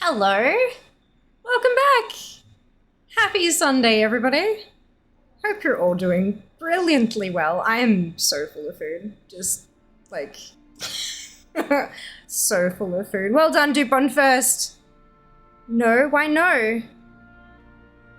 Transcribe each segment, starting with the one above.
Hello. Welcome back. Happy Sunday, everybody. Hope you're all doing brilliantly well. I am so full of food. Just, like, so full of food. Well done, Dupont first. No? Why no?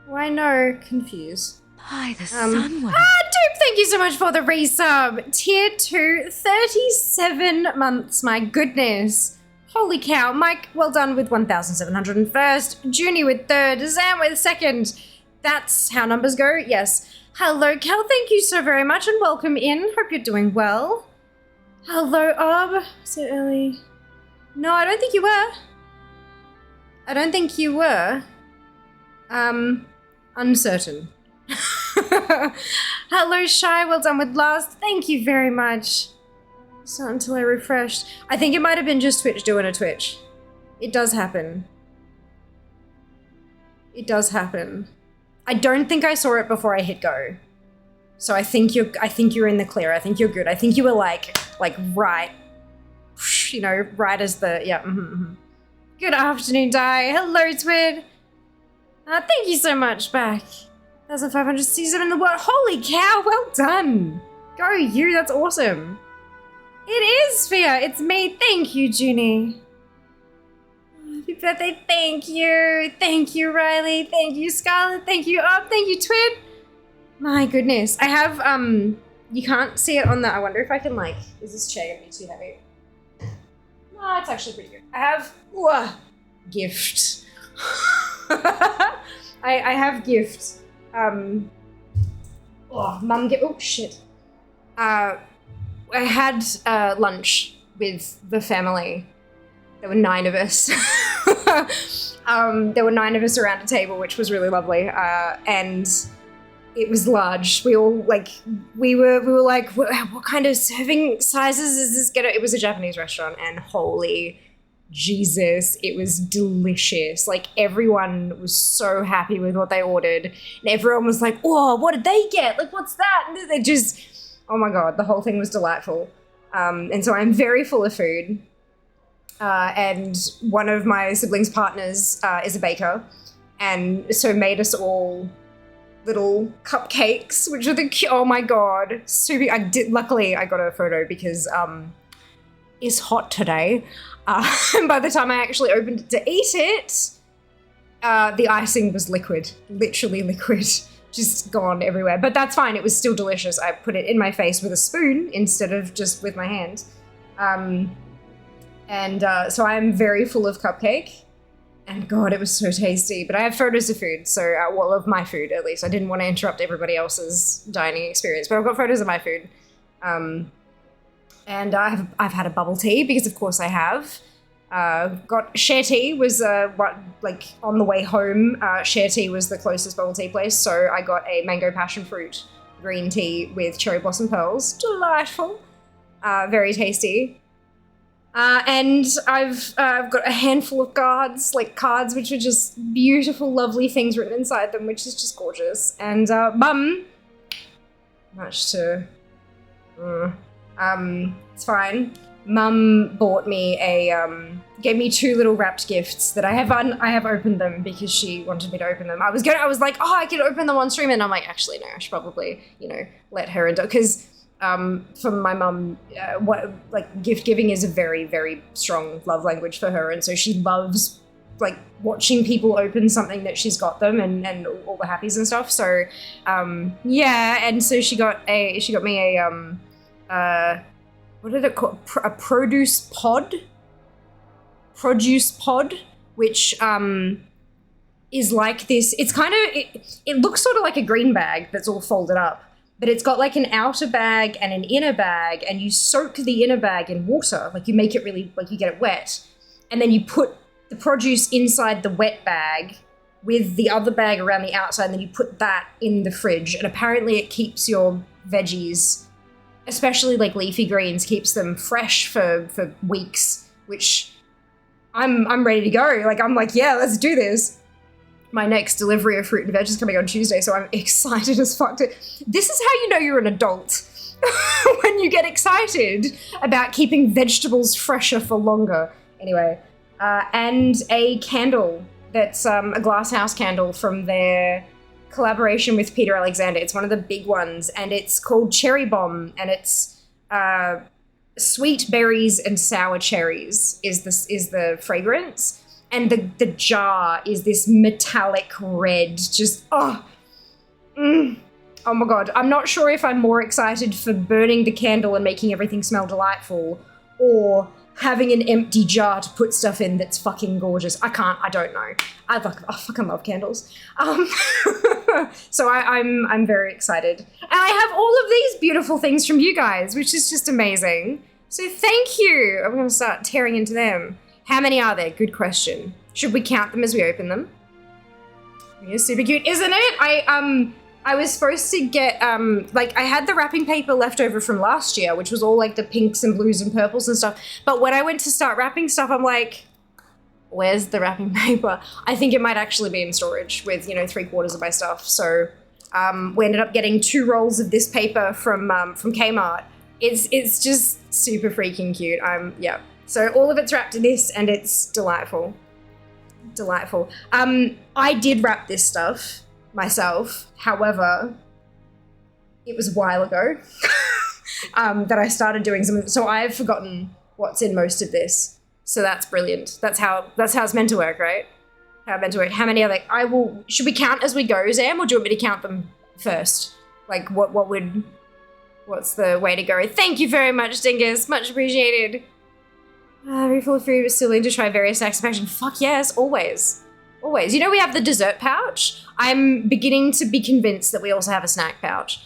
Why no? Confused. By the sun will... Dupe, thank you so much for the resub. Tier 2, 37 months, my goodness. Holy cow. Mike, well done with 1,701st. Junie with 3rd. Zam with 2nd. That's how numbers go, yes. Hello, Kel, thank you so very much and welcome in. Hope you're doing well. Hello, Ob. So early. No, I don't think you were. I don't think you were. Uncertain. Hello, Shy. Well done with last. Thank you very much. It's not until I refreshed. I think it might have been just Twitch doing a Twitch. It does happen. It does happen. I don't think I saw it before I hit go. So I think you're in the clear. I think you're good. I think you were like right. You know, right as the, yeah. Good afternoon, Di. Hello, Twid. Thank you so much, back. 1,567 in the world. Holy cow, well done. Go you, that's awesome. It is Fia, it's me. Thank you, Junie. Happy birthday, thank you. Thank you, Riley. Thank you, Scarlett. Thank you, Up. Thank you, Twid. My goodness. I have, you can't see it on the, I wonder if I can like, is this chair gonna be too heavy? No, it's actually pretty good. I have, gift. I have gift. Mum get, oh shit. I had lunch with the family. There were 9 of us. There were 9 of us around a table, which was really lovely. And it was large. We all we were like, what kind of serving sizes is this gonna? It was a Japanese restaurant, and holy Jesus, it was delicious. Like everyone was so happy with what they ordered, and everyone was like, "Oh, what did they get? Like, what's that?" And they just, oh my god, the whole thing was delightful. And so I'm very full of food. And one of my siblings' partners is a baker, and so made us all little cupcakes, which are oh my god, super. Luckily, I got a photo because it's hot today. And by the time I actually opened it to eat it, the icing was liquid, literally liquid, just gone everywhere. But that's fine, it was still delicious. I put it in my face with a spoon instead of just with my hand. So I'm very full of cupcake. And God, it was so tasty. But I have photos of food, so, well, of my food at least. I didn't want to interrupt everybody else's dining experience, but I've got photos of my food. And I've had a bubble tea, because of course I have. Got Chatty was on the way home. Chatty was the closest bubble tea place, so I got a mango passion fruit green tea with cherry blossom pearls. Delightful, very tasty. And I've got a handful of cards which are just beautiful, lovely things written inside them, which is just gorgeous. And Mum, much to. It's fine. Mum bought me gave me 2 little wrapped gifts that I have opened them because she wanted me to open them. I was like, oh, I could open them on stream, and I'm like, actually, no, I should probably, let her into, because, for my mum, gift giving is a very, very strong love language for her, and so she loves, watching people open something that she's got them and all the happies and stuff, so, yeah, and so she got me a, what did it call? A produce pod, which is like this. It's kind of, it looks sort of like a green bag that's all folded up, but it's got like an outer bag and an inner bag, and you soak the inner bag in water, you make it really, you get it wet, and then you put the produce inside the wet bag with the other bag around the outside, and then you put that in the fridge, and apparently it keeps your veggies, especially leafy greens, keeps them fresh for weeks, which I'm ready to go. I'm like, yeah, let's do this. My next delivery of fruit and veg is coming on Tuesday, so I'm excited as fuck this is how you know you're an adult. When you get excited about keeping vegetables fresher for longer. Anyway, and a candle that's a glasshouse candle from their collaboration with Peter Alexander. It's one of the big ones, and it's called Cherry Bomb, and it's sweet berries and sour cherries is the fragrance, and the jar is this metallic red. Just oh my god! I'm not sure if I'm more excited for burning the candle and making everything smell delightful, or having an empty jar to put stuff in that's fucking gorgeous. I don't know. I fucking love candles. So I'm very excited. And I have all of these beautiful things from you guys, which is just amazing. So thank you. I'm going to start tearing into them. How many are there? Good question. Should we count them as we open them? Yeah, super cute, isn't it? I was supposed to get, I had the wrapping paper left over from last year, which was all like the pinks and blues and purples and stuff. But when I went to start wrapping stuff, I'm like, where's the wrapping paper? I think it might actually be in storage with, 3/4 of my stuff. So we ended up getting 2 rolls of this paper from Kmart. It's just super freaking cute. Yeah. So all of it's wrapped in this, and it's delightful. Delightful. I did wrap this stuff myself. However, it was a while ago that I started doing some. So I've forgotten what's in most of this. So that's brilliant. That's how it's meant to work, right? How it's meant to work. How many are there? Should we count as we go, Zam, or do you want me to count them first? Like what's the way to go? Thank you very much, Dingus. Much appreciated. Refill free, but still need to try various snacks of action. Fuck yes, always. Always. We have the dessert pouch. I'm beginning to be convinced that we also have a snack pouch.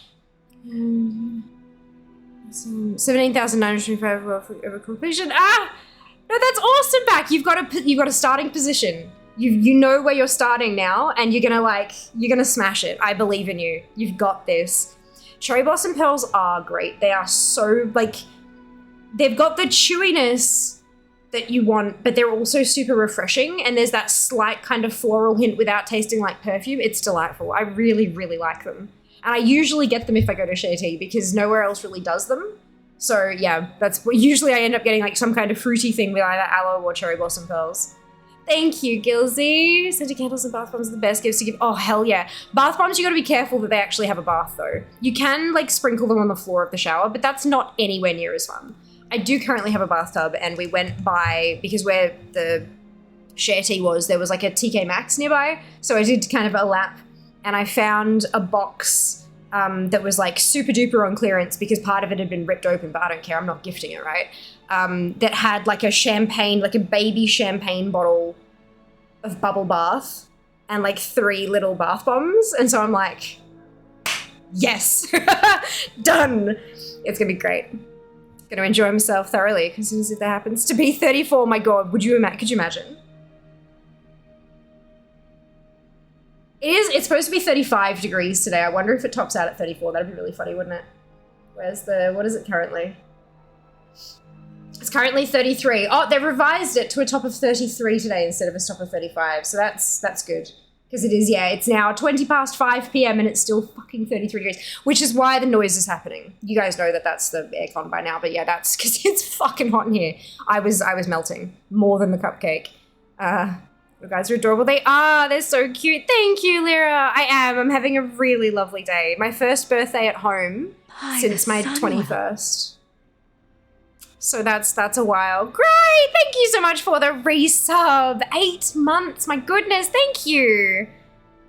17,925 over completion. No, that's awesome, back. You've got a starting position. You know where you're starting now, and you're gonna smash it. I believe in you. You've got this. Cherry Blossom Pearls are great. They are so, they've got the chewiness that you want, but they're also super refreshing, and there's that slight kind of floral hint without tasting like perfume. It's delightful. I really, really like them. And I usually get them if I go to Chatty because nowhere else really does them. So yeah, that's what usually I end up getting, some kind of fruity thing with either aloe or cherry blossom pearls. Thank you, Gilsey. Scented candles and bath bombs are the best gifts to give. Oh, hell yeah. Bath bombs, you gotta be careful that they actually have a bath though. You can sprinkle them on the floor of the shower, but that's not anywhere near as fun. I do currently have a bathtub, and we went by, because where the Chatty was, there was a TK Maxx nearby. So I did kind of a lap, and I found a box that was super duper on clearance because part of it had been ripped open, but I don't care, I'm not gifting it, right? That had a champagne, a baby champagne bottle of bubble bath and 3 little bath bombs. And so I'm like, yes, done. It's gonna be great. Gonna enjoy myself thoroughly as soon as that happens. To be 34, my god, could you imagine? It's supposed to be 35 degrees today. I wonder if it tops out at 34. That'd be really funny, wouldn't it? What is it currently? It's currently 33. Oh, they revised it to a top of 33 today instead of a top of 35. So that's good. Because it is, yeah, it's now 20 past 5 p.m. and it's still fucking 33 degrees, which is why the noise is happening. You guys know that that's the aircon by now, but yeah, that's because it's fucking hot in here. I was melting more than the cupcake. You guys are adorable. They are. They're so cute. Thank you, Lyra. I am. I'm having a really lovely day. My first birthday at home since my 21st. So that's a while. Great! Thank you so much for the resub. 8 months. My goodness. Thank you.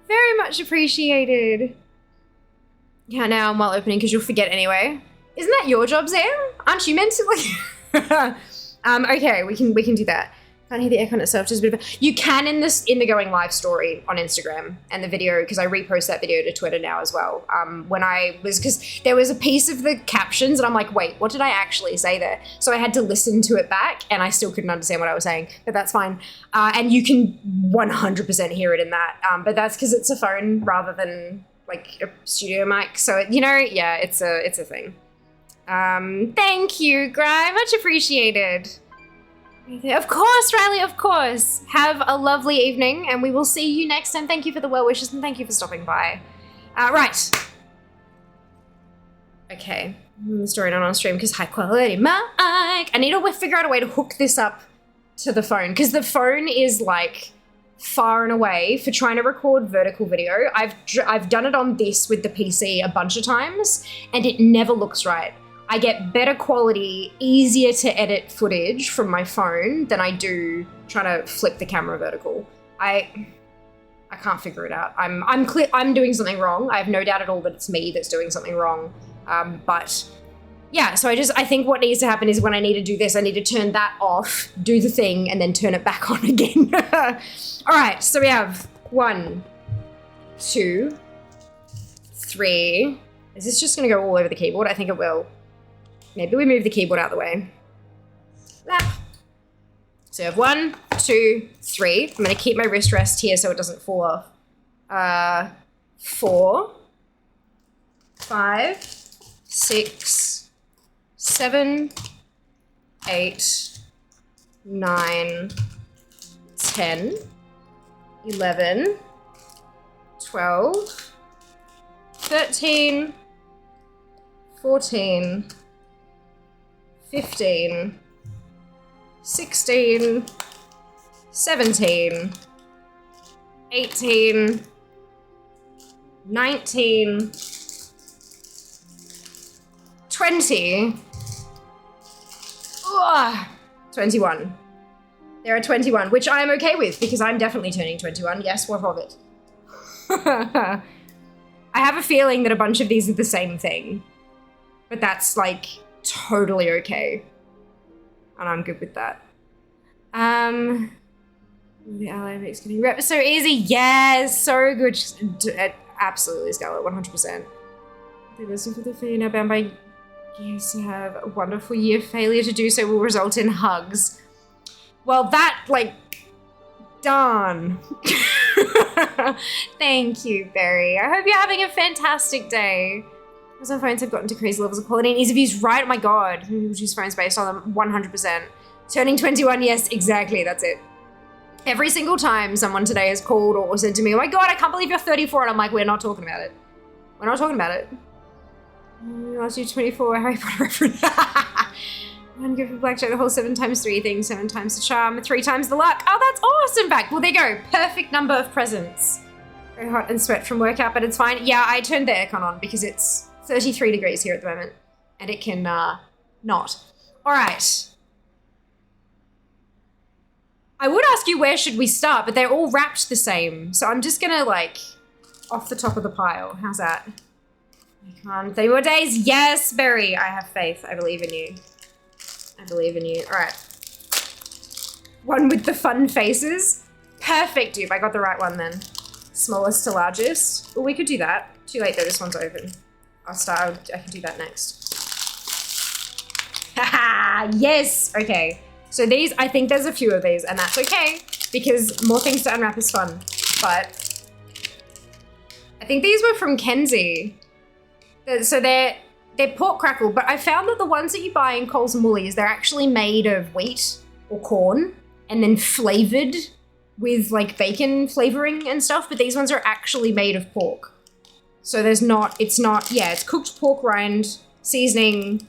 Very much appreciated. Yeah, now I'm while opening because you'll forget anyway. Isn't that your job, Zam? Aren't you meant to okay, we can do that. Can't hear the aircon itself, just a bit of a... You can in the going live story on Instagram and the video, because I repost that video to Twitter now as well. Because there was a piece of the captions and I'm like, wait, what did I actually say there? So I had to listen to it back and I still couldn't understand what I was saying, but that's fine. And you can 100% hear it in that, but that's because it's a phone rather than a studio mic. So, yeah, it's a thing. Thank you, Gry, much appreciated. Of course, Riley, of course. Have a lovely evening, and we will see you next time. Thank you for the well wishes, and thank you for stopping by. Right. Okay. The story not on stream because high quality mic. I need to figure out a way to hook this up to the phone because the phone is like far and away for trying to record vertical video. I've done it on this with the PC a bunch of times and it never looks right. I get better quality, easier to edit footage from my phone than I do trying to flip the camera vertical. I can't figure it out. I'm doing something wrong. I have no doubt at all that it's me that's doing something wrong. But yeah, so I think what needs to happen is when I need to do this, I need to turn that off, do the thing, and then turn it back on again. All right, so we have 1, 2, 3. Is this just gonna go all over the keyboard? I think it will. Maybe we move the keyboard out of the way. Lap. So we have 1, 2, 3. I'm gonna keep my wrist rest here so it doesn't fall off. 4, 5, 6, 7, 8, 9, 10, 11, 12, 13, 14, 15, 16, 17, 18, 19, 20, 21. There are 21, which I'm okay with because I'm definitely turning 21. Yes, what of it? I have a feeling that a bunch of these are the same thing, but that's like totally okay. And I'm good with that. The ally makes getting rep so easy. Yes, so good. Absolutely, Scarlett, 100%. They listen for the fear now bound by used to have a wonderful year. Failure to do so will result in hugs. Well, that, like, darn. Thank you, Barry. I hope you're having a fantastic day. As our phones have gotten to crazy levels of quality and ease of use, right? Oh my God. People choose phones based on them 100%. Turning 21, yes, exactly. That's it. Every single time someone today has called or said to me, oh my God, I can't believe you're 34. And I'm like, we're not talking about it. We're not talking about it. Last year 24, Harry Potter reference. I'm good for blackjack, the whole 7 times 3 thing, 7 times the charm, 3 times the luck. Oh, that's awesome back. Well, there you go. Perfect number of presents. Very hot and sweat from workout, but it's fine. Yeah, I turned the aircon on because it's 33 degrees here at the moment and it can not. All right. I would ask you where should we start, but they're all wrapped the same. So I'm just gonna like off the top of the pile. How's that? I can't. 30 more days. Yes, Berry. I have faith. I believe in you. I believe in you. All right. One with the fun faces. Perfect, dupe. I got the right one then. Smallest to largest. Well, we could do that. Too late though. This one's open. I'll start. I can do that next. Haha. Yes. Okay. So these, I think there's a few of these, and that's okay because more things to unwrap is fun. But I think these were from Kenzie. So they're pork crackle, but I found that the ones that you buy in Coles and Woolies, they're actually made of wheat or corn and then flavored with like bacon flavoring and stuff, but these ones are actually made of pork. So it's cooked pork rind, seasoning,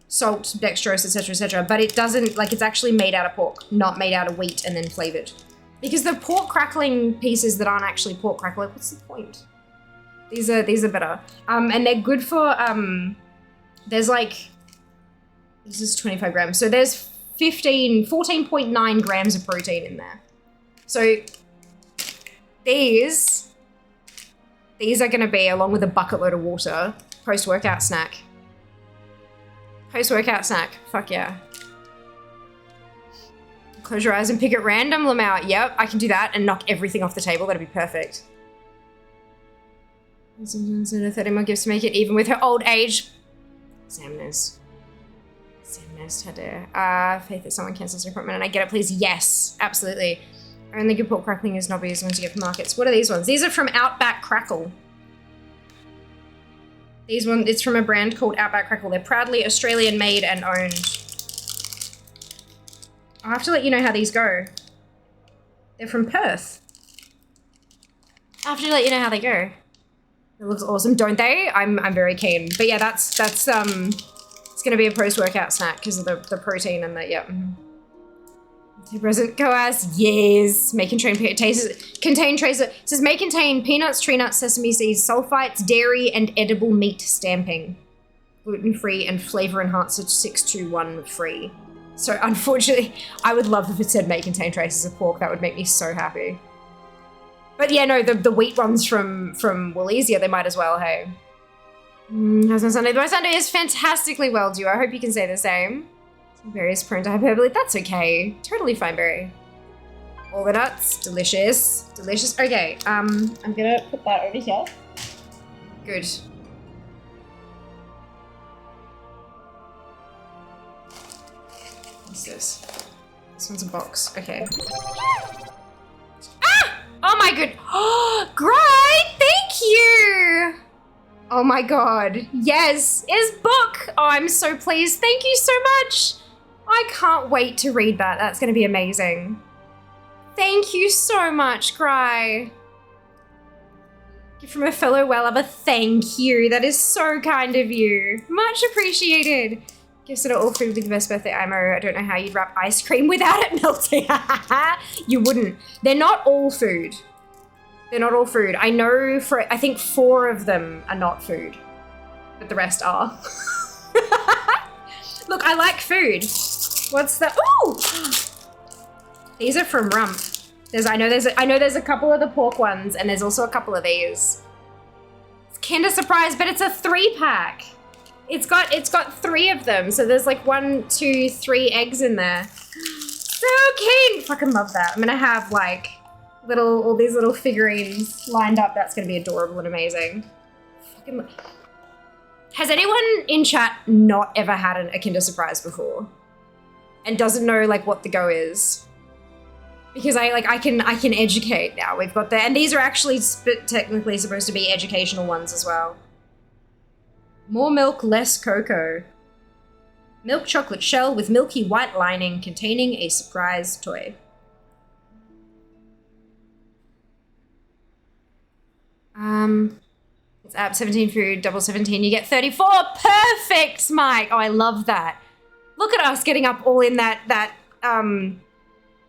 salt, dextrose, etc., but it doesn't, like, it's actually made out of pork, not made out of wheat and then flavored. Because the pork crackling pieces that aren't actually pork crackling, what's the point? These are better. And they're good for, there's like, this is 25 grams. So there's 14.9 grams of protein in there. So these are gonna be, along with a bucket load of water, post-workout snack. Post-workout snack, fuck yeah. Close your eyes and pick at random, Lamau. Yep, I can do that and knock everything off the table. That'd be perfect. 30 more gifts to make it even with her old age. Samness had faith that someone cancels their appointment and I get it, please. Yes, absolutely. Only good pork crackling is knobby as ones you get from markets. What are these ones? These are from Outback Crackle. These ones, it's from a brand called Outback Crackle. They're proudly Australian made and owned. I'll have to let you know how these go. They're from Perth. I'll have to let you know how they go. It looks awesome, don't they? I'm very keen. But yeah, that's it's gonna be a post-workout snack because of the protein and the, yeah. Present coas, yes. May contain traces. It says may contain peanuts, tree nuts, sesame seeds, sulfites, dairy, and edible meat stamping. Gluten-free and flavor enhancer 621 free. So unfortunately, I would love if it said may contain traces of pork. That would make me so happy. But yeah, no, the wheat ones from Woolies, yeah, they might as well, hey. How's my Sunday? My Sunday is fantastically well, Duo. I hope you can say the same. Berries prone to hyperbole. That's okay. Totally fine, Berry. All the nuts. Delicious. Delicious. Okay, I'm gonna put that over here. Good. What's this? This one's a box. Okay. Ah! Oh my good. Oh, great! Thank you! Oh my god. Yes! It's book! Oh, I'm so pleased. Thank you so much! I can't wait to read that. That's going to be amazing. Thank you so much, Cry. Gift from a fellow well-lover. Thank you. That is so kind of you. Much appreciated. Gifts that are all food with the best birthday IMO. I don't know how you'd wrap ice cream without it melting. You wouldn't. They're not all food. They're not all food. I know I think 4 of them are not food, but the rest are. Look, I like food. What's the? Ooh! These are from Rump. I know there's a couple of the pork ones, and there's also a couple of these. It's Kinder Surprise, but it's a 3-pack. It's got 3 of them, so there's like 1, 2, 3 eggs in there. So cute! Fucking love that. I'm gonna have like all these little figurines lined up. That's gonna be adorable and amazing. Fucking. Has anyone in chat not ever had a Kinder Surprise before? And doesn't know like what the go is? Because I can educate now. We've got and these are actually technically supposed to be educational ones as well. More milk, less cocoa. Milk chocolate shell with milky white lining containing a surprise toy. It's app 17 food, double 17, you get 34. Perfect, Mike. Oh, I love that. Look at us getting up all in that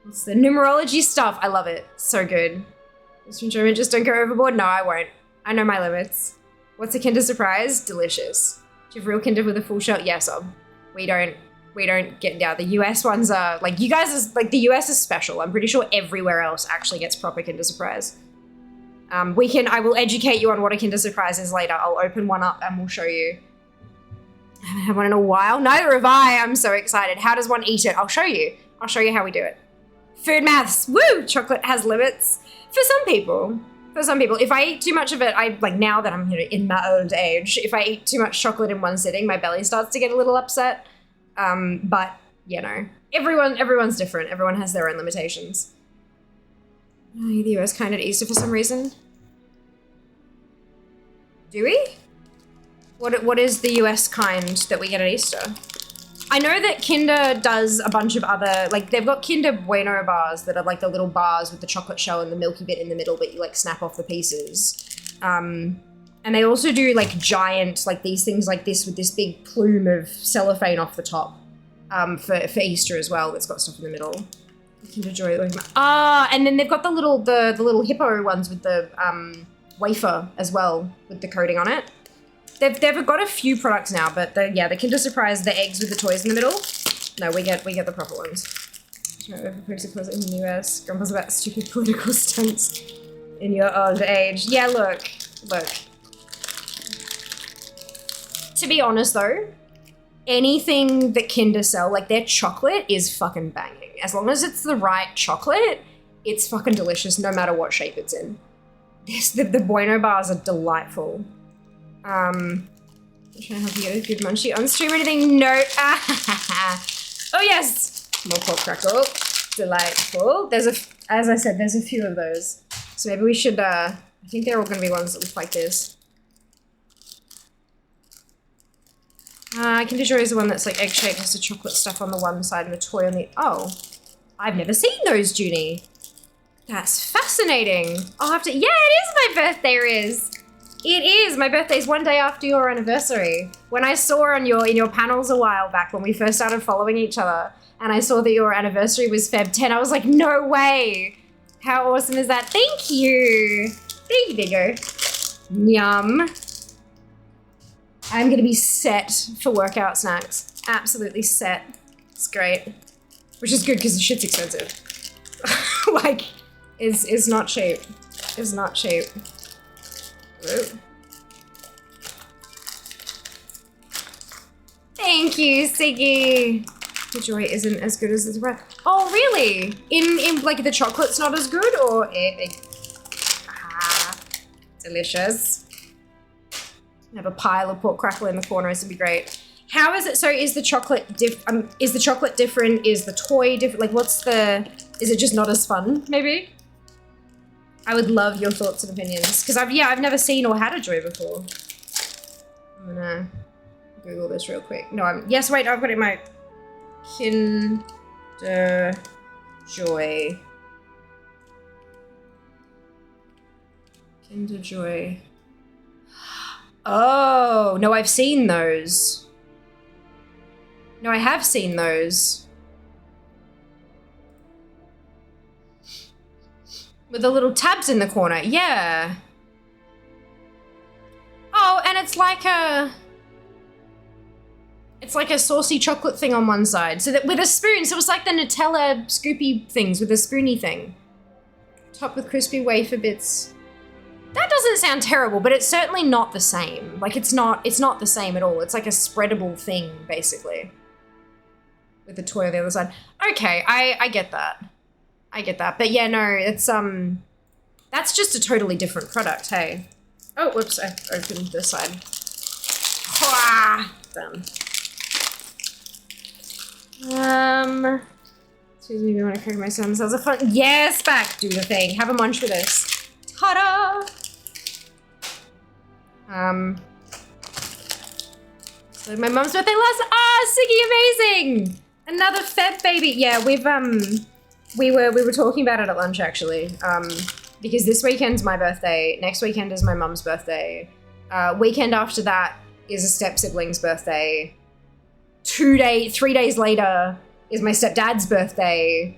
what's the numerology stuff. I love it. So good. Just don't go overboard. No, I won't. I know my limits. What's a Kinder Surprise? Delicious. Do you have real Kinder with a full shell? Yes, we don't get down. The US ones are like, you guys is like, the US is special. I'm pretty sure everywhere else actually gets proper Kinder Surprise. I will educate you on what a Kinder Surprise is later. I'll open one up and we'll show you. I haven't had one in a while. Neither have I. I'm so excited. How does one eat it? I'll show you. I'll show you how we do it. Food maths. Woo! Chocolate has limits. For some people. If I eat too much of it, now that I'm in my old age, if I eat too much chocolate in one sitting, my belly starts to get a little upset. But, you know, everyone's different. Everyone has their own limitations. Oh, the US kind at Easter for some reason. Do we? What is the US kind that we get at Easter? I know that Kinder does a bunch of other, like they've got Kinder Bueno bars that are like the little bars with the chocolate shell and the milky bit in the middle, but you like snap off the pieces. And they also do like giant, like these things like this with this big plume of cellophane off the top for Easter as well. That's got stuff in the middle. Kinder Joy. And then they've got the little hippo ones with the wafer as well with the coating on it. They've got a few products now, but the Kinder Surprise, the eggs with the toys in the middle. No, we get the proper ones. In the US, grumbles about stupid political stunts in your old age. Yeah, look. To be honest though, anything that Kinder sell, like their chocolate is fucking banging. As long as it's the right chocolate, it's fucking delicious no matter what shape it's in. The Bueno bars are delightful. I'm trying to help you get a good munchie on stream or anything? No. Oh yes, more pork crackle. Delightful. As I said, there's a few of those. So maybe we should, I think they're all gonna be ones that look like this. Kinder Joy is the one that's like egg-shaped, has the chocolate stuff on the one side and the toy on the, oh. I've never seen those, Junie. That's fascinating. I'll have to, yeah, it is my birthday, Riz. It is. My birthday's one day after your anniversary. When I saw on in your panels a while back when we first started following each other, and I saw that your anniversary was Feb 10, I was like, no way. How awesome is that? Thank you. Thank you, Diggo. Yum. I'm gonna be set for workout snacks. Absolutely set. It's great. Which is good because the shit's expensive. Like, it's not cheap. It's not cheap. Ooh. Thank you, Siggy. The joy isn't as good as the breath. Oh, really? In like the chocolate's not as good, or delicious. I have a pile of pork crackle in the corner. This would be great. How is it? So is the chocolate different? Is the toy different? Like, is it just not as fun? Maybe. I would love your thoughts and opinions because I've never seen or had a joy before. I'm gonna Google this real quick. No, yes, wait, I've got it in my Kinder Joy. Kinder Joy. Oh, no, I've seen those. No, I have seen those. With the little tabs in the corner, yeah. Oh, and it's like a saucy chocolate thing on one side. So that with a spoon, so it was like the Nutella scoopy things with a spoony thing. Topped with crispy wafer bits. That doesn't sound terrible, but it's certainly not the same. Like it's not the same at all. It's like a spreadable thing, basically. With the toy on the other side. Okay, I get that. I get that. But yeah, no, it's that's just a totally different product, hey. Oh, whoops, I opened this side. Done. Excuse me, when I cook my son's cells. Fun. Yes, back. Do the thing. Have a munch with us. Ta-da! So my mum's birthday last. Siggy, amazing! Another Feb baby. Yeah, we were talking about it at lunch actually. Because this weekend's my birthday. Next weekend is my mum's birthday. Weekend after that is a step sibling's birthday. 3 days later is my stepdad's birthday.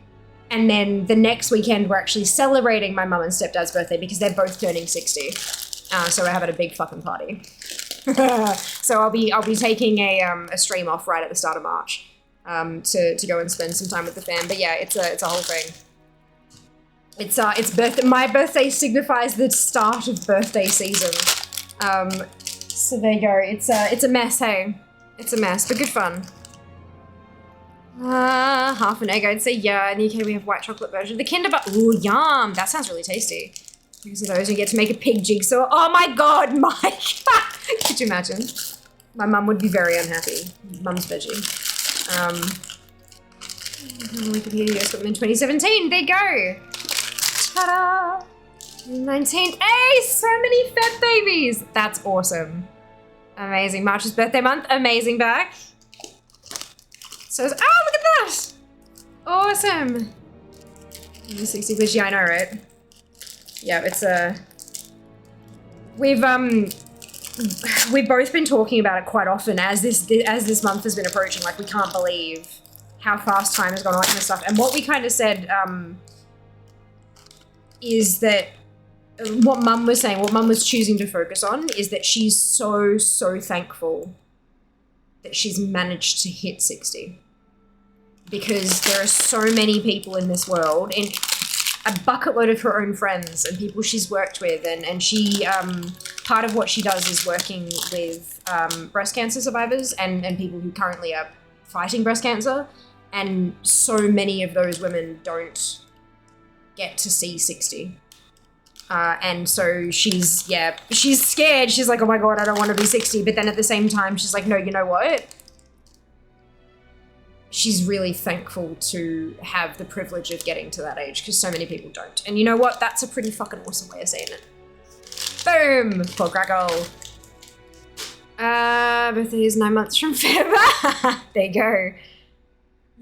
And then the next weekend, we're actually celebrating my mum and stepdad's birthday because they're both turning 60. So we're having a big fucking party. So I'll be taking a stream off right at the start of March to go and spend some time with the fam. But yeah, it's a whole thing. It's birthday. My birthday signifies the start of birthday season. So there you go. It's a mess, hey. It's a mess, but good fun. Half an egg, I'd say. Yeah, in the UK we have white chocolate version. The Kinder But ooh, yum. That sounds really tasty. Because of those, you get to make a pig jigsaw. Oh my god, Mike! Could you imagine? My mum would be very unhappy. Mum's veggie. Wikipedia got them in 2017. There you go. Ta-da! 19. Hey, so many Feb babies. That's awesome. Amazing. March's birthday month. Amazing back. So, oh, look at that. Awesome. 60 bitch. Yeah, I know, right? Yeah, it's we've both been talking about it quite often as this month has been approaching. Like, we can't believe how fast time has gone on and stuff. And what we kind of said is that what Mum was saying, what Mum was choosing to focus on is that she's so thankful that she's managed to hit 60. Because there are so many people in this world, and a bucket load of her own friends and people she's worked with, and she, part of what she does is working with breast cancer survivors and people who currently are fighting breast cancer, and so many of those women don't get to see 60. And so she's scared. She's like, oh my God, I don't want to be 60. But then at the same time, she's like, no, you know what? She's really thankful to have the privilege of getting to that age because so many people don't. And you know what? That's a pretty fucking awesome way of saying it. Boom! Poor crackle. Birthday is 9 months from Feb. There you go.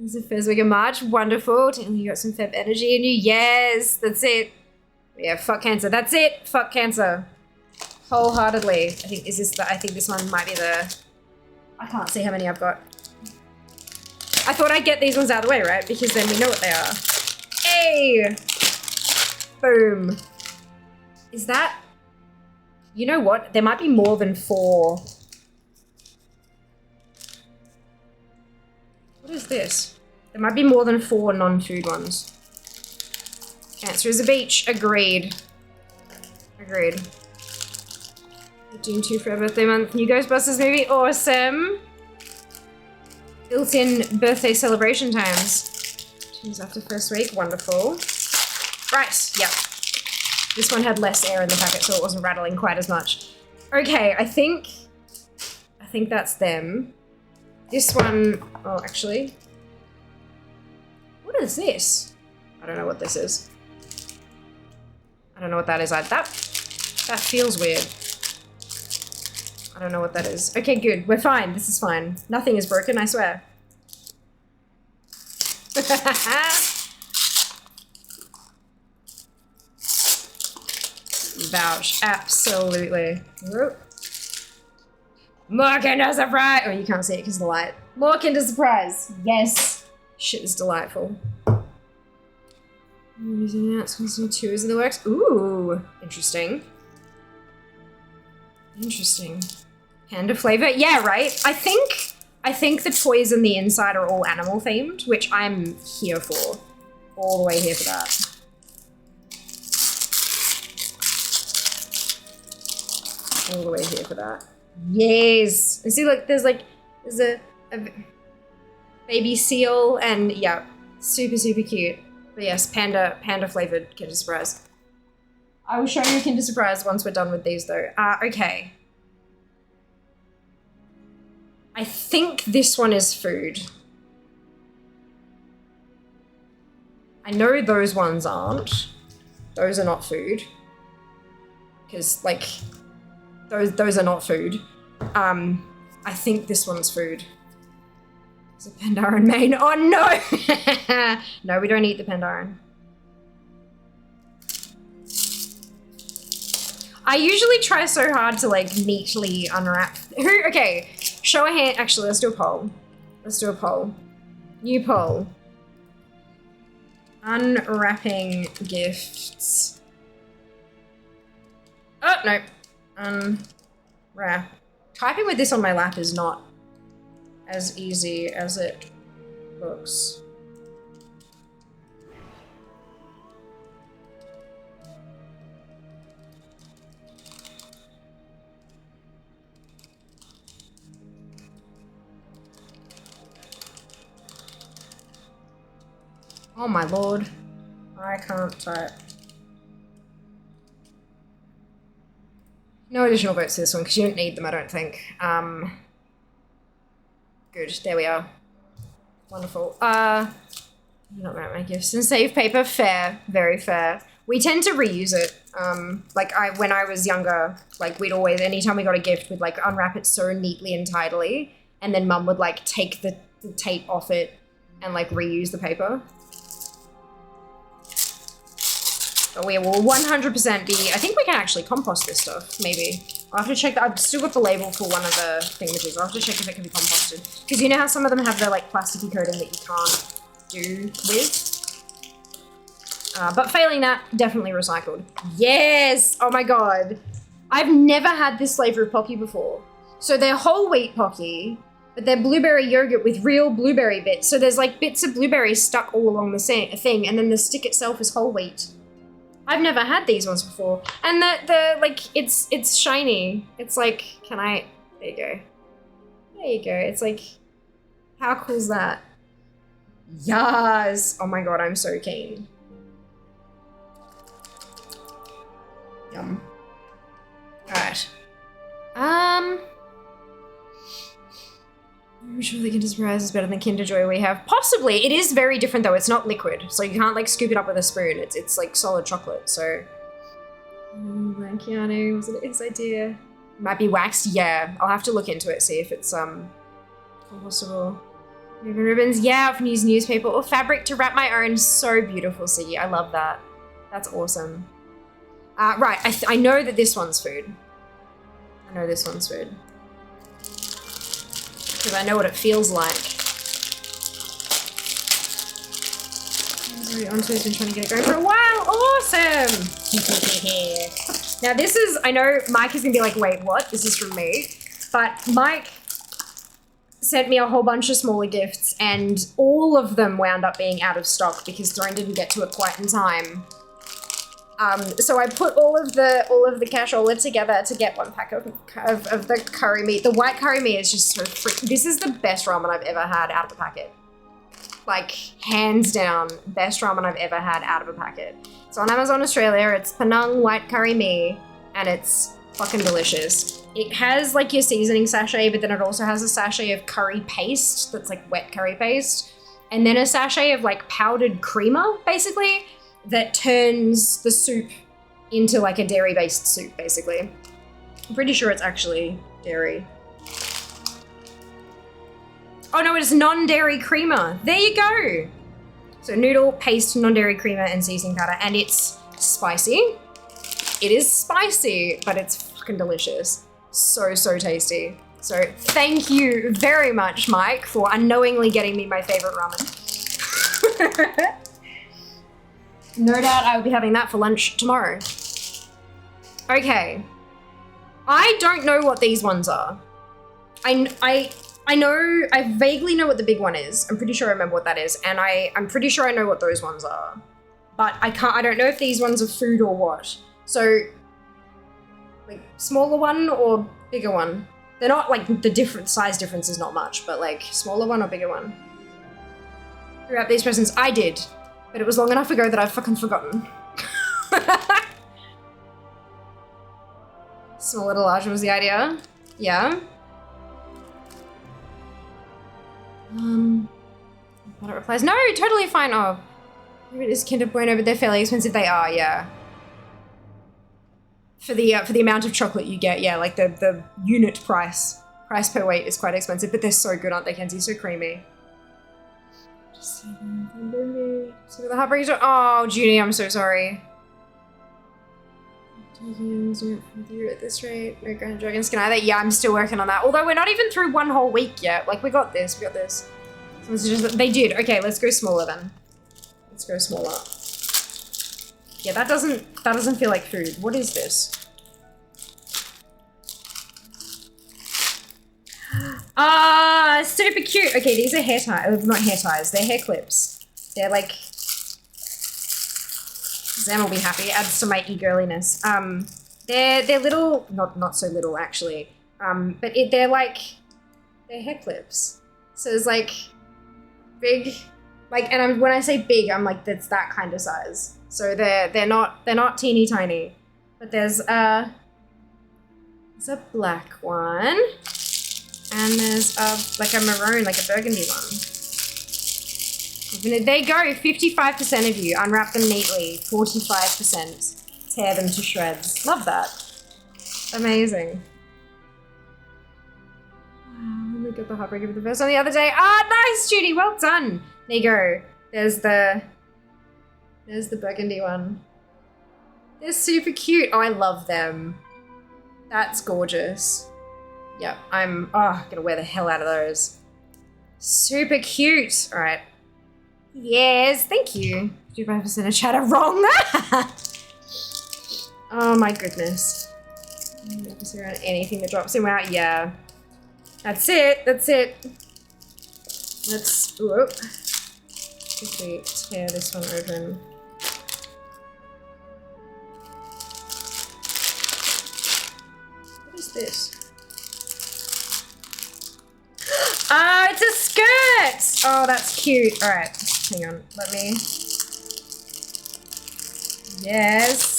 It's the first week of March. Wonderful. You got some Feb energy in you. Yes, that's it. Yeah, fuck cancer. That's it. Fuck cancer. Wholeheartedly. I think this one might be the, I can't see how many I've got. I thought I'd get these ones out of the way, right? Because then we know what they are. Hey! Boom. Is that, you know what? There might be more than 4. What is this? There might be more than 4 non-food ones. Answer is a beach. Agreed. Agreed. Doom 2 for our birthday month. New Ghostbusters movie. Awesome. Built-in birthday celebration times. 2 days after first week. Wonderful. Right. Yep. This one had less air in the packet, so it wasn't rattling quite as much. Okay, I think that's them. This one, oh, actually. What is this? I don't know what this is. I don't know what that is. That feels weird. I don't know what that is. Okay, good. We're fine. This is fine. Nothing is broken, I swear. Vouch. Absolutely. Whoop. More Kinder Surprise! Oh, you can't see it because of the light. More Kinder Surprise! Yes! Shit is delightful. Using announcements and 2 is in the works. Ooh! Interesting. Interesting. Panda flavor? Yeah, right? I think the toys on the inside are all animal themed, which I'm here for. All the way here for that. All the way here for that. Yes! And see, look, there's a baby seal and, yeah, super, super cute. But yes, panda flavored Kinder Surprise. I will show you Kinder Surprise once we're done with these though. Okay. I think this one is food. I know those ones aren't. Those are not food. Because, like, those are not food. I think this one's food. It's a Pandaren main. Oh no! No, we don't eat the Pandaren. I usually try so hard to like neatly unwrap. Okay, show a hand. Actually, let's do a poll. Let's do a poll. New poll. Unwrapping gifts. Oh, no. Unwrap. Typing with this on my lap is not as easy as it looks. Oh my lord. I can't type. No additional votes to this one because you don't need them, I don't think. Good, there we are. Wonderful. Not write my gifts and save paper. Fair, very fair. We tend to reuse it. Like when I was younger, like we'd always, anytime we got a gift, we'd like unwrap it so neatly and tidily, and then mum would like take the tape off it and like reuse the paper. But we will 100% be, I think we can actually compost this stuff, maybe. I'll have to check that. I've still got the label for one of the thingamajigs. I'll have to check if it can be composted. Because you know how some of them have the like plasticky coating that you can't do with? But failing that, definitely recycled. Yes! Oh my god. I've never had this flavor of Pocky before. So they're whole wheat Pocky, but they're blueberry yogurt with real blueberry bits. So there's like bits of blueberries stuck all along the thing, and then the stick itself is whole wheat. I've never had these ones before. And the like, it's shiny. It's like, can I, there you go. There you go. It's like, how cool is that? Yes! Oh my god, I'm so keen. Yum. Alright. I'm sure the Kinder Surprise is better than Kinder Joy we have. Possibly. It is very different though. It's not liquid. So you can't like scoop it up with a spoon. It's like solid chocolate. So. Blanchiano, was it his idea? It might be waxed. Yeah. I'll have to look into it, see if it's possible. Ribbon ribbons. Yeah, often use newspaper or fabric to wrap my own. So beautiful, Siggy. I love that. That's awesome. Right. I know that this one's food. know this one's food. Because I know what it feels like. Onto's been trying to get it going for a while. Awesome! Now this is, I know Mike is gonna be like, wait, what? This is from me. But Mike sent me a whole bunch of smaller gifts and all of them wound up being out of stock because Throne didn't get to it quite in time. So I put all of the cashola together to get one pack of the curry meat. The white curry meat is just so freaking, this is the best ramen I've ever had out of the packet. Like, hands down, best ramen I've ever had out of a packet. So on Amazon Australia, it's Penang white curry mee, and it's fucking delicious. It has like your seasoning sachet, but then it also has a sachet of curry paste that's like wet curry paste, and then a sachet of like powdered creamer, basically, that turns the soup into like a dairy-based soup, basically. I'm pretty sure it's actually dairy. Oh no, it's non-dairy creamer. There you go. So noodle, paste, non-dairy creamer, and seasoning powder, and it's spicy. It is spicy, but it's fucking delicious. So, so tasty. So thank you very much, Mike, for unknowingly getting me my favorite ramen. No doubt I will be having that for lunch tomorrow. Okay. I don't know what these ones are. I vaguely know what the big one is. I'm pretty sure I remember what that is. And I'm pretty sure I know what those ones are. But I don't know if these ones are food or what. So, like, smaller one or bigger one? They're not, like, the size difference is not much, but, like, smaller one or bigger one? Who wrapped these presents? I did. But it was long enough ago that I've fucking forgotten. Smaller to larger was the idea. Yeah. But it replies, no, totally fine. Oh, it is Kinder Bueno, but they're fairly expensive. They are, yeah. For the amount of chocolate you get, yeah, like the unit price per weight is quite expensive, but they're so good, aren't they, Kenzie? So creamy. Just see them. So the heartbreak. Oh, Judy, I'm so sorry. At this rate, no Grand Dragons can either. Yeah, I'm still working on that. Although we're not even through one whole week yet. Like, we got this. So they did. Okay, let's go smaller then. Let's go smaller. Yeah, that doesn't feel like food. What is this? Ah, super cute. Okay, these are hair ties. Not hair ties. They're hair clips. They're like. Zam will be happy. Adds to my e-girliness. They're little. Not so little actually. But they're hair clips. So it's like big. Like, and when I say big, I'm like that's that kind of size. So they're not teeny tiny, but there's a black one, and there's a maroon, like a burgundy one. There you go, 55% of you unwrap them neatly, 45% tear them to shreds. Love that. Amazing. We got the heartbreaker for the first one the other day. Ah, nice, Judy, well done. There you go. There's the burgundy one. They're super cute. Oh, I love them. That's gorgeous. Yep, I'm gonna wear the hell out of those. Super cute. All right. Yes, thank you. 55% of chat are wrong. Oh my goodness. Anything that drops him out, yeah. That's it. Let's quickly tear this one open. What is this? Ah, it's a skirt! Oh, that's cute. All right, hang on. Let me. Yes.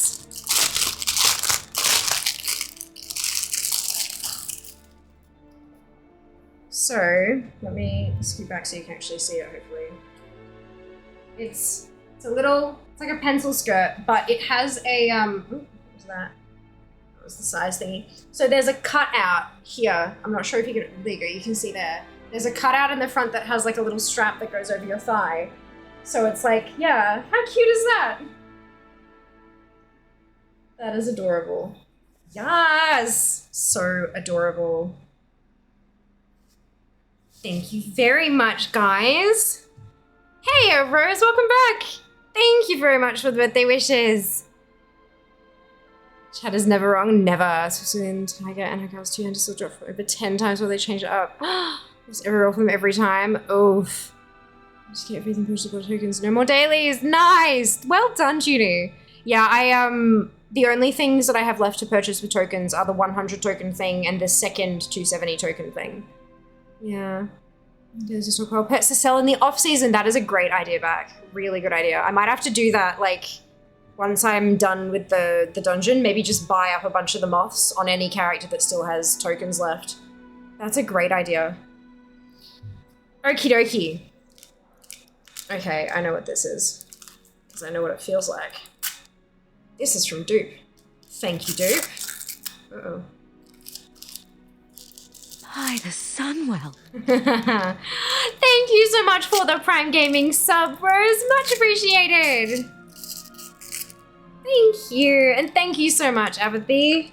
So, let me scoot back so you can actually see it, hopefully. It's like a pencil skirt, but it has a, what was that? That was the size thingy. So there's a cutout here. I'm not sure if you can, there you go, you can see there. There's a cutout in the front that has like a little strap that goes over your thigh. So it's like, yeah, how cute is that? That is adorable. Yes! So adorable. Thank you very much, guys. Hey, Rose, welcome back. Thank you very much for the birthday wishes. Chat is never wrong, never. Switzerland, Tiger, and her girls 200 still drop over 10 times while they change it up. There's every roll from every time. Oof. Just get everything pushed to tokens. No more dailies. Nice. Well done, Judy. Yeah, the only things that I have left to purchase with tokens are the 100 token thing and the second 270 token thing. Yeah. There's a stockpile pets to sell in the off season. That is a great idea, back. Really good idea. I might have to do that, like, once I'm done with the dungeon, maybe just buy up a bunch of the moths on any character that still has tokens left. That's a great idea. Okie dokie. Okay, I know what this is. Because I know what it feels like. This is from Dupe. Thank you, Dupe. Uh-oh. By the Sunwell. Thank you so much for the Prime Gaming sub, Rose. Much appreciated. Thank you. And thank you so much, Apathy.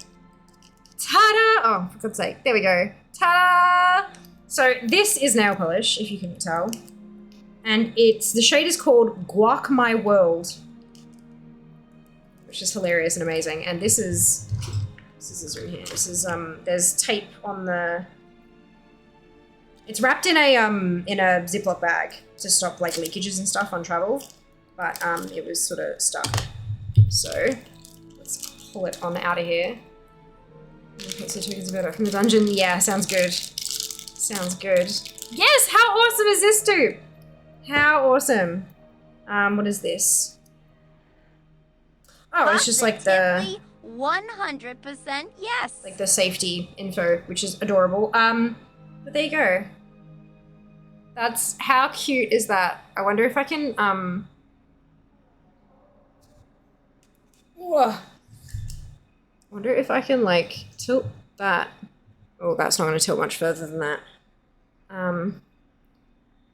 Ta-da! Oh, for God's sake. There we go. Ta-da! So this is nail polish, if you couldn't tell. And the shade is called Guac My World. Which is hilarious and amazing. And this is in here. This is, there's tape on the... It's wrapped in a Ziploc bag to stop, like, leakages and stuff on travel. But, it was sort of stuck. So, let's pull it on out of here. Okay, so tokens about it from the dungeon. Yeah, sounds good. Sounds good. Yes, how awesome is this, dude? How awesome. What is this? Oh, it's just like the 100% yes. Like the safety info, which is adorable. But there you go. That's, how cute is that? I wonder if I can, whoa. I wonder if I can, like, tilt that. Oh, that's not going to tilt much further than that.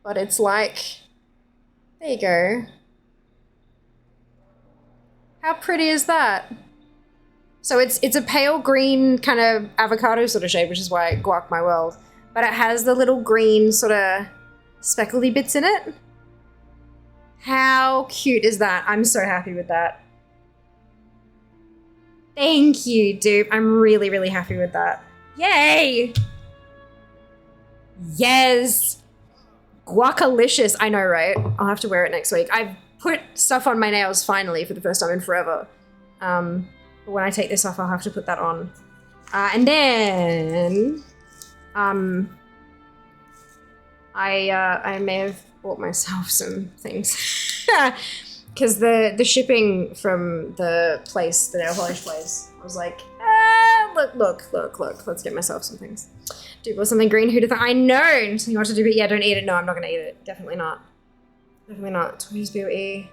But it's like, there you go. How pretty is that? So it's a pale green kind of avocado sort of shade, which is why Guac My World. But it has the little green sort of speckly bits in it. How cute is that? I'm so happy with that. Thank you, Dupe. I'm really, really happy with that. Yay! Yes! Guacalicious. I know, right? I'll have to wear it next week. I've put stuff on my nails finally for the first time in forever. But when I take this off, I'll have to put that on. And then... I may have bought myself some things. Because the shipping from the place, the nail polish place, I was like, look, let's get myself some things. Dude, was something green, who'd have thought? I know! Something you want to do, but yeah, don't eat it. No, I'm not going to eat it. Definitely not. Definitely not. Toys BOE.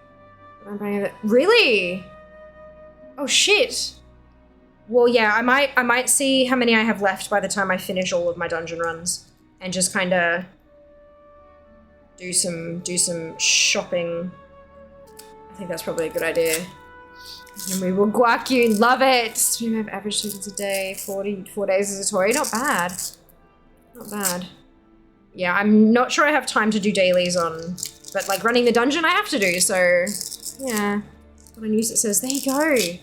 I'm buying it. Really? Oh, shit. Well, yeah, I might see how many I have left by the time I finish all of my dungeon runs. And just kind of do some shopping. I think that's probably a good idea. And we will guac you. Love it. So we have average tokens a day. 4 days as a toy. Not bad. Not bad. Yeah, I'm not sure I have time to do dailies on, but like running the dungeon I have to do, so yeah. Got a news that says, there you go. There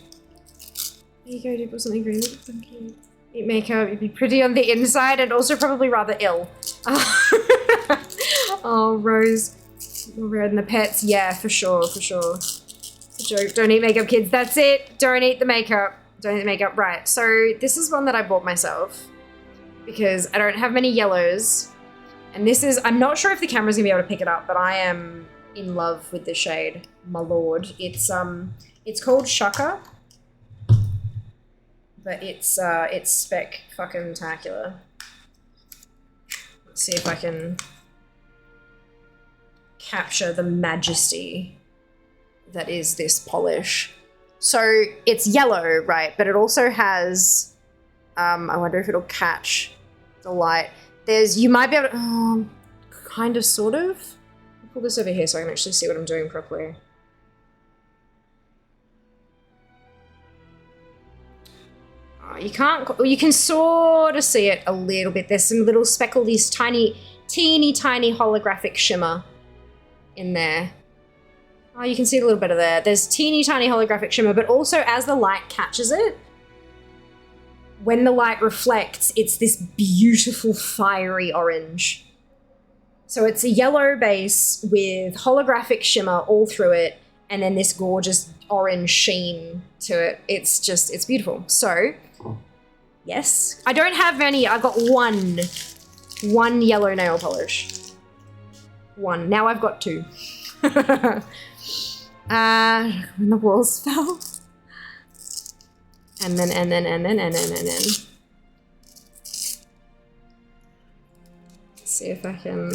you go, dude, or something green. Thank you. Eat makeup, you'd be pretty on the inside and also probably rather ill. Oh, Rose. More rare than the pets. Yeah, for sure, for sure. It's a joke. Don't eat makeup, kids. That's it. Don't eat the makeup. Don't eat the makeup. Right, so this is one that I bought myself because I don't have many yellows. And this is, I'm not sure if the camera's gonna be able to pick it up, but I am in love with this shade, my lord. It's called Shaka, but it's spec-fucking-tacular. Let's see if I can capture the majesty that is this polish. So it's yellow, right? But it also has, I wonder if it'll catch the light. You might be able to, kind of, sort of. I'll pull this over here so I can actually see what I'm doing properly. Oh, you can't, well, you can sort of see it a little bit. There's some little speckle, these teeny tiny holographic shimmer in there. Oh, you can see a little bit of there. There's teeny tiny holographic shimmer, but also as the light catches it, when the light reflects, it's this beautiful fiery orange. So it's a yellow base with holographic shimmer all through it, and then this gorgeous orange sheen to it. It's beautiful. So, yes. I don't have any. I got one yellow nail polish. One. Now I've got two. When the walls fell. And then. Let's see if I can.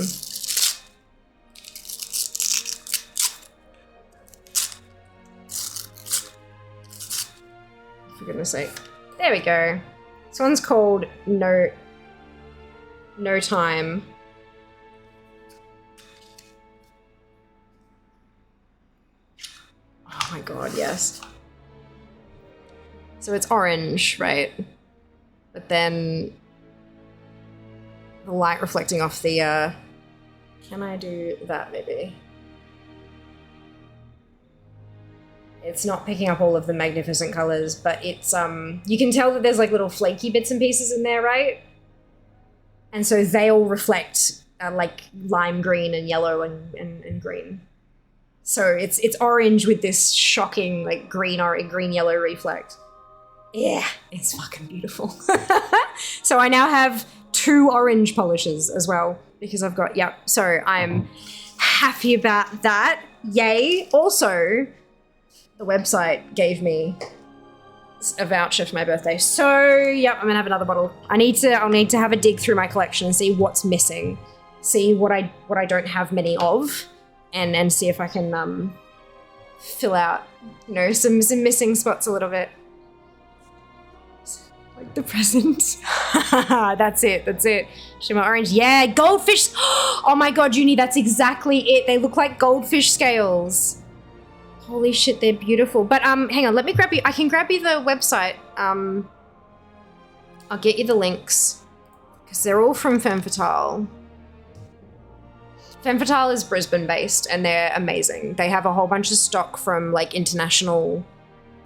For goodness sake. There we go. This one's called No Time. Oh my god, yes. So it's orange, right? But then the light reflecting off the, can I do that maybe? It's not picking up all of the magnificent colors, but it's, you can tell that there's like little flaky bits and pieces in there, right? And so they all reflect like lime green and yellow and green. So it's orange with this shocking like green yellow reflect. Yeah, it's fucking beautiful. So I now have 2 orange polishes as well because I've got, yep. So I'm happy about that. Yay. Also, the website gave me a voucher for my birthday. So, yep, I'm gonna have another bottle. I'll need to have a dig through my collection and see what's missing. See what I don't have many of and see if I can fill out, you know, some missing spots a little bit. Like the present. That's it. Shimmer orange. Yeah, goldfish. Oh my god, Junie, that's exactly it. They look like goldfish scales. Holy shit, they're beautiful. But hang on, let me grab you. I can grab you the website. I'll get you the links because they're all from Femme Fatale. Femme Fatale is Brisbane based and they're amazing. They have a whole bunch of stock from like international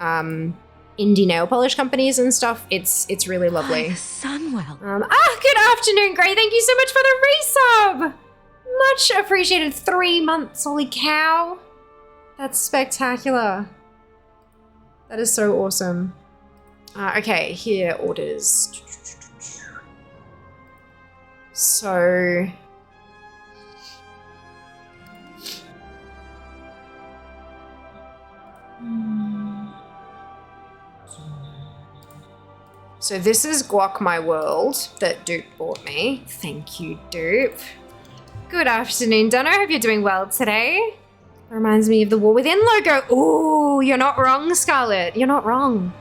indie nail polish companies and stuff. It's really lovely. Sunwell. Good afternoon, Gray. Thank you so much for the resub. Much appreciated. 3 months. Holy cow. That's spectacular. That is so awesome. Okay, here, orders. So... So this is Guac My World that Dupe bought me. Thank you, Dupe. Good afternoon, Donna. Hope you're doing well today. Reminds me of the War Within logo. Ooh, you're not wrong, Scarlett. You're not wrong.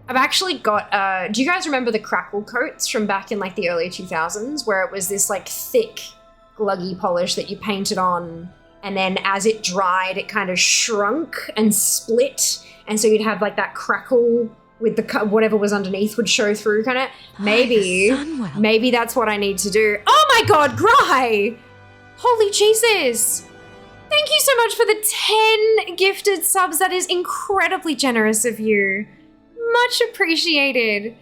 I've actually got, do you guys remember the crackle coats from back in like the early 2000s where it was this like thick, gluggy polish that you painted on and then as it dried, it kind of shrunk and split. And so you'd have like that crackle with the whatever was underneath would show through kind of. Maybe that's what I need to do. Oh my God, Gry! Holy Jesus! Thank you so much for the 10 gifted subs. That is incredibly generous of you. Much appreciated.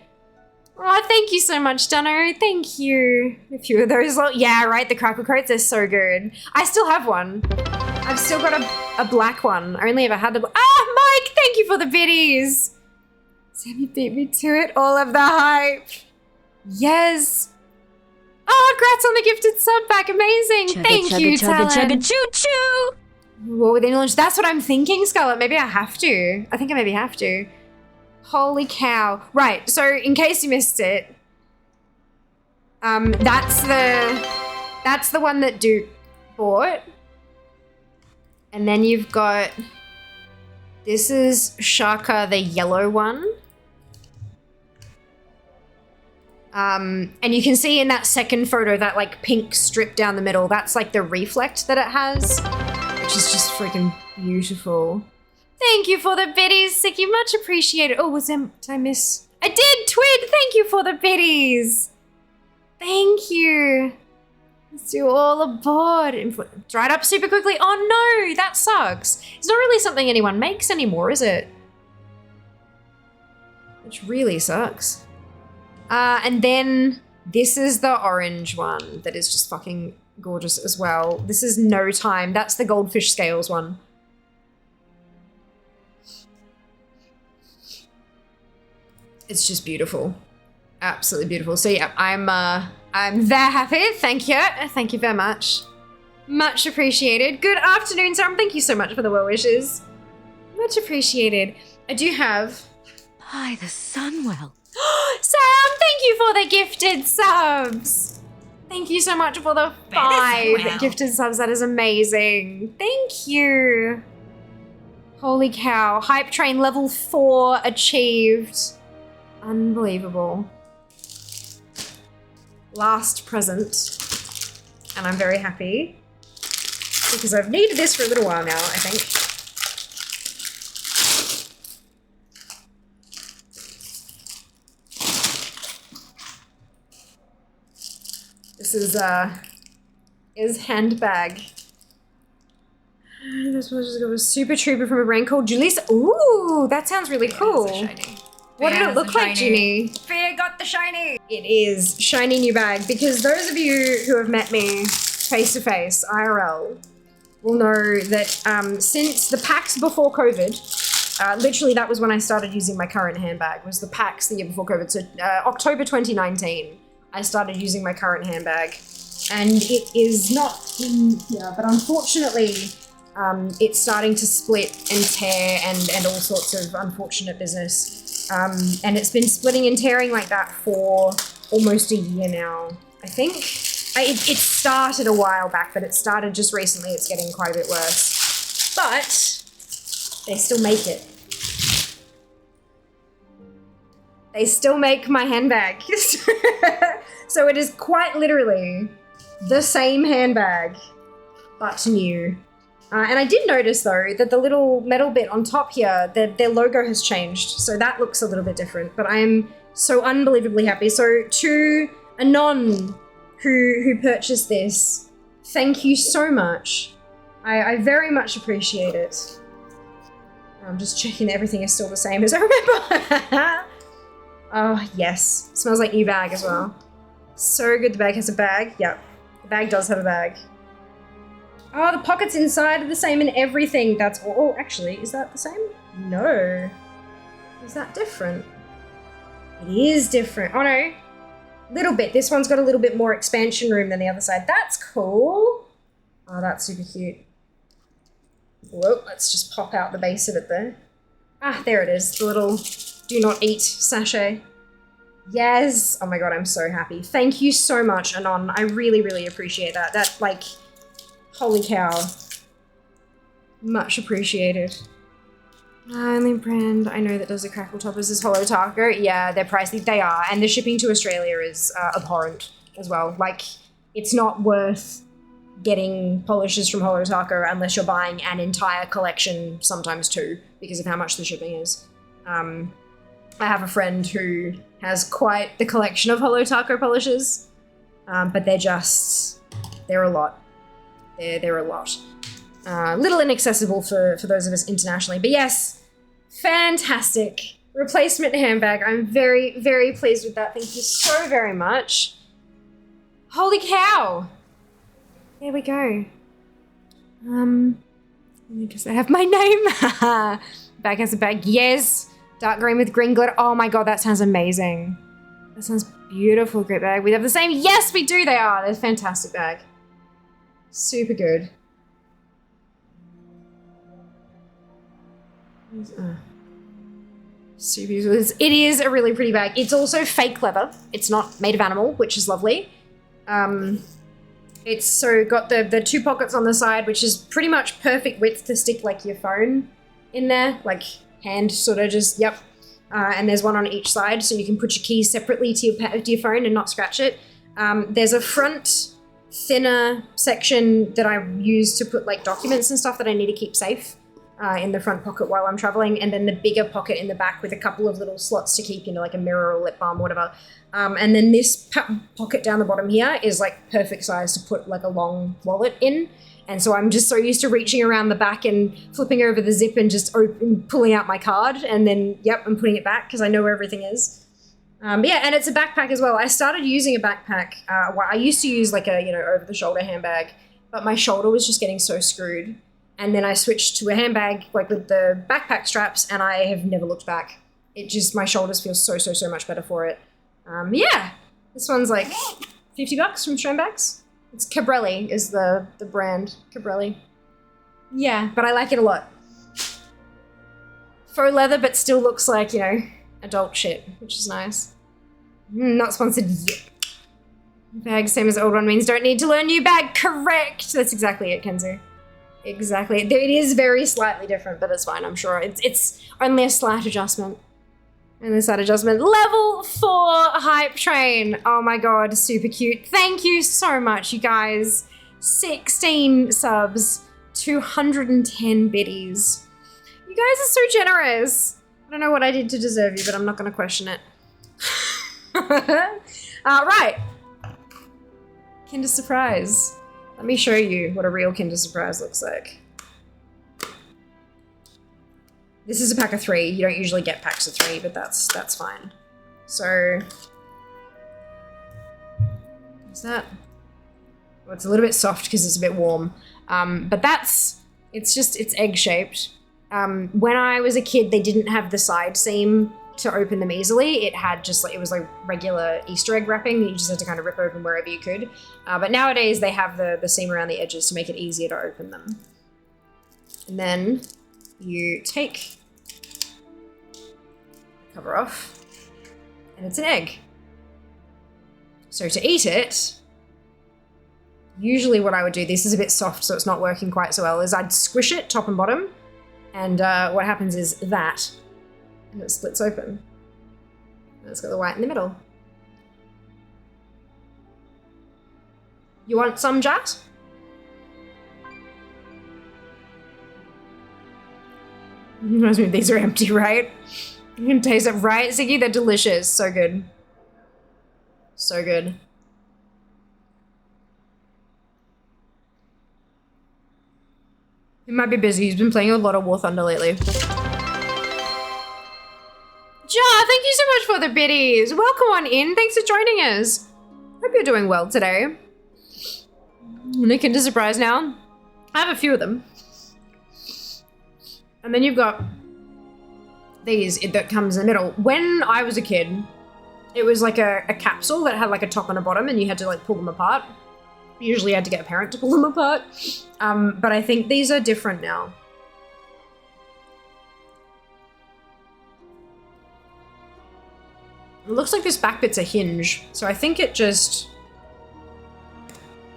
Oh, thank you so much, Dunno. Thank you. A few of those. Yeah, right, the crackle coats, they're so good. I still have one. I've still got a black one. I only ever had the Mike, thank you for the biddies. Sammy beat me to it. All of the hype. Yes. Oh, congrats on the gifted sub back. Amazing. Thank you, Talon. Chugga, choo-choo. War Within launch. That's what I'm thinking, Scarlett. Maybe I have to. I think I maybe have to. Holy cow. Right, so in case you missed it, that's the one that Duke bought. And then you've got, this is Shaka, the yellow one. And you can see in that second photo that like pink strip down the middle, that's like the reflect that it has, which is just freaking beautiful. Thank you for the biddies, Sicky. Much appreciated. Oh, did I miss? I did, Twid! Thank you for the biddies! Thank you. Let's do all aboard. Dried up super quickly. Oh no, that sucks. It's not really something anyone makes anymore, is it? Which really sucks. And then this is the orange one that is just fucking gorgeous as well. This is No Time. That's the goldfish scales one. It's just beautiful. Absolutely beautiful. So yeah, I'm very happy. Thank you. Thank you very much. Much appreciated. Good afternoon, Sam. Thank you so much for the well wishes. Much appreciated. I do have... By the Sunwell. Sam, thank you for the gifted subs. Thank you so much for the 5 gifted subs. That is amazing. Thank you. Holy cow. Hype train level 4 achieved. Unbelievable. Last present. And I'm very happy because I've needed this for a little while now, I think. This is handbag. This was just a super trooper from a brand called Julie's. Ooh, that sounds really cool. What did it look like, Ginny? Fear got the shiny. It is shiny new bag because those of you who have met me face to face, IRL, will know that since the packs before COVID, literally that was when I started using my current handbag, was the packs the year before COVID. So October 2019, I started using my current handbag. And it is not in here, but unfortunately, it's starting to split and tear and all sorts of unfortunate business. And it's been splitting and tearing like that for almost a year now, I think. It started a while back, but it started just recently. It's getting quite a bit worse. But they still make it. They still make my handbag. So it is quite literally the same handbag, but new. And I did notice, though, that the little metal bit on top here, their logo has changed. So that looks a little bit different. But I am so unbelievably happy. So to Anon, who purchased this, thank you so much. I very much appreciate it. I'm just checking that everything is still the same as I remember. Oh, yes. Smells like new bag as well. So good. The bag has a bag. Yep. The bag does have a bag. Oh, the pockets inside are the same and everything. That's all. Oh, actually, is that the same? No. Is that different? It is different. Oh, no. Little bit. This one's got a little bit more expansion room than the other side. That's cool. Oh, that's super cute. Whoa, let's just pop out the base of it there. Ah, there it is. The little do not eat sachet. Yes. Oh my god, I'm so happy. Thank you so much, Anon. I really, really appreciate that. That, like... Holy cow. Much appreciated. Only brand I know that does the crackle toppers is Holo Taco. Yeah, they're pricey. They are. And the shipping to Australia is abhorrent as well. Like, it's not worth getting polishes from Holo Taco unless you're buying an entire collection, sometimes two, because of how much the shipping is. I have a friend who has quite the collection of Holo Taco polishes, but they're a lot. They're a lot. Little inaccessible for those of us internationally. But yes, fantastic replacement handbag. I'm very, very pleased with that. Thank you so very much. Holy cow. There we go. Because they have my name. Bag has a bag. Yes. Dark green with green glitter. Oh my god, that sounds amazing. That sounds beautiful. Great bag. We have the same. Yes, we do. They are. They're a fantastic bag. Super good. Super beautiful. It is a really pretty bag. It's also fake leather. It's not made of animal, which is lovely. It's so got the two pockets on the side, which is pretty much perfect width to stick like your phone in there, like hand sort of just, yep. And there's one on each side, so you can put your keys separately to your phone and not scratch it. There's a front thinner section that I use to put like documents and stuff that I need to keep safe. in the front pocket while I'm traveling, and then the bigger pocket in the back with a couple of little slots to keep, like a mirror or lip balm or whatever. And then this pocket down the bottom here is like perfect size to put like a long wallet in. And so I'm just so used to reaching around the back and flipping over the zip and just pulling out my card, and then, yep, I'm putting it back because I know where everything is. Yeah, and it's a backpack as well. I started using a backpack. I used to use like a, over-the-shoulder handbag, but my shoulder was just getting so screwed. And then I switched to a handbag like with the backpack straps, and I have never looked back. My shoulders feel so much better for it. Yeah, this one's like $50 from Schoenbags. It's Cabrelli is the brand, Cabrelli. Yeah, but I like it a lot. Faux leather, but still looks like, adult shit, which is nice. Not sponsored yet. Bag, same as old one, means don't need to learn new bag. Correct! That's exactly it, Kenzo. Exactly. It is very slightly different, but it's fine, I'm sure. It's only a slight adjustment. And this side adjustment. Level 4 hype train. Oh my god, super cute. Thank you so much, you guys. 16 subs, 210 biddies. You guys are so generous. I don't know what I did to deserve you, but I'm not going to question it. Right. Kinder Surprise. Let me show you what a real Kinder Surprise looks like. This is a pack of 3. You don't usually get packs of 3, but that's fine. So, what's that? Well, it's a little bit soft because it's a bit warm. But it's egg-shaped. When I was a kid, they didn't have the side seam to open them easily. It had it was like regular Easter egg wrapping that you just had to kind of rip open wherever you could. But nowadays they have the seam around the edges to make it easier to open them. And then you take the cover off, and it's an egg. So to eat it, usually what I would do, this is a bit soft so it's not working quite so well, is I'd squish it top and bottom, and what happens is that, and it splits open. And it's got the white in the middle. You want some, Jat? Reminds me, these are empty, right? You can taste it, right, Ziggy? They're delicious. So good. So good. He might be busy. He's been playing a lot of War Thunder lately. Ja, thank you so much for the biddies. Welcome on in. Thanks for joining us. Hope you're doing well today. Nick into surprise now. I have a few of them. And then you've got these that comes in the middle. When I was a kid, it was like a capsule that had like a top and a bottom, and you had to like pull them apart. Usually you had to get a parent to pull them apart. But I think these are different now. It looks like this back bit's a hinge. So I think it just...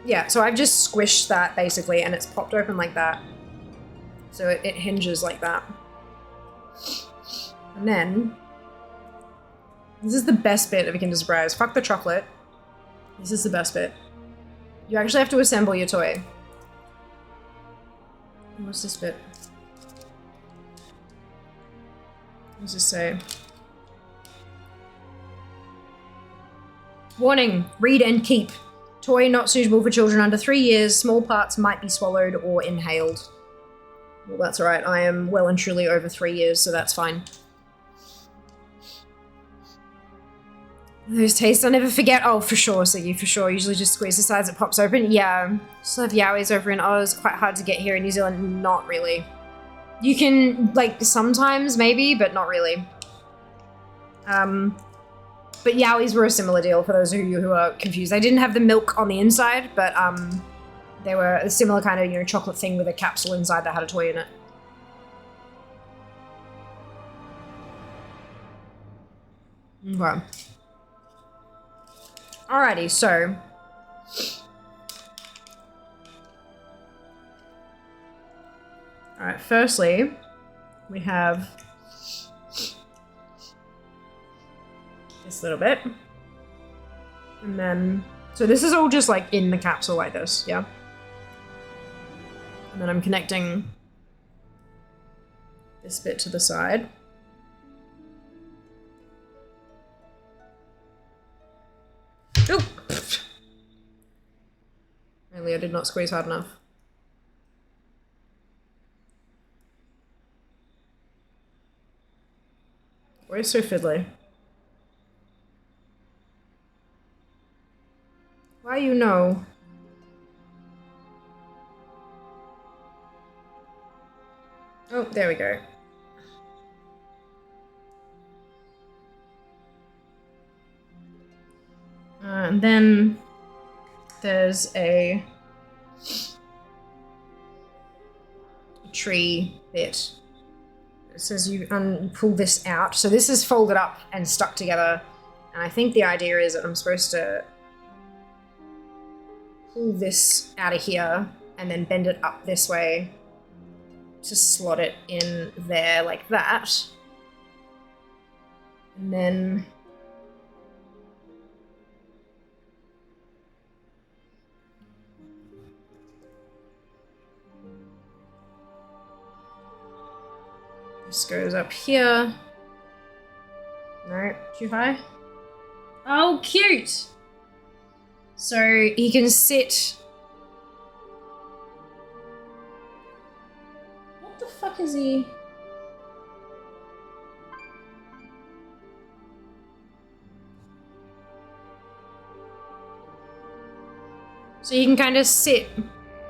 Yeah, so I've just squished that basically, and it's popped open like that. So it hinges like that. And then, this is the best bit of a Kinder Surprise. Fuck the chocolate. This is the best bit. You actually have to assemble your toy. What's this bit? What does this say? Warning, read and keep. Toy not suitable for children under 3 years. Small parts might be swallowed or inhaled. Well, that's all right. I am well and truly over 3 years, so that's fine. Those tastes I'll never forget. Oh, for sure, Siggy, for sure. Usually just squeeze the sides, it pops open. Yeah. Still have Yowies over in Oz. Quite hard to get here in New Zealand. Not really. You can, like, sometimes, maybe, but not really. But Yowies were a similar deal for those of you who are confused. They didn't have the milk on the inside, but, they were a similar kind of, chocolate thing with a capsule inside that had a toy in it. Okay. Alrighty, so... Alright, firstly, we have this little bit. And then... So this is all just, like, in the capsule like this, yeah? And then I'm connecting this bit to the side. Oh! Only I did not squeeze hard enough. Where's so fiddly? Why you know? Oh, there we go. And then there's a tree bit. It says you pull this out. So this is folded up and stuck together. And I think the idea is that I'm supposed to pull this out of here and then bend it up this way to slot it in there like that. And then this goes up here. No, too high. Oh, cute! So he can sit. What the fuck is he? So you can kind of sit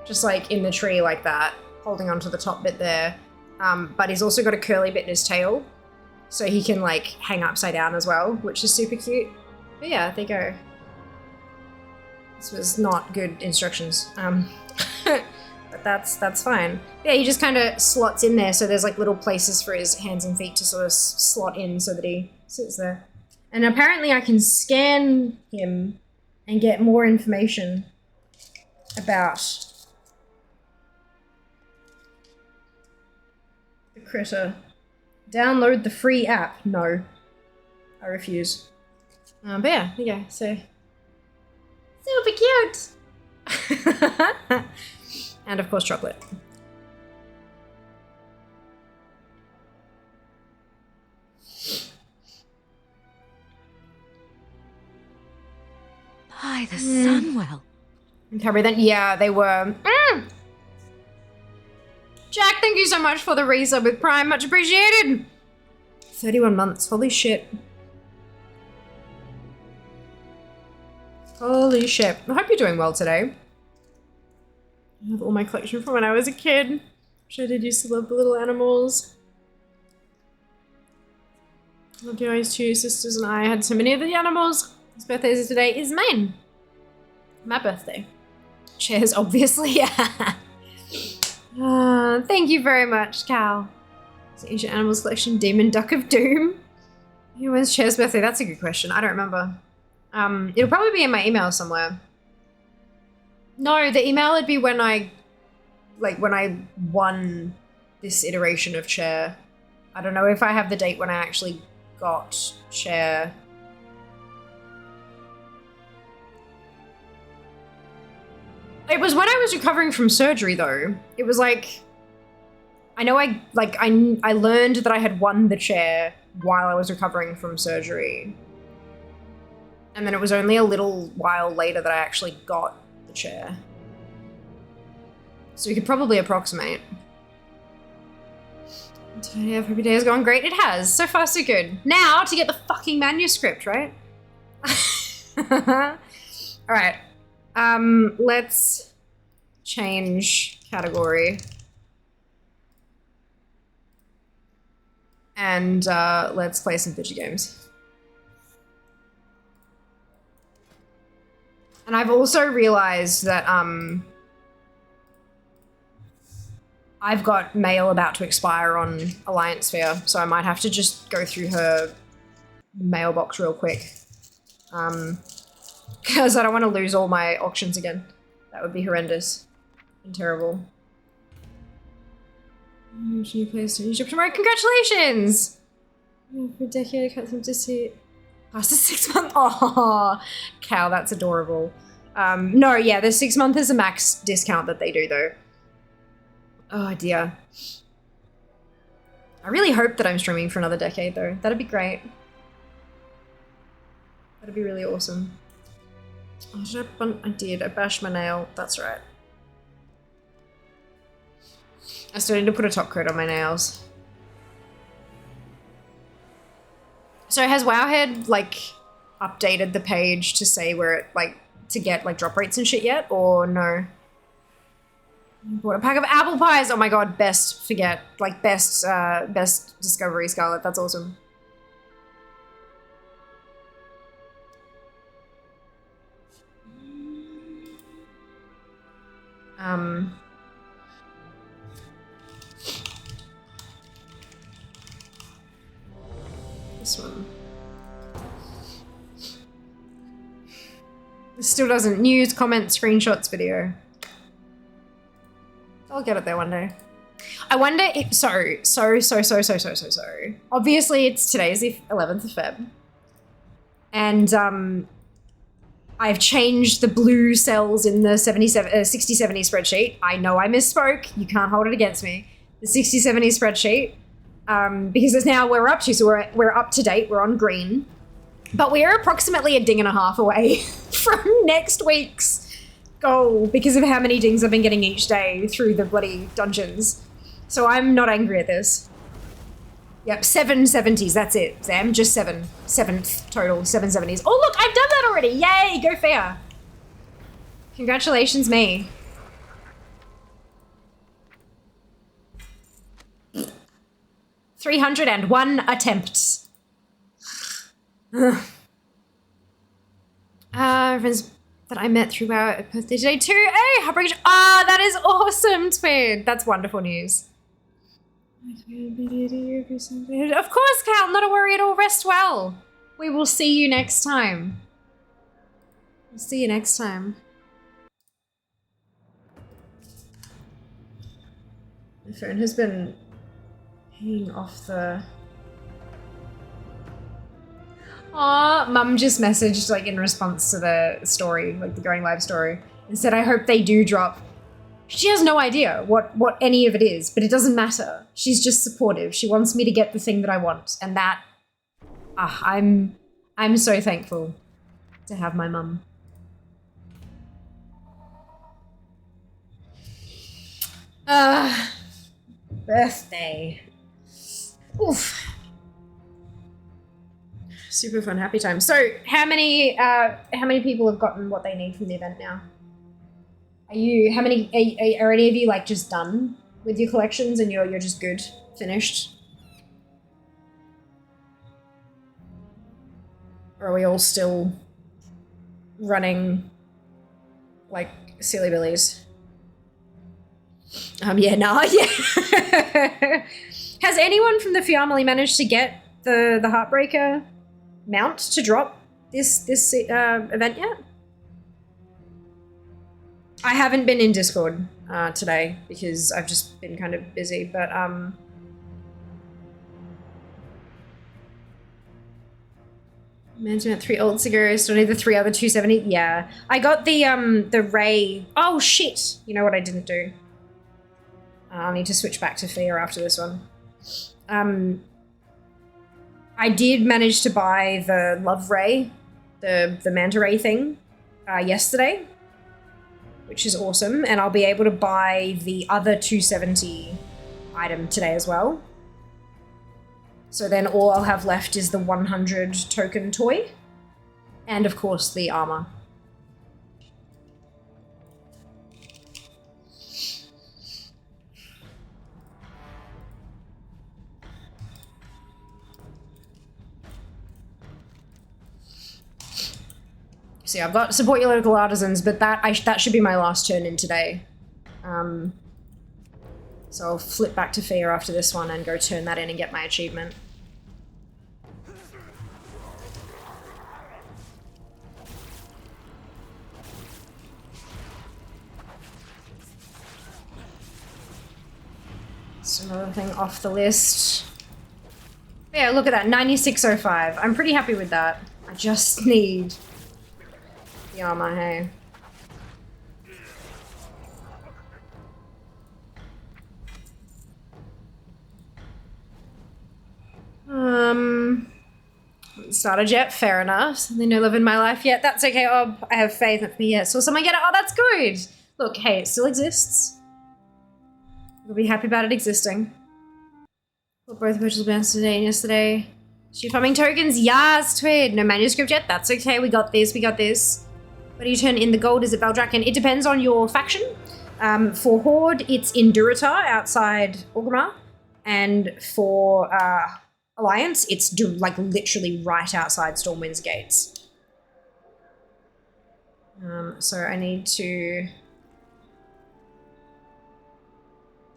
just like in the tree like that, holding onto the top bit there. But he's also got a curly bit in his tail, so he can like hang upside down as well, which is super cute. But yeah, there you go. This was not good instructions, but that's fine. Yeah, he just kind of slots in there, so there's like little places for his hands and feet to sort of slot in so that he sits there. And apparently I can scan him and get more information about the critter. Download the free app. No. I refuse. But yeah, there you go. So, super cute! And of course chocolate. By the Sunwell. Okay, then, yeah, they were. Jack, thank you so much for the resub with Prime. Much appreciated. 31 months. Holy shit. Holy shit. I hope you're doing well today. I have all my collection from when I was a kid. Which I did used to love the little animals. Loved you guys too. Sisters and I had so many of the animals. His birthday is today. Is mine. My birthday. Cheers, obviously. Yeah. Thank you very much, Cal. It's Ancient Animals Collection, Demon Duck of Doom. When's Chair's birthday? That's a good question. I don't remember. It'll probably be in my email somewhere. No, the email would be when I won this iteration of Chair. I don't know if I have the date when I actually got Chair. It was when I was recovering from surgery, though. It was like, I know I learned that I had won the chair while I was recovering from surgery. And then it was only a little while later that I actually got the chair. So we could probably approximate. Today, every day has gone great. It has. So far, so good. Now, to get the fucking manuscript, right? Alright. Let's change category. And let's play some video games. And I've also realized that I've got mail about to expire on Alliance Sphere, so I might have to just go through her mailbox real quick. Because I don't want to lose all my auctions again. That would be horrendous and terrible. New PlayStation Egypt tomorrow. Congratulations! For a decade, I can't seem to see it. Past the 6 month. Oh, Cal, that's adorable. No, yeah, the 6 month is a max discount that they do, though. Oh dear. I really hope that I'm streaming for another decade though. That'd be great. That'd be really awesome. Oh, I did. I bashed my nail. That's right. I still need to put a top coat on my nails. So has Wowhead, like, updated the page to say where it, like, to get, like, drop rates and shit yet? Or no? Bought a pack of apple pies! Oh my god, best, forget. Like, best Discovery Scarlet. That's awesome. This one. This still doesn't. News, comments, screenshots, video. I'll get it there one day. I wonder if, so. Obviously it's today's the 11th of Feb. And I've changed the blue cells in the 60-70 spreadsheet. I know I misspoke. You can't hold it against me. The 60-70 spreadsheet. Because it's now we're up to, so we're up to date, we're on green. But we are approximately a ding and a half away from next week's goal because of how many dings I've been getting each day through the bloody dungeons. So I'm not angry at this. Yep, 770s, that's it, Sam. Just seventh total, 770s. Oh look, I've done that already. Yay, go fair. Congratulations, me. $301 attempts. Friends that I met through our birthday today too. Hey, heartbreak. Ah, that is awesome, Twin. That's wonderful news. Of course, Cal, not a worry at all. Rest well. We will see you next time. We'll see you next time. My phone has been hanging off the... Aw, Mum just messaged, like, in response to the story, like the going live story, and said, I hope they do drop. She has no idea what any of it is, but it doesn't matter. She's just supportive. She wants me to get the thing that I want, and that, I'm so thankful to have my mum. Birthday. Oof. Super fun, happy time. So, how many people have gotten what they need from the event now? Are any of you like just done with your collections and you're just good, finished? Or are we all still running like silly billies? Yeah, nah, yeah. Has anyone from the family managed to get the Heartbreaker mount to drop this event yet? I haven't been in Discord today because I've just been kind of busy, but Man's meant 3 old cigarettes, don't need the 3 other 270. Yeah. I got the Ray. Oh shit. You know what I didn't do? I'll need to switch back to Fear after this one. I did manage to buy the Love Ray, the Manta Ray thing, yesterday, which is awesome, and I'll be able to buy the other 270 item today as well. So then all I'll have left is the 100 token toy, and of course the armor. So yeah, I've got support your local artisans, but that should be my last turn in today. So I'll flip back to Fear after this one and go turn that in and get my achievement. So another thing off the list. Yeah, look at that, 9605. I'm pretty happy with that. I just need the armor, hey. Started yet? Fair enough. They no live in my life yet. That's okay. Oh, I have faith in me. Yes. Saw someone get it. Oh, that's good. Look, hey, it still exists. We'll be happy about it existing. Well, both virtual bands today and yesterday. Shoot farming tokens? Yes, Twid. No manuscript yet? That's okay. We got this. We got this. Where do you turn in the gold? Is it Valdrakken? It depends on your faction. For Horde, it's in Durotar outside Orgrimmar. And for Alliance, it's like literally right outside Stormwind's gates. So I need to...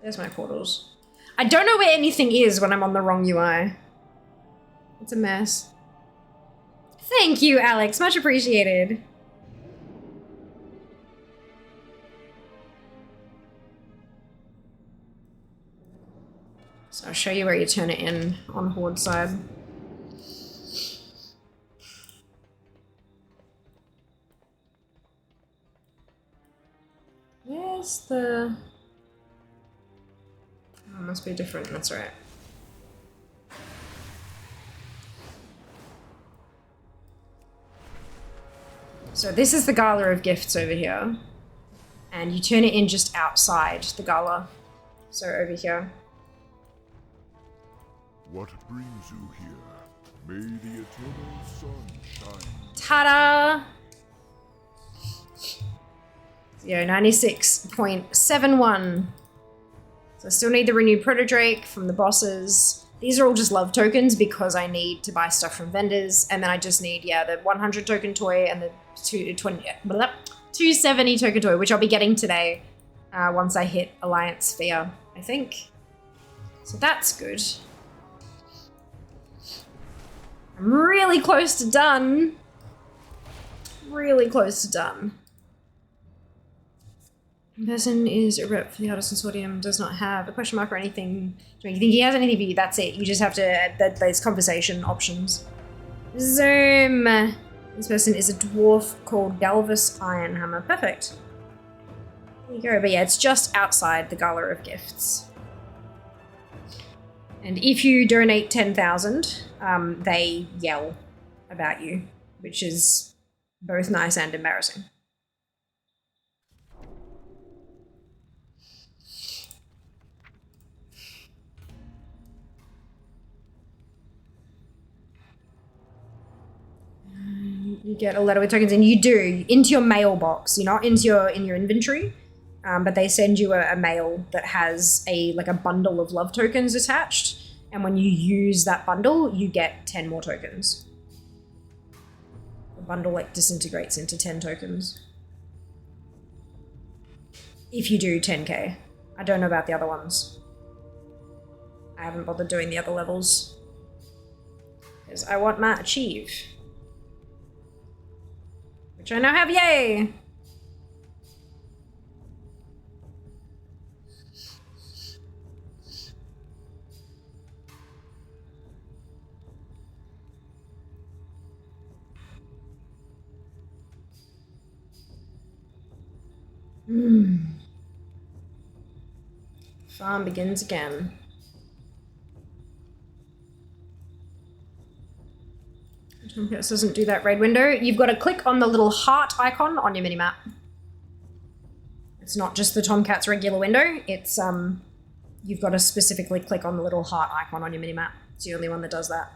There's my portals. I don't know where anything is when I'm on the wrong UI. It's a mess. Thank you, Alex. Much appreciated. So I'll show you where you turn it in on Horde side. Where's the... Oh, it must be different, that's right. So this is the Gala of Gifts over here. And you turn it in just outside the Gala. So over here. What brings you here? May the eternal sun shine. Ta-da! Yeah, 96.71. So I still need the renewed Protodrake from the bosses. These are all just love tokens because I need to buy stuff from vendors. And then I just need, yeah, the 100 token toy and the 270 token toy, which I'll be getting today once I hit Alliance Sphere, I think. So that's good. I'm really close to done. Really close to done. Person is a rep for the Artisan Sortium, does not have a question mark or anything. Do you think he has anything for you? That's it. You just have to, there's conversation options. Zoom. This person is a dwarf called Galvus Ironhammer. Perfect. There you go. But yeah, it's just outside the Gala of Gifts. And if you donate 10,000, they yell about you, which is both nice and embarrassing. You get a letter with tokens, and you do into your mailbox. You're not into your inventory, but they send you a mail that has a bundle of love tokens attached. And when you use that bundle, you get 10 more tokens. The bundle disintegrates into 10 tokens. If you do 10k. I don't know about the other ones. I haven't bothered doing the other levels. Because I want Matt Achieve. Which I now have, yay! Farm begins again. Tomcats doesn't do that raid window. You've got to click on the little heart icon on your minimap. It's not just the Tomcats regular window. It's you've got to specifically click on the little heart icon on your minimap. It's the only one that does that.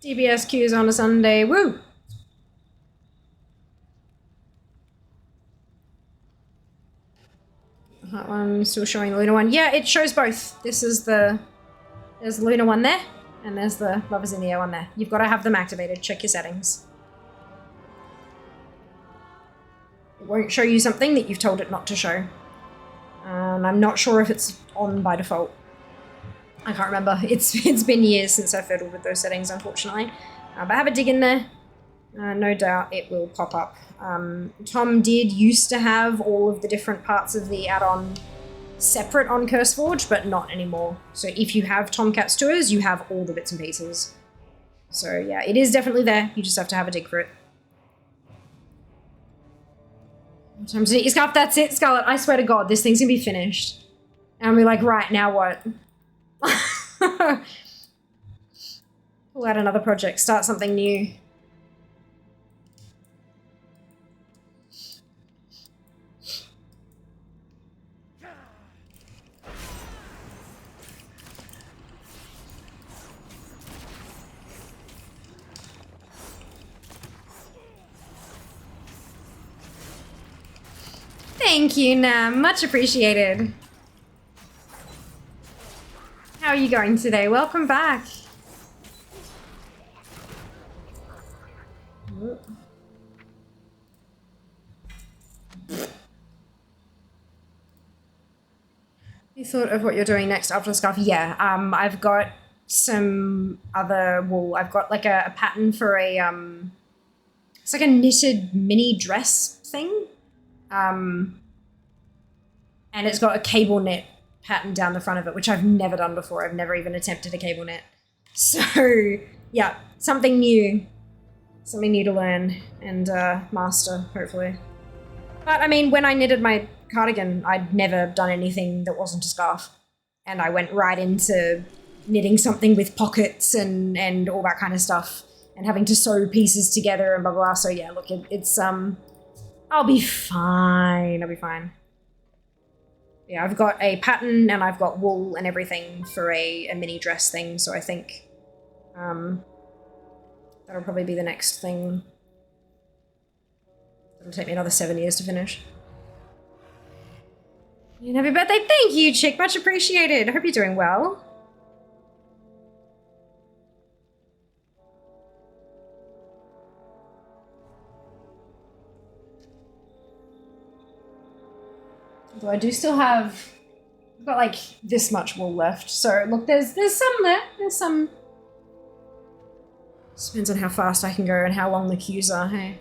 DBS queues on a Sunday. Woo! That one's still showing the Luna one. Yeah, it shows both. There's the Luna one there, and there's the Lovers in the Air one there. You've got to have them activated. Check your settings. It won't show you something that you've told it not to show. And I'm not sure if it's on by default. I can't remember. It's been years since I fiddled with those settings, unfortunately. But have a dig in there. No doubt it will pop up. Tom did used to have all of the different parts of the add-on separate on CurseForge, but not anymore. So if you have Tomcat's Tours, you have all the bits and pieces. So yeah, it is definitely there. You just have to have a dig for it. Time to knit your scarf. That's it, Scarlett. I swear to God, this thing's gonna be finished. And I'll be like, right, now what? Pull out another project, start something new. Thank you, Nam. Much appreciated. How are you going today? Welcome back. You thought of what you're doing next after the scarf? Yeah, I've got some other wool. I've got like a pattern for a, it's like a knitted mini dress thing. And it's got a cable knit pattern down the front of it, which I've never done before. I've never even attempted a cable knit. So yeah, something new to learn and master, hopefully. But I mean, when I knitted my cardigan, I'd never done anything that wasn't a scarf. And I went right into knitting something with pockets and all that kind of stuff and having to sew pieces together and blah, blah, blah. So yeah, look, it's, I'll be fine. I'll be fine. Yeah, I've got a pattern and I've got wool and everything for a mini dress thing. So I think that'll probably be the next thing. It'll take me another 7 years to finish. And happy birthday. Thank you, Chick. Much appreciated. I hope you're doing well. Although I do still have, I've got like this much wool left. So look, there's some there. There's some. Depends on how fast I can go and how long the queues are, hey?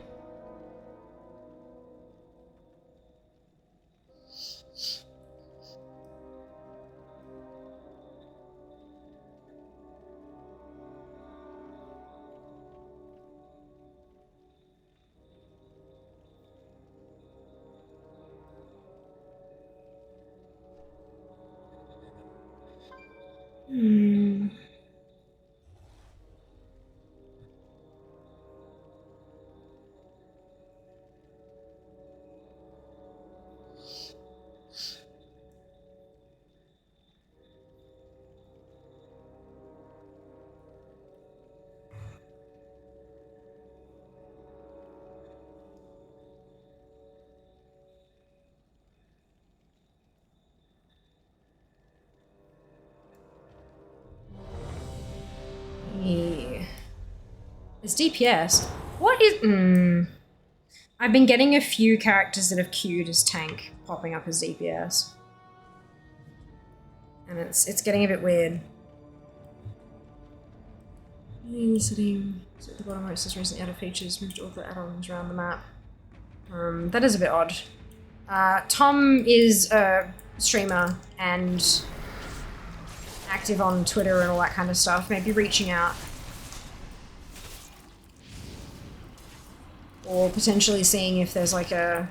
Yeah. It's DPS. What is... I've been getting a few characters that have queued as tank popping up as DPS. And it's getting a bit weird. Sitting at the bottom where it says recently added features, moved all the add-ons around the map. That is a bit odd. Tom is a streamer and active on Twitter and all that kind of stuff. Maybe reaching out. Or potentially seeing if there's like a...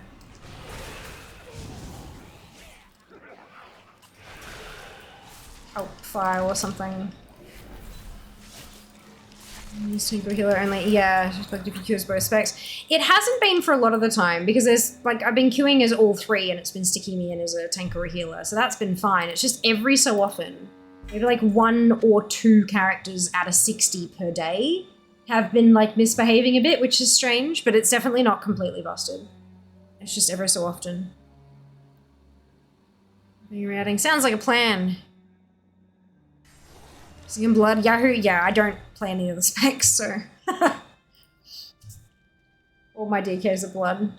help file or something. Single healer only, yeah, like if you queue as both specs. It hasn't been for a lot of the time because there's like I've been queuing as all three and it's been sticking me in as a tank or a healer, so that's been fine. It's just every so often, maybe like 1 or 2 characters out of 60 per day have been like misbehaving a bit, which is strange, but it's definitely not completely busted. It's just every so often. Rerouting sounds like a plan. Seeing blood, Yahoo, yeah, I don't play any of the specs, so. All my DKs are blood.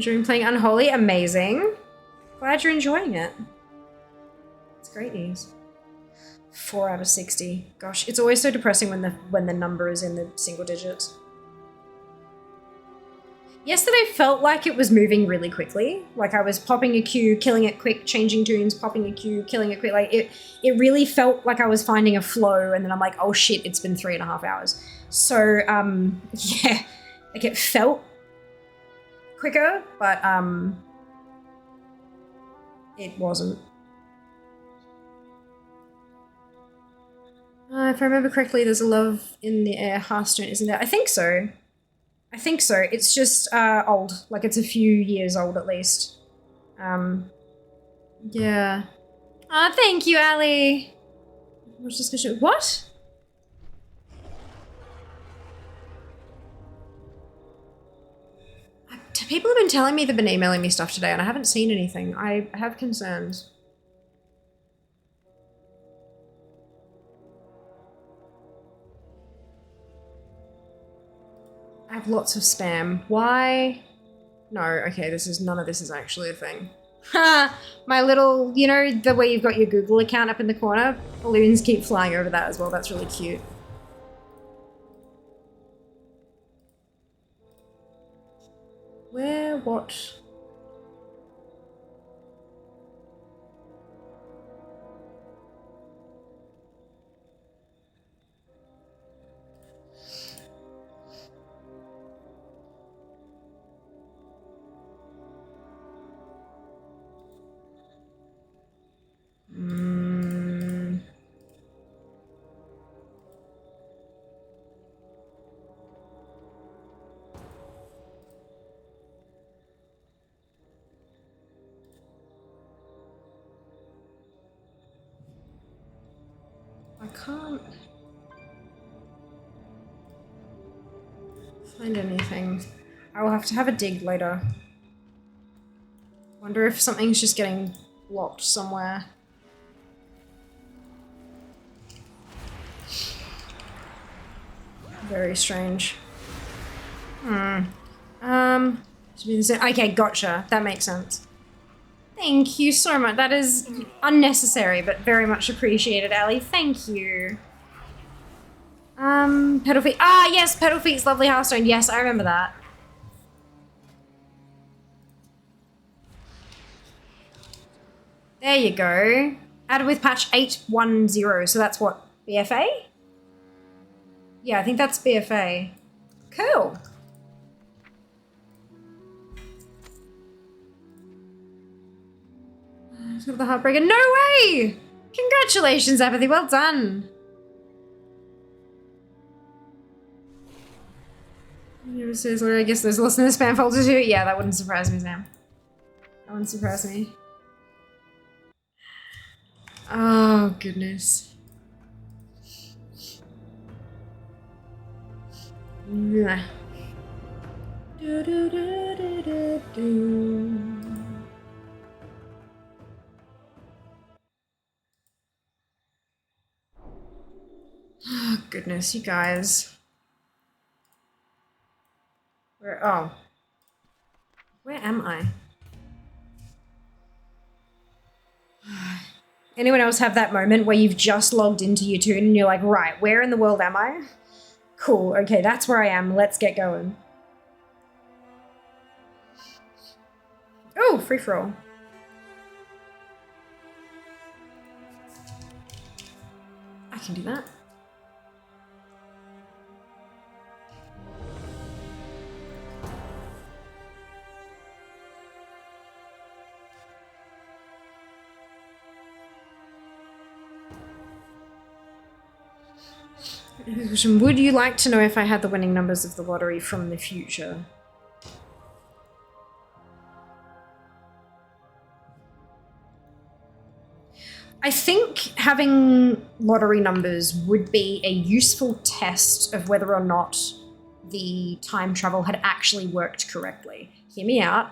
Enjoying playing Unholy? Amazing. Glad you're enjoying it. It's great news. 4 out of 60. Gosh, it's always so depressing when the number is in the single digits. Yesterday felt like it was moving really quickly. Like I was popping a queue, killing it quick, changing tunes, popping a queue, killing it quick. Like it really felt like I was finding a flow, and then I'm like, oh shit, it's been 3.5 hours. So yeah, like it felt quicker, but it wasn't. If I remember correctly, there's a love in the air Hearthstone, isn't there? I think so. I think so. It's just old. Like it's a few years old at least. Yeah. Oh, thank you, Ali. What's this gonna show? What? People have been telling me they've been emailing me stuff today and I haven't seen anything. I have concerns. I have lots of spam. Why? No, okay, none of this is actually a thing. Ha! My little, you know, the way you've got your Google account up in the corner? Balloons keep flying over that as well. That's really cute. Where? What? I can't find anything. I will have to have a dig later. Wonder if something's just getting blocked somewhere. Very strange. Okay, gotcha. That makes sense. Thank you so much. That is unnecessary, but very much appreciated, Ali. Thank you. Pedal Feet. Ah, yes, Pedal Feet's lovely Hearthstone. Yes, I remember that. There you go. Added with patch 810. So that's what? BFA? Yeah, I think that's BFA. Cool. Sort of the heartbreaker. No way! Congratulations, Apathy. Well done. I guess there's lost in the spam folder too. Yeah, that wouldn't surprise me, Sam. That wouldn't surprise me. Oh, goodness. Nah. Do, do, do, do, do, do. Oh, goodness, you guys. Where am I? Anyone else have that moment where you've just logged into your tune and you're like, right, where in the world am I? Cool, okay, that's where I am. Let's get going. Oh, free for all. I can do that. Would you like to know if I had the winning numbers of the lottery from the future? I think having lottery numbers would be a useful test of whether or not the time travel had actually worked correctly. Hear me out.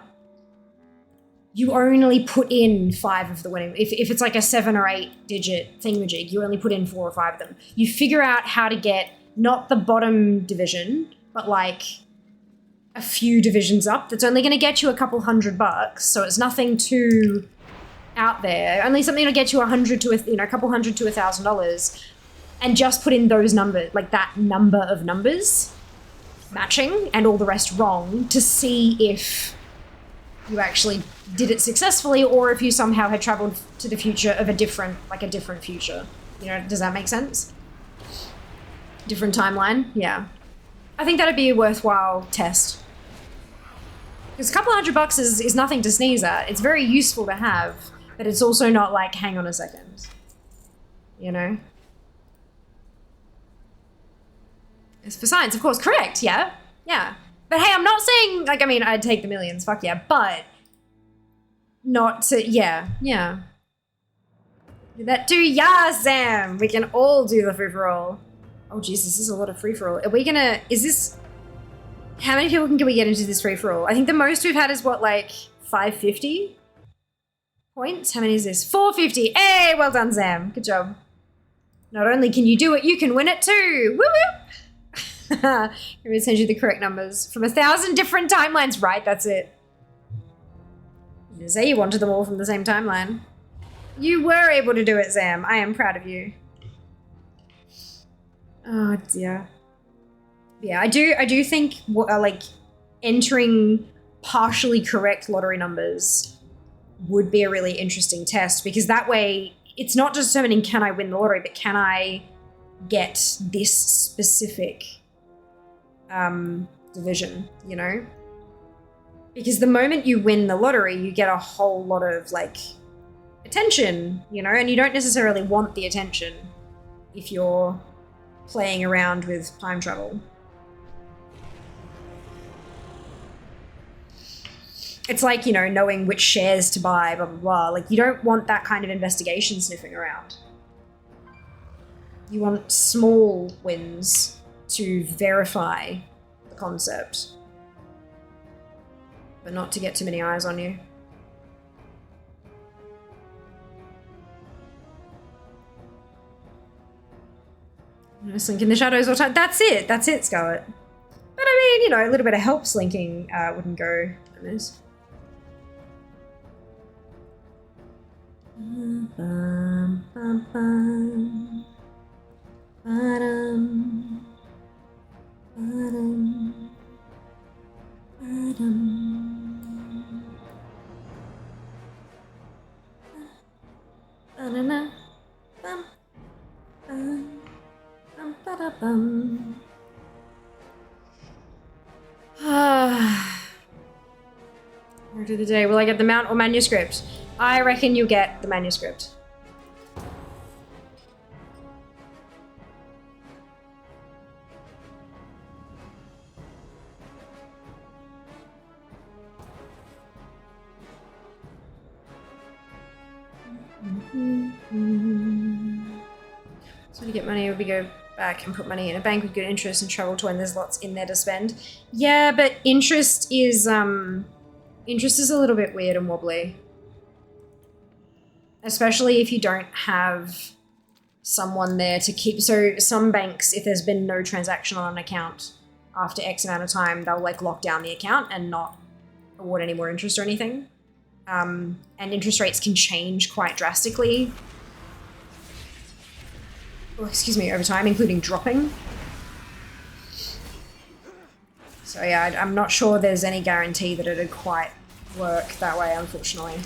You only put in 5 of the winning. If it's like a 7 or 8 digit thingamajig, you only put in 4 or 5 of them. You figure out how to get not the bottom division, but like a few divisions up that's only going to get you a couple $100, so it's nothing too out there. Only something to get you a couple hundred to $1,000, and just put in those numbers, like that number of numbers matching and all the rest wrong, to see if you actually did it successfully or if you somehow had traveled to the future of a different future. You know, does that make sense? Different timeline? Yeah. I think that'd be a worthwhile test. Because a couple $100 is nothing to sneeze at. It's very useful to have, but it's also not like, hang on a second. You know? It's for science, of course. Correct, yeah. Yeah. But hey, I'm not saying, like, I mean, I'd take the millions, fuck yeah, but not to, yeah. That too, yeah, Sam. We can all do the free-for-all. Oh, Jesus, this is a lot of free-for-all. Are we gonna, how many people can we get into this free-for-all? I think the most we've had is what, like, 550 points? How many is this? 450. Hey, well done, Sam. Good job. Not only can you do it, you can win it too. Woo woo. I'm gonna send you the correct numbers from 1,000 different timelines, right? That's it. You didn't say you wanted them all from the same timeline. You were able to do it, Sam. I am proud of you. Oh dear. Yeah, I do think like entering partially correct lottery numbers would be a really interesting test, because that way it's not just determining can I win the lottery, but can I get this specific division, you know? Because the moment you win the lottery, you get a whole lot of like attention, you know, and you don't necessarily want the attention if you're playing around with time travel. It's like, you know, knowing which shares to buy, blah, blah, blah. Like, you don't want that kind of investigation sniffing around. You want small wins to verify the concept, but not to get too many eyes on you. Slink in the shadows all time. That's it, Scarlet. But I mean, you know, a little bit of help slinking wouldn't go amiss. Bum, bum, bum. Ba-dum. Ba-dum. Ba-dum. Ba-da-na. Bum. Bum. Bum, ba-da-bum. Word of the day. Will I get the mount or manuscript? I reckon you'll get the manuscript. So to get money, we go back and put money in a bank with good interest and travel to when there's lots in there to spend. Yeah, but interest is a little bit weird and wobbly. Especially if you don't have someone there to keep. So some banks, if there's been no transaction on an account after X amount of time, they'll like lock down the account and not award any more interest or anything. And interest rates can change quite drastically. Oh, excuse me, over time, including dropping. So yeah, I'm not sure there's any guarantee that it'd quite work that way, unfortunately.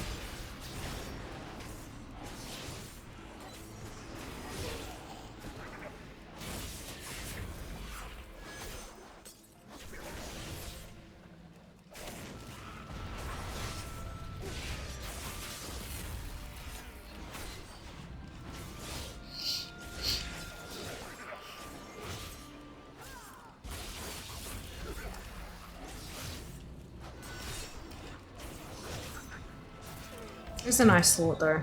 It's a nice thought, though.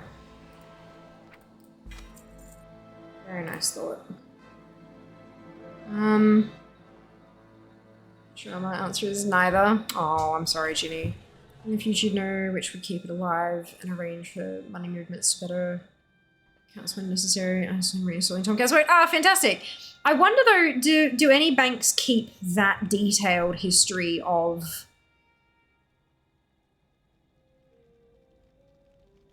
Very nice thought. Sure, my answer is neither. Oh, I'm sorry, Ginny. In the future, know which would keep it alive and arrange for money movements to better Accounts when necessary. I assume reinstalling Tomcats. Fantastic. I wonder though, do any banks keep that detailed history of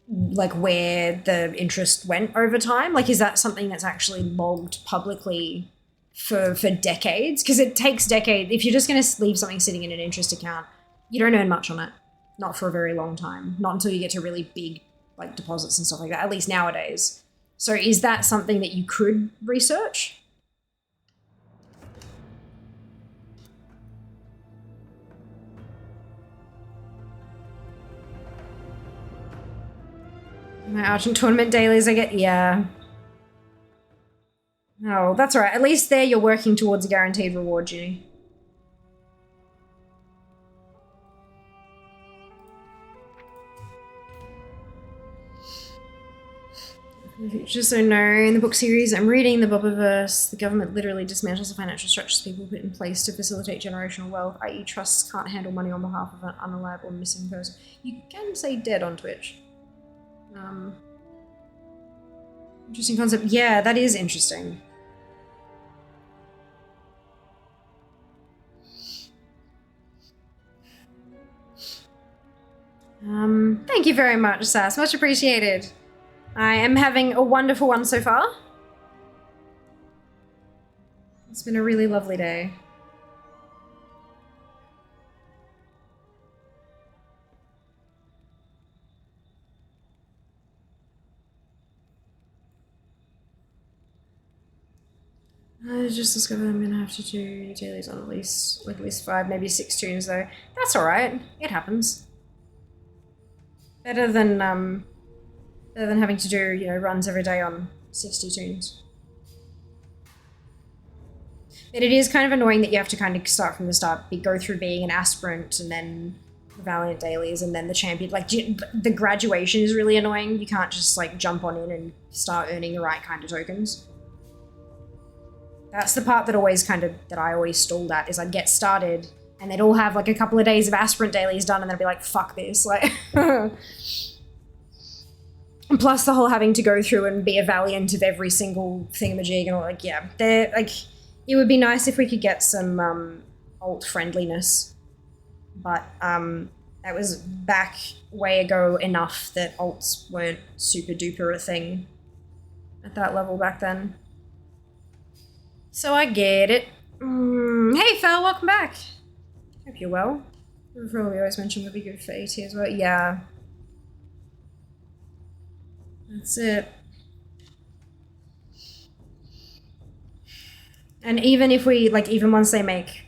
like where the interest went over time? Like, is that something that's actually logged publicly for decades? Because it takes decades. If you're just going to leave something sitting in an interest account, you don't earn much on it. Not for a very long time. Not until you get to really big like deposits and stuff like that, at least nowadays. So is that something that you could research? My Argent tournament dailies, I get, yeah. Oh, that's all right. At least there you're working towards a guaranteed reward, Ginny. Just so know, in the book series I'm reading, the Bobaverse, the government literally dismantles the financial structures people put in place to facilitate generational wealth, i.e. trusts can't handle money on behalf of an unreliable missing person. You can say dead on Twitch. Interesting concept. Yeah, that is interesting. Thank you very much, Sass. Much appreciated. I am having a wonderful one so far. It's been a really lovely day. I just discovered I'm gonna have to do dailies on at least 5, maybe 6 tunes though. That's alright. It happens. Better than having to do, you know, runs every day on 60 tunes. But it is kind of annoying that you have to kind of start from the start, go through being an aspirant and then the Valiant dailies and then the champion. Like, the graduation is really annoying. You can't just like jump on in and start earning the right kind of tokens. That's the part that I always stalled at, is I'd get started and they'd all have like a couple of days of aspirant dailies done and then I'd be like, fuck this. Like, and plus the whole having to go through and be a Valiant of every single thingamajig and all, like, yeah, they're like, it would be nice if we could get some alt friendliness, but that was back way ago enough that alts weren't super duper a thing at that level back then. So I get it. Hey, Fel, welcome back. Hope you're well. Referral we always mention would be good for AT as well. Yeah. That's it. And even if we, like, even once they make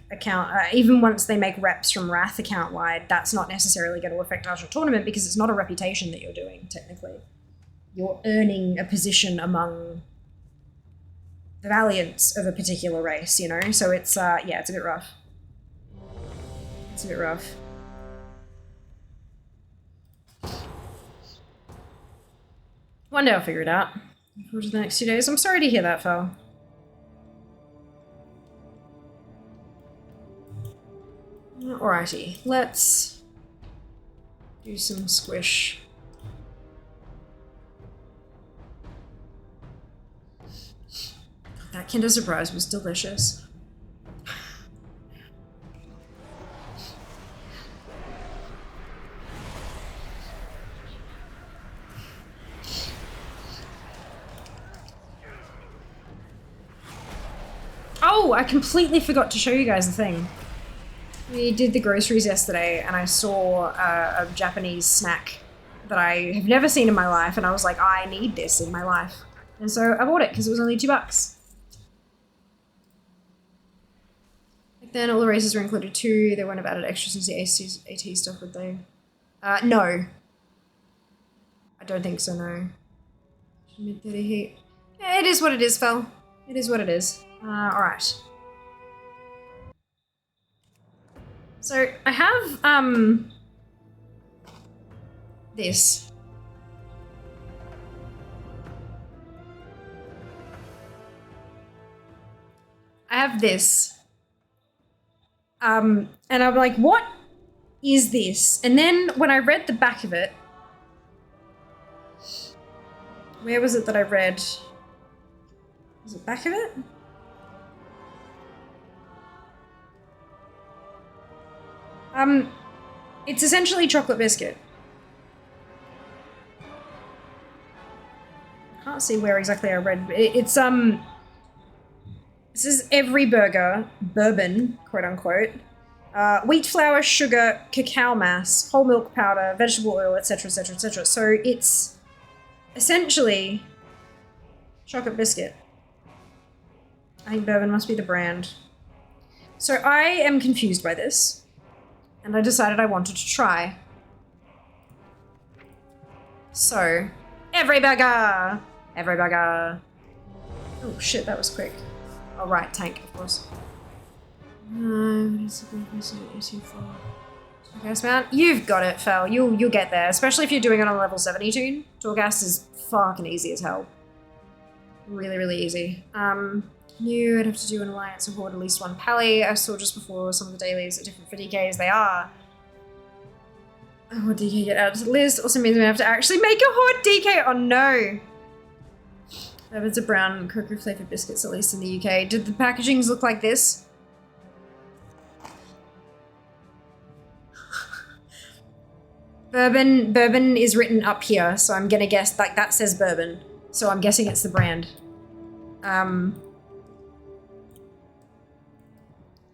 reps from Wrath account-wide, that's not necessarily going to affect Argent Tournament because it's not a reputation that you're doing, technically. You're earning a position among the Valiants of a particular race, you know? So it's, yeah, it's a bit rough. It's a bit rough. One day I'll figure it out. For the next 2 days. I'm sorry to hear that, Fel. Alrighty, let's do some squish. That Kinder Surprise was delicious. Oh, I completely forgot to show you guys the thing. We did the groceries yesterday and I saw a Japanese snack that I have never seen in my life and I was like, I need this in my life. And so I bought it because it was only $2. Back then all the races were included too. They wouldn't have added extras into the AT stuff, would they? No. I don't think so, no. Mid-30 heat. Yeah, it is what it is, Fel. It is what it is. Alright. So I have this. I have this. And I'm like, what is this? And then when I read the back of it, Where was it that I read? Was it back of it? It's essentially chocolate biscuit. I can't see where exactly I read. It's this is every burger, bourbon, quote unquote. Wheat flour, sugar, cacao mass, whole milk powder, vegetable oil, etc., etc., etc. So it's essentially chocolate biscuit. I think bourbon must be the brand. So I am confused by this. And I decided I wanted to try. So, every burger! Every burger! Oh shit, that was quick. Oh right, tank, of course. Torghast mount? You've got it, Fel. You'll get there. Especially if you're doing it on level 70 tune. Torghast is fucking easy as hell. Really, really easy. You would have to do an alliance and hoard at least one pally. I saw just before some of the dailies are different for DKs. They are. Oh, what DK get out of the list? Also means we have to actually make a hoard DK. Oh no. It's a brown cocoa flavored biscuits, at least in the UK. Did the packagings look like this? Bourbon is written up here, so I'm gonna guess like that says bourbon. So I'm guessing it's the brand.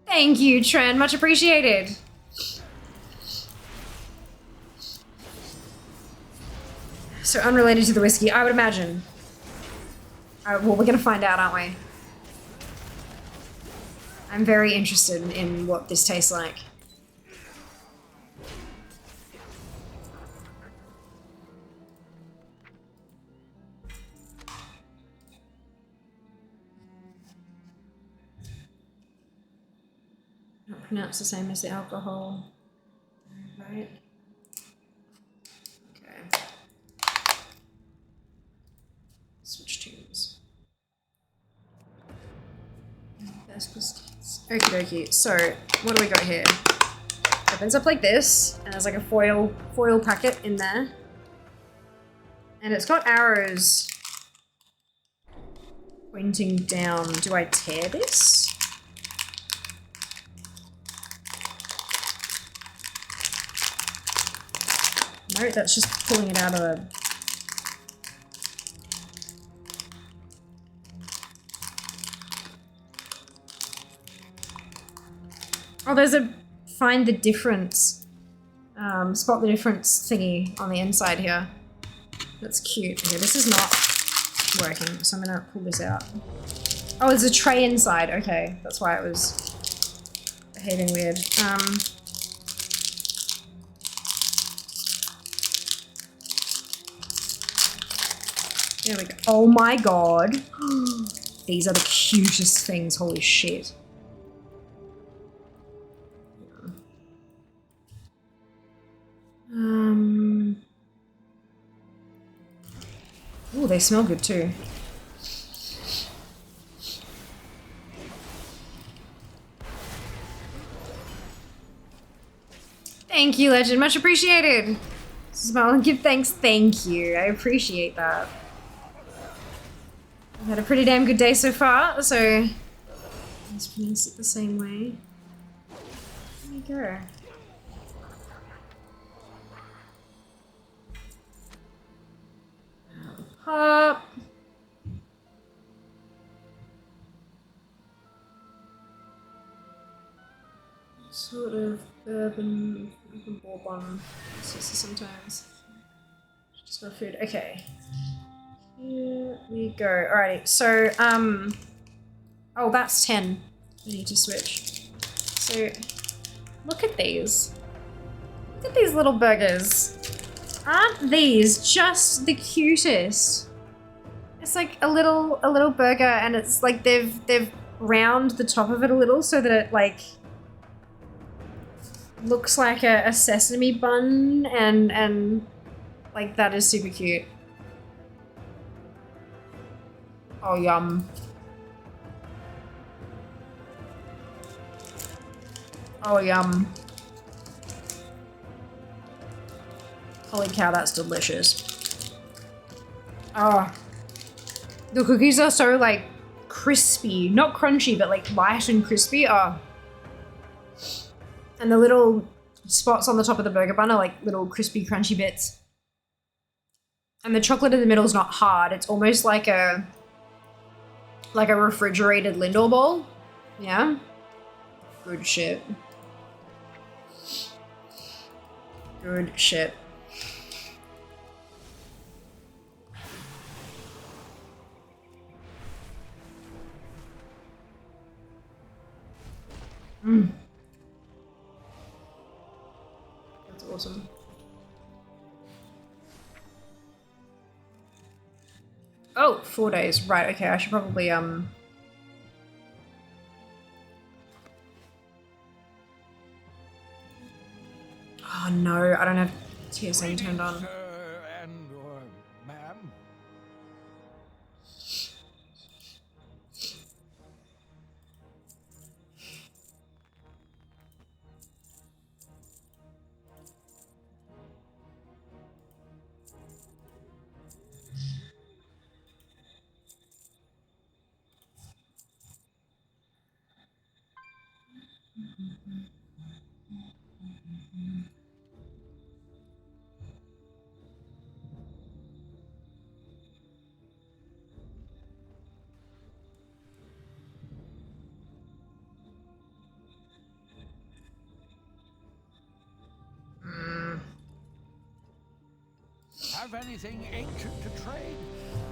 Thank you, Tren. Much appreciated. So unrelated to the whiskey, I would imagine. Well, we're gonna find out, aren't we? I'm very interested in what this tastes like. Not pronounced the same as the alcohol, right? Okay. Switch tunes. Best biscuits. Okie dokie. So, what do we got here? Opens up like this, and there's like a foil packet in there. And it's got arrows pointing down. Do I tear this? No, that's just pulling it out of the... Oh, there's a find the difference, spot the difference thingy on the inside here. That's cute. Okay, this is not working, so I'm gonna pull this out. Oh, there's a tray inside. Okay, that's why it was behaving weird. There we go. Oh my god. These are the cutest things. Holy shit. Oh, they smell good too. Thank you, Legend. Much appreciated. Smile and give thanks. Thank you. I appreciate that. I've had a pretty damn good day so far, so let's pronounce it the same way. There you go. Pop. Sort of bourbon, bourbon, sometimes. Just for food. Okay. Here we go. Alrighty, so, oh, that's 10. We need to switch. So, look at these. Look at these little burgers. Aren't these just the cutest? It's like a little burger, and it's like they've round the top of it a little so that it like looks like a sesame bun, and like that is super cute. Oh, yum. Oh, yum. Holy cow, that's delicious. Oh, The cookies are so like crispy, not crunchy, but like light and crispy. Oh. And the little spots on the top of the burger bun are like little crispy, crunchy bits. And the chocolate in the middle is not hard. It's almost like a refrigerated Lindor bowl. Yeah. Good shit. Good shit. That's awesome. Oh, 4 days. Right, okay, I should probably, Oh no, I don't have TSA turned on. Sir and or ma'am. Have anything ancient to trade?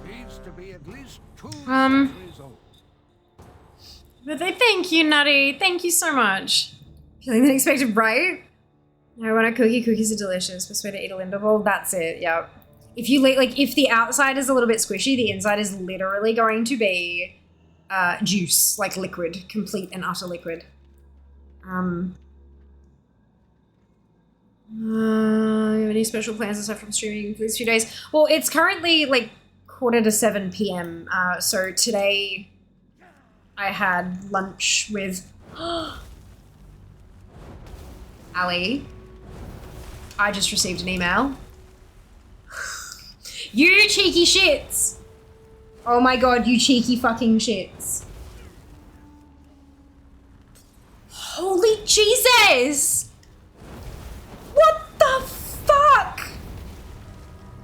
Needs to be at least 2 centuries old. But thank you, Nutty. Thank you so much. Feeling unexpected, right? I want a cookie. Cookies are delicious. Best way to eat a Lindor bowl. That's it. Yep. If you like, if the outside is a little bit squishy, the inside is literally going to be juice, like liquid, complete and utter liquid. You have any special plans aside from streaming for these few days? Well, it's currently like 6:45 p.m. So today I had lunch with Ali. I just received an email. You cheeky shits! Oh my god, you cheeky fucking shits. Holy Jesus! What the fuck?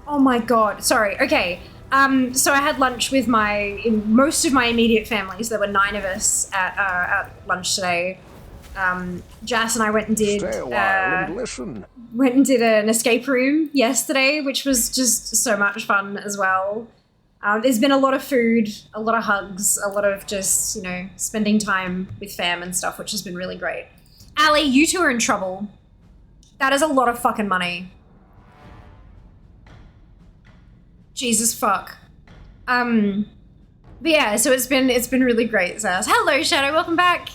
Oh my god. Sorry. Okay. So I had lunch with most of my immediate families. There were 9 of us at lunch today. Jas and I went and did Stay a while and listen. went and did an escape room yesterday, which was just so much fun as well. There's been a lot of food, a lot of hugs, a lot of just, you know, spending time with fam and stuff, which has been really great. Ali, you two are in trouble. That is a lot of fucking money. Jesus fuck. But yeah, so it's been really great, Zaz. Hello, Shadow, welcome back.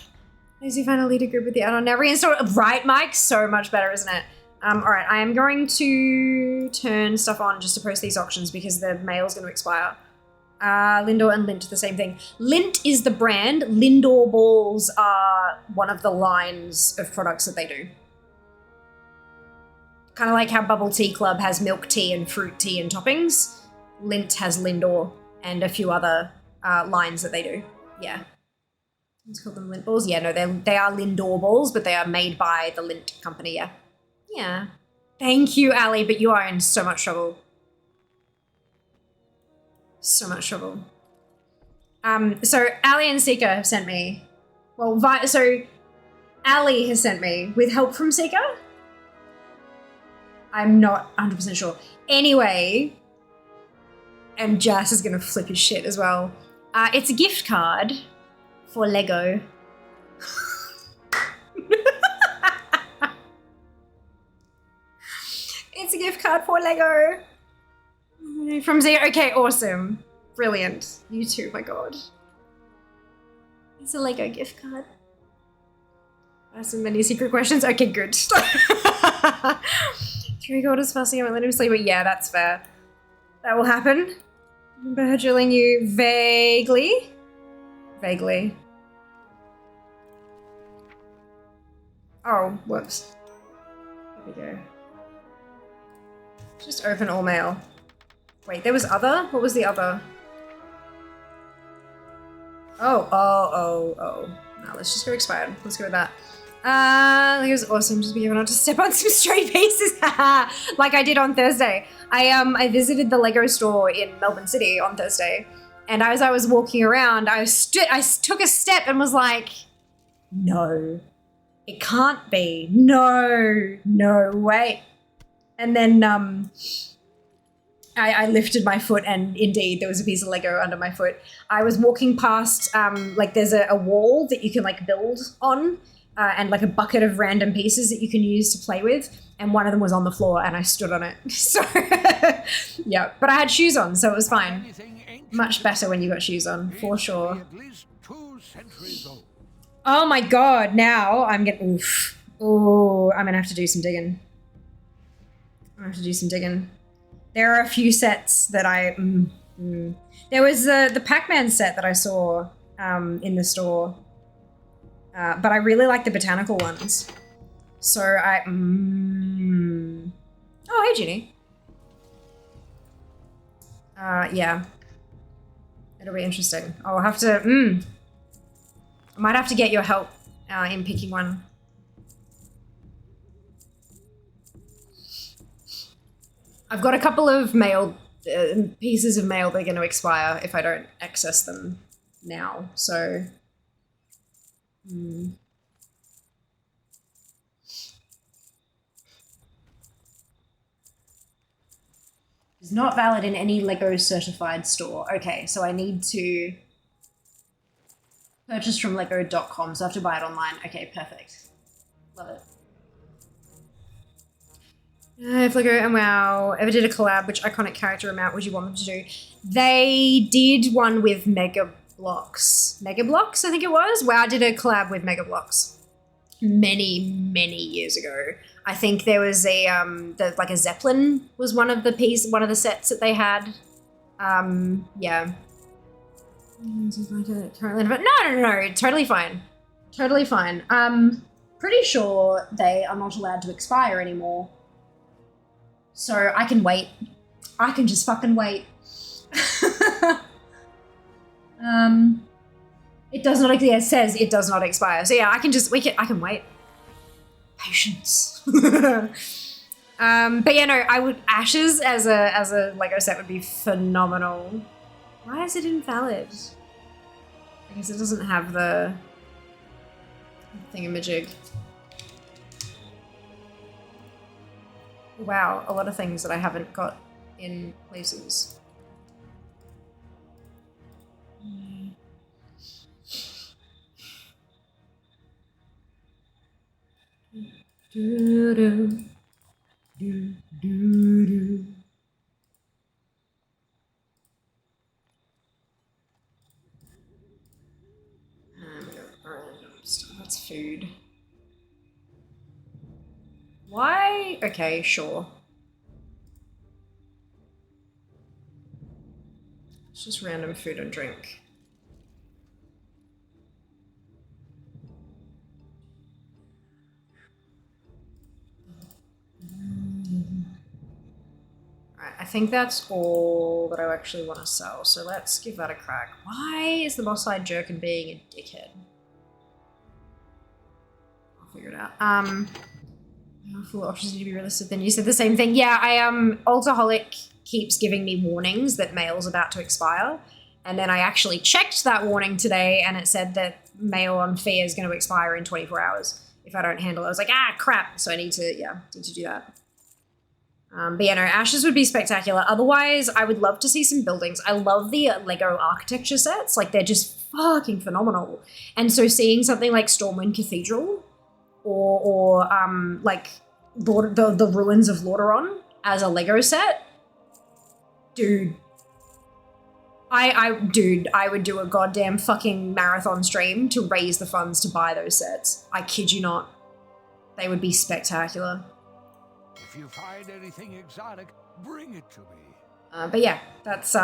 As you finally lead a group with the add-on now reinstall. Right, Mike? So much better, isn't it? Alright, I am going to turn stuff on just to post these auctions because the mail's going to expire. Lindor and Lint, the same thing. Lint is the brand. Lindor balls are one of the lines of products that they do. Kind of like how Bubble Tea Club has milk tea and fruit tea and toppings. Lint has Lindor and a few other lines that they do. Yeah. Let's call them Lint balls. Yeah, no, they are Lindor balls, but they are made by the Lint company, yeah. Yeah. Thank you, Ali, but you are in so much trouble. So much trouble. So Ali and Sika have sent me, so Ali has sent me with help from Sika. I'm not 100% sure. Anyway, and Jas is gonna flip his shit as well. It's a gift card for Lego. It's a gift card for Lego. From Zia. Okay, awesome. Brilliant. You too, my god. It's a Lego gift card. So many secret questions. Okay, good. 3 quarters fussy, I won't let him sleep, but yeah, that's fair. That will happen. Remember her drilling you vaguely? Vaguely. Oh, whoops. There we go. Just open all mail. Wait, there was other? What was the other? Oh. No, let's just go expired. Let's go with that. It was awesome just being able to step on some straight pieces, like I did on Thursday. I visited the Lego store in Melbourne City on Thursday, and as I was walking around, I took a step and was like, no, it can't be. No way. And then I lifted my foot, and indeed there was a piece of Lego under my foot. I was walking past, like there's a wall that you can like build on, and like a bucket of random pieces that you can use to play with. And one of them was on the floor and I stood on it. So yeah, but I had shoes on, so it was fine. Much better when you got shoes on, for sure. Oh my God, now I'm getting, oof. Oh, I'm gonna have to do some digging. There are a few sets that there was the Pac-Man set that I saw in the store, but I really like the botanical ones. So Oh, hey, Ginny. Yeah. It'll be interesting. I'll have to, I might have to get your help in picking one. I've got a couple of pieces of mail that are going to expire if I don't access them now, so... It's not valid in any Lego certified store. Okay, so I need to purchase from lego.com, so I have to buy it online. Okay, perfect. Love it. If Lego and WoW ever did a collab, which iconic character amount would you want them to do? They did one with Mega Bloks. Mega Bloks, I think it was. WoW did a collab with Mega Bloks many years ago. I think there was like a Zeppelin was one of the sets that they had. Yeah. No, totally fine. Totally fine. Pretty sure they are not allowed to expire anymore. So I can wait. I can just fucking wait. It does not, it says it does not expire. So yeah, I can wait. Patience. But yeah, no, I would, Ashes as a Lego set would be phenomenal. Why is it invalid? I guess it doesn't have the thingamajig. Wow, a lot of things that I haven't got in places. That's food. Why? Okay, sure. It's just random food and drink. Alright, I think that's all that I actually want to sell, so let's give that a crack. Why is the boss side jerkin being a dickhead? I'll figure it out. Full options need to be realistic. Then you said the same thing. Yeah, Alcoholic keeps giving me warnings that mail's about to expire. And then I actually checked that warning today and it said that mail on Fear is going to expire in 24 hours if I don't handle it. I was like, ah, crap. So I need to do that. But yeah, no, Ashes would be spectacular. Otherwise, I would love to see some buildings. I love the Lego architecture sets. Like, they're just fucking phenomenal. And so seeing something like Stormwind Cathedral or like the ruins of Lordaeron as a Lego set, dude, I would do a goddamn fucking marathon stream to raise the funds to buy those sets. I kid you not. They would be spectacular. If you find anything exotic, bring it to me. But yeah, that's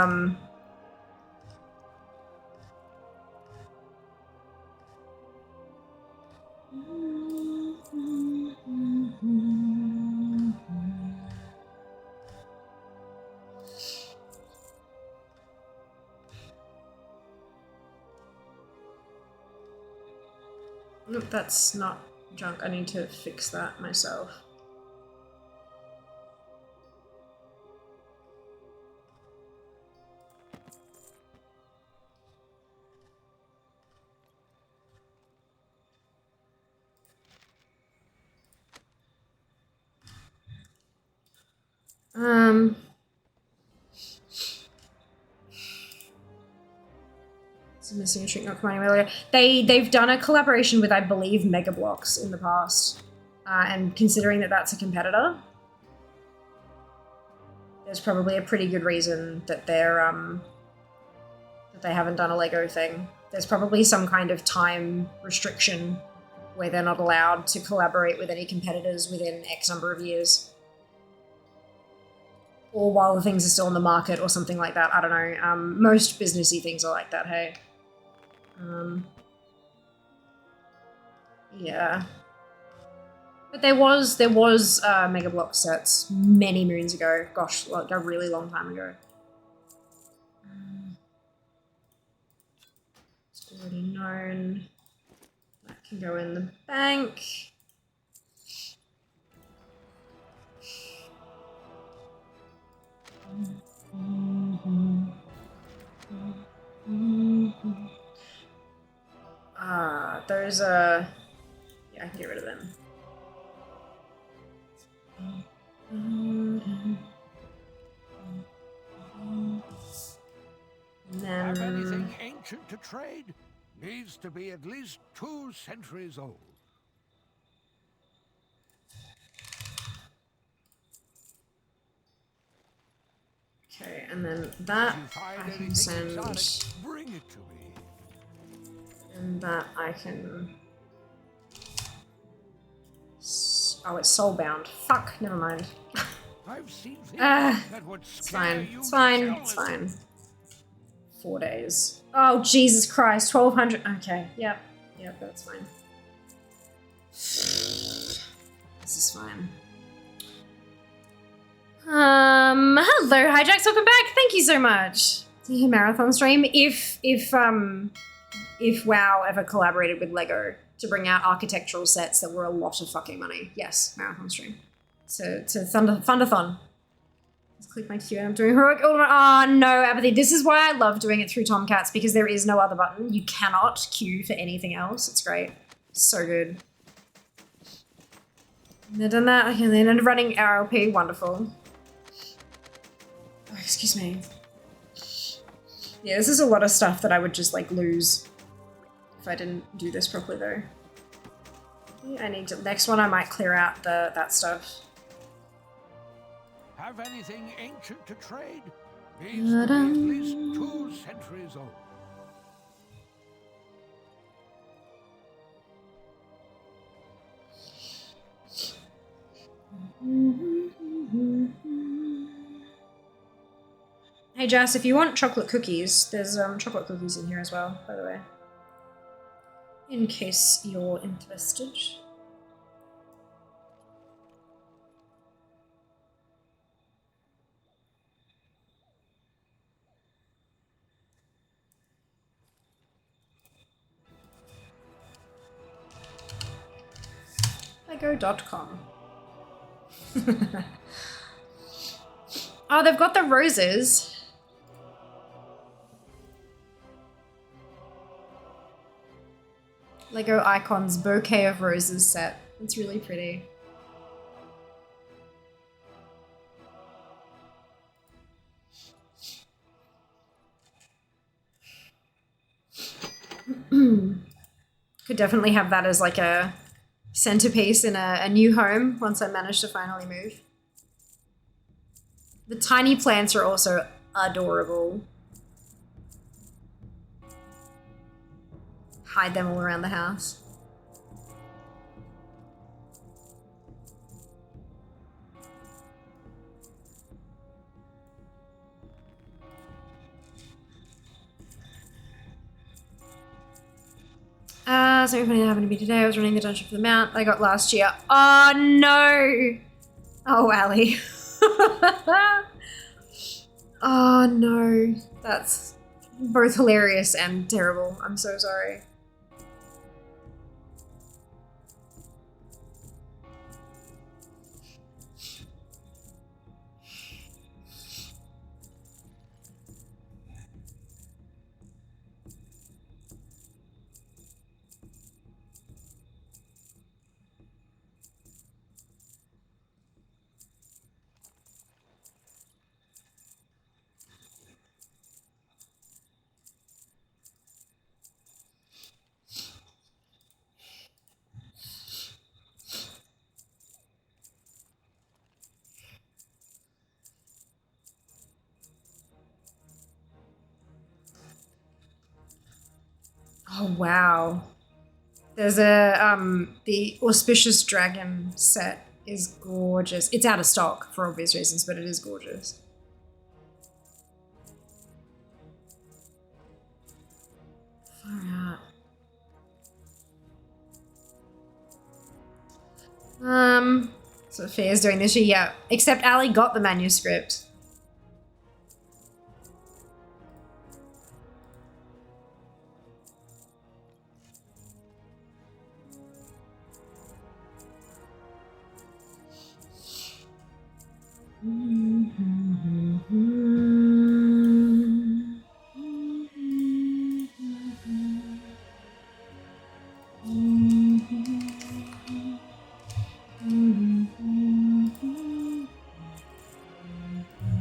Nope, that's not junk. I need to fix that myself. It's missing a trick not combining earlier. They've done a collaboration with, I believe, Mega Bloks in the past, and considering that that's a competitor, there's probably a pretty good reason that they're that they haven't done a Lego thing. There's probably some kind of time restriction where they're not allowed to collaborate with any competitors within X number of years. Or while the things are still on the market or something like that. I don't know. Most businessy things are like that, hey? Yeah. But there was Mega Block sets many moons ago. Gosh, like a really long time ago. It's already known. That can go in the bank. Those are... Yeah, I can get rid of them. And then... Have anything ancient to trade? Needs to be at least 2 centuries old. Okay, and then that If you find I can anything send... exotic, bring it to me. And that I can... Oh, it's soulbound. Fuck, never mind. I've seen things that would It's scare fine. you It's fine. jealous. It's fine. 4 days. Oh, Jesus Christ. 1,200. Okay. Yep. Yep, that's fine. This is fine. Hello, Hijacks. Welcome back. Thank you so much. Marathon stream. If WoW ever collaborated with Lego to bring out architectural sets that were a lot of fucking money, yes, marathon stream. To Thundathon. Let's click my queue and I'm doing heroic. Oh no, Apathy. This is why I love doing it through Tomcats, because there is no other button. You cannot queue for anything else. It's great. So good. And they've done that. Okay, then ended running RLP. Wonderful. Oh, excuse me. Yeah, this is a lot of stuff that I would just like lose if I didn't do this properly though. I need to, next one I might clear out that stuff. Have anything ancient to trade? Needs to be at least 2 centuries old. Hey Jas, if you want chocolate cookies, there's chocolate cookies in here as well, by the way. In case you're interested. Lego.com. Oh, they've got the roses. Lego Icons Bouquet of Roses set. It's really pretty. Could definitely have that as like a centerpiece in a new home once I manage to finally move. The tiny plants are also adorable. Hide them all around the house. Something funny that happened to me today. I was running the dungeon for the mount I got last year. Oh no! Oh, Allie. Oh no. That's both hilarious and terrible. I'm so sorry. Oh, wow. There's a, the Auspicious Dragon set is gorgeous. It's out of stock for obvious reasons, but it is gorgeous. Far out. So Sophia's doing this year, yeah. Except Ali got the manuscript.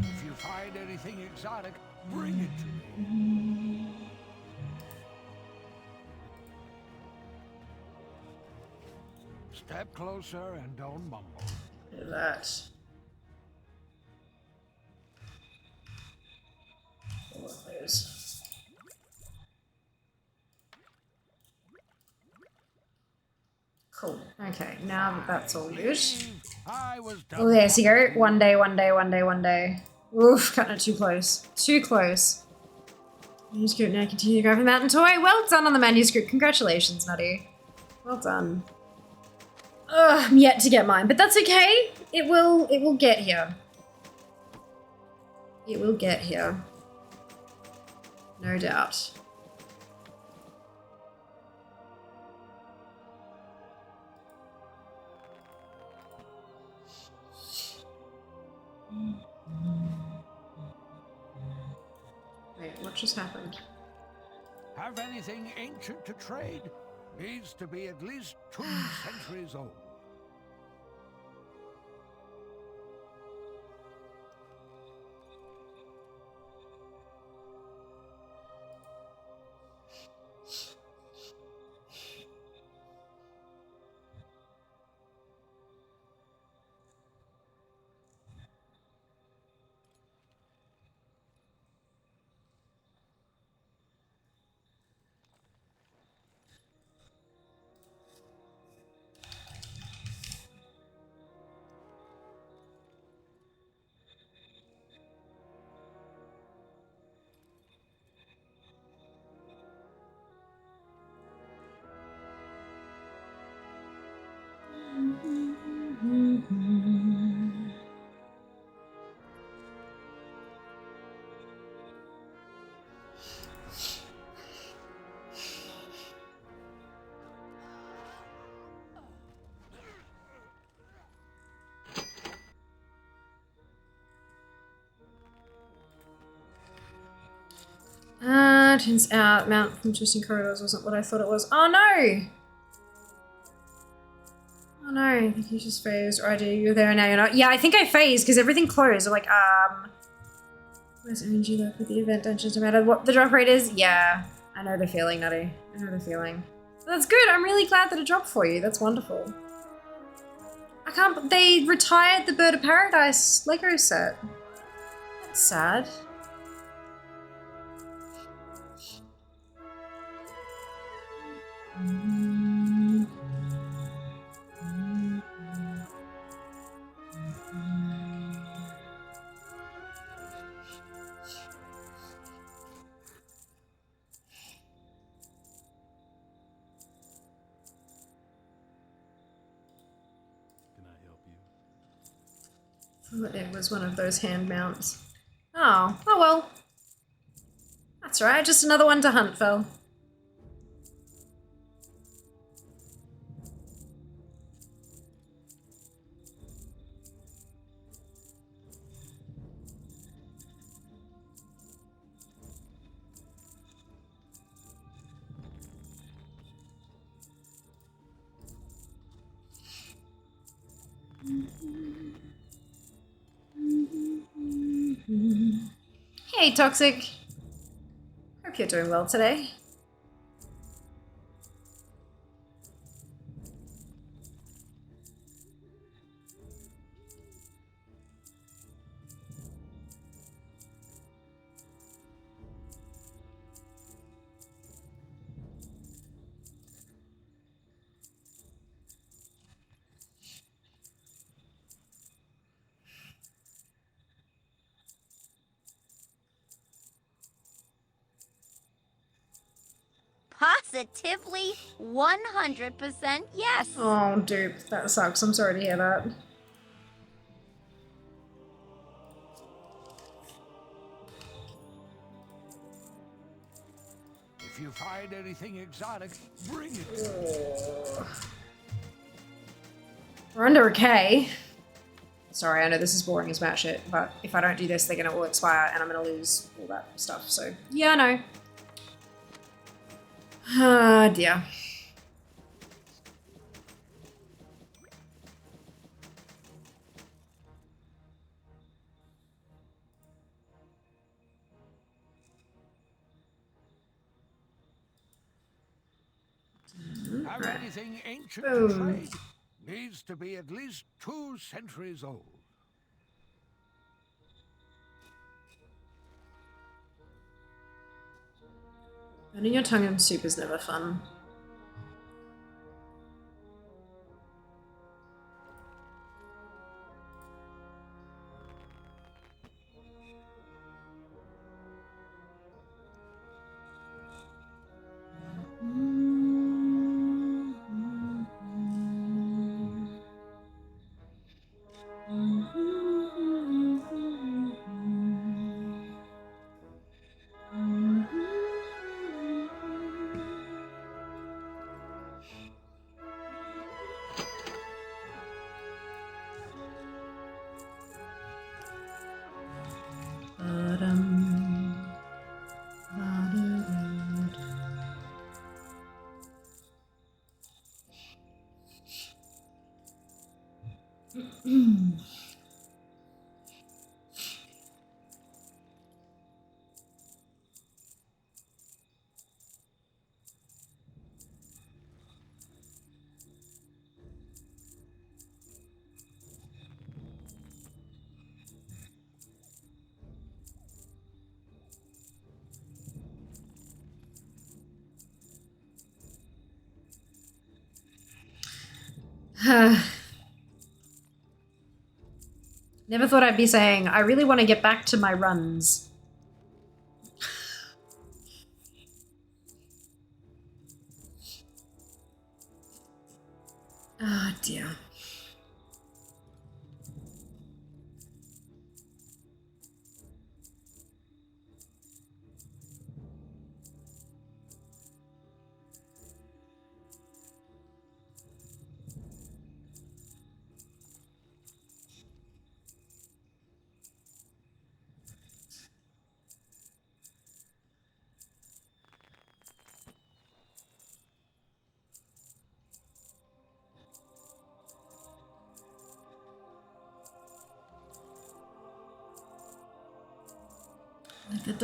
If you find anything exotic, bring it to me. Step closer and don't mumble. Look at that. All of those. Cool. Okay, now that that's all good. I was done. Oh, there you go. One day, one day, one day, one day. Oof, cutting it too close. Too close. Manuscript now continue to go for the mountain toy. Well done on the manuscript. Congratulations, Nutty. Well done. Ugh, I'm yet to get mine, but that's okay. It will get here. It will get here. No doubt. Wait, what just happened? Have anything ancient to trade? Needs to be at least 2 centuries old. Turns out Mount from Twisting Corridors wasn't what I thought it was. Oh no! Oh no, I think you just phased, or I do. You're there and now you're not. Yeah, I think I phased because everything closed. I'm like, where's energy left with the event dungeons no matter what the drop rate is? Yeah, I know the feeling, Nutty. I know the feeling. But that's good. I'm really glad that it dropped for you. That's wonderful. I can't. They retired the Bird of Paradise Lego set. That's sad. It was one of those hand mounts. Oh well. That's right, just another one to hunt, Phil. Hey, Toxic. Hope you're doing well today. Positively 100% yes. Oh, dude, that sucks. I'm sorry to hear that. If you find anything exotic, bring it. We're under a K. Sorry, I know this is boring as batshit, but if I don't do this, they're gonna all expire and I'm gonna lose all that stuff. So, yeah, I know. Ah, dear. Have Right. anything ancient Boom. to trade? Needs to be at least 2 centuries old. Burning your tongue in soup is never fun. Never thought I'd be saying, I really want to get back to my runs. Oh dear.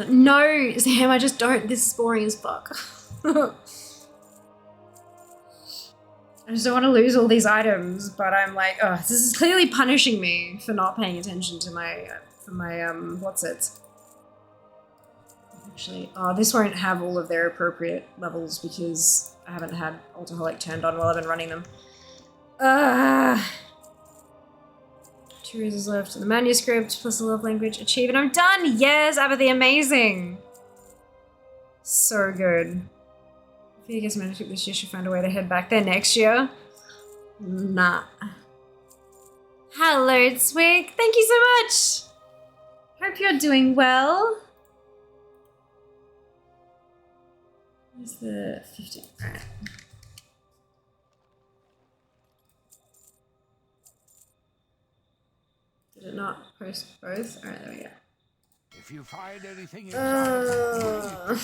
No, Sam, I just don't. This is boring as fuck. I just don't want to lose all these items, but I'm like, oh, this is clearly punishing me for not paying attention to my, what's it? Actually, oh, this won't have all of their appropriate levels because I haven't had Alcoholic turned on while I've been running them. 2 reasons left in the manuscript, plus the love language. Achieve and I'm done! Yes, Apathy, amazing! So good. If you guess manuscript this year, should find a way to head back there next year. Nah. Hello, Twig. Thank you so much! Hope you're doing well. Where's the 15? Alright. Did it not post both? Alright, there we go. If you find anything exotic,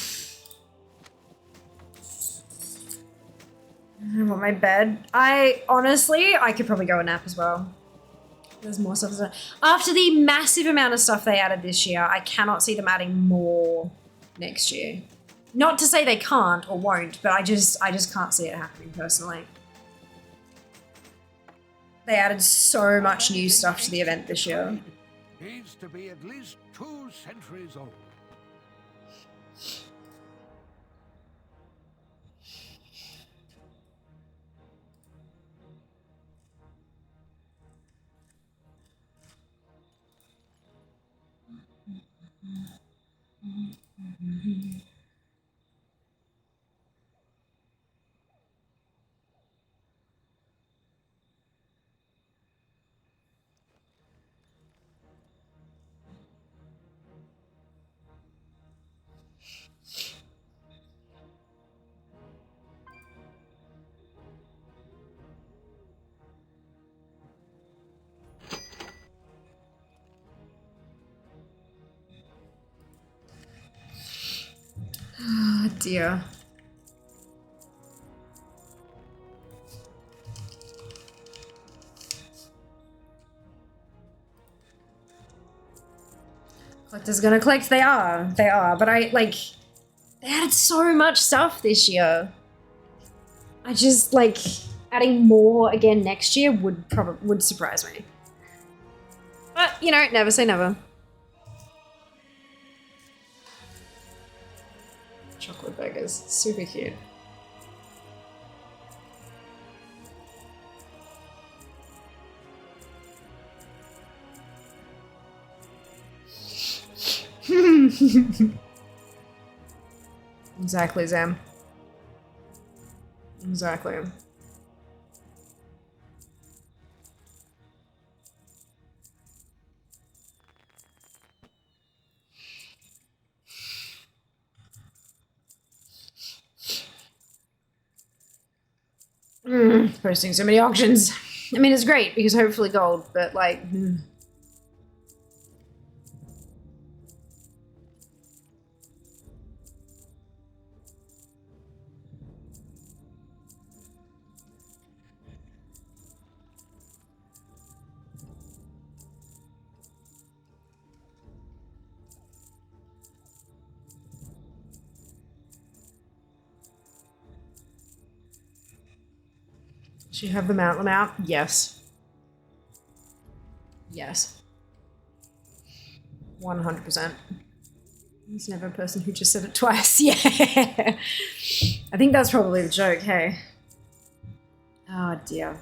I want my bed. I could probably go a nap as well. There's more stuff. After the massive amount of stuff they added this year, I cannot see them adding more next year. Not to say they can't or won't, but I just can't see it happening personally. They added so much new stuff to the event this year. needs to be at least 2 centuries old. dear. Collector's gonna collect. They are, but I like, they added so much stuff this year. I just like adding more again next year would surprise me. But you know, never say never. Chocolate burgers, super cute. Exactly, Zam. Exactly. Posting so many auctions. I mean, it's great because hopefully gold, but like... Should you have them out? Yes. Yes. 100%. There's never a person who just said it twice. Yeah. I think that's probably the joke, hey? Oh dear.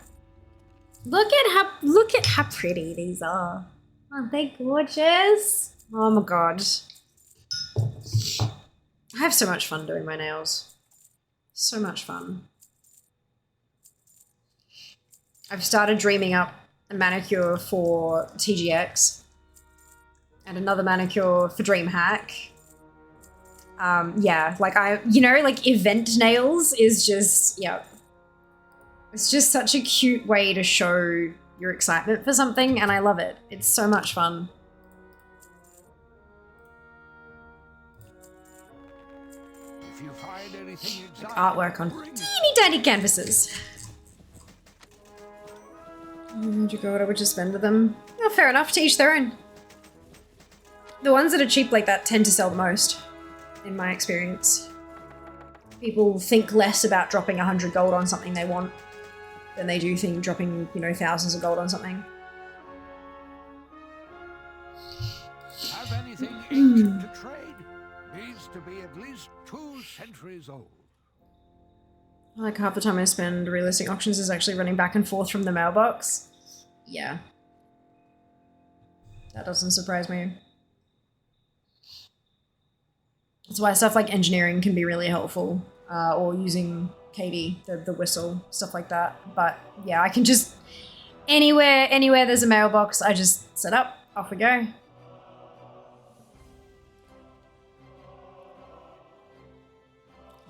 Look at how pretty these are. Aren't they gorgeous? Oh my god. I have so much fun doing my nails. So much fun. I've started dreaming up a manicure for TGX and another manicure for DreamHack. Yeah, like like event nails is just, yeah. It's just such a cute way to show your excitement for something, and I love it. It's so much fun. If you find anything Like artwork on teeny tiny canvases. Would you go what I would just spend with them? Oh, fair enough, to each their own. The ones that are cheap like that tend to sell the most, in my experience. People think less about dropping 100 gold on something they want than they do think dropping, you know, thousands of gold on something. Have anything ancient to trade? Needs to be at least 2 centuries old. Like half the time I spend relisting auctions is actually running back and forth from the mailbox. Yeah. That doesn't surprise me. That's why stuff like engineering can be really helpful, or using Katie, the whistle, stuff like that. But yeah, I can just, anywhere there's a mailbox, I just set up, off we go.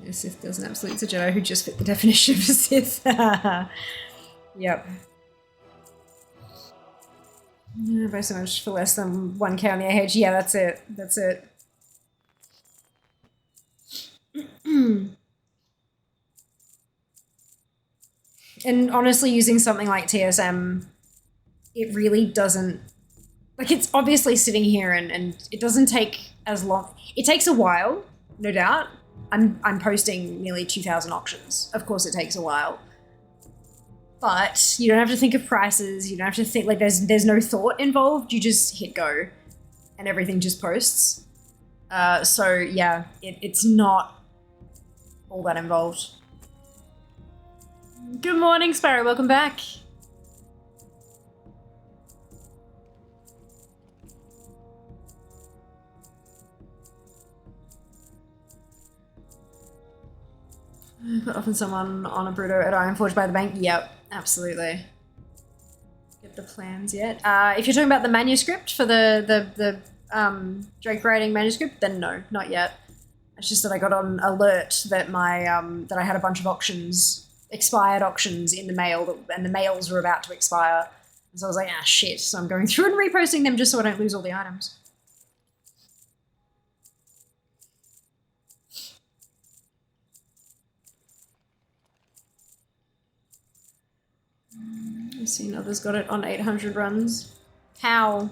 A Sith does an absolute Jedi who just fit the definition of a Sith. Yep. Buy so much for less than 1k on the AH. Yeah, that's it. That's it. And honestly, using something like TSM, it really doesn't... Like, it's obviously sitting here and it doesn't take as long. It takes a while, no doubt. I'm posting nearly 2,000 auctions. Of course it takes a while. But you don't have to think of prices, you don't have to think, like, there's no thought involved, you just hit go and everything just posts. So yeah, it's not all that involved. Good morning, Sparrow, welcome back. Put often someone on a Bruto at Ironforge by the bank. Yep, absolutely. Get the plans yet? If you're talking about the manuscript for the Drake writing manuscript, then no, not yet. It's just that I got an alert that my that I had a bunch of auctions, expired auctions in the mail, and the mails were about to expire. And so I was like, ah, shit. So I'm going through and reposting them just so I don't lose all the items. I've seen others got it on 800 runs. How?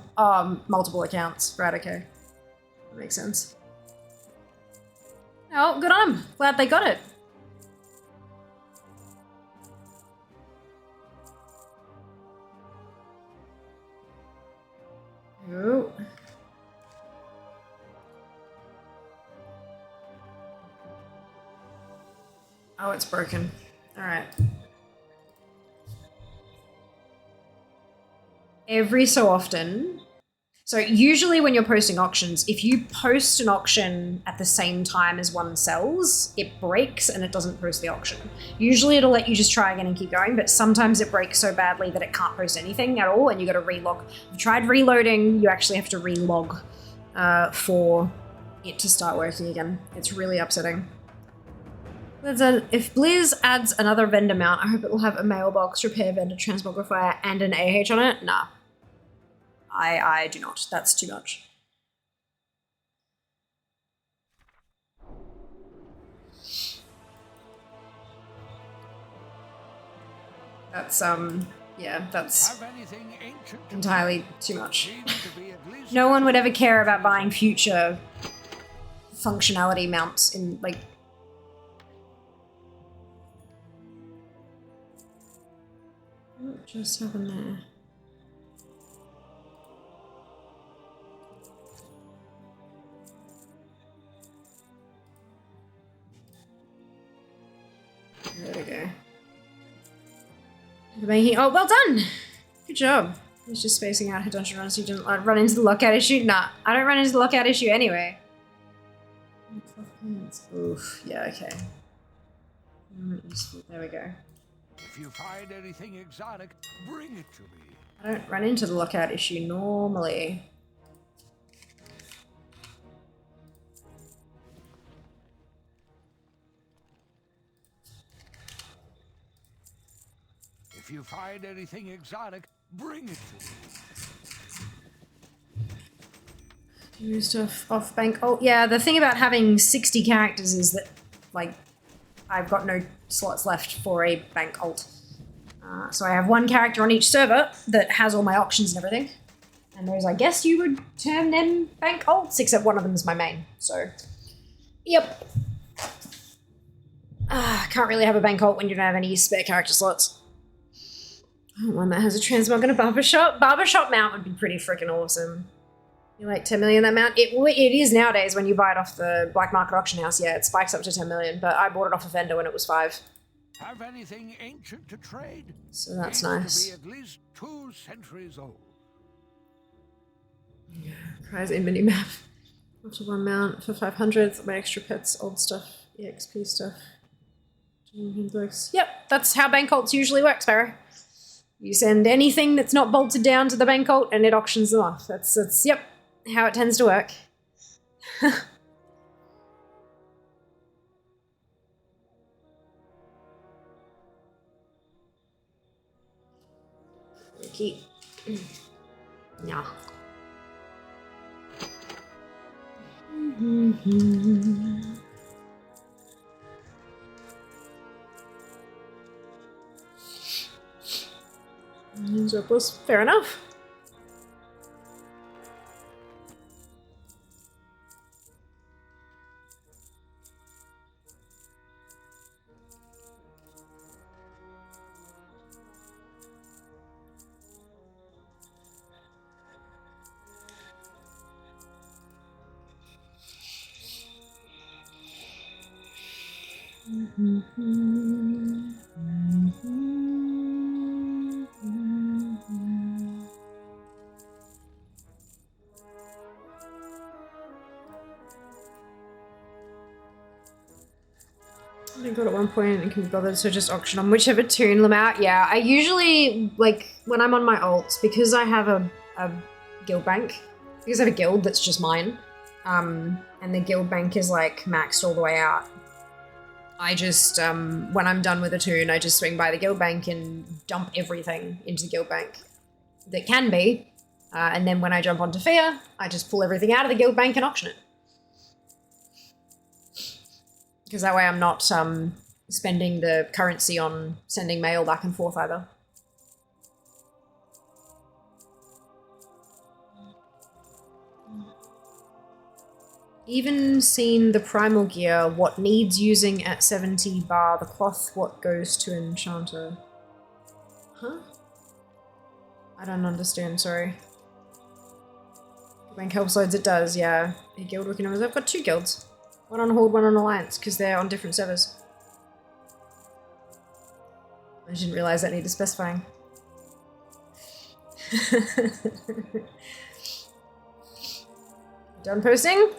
Multiple accounts. Right, okay. That makes sense. Oh, good on them. Glad they got it. Oh. Oh, it's broken. All right. Every so often. So usually when you're posting auctions, if you post an auction at the same time as one sells, it breaks and it doesn't post the auction. Usually it'll let you just try again and keep going, but sometimes it breaks so badly that it can't post anything at all and you got to relog. If you tried reloading, you actually have to relog for it to start working again. It's really upsetting. If Blizz adds another vendor mount, I hope it will have a mailbox, repair vendor, transmogrifier, and an AH on it. Nah. I do not. That's too much. That's, yeah, that's entirely too much. No one would ever care about buying future functionality mounts in, like... What just happened there? There we go. Oh, well done! Good job. I was just spacing out her dungeon runs so you didn't run into the lockout issue. Nah, I don't run into the lockout issue anyway. Oof, yeah, okay. There we go. If you find anything exotic, bring it to me. I don't run into the lockout issue normally. If you find anything exotic, bring it to me. Do stuff off bank. Oh, yeah, the thing about having 60 characters is that, like, I've got no slots left for a bank alt. So I have one character on each server that has all my auctions and everything. And those, I guess you would term them bank alts, except one of them is my main. So, yep. Can't really have a bank alt when you don't have any spare character slots. One that has a transmog and a barbershop. Barbershop mount would be pretty freaking awesome. You like 10 million that mount? It is nowadays when you buy it off the black market auction house. Yeah, it spikes up to 10 million, but I bought it off a vendor when it was 5. Have anything ancient to trade? So that's nice. To be at least 2 centuries old. Yeah, prize in mini map. After one mount for 500, my extra pets, old stuff, EXP stuff. Yep, that's how bank alts usually work, Sparrow. You send anything that's not bolted down to the bank alt and it auctions them off. That's yep, how it tends to work. Okay. Yeah. Surplus, fair enough. I got at one point and can be bothered, so just auction on whichever tune them out. Yeah, I usually, like, when I'm on my alts, because I have a guild bank, because I have a guild that's just mine, and the guild bank is, like, maxed all the way out, I just, when I'm done with a tune, I just swing by the guild bank and dump everything into the guild bank that can be, and then when I jump onto Fear, I just pull everything out of the guild bank and auction it. Because that way I'm not spending the currency on sending mail back and forth either. Even seen the primal gear, what needs using at 70 bar the cloth, what goes to enchanter. Huh? I don't understand, sorry. When helps loads, it does, yeah. A guild working numbers. I've got 2 guilds. One on Horde, one on Alliance, because they're on different servers. I didn't realize that needed specifying. Done posting?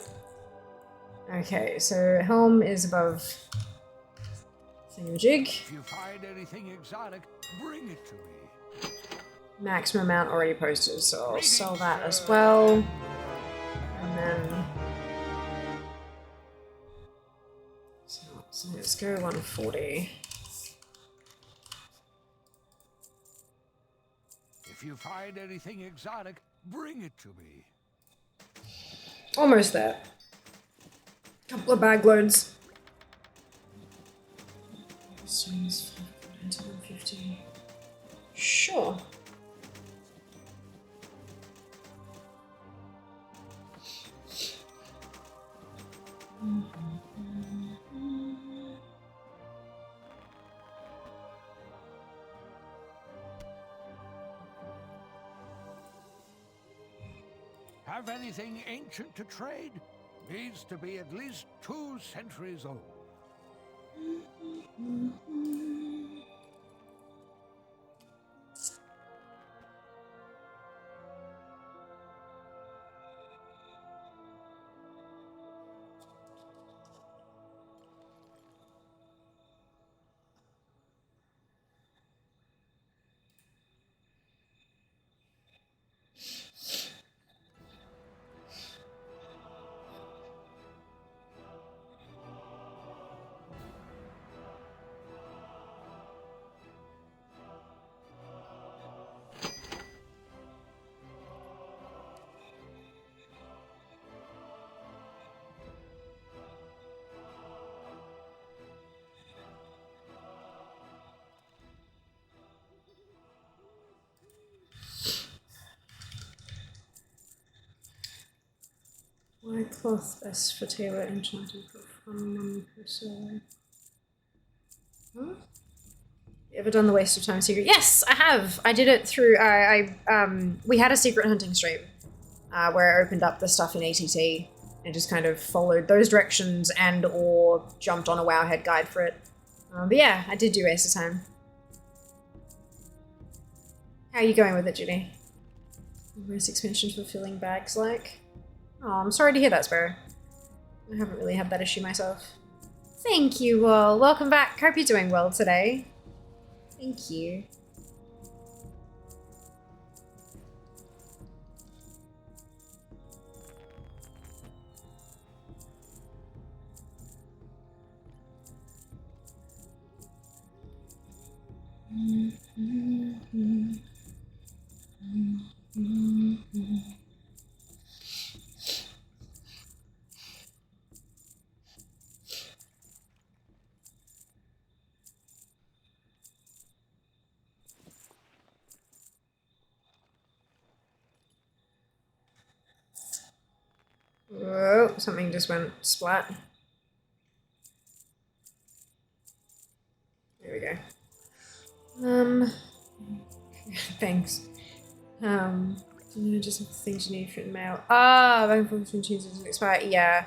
Okay, so Helm is above thingamajig. If you find anything exotic, bring it to me. Maximum amount already posted, so I'll sell that as well. And then... So let's go 140. If you find anything exotic, bring it to me. Almost there. Couple of bag loads. Swings 150. Sure. Have anything ancient to trade? Needs to be at least 2 centuries old. White cloth best for tailor enchanted from 1 per server. Huh? You ever done the waste of time secret? Yes, I have. I did it through. We had a secret hunting stream where I opened up the stuff in ATT and just kind of followed those directions and or jumped on a Wowhead guide for it. But yeah, I did do waste of time. How are you going with it, Ginny? Most expansions for filling bags like? Oh, I'm sorry to hear that, Sparrow. I haven't really had that issue myself. Thank you, Will. Welcome back. Hope you're doing well today. Thank you. Whoa, something just went splat. There we go. Thanks. Just have things you need for the mail. Ah, back and forth between chooses and expire. Yeah.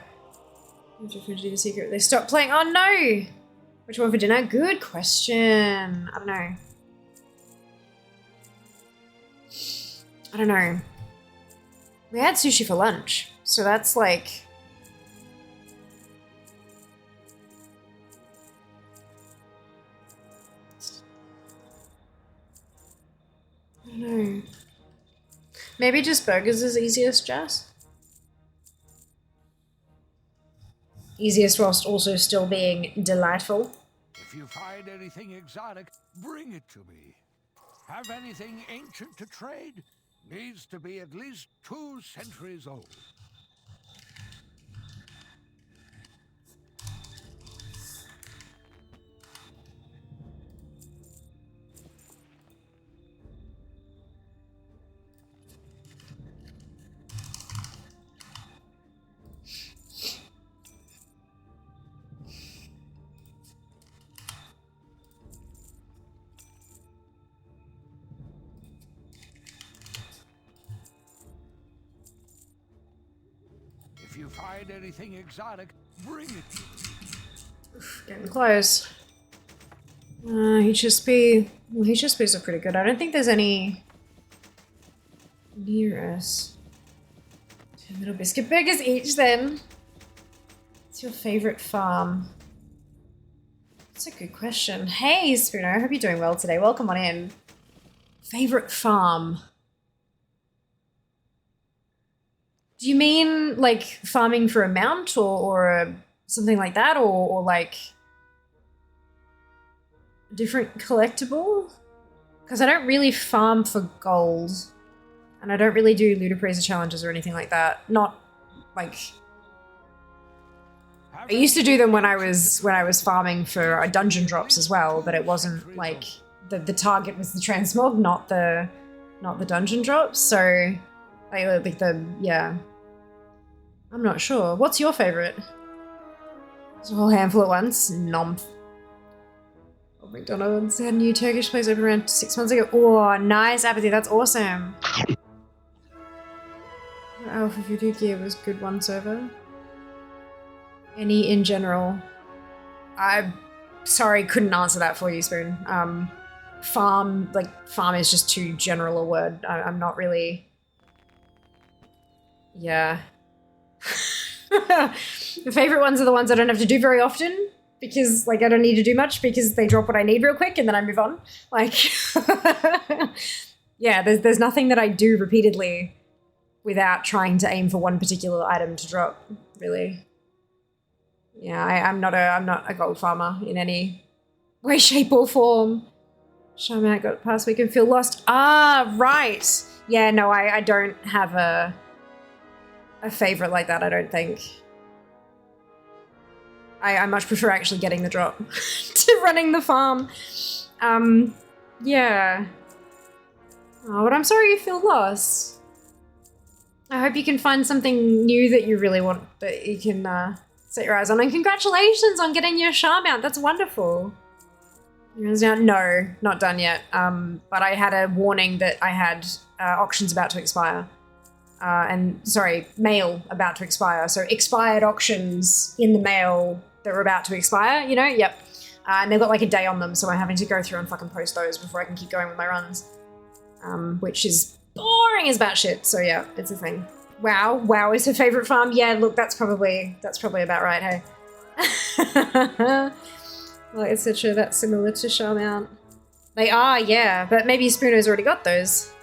I'm just going to do the secret. They stopped playing. Oh no! Which one for dinner? Good question. I don't know. I don't know. We had sushi for lunch, so that's like... I don't know. Maybe just burgers is easiest, Jess? Easiest whilst also still being delightful. If you find anything exotic, bring it to me. Have anything ancient to trade? Needs to be at least 2 centuries old. If you find anything exotic, bring it to me. Getting close. HSP. Well, HSPs are pretty good. I don't think there's any near us. 2 little biscuit burgers each then. What's your favorite farm? That's a good question. Hey, Spoono. I hope you're doing well today. Welcome on in. Favorite farm? Do you mean like farming for a mount or something like that, or like a different collectible? Because I don't really farm for gold, and I don't really do loot appraiser challenges or anything like that. Not like I used to do them when I was farming for dungeon drops as well, but it wasn't like the target was the transmog, not the dungeon drops. So like yeah. I'm not sure. What's your favorite? There's a whole handful at once. Nom. Oh, McDonald's had a new Turkish place open around 6 months ago. Oh, nice, Apathy. That's awesome. Alpha Voodoo Gear was good one server. Any in general? I'm sorry, couldn't answer that for you, Spoon. Farm is just too general a word. I'm not really... Yeah. The favorite ones are the ones I don't have to do very often because, like, I don't need to do much because they drop what I need real quick and then I move on. Like, yeah, there's nothing that I do repeatedly without trying to aim for one particular item to drop, really. Yeah, I'm not a gold farmer in any way, shape, or form. Shaman got past week and feel lost. Ah, right. Yeah, no, I don't have a favorite like that, I don't think. I much prefer actually getting the drop to running the farm. Yeah. Oh, but I'm sorry you feel lost. I hope you can find something new that you really want that you can set your eyes on. And congratulations on getting your Char mount. That's wonderful. No, not done yet. But I had a warning that I had auctions about to expire. Mail about to expire. So expired auctions in the mail that were about to expire, you know? Yep. And they've got like a day on them, so I'm having to go through and fucking post those before I can keep going with my runs. Which is boring as batshit. So yeah, it's a thing. Wow. Wow is her favorite farm. Yeah, look, that's probably about right, hey? Well, etc. That's similar to Charmount. They are, yeah, but maybe Spoono's already got those.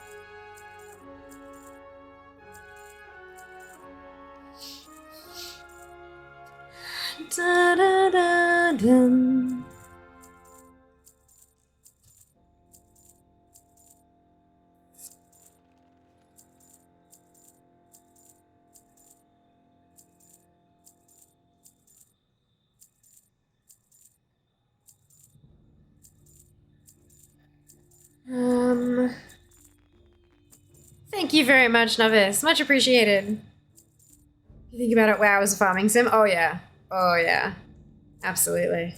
Da, da, da, dum. Thank you very much, Novice. Much appreciated. You think about it, WoW is a farming sim? Oh yeah. Oh yeah. Absolutely.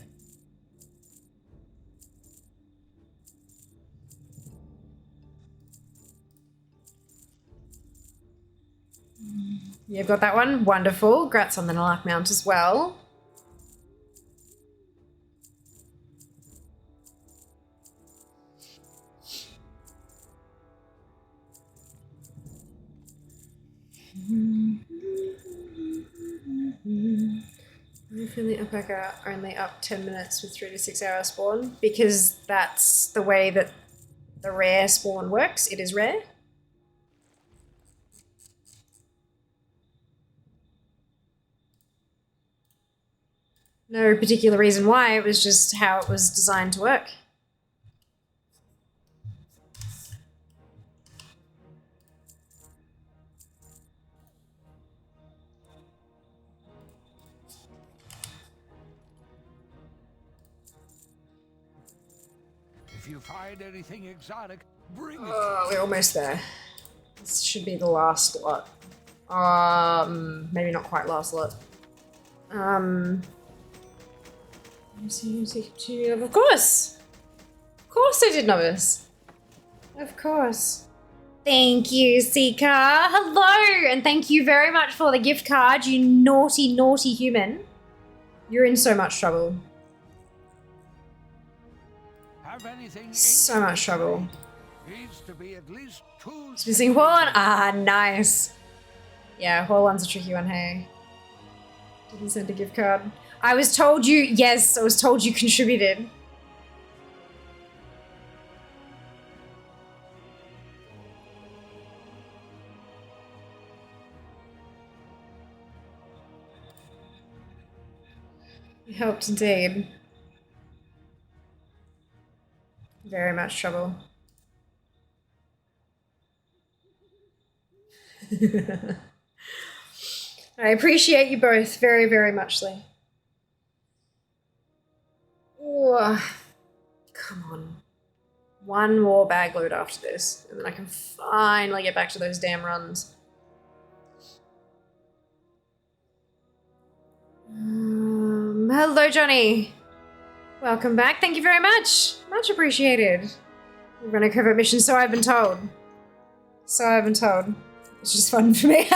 You've got that one? Wonderful. Grats on the Nalak mount as well. I feel the alpaca only up 10 minutes with 3 to 6 hour spawn because that's the way that the rare spawn works. It is rare. No particular reason why, it was just how it was designed to work. If you find anything exotic, bring it. We're almost there. This should be the last lot. Maybe not quite last lot. Of course! Of course I did, Novice! Of course. Thank you, Seeker. Hello, and thank you very much for the gift card, you naughty, naughty human. You're in so much trouble. Have anything So much trouble. needs to be at least 2 It's missing Horn. Ah, nice. Yeah, Horn's a tricky one, hey. Didn't send a gift card. I was told you, yes, I was told you contributed. You helped indeed. Very much trouble. I appreciate you both very, very muchly. Ooh, come on. One more bag load after this, and then I can finally get back to those damn runs. Hello, Johnny. Welcome back. Thank you very much. Much appreciated. We're running a covert mission, so I've been told. So I've been told. It's just fun for me.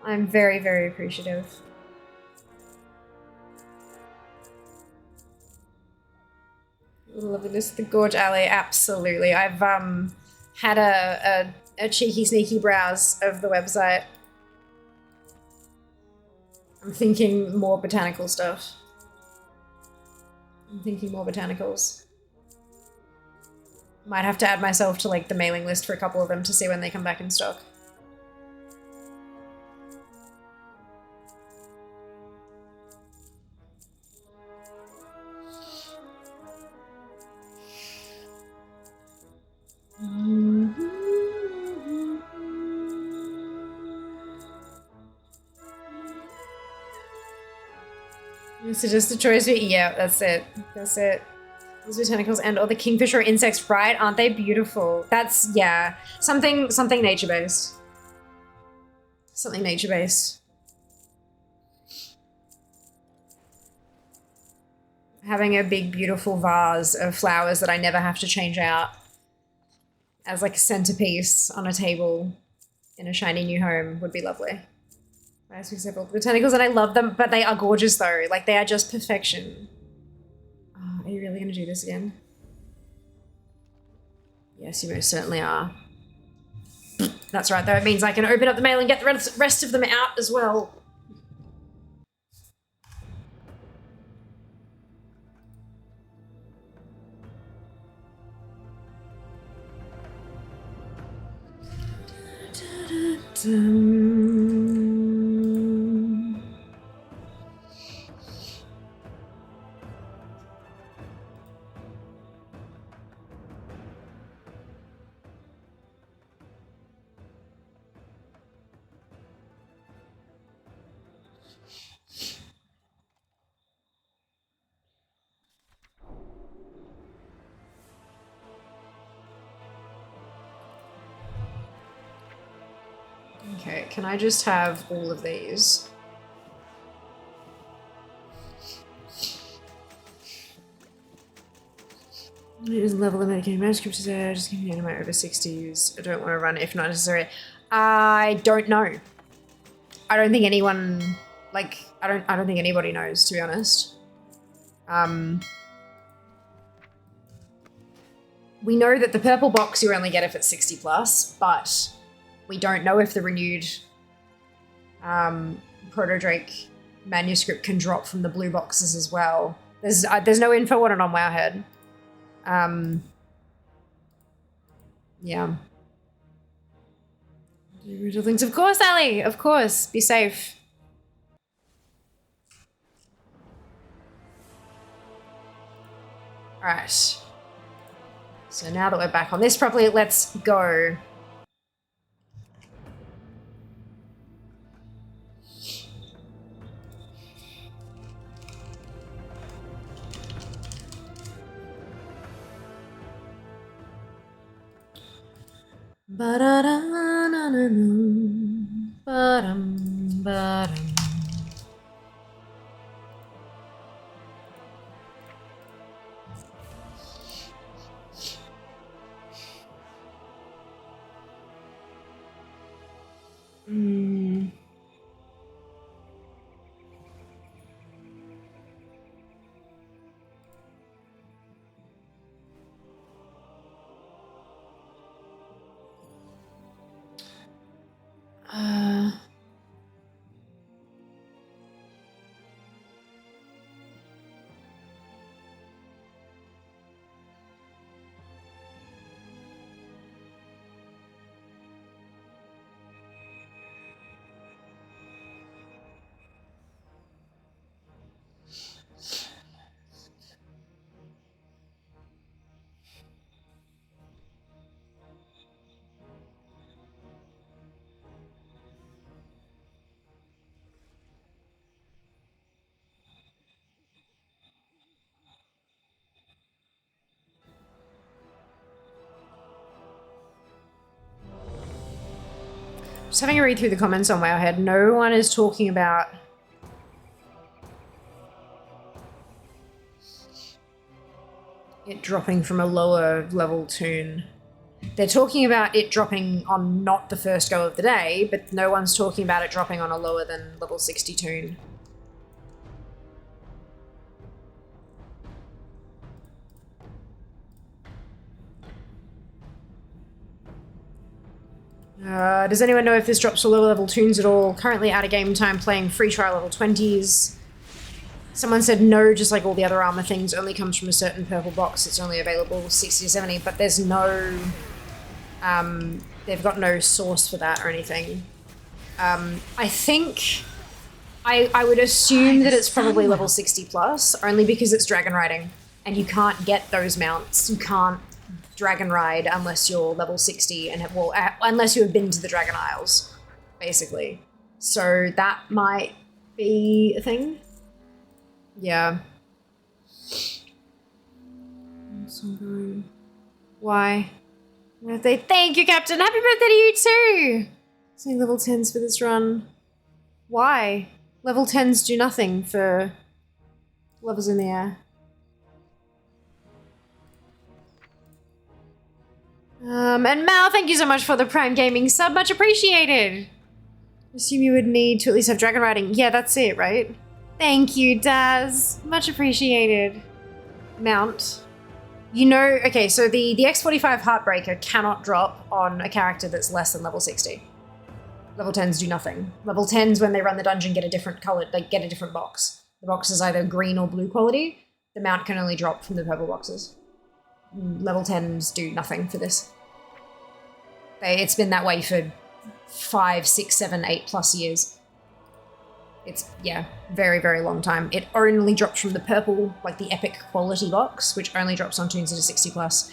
I'm very, very appreciative. Loveliness, the Gorge Alley, absolutely. I've had a cheeky, sneaky browse of the website. I'm thinking more botanical stuff. I'm thinking more botanicals. Might have to add myself to like the mailing list for a couple of them to see when they come back in stock. So just a choice. Yeah, that's it. That's it. Those botanicals and all the kingfisher insects, right? Aren't they beautiful? That's, yeah. Something nature-based. Something nature-based. Having a big, beautiful vase of flowers that I never have to change out as like a centerpiece on a table in a shiny new home would be lovely. Nice, several botanicals, and I love them, but they are gorgeous though. Like, they are just perfection. Oh, are you really gonna do this again? Yes, you most certainly are. That's right, though. It means I can open up the mail and get the rest of them out as well. Okay, can I just have all of these? Just level the medicated manuscripts there, just give me my over 60s. I don't want to run if not necessary. I don't know. I don't think anyone, like, I don't think anybody knows, to be honest. We know that the purple box you only get if it's 60 plus, but we don't know if the renewed Proto-Drake manuscript can drop from the blue boxes as well. There's no info on it on Wowhead. Yeah. Do things, of course, Ali. Of course. Be safe. All right. So now that we're back on this properly, let's go. Just having a read through the comments on Wowhead. No one is talking about it dropping from a lower level toon. They're talking about it dropping on not the first go of the day, but no one's talking about it dropping on a lower than level 60 toon. Does anyone know if this drops to lower level toons at all? Currently out of game time playing free trial level 20s. Someone said no, just like all the other armor things, only comes from a certain purple box. It's only available 60 to 70, but there's no... they've got no source for that or anything. I think... I would assume that it's probably level 60 plus, only because it's dragon riding. And you can't get those mounts. You can't dragon ride unless you're level 60 and have, well, unless you have been to the Dragon Isles, basically. So that might be a thing. Yeah. Why? Birthday. Thank you, Captain. Happy birthday to you too. Saying level 10s for this run. Why? Level 10s do nothing for lovers in the air. And Mal, thank you so much for the Prime Gaming sub. Much appreciated. Assume you would need to at least have dragon riding. Yeah, that's it, right? Thank you, Daz. Much appreciated. Mount. You know, okay, so the X45 Heartbreaker cannot drop on a character that's less than level 60. Level 10s do nothing. Level 10s, when they run the dungeon, get a different color, like get a different box. The box is either green or blue quality. The mount can only drop from the purple boxes. Level 10s do nothing for this. It's been that way for 5, 6, 7, 8 plus years. It's, yeah, very, very long time. It only drops from the purple, like the epic quality box, which only drops on toons that are 60 plus.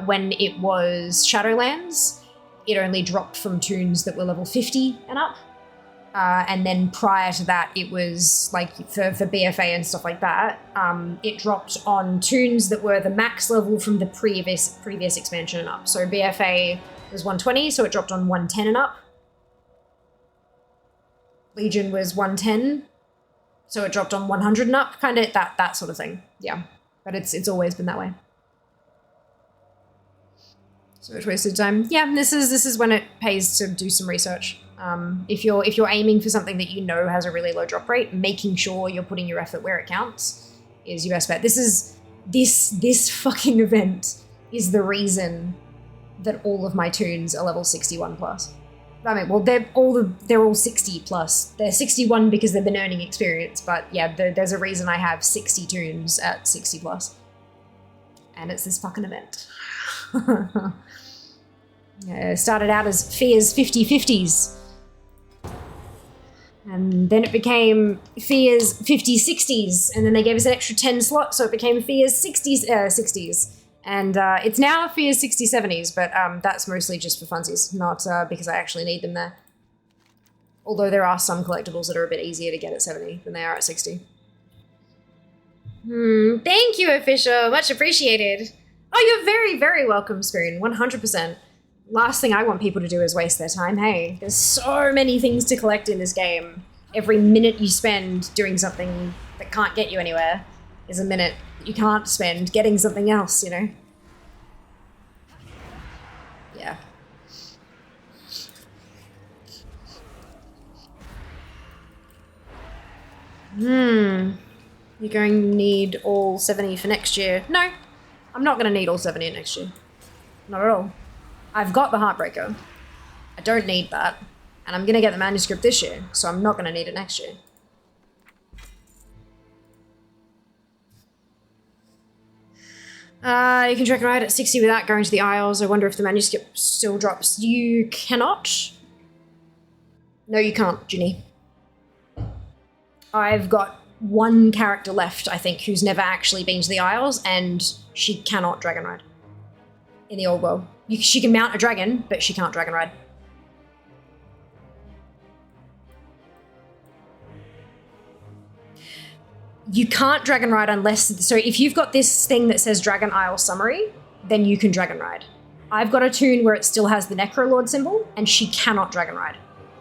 When it was Shadowlands, it only dropped from toons that were level 50 and up. And then prior to that, it was like for BFA and stuff like that, it dropped on toons that were the max level from the previous expansion and up. So BFA was 120, so it dropped on 110 and up. Legion was 110, so it dropped on 100 and up, kind of that sort of thing. Yeah, but it's always been that way. So it's wasted time. Yeah, this is when it pays to do some research. If you're aiming for something that you know has a really low drop rate, making sure you're putting your effort where it counts is your best bet. This fucking event is the reason that all of my toons are level 61 plus. I mean, well, they're all 60 plus. They're 61 because they've been earning experience, but yeah, there's a reason I have 60 toons at 60 plus. And it's this fucking event. Yeah, it started out as Fear's 50/50s. And then it became Fear's 50/60s, and then they gave us an extra 10 slots, so it became Fear's 60s. And it's now Fear's 60/70s, but that's mostly just for funsies, not because I actually need them there. Although there are some collectibles that are a bit easier to get at 70 than they are at 60. Thank you, Official. Much appreciated. Oh, you're very, very welcome, Spoon. 100%. Last thing I want people to do is waste their time. Hey, there's so many things to collect in this game. Every minute you spend doing something that can't get you anywhere is a minute that you can't spend getting something else, you know? Yeah. You're going to need all 70 for next year. No, I'm not going to need all 70 next year. Not at all. I've got the Heartbreaker. I don't need that. And I'm gonna get the manuscript this year, so I'm not gonna need it next year. You can track and ride at 60 without going to the Isles. I wonder if the manuscript still drops. You cannot. No, you can't, Ginny. I've got one character left, I think, who's never actually been to the Isles, and she cannot dragon ride in the old world. She can mount a dragon, but she can't dragon ride. You can't dragon ride unless... So if you've got this thing that says Dragon Isle Summary, then you can dragon ride. I've got a toon where it still has the Necrolord symbol, and she cannot dragon ride.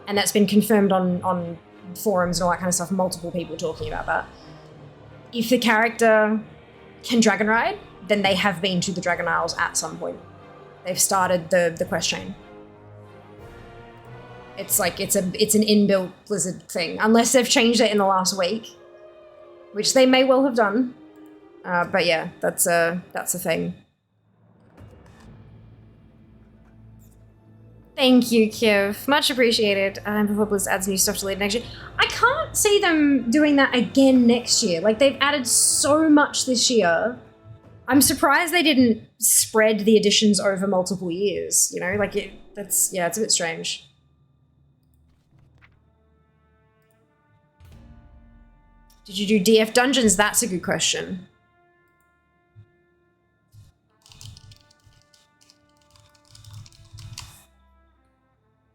And that's been confirmed on forums and all that kind of stuff, multiple people talking about that. If the character can dragon ride, then they have been to the Dragon Isles at some point. They've started the quest chain. It's like, it's an inbuilt Blizzard thing, unless they've changed it in the last week, which they may well have done. But yeah, that's a thing. Thank you, Kiev. Much appreciated. Before Blizzard adds new stuff to later next year. I can't see them doing that again next year. Like, they've added so much this year. I'm surprised they didn't spread the additions over multiple years, you know? Like, it's a bit strange. Did you do DF dungeons? That's a good question.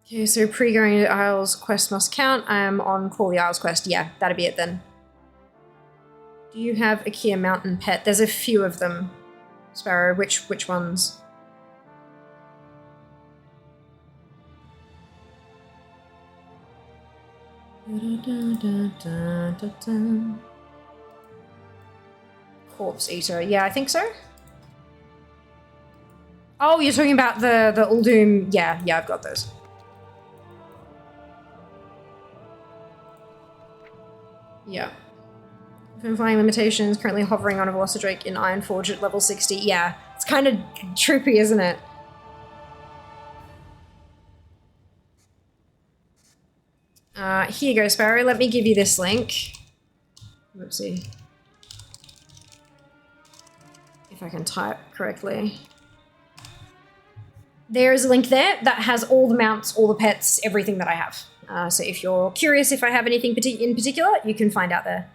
Okay, so pre-going to Isles quest must count. I am on Call the Isles quest. Yeah, that'd be it then. Do you have a Kia Mountain pet? There's a few of them. Sparrow, which ones? Corpse Eater. Yeah, I think so. Oh, you're talking about the Uldum. Yeah, I've got those. Yeah. From flying limitations, currently hovering on a Velocidrake in Ironforge at level 60. Yeah, it's kind of trippy, isn't it? Here you go, Sparrow. Let me give you this link. Whoopsie. If I can type correctly. There is a link there that has all the mounts, all the pets, everything that I have. So if you're curious if I have anything in particular, you can find out there.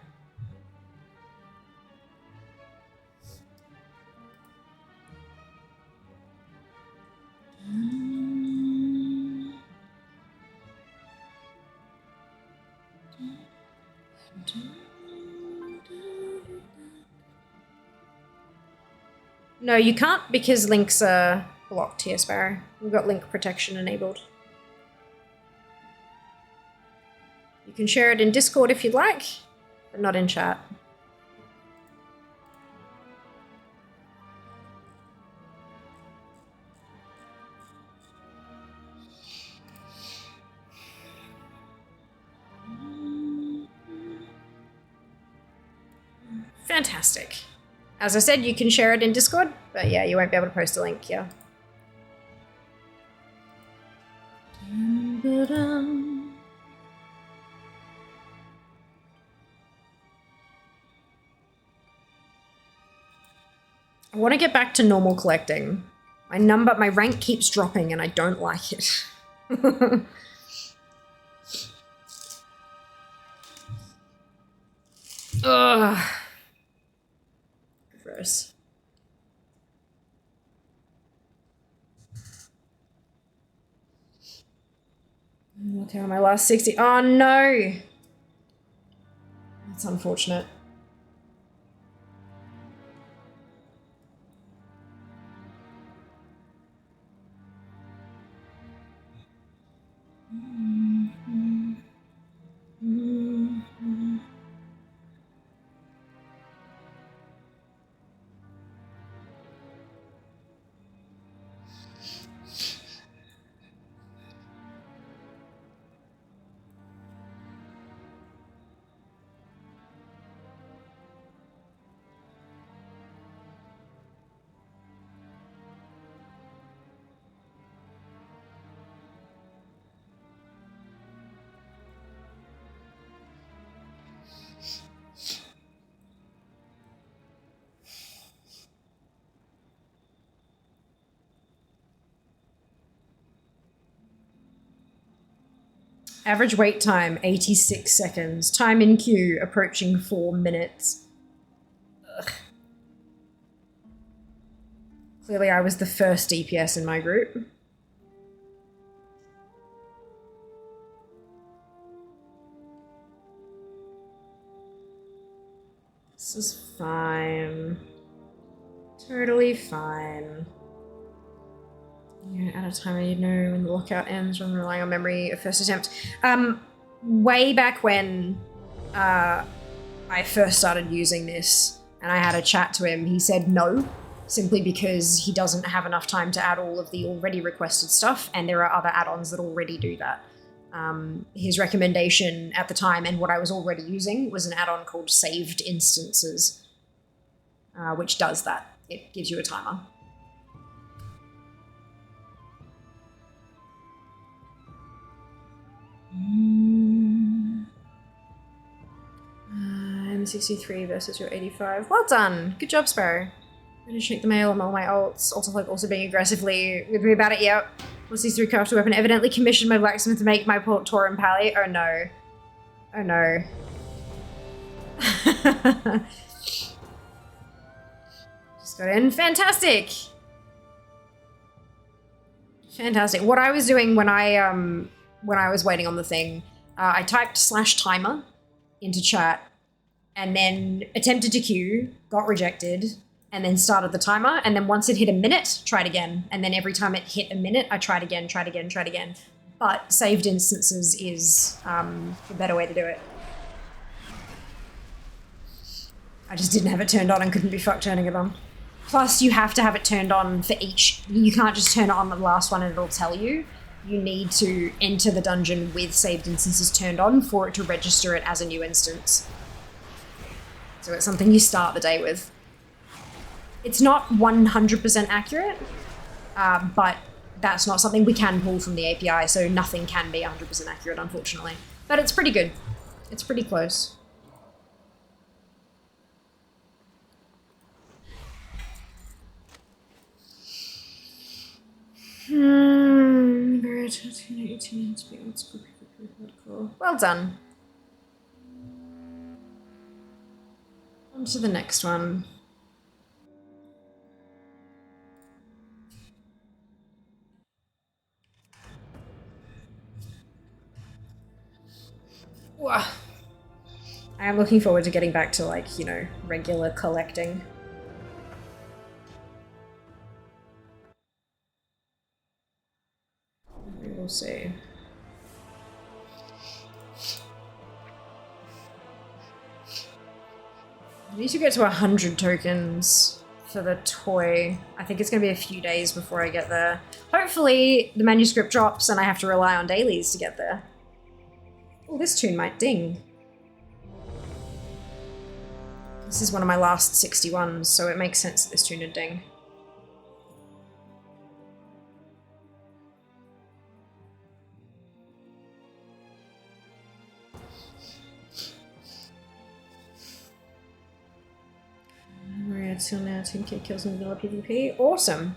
No, you can't because links are blocked here, Sparrow. We've got link protection enabled. You can share it in Discord if you'd like, but not in chat. Fantastic. As I said, you can share it in Discord, but yeah, you won't be able to post a link, yeah. I want to get back to normal collecting. My rank keeps dropping and I don't like it. Ugh. Gross. Okay, on my last 60. Oh no! That's unfortunate. Average wait time, 86 seconds. Time in queue, approaching 4 minutes. Ugh. Clearly I was the first DPS in my group. This is fine. Totally fine. Yeah, at a time you know when the lockout ends, rather than relying on memory of first attempt. Way back when I first started using this and I had a chat to him, he said no, simply because he doesn't have enough time to add all of the already requested stuff, and there are other add-ons that already do that. His recommendation at the time, and what I was already using, was an add-on called Saved Instances, which does that. It gives you a timer. I'm 63 versus your 85. Well done. Good job, Sparrow. I'm gonna check the mail on all my ults. Also, like, also being aggressively with me about it. Yep. What's these 3 crafted weapon? Evidently commissioned my blacksmith to make my Tauren Pally. Oh no. Oh no. Just got in. Fantastic. Fantastic. What I was doing when I was waiting on the thing, I typed /timer into chat and then attempted to queue, got rejected, and then started the timer. And then once it hit a minute, tried again. And then every time it hit a minute, I tried again, tried again, tried again. But saved instances is the better way to do it. I just didn't have it turned on and couldn't be fucked turning it on. Plus, you have to have it turned on for each. You can't just turn it on the last one and it'll tell you. You need to enter the dungeon with saved instances turned on for it to register it as a new instance. So it's something you start the day with. It's not 100% accurate, but that's not something we can pull from the API, so nothing can be 100% accurate, unfortunately. But it's pretty good. It's pretty close. Well done. On to the next one. Whoa. I am looking forward to getting back to, like, you know, regular collecting. We will see. I need to get to 100 tokens for the toy. I think it's going to be a few days before I get there. Hopefully the manuscript drops and I have to rely on dailies to get there. Oh, this tune might ding. This is one of my last 61s, so it makes sense that this tune would ding. We're at till now 10k kills in vanilla PvP. Awesome.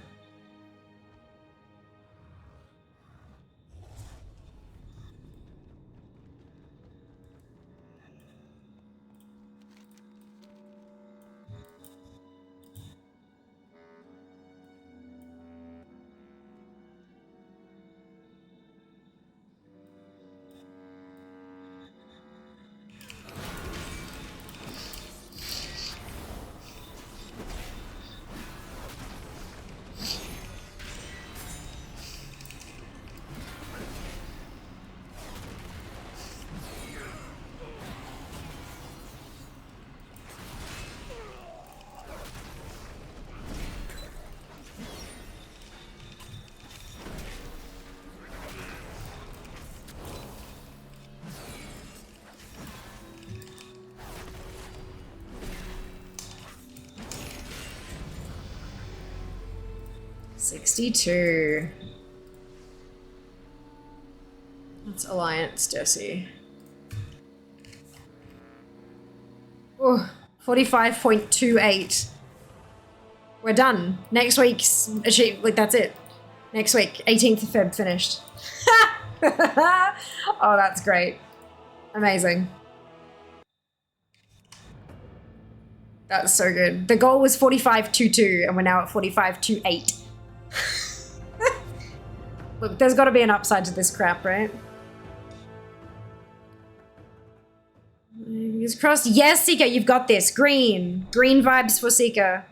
$62. That's Alliance, Jesse. Oh, 45.28. We're done. Next week's achieved, like, that's it. Next week, 18th of Feb, finished. Ha! Oh, that's great. Amazing. That's so good. The goal was 45-2-2, and we're now at 45-2-8. Look, there's got to be an upside to this crap, right? Fingers crossed. Yes, Seeker, you've got this. Green. Green vibes for Seeker.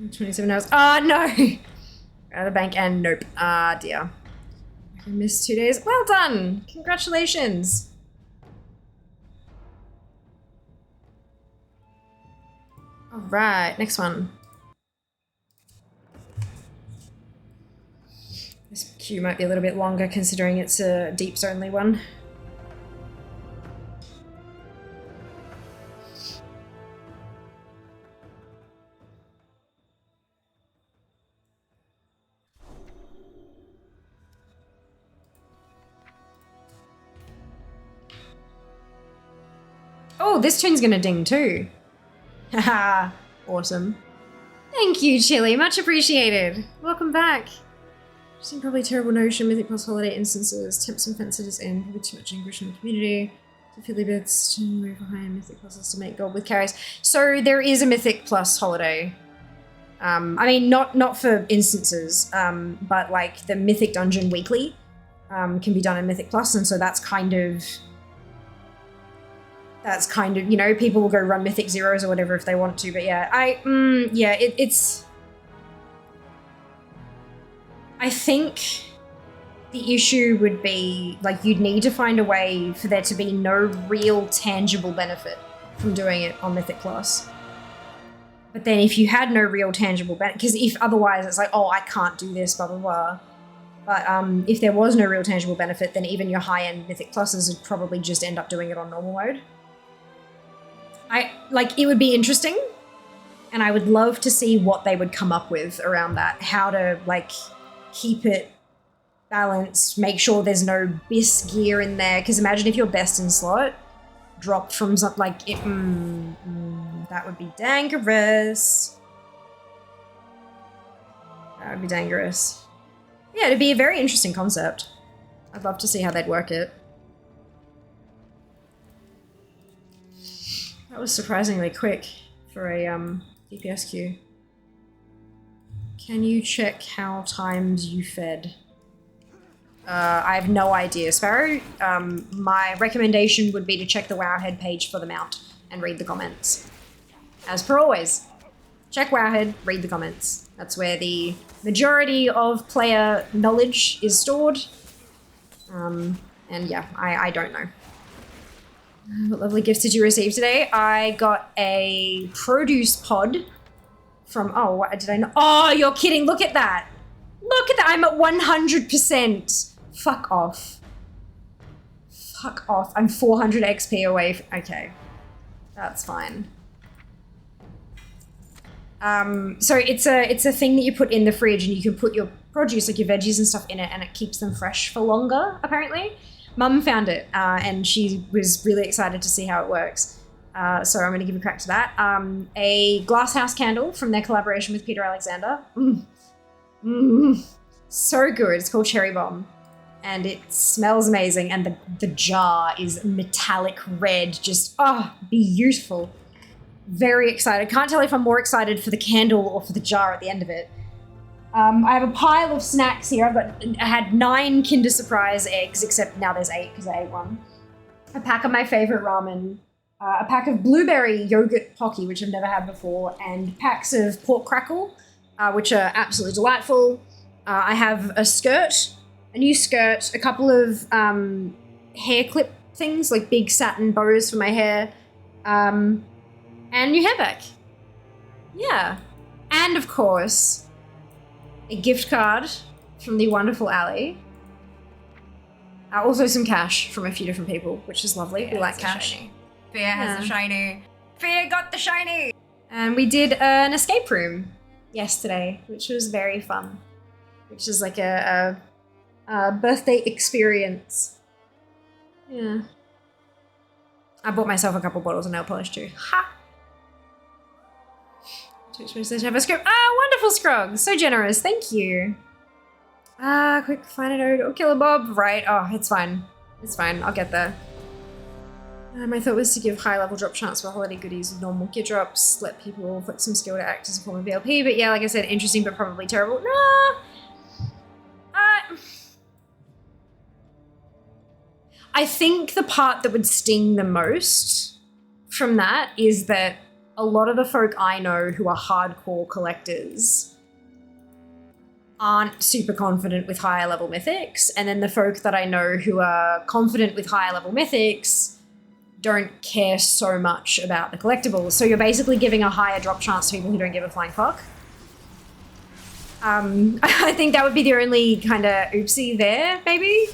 $27. No! Out of the bank and nope. Dear. I missed 2 days. Well done! Congratulations! Alright, next one. This queue might be a little bit longer considering it's a deeps only one. Oh, this tune's gonna ding too. Haha, awesome. Thank you, Chili, much appreciated. Welcome back. Seeing probably terrible notion, Mythic Plus holiday instances, temps and fences in, probably too much English in the community. Philly bits to move behind Mythic Pluses to make gold with carries. So there is a Mythic Plus holiday. I mean, not for instances, but like the Mythic Dungeon weekly can be done in Mythic Plus, and so that's kind of, you know, people will go run Mythic Zeros or whatever if they want to, but yeah, it's... I think the issue would be, like, you'd need to find a way for there to be no real tangible benefit from doing it on Mythic Plus. But then if you had no real tangible benefit, because if otherwise it's like, oh, I can't do this, blah, blah, blah. But if there was no real tangible benefit, then even your high-end Mythic Pluses would probably just end up doing it on normal mode. It would be interesting, and I would love to see what they would come up with around that. How to, like, keep it balanced, make sure there's no BIS gear in there. Because imagine if your best in slot dropped from something like it. That would be dangerous. That would be dangerous. Yeah, it'd be a very interesting concept. I'd love to see how they'd work it. That was surprisingly quick for a DPS queue. Can you check how times you fed? I have no idea, Sparrow. My recommendation would be to check the Wowhead page for the mount and read the comments. As per always, check Wowhead, read the comments. That's where the majority of player knowledge is stored. And yeah, I don't know. What lovely gifts did you receive today? I got a produce pod from, oh, what did I know? Oh, you're kidding. Look at that. Look at that. I'm at 100%. Fuck off. Fuck off. I'm 400 XP away. Okay. That's fine. So it's a thing that you put in the fridge and you can put your produce, like your veggies and stuff in it, and it keeps them fresh for longer, apparently. Mum found it, and she was really excited to see how it works. So I'm going to give a crack to that. A glasshouse candle from their collaboration with Peter Alexander. So good. It's called Cherry Bomb. and it smells amazing, and the jar is metallic red, just, beautiful. Very excited. Can't tell if I'm more excited for the candle or for the jar at the end of it. I have a pile of snacks here. I had 9 Kinder Surprise eggs, except now there's 8 because I ate one. A pack of my favorite ramen, a pack of blueberry yogurt pocky, which I've never had before, and packs of pork crackle, which are absolutely delightful. I have a skirt, a new skirt, a couple of hair clip things, like big satin bows for my hair, and new hair back. Yeah. And of course, a gift card from the wonderful Ali. Also some cash from a few different people, which is lovely. We like cash. Fia has a shiny. Fia got the shiny! And we did an escape room yesterday, which was very fun. Which is like a birthday experience. Yeah. I bought myself a couple bottles of nail polish too. Ha! Too expensive to have a script. Wonderful Scrog! So generous, thank you. Quick, find a node or kill a bob. Right, it's fine. It's fine, I'll get there. My thought was to give high-level drop chance for holiday goodies with normal gear drops, let people put some skill to act as a form of VLP, but yeah, like I said, interesting but probably terrible. I think the part that would sting the most from that is that a lot of the folk I know who are hardcore collectors aren't super confident with higher level mythics, and then the folk that I know who are confident with higher level mythics don't care so much about the collectibles. So you're basically giving a higher drop chance to people who don't give a flying fuck. I think that would be the only kind of oopsie there, maybe.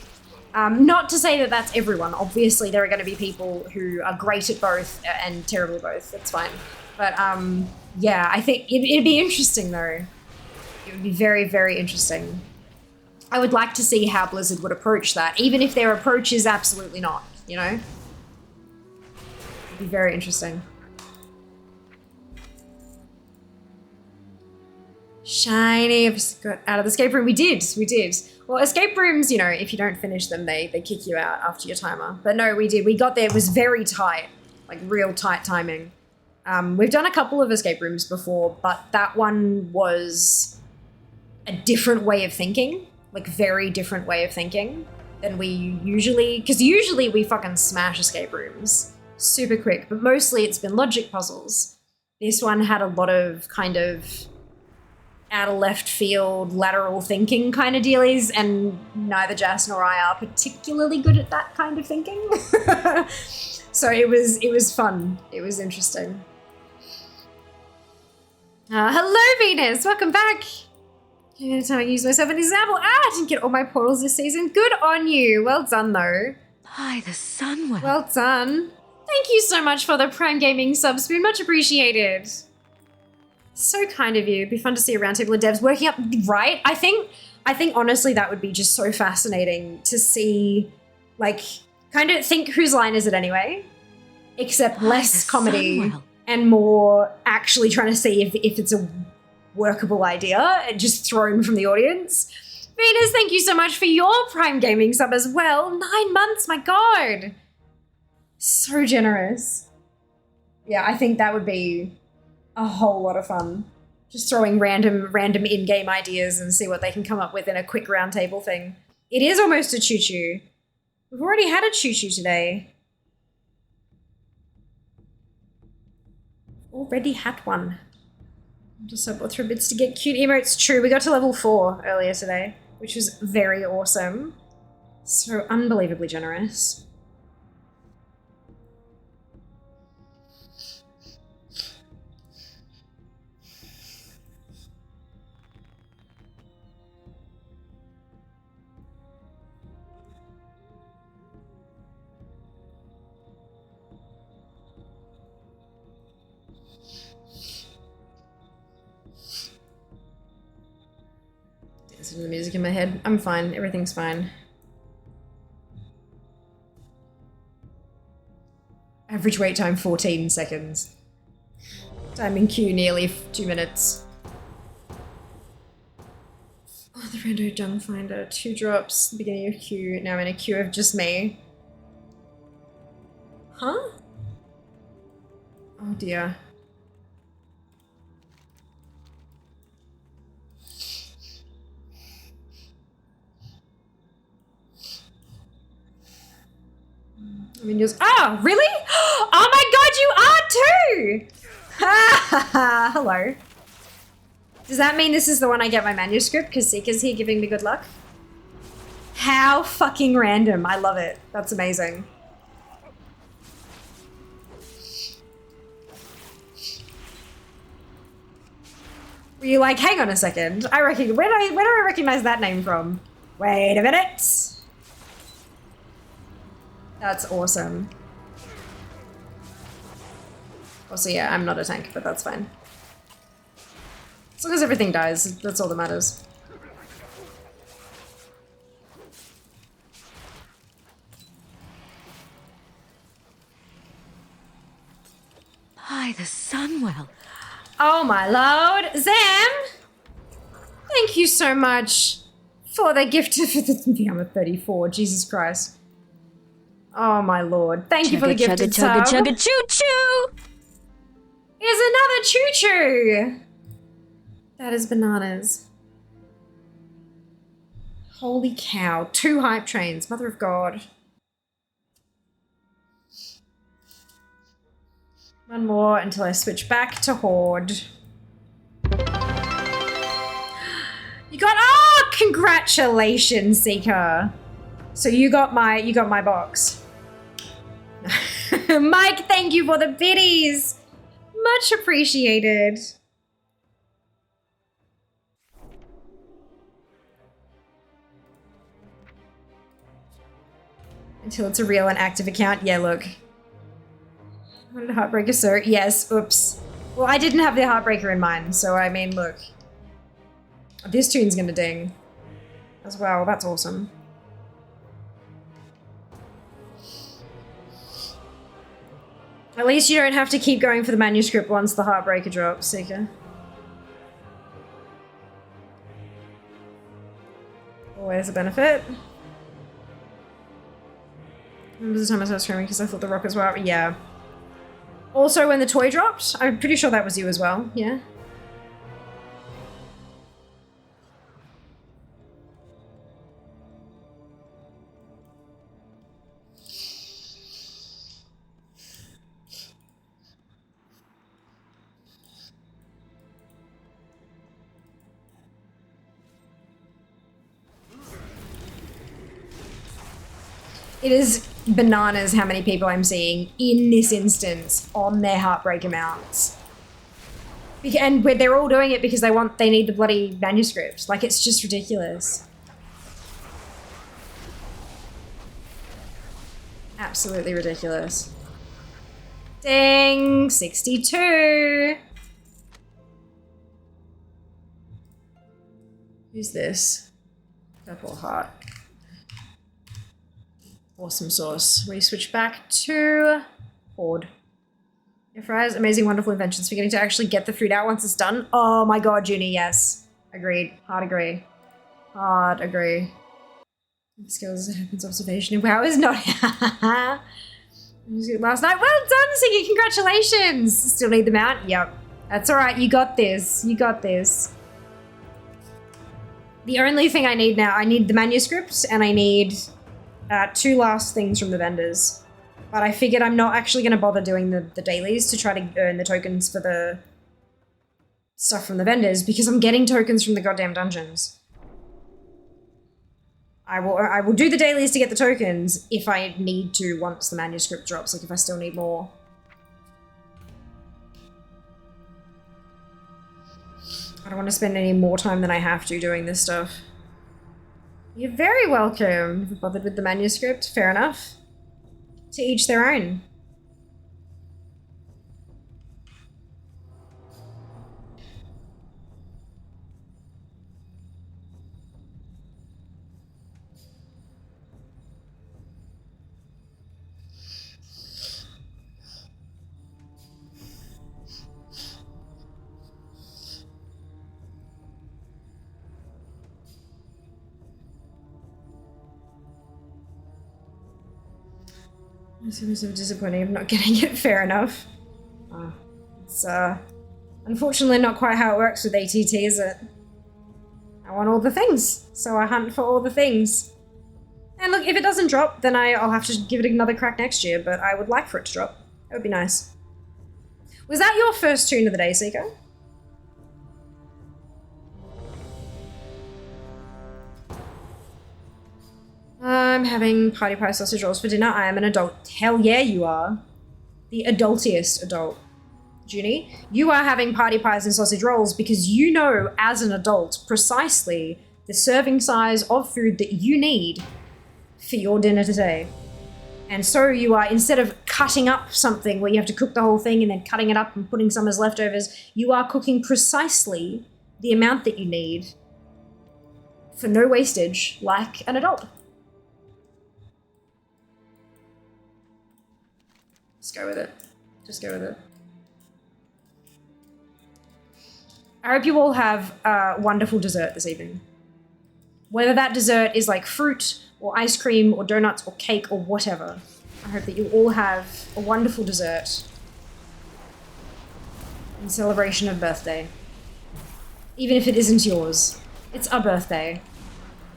Not to say that that's everyone. Obviously, there are going to be people who are great at both and terrible at both. That's fine. But yeah, I think it'd be interesting, though. It would be very, very interesting. I would like to see how Blizzard would approach that, even if their approach is absolutely not, you know? It'd be very interesting. Shiny, I've just got out of the escape room. We did. Well, escape rooms, you know, if you don't finish them, they kick you out after your timer. But no, we did. We got there. It was very tight, like real tight timing. We've done a couple of escape rooms before, but that one was a different way of thinking, like very different way of thinking than we usually, because usually we fucking smash escape rooms super quick, but mostly it's been logic puzzles. This one had a lot of kind of out of left field, lateral thinking kind of dealies, and neither Jas nor I are particularly good at that kind of thinking. So it was fun. It was interesting. Hello, Venus. Welcome back. Anytime I use myself an example. I didn't get all my portals this season. Good on you. Well done, though. By the sun well. Well done. Thank you so much for the Prime Gaming subs. Been much appreciated. So kind of you. It'd be fun to see a roundtable of devs working up, right? I think honestly that would be just so fascinating to see, like, kind of think whose line is it anyway? Except less comedy and more actually trying to see if it's a workable idea just thrown from the audience. Venus, thank you so much for your Prime Gaming sub as well. 9 months, my God. So generous. Yeah, I think that would be a whole lot of fun. Just throwing random in-game ideas and see what they can come up with in a quick roundtable thing. It is almost a choo-choo. We've already had a choo-choo today. Already had one. Just up through bits to get cute emotes. True, we got to level 4 earlier today, which was very awesome. So unbelievably generous. Listen to the music in my head. I'm fine. Everything's fine. Average wait time 14 seconds. Time in queue nearly 2 minutes. Oh, the rando dung finder. 2 drops, beginning of queue. Now I'm in a queue of just me. Huh? Oh dear. I mean, just oh, really? Oh my god, you are too! Ha hello. Does that mean this is the one I get my manuscript? Because Seeker's here giving me good luck? How fucking random. I love it. That's amazing. Were you like, hang on a second. Where do I recognize that name from? Wait a minute. That's awesome. Also, yeah, I'm not a tank, but that's fine. As long as everything dies, that's all that matters. By the Sunwell. Oh my lord. Zam! Thank you so much for the gift of the I'm a 34. Jesus Christ. Oh my lord. Thank you for the gifted sub. Chugga choo choo! Here's another choo choo! That is bananas. Holy cow. 2 hype trains. Mother of God. One more until I switch back to Horde. You got, oh, congratulations, Seeker. So you got my box. Mike, thank you for the biddies. Much appreciated. Until it's a real and active account. Yeah, look. What did Heartbreaker, sir? Yes, oops. Well, I didn't have the Heartbreaker in mind, so I mean, look. This tune's gonna ding as well. That's awesome. At least you don't have to keep going for the manuscript once the Heartbreaker drops, Seeker. Always a benefit. Remember the time I started screaming because I thought the rockets were up? Yeah. Also, when the toy dropped, I'm pretty sure that was you as well, yeah? It is bananas how many people I'm seeing in this instance on their Heartbreaker mounts. And they're all doing it because they need the bloody manuscript. Like, it's just ridiculous. Absolutely ridiculous. Ding! 62! Who's this? Purple heart. Awesome sauce. We switch back to Horde. Your fries, amazing, wonderful inventions. Forgetting to actually get the food out once it's done. Oh my god, Junie, yes. Agreed. Hard agree. Hard agree. Skills happens observation. Wow, is not last night. Well done, Siggy. Congratulations. Still need them out? Yep. That's alright. You got this. You got this. The only thing I need now, I need the manuscripts and I need 2 last things from the vendors. But I figured I'm not actually going to bother doing the dailies to try to earn the tokens for the stuff from the vendors because I'm getting tokens from the goddamn dungeons. I will do the dailies to get the tokens if I need to once the manuscript drops, like if I still need more. I don't want to spend any more time than I have to doing this stuff. You're very welcome. Never bothered with the manuscript. Fair enough. To each their own. It's so disappointing of not getting it fair enough. It's unfortunately not quite how it works with ATT, is it? I want all the things, so I hunt for all the things. And look, if it doesn't drop, then I'll have to give it another crack next year, but I would like for it to drop. That would be nice. Was that your first tune of the day, Seiko? I'm having party pie sausage rolls for dinner. I am an adult. Hell yeah, you are. The adultiest adult. Junie, you are having party pies and sausage rolls because you know, as an adult, precisely the serving size of food that you need for your dinner today. And so you are, instead of cutting up something where you have to cook the whole thing and then cutting it up and putting some as leftovers, you are cooking precisely the amount that you need for no wastage, like an adult. Just go with it. Just go with it. I hope you all have a wonderful dessert this evening. Whether that dessert is like fruit or ice cream or donuts or cake or whatever, I hope that you all have a wonderful dessert in celebration of birthday. Even if it isn't yours, it's a birthday,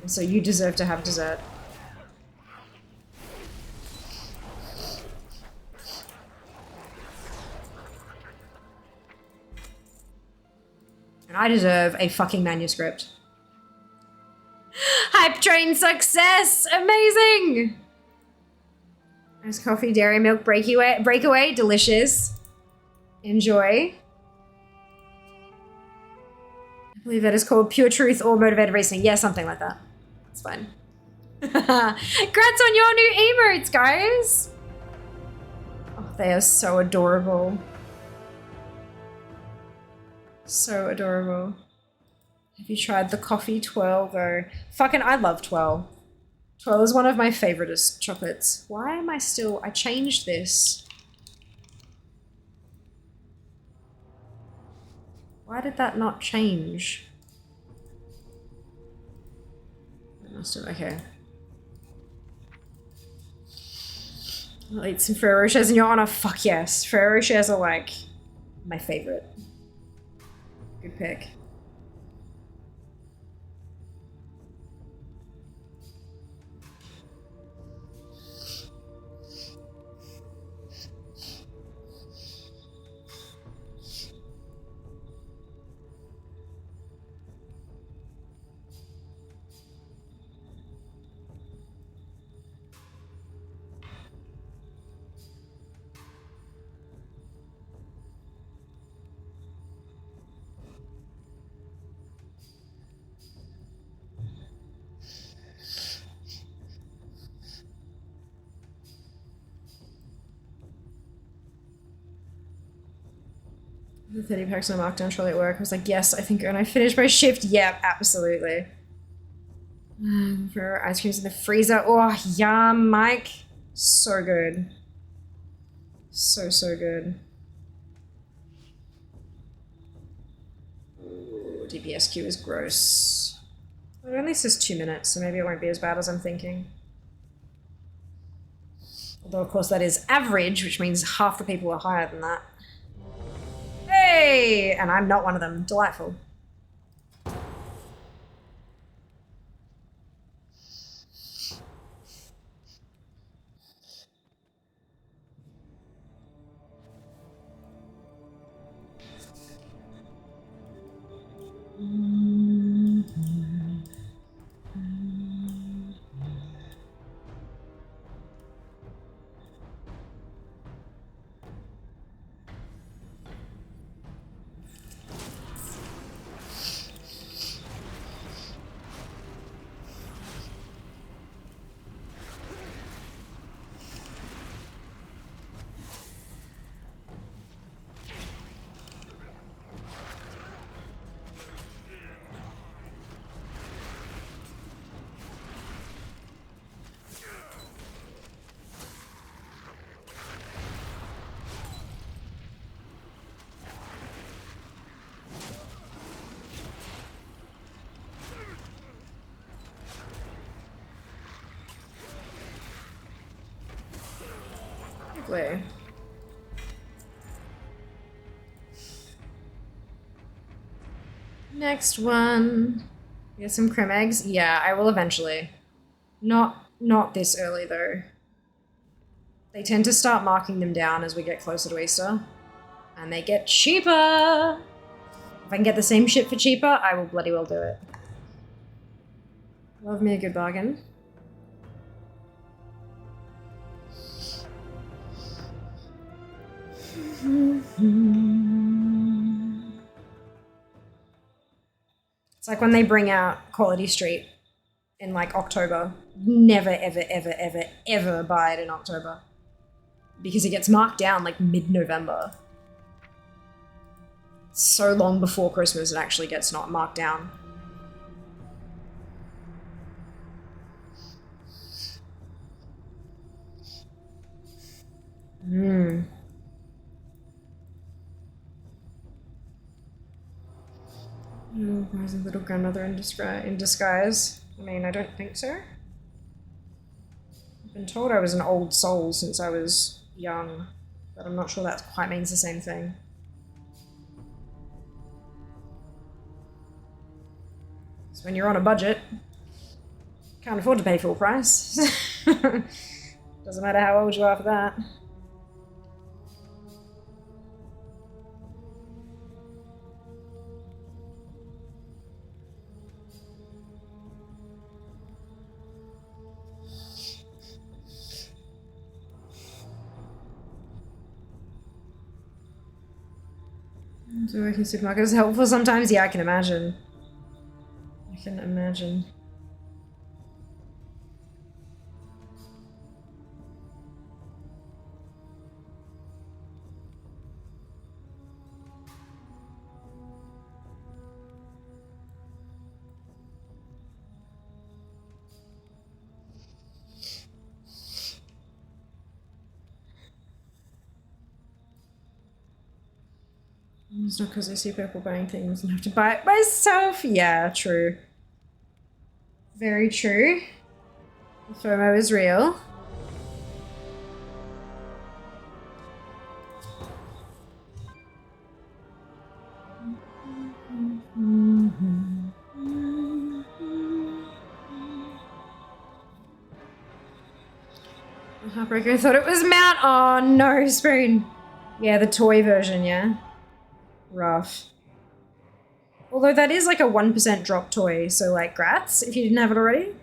and so you deserve to have dessert. And I deserve a fucking manuscript. Hype train success! Amazing! Nice coffee, dairy milk, breakaway, delicious. Enjoy. I believe that is called Pure Truth or Motivated Reasoning. Yeah, something like that. It's fine. Congrats on your new emotes, guys! Oh, they are so adorable. So adorable. Have you tried the coffee twirl though? Fucking, I love twirl. Twirl is one of my favoriteest chocolates. Why am I still, I changed this. Why did that not change? It must have, okay. I'll eat some Ferrero Rochers in your honor. Fuck yes. Ferrero Rochers are like my favorite. Good pick. The 30 packs on markdown trolley at work. I was like, yes, I think when I finish my shift, yep, absolutely. For ice creams in the freezer. Oh, yum, Mike. So good. So, so good. Ooh, DPSQ is gross. It only says 2 minutes, so maybe it won't be as bad as I'm thinking. Although, of course, that is average, which means half the people are higher than that. Hey! And I'm not one of them. Delightful. Lovely. Next one. Get some crim eggs. Yeah, I will eventually. Not this early though. They tend to start marking them down as we get closer to Easter. And they get cheaper! If I can get the same shit for cheaper, I will bloody well do it. Love me a good bargain. It's like when they bring out Quality Street in like October. Never, ever, ever, ever, ever buy it in October. Because it gets marked down like mid-November. So long before Christmas it actually gets not marked down. Oh, why is a little grandmother in disguise? I mean, I don't think so. I've been told I was an old soul since I was young, but I'm not sure that quite means the same thing. So when you're on a budget, can't afford to pay full price. Doesn't matter how old you are for that. So working supermarket is helpful sometimes? Yeah, I can imagine. I can imagine. It's not because I see people buying things and have to buy it myself. Yeah, true. Very true. The FOMO is real. Heartbreaker, I thought it was Mount. Oh no, Spoon. Yeah, the toy version, yeah. Rough. Although that is like a 1% drop toy, so like grats if you didn't have it already.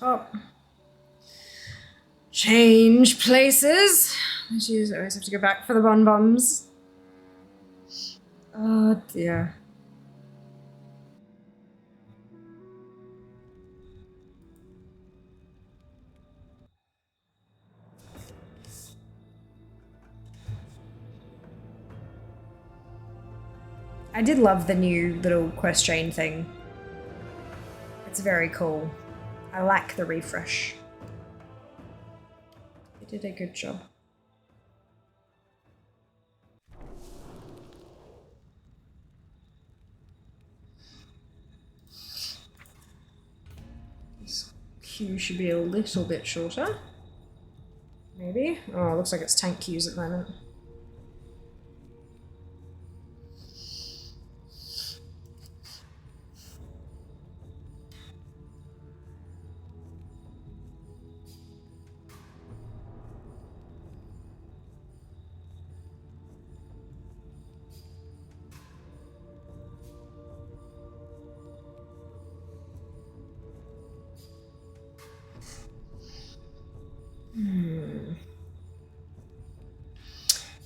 Oh. Change places. Jeez, I always have to go back for the bonbons. Oh dear. I did love the new little quest chain thing. It's very cool. I like the refresh. They did a good job. This queue should be a little bit shorter. Maybe? Oh, it looks like it's tank queues at the moment.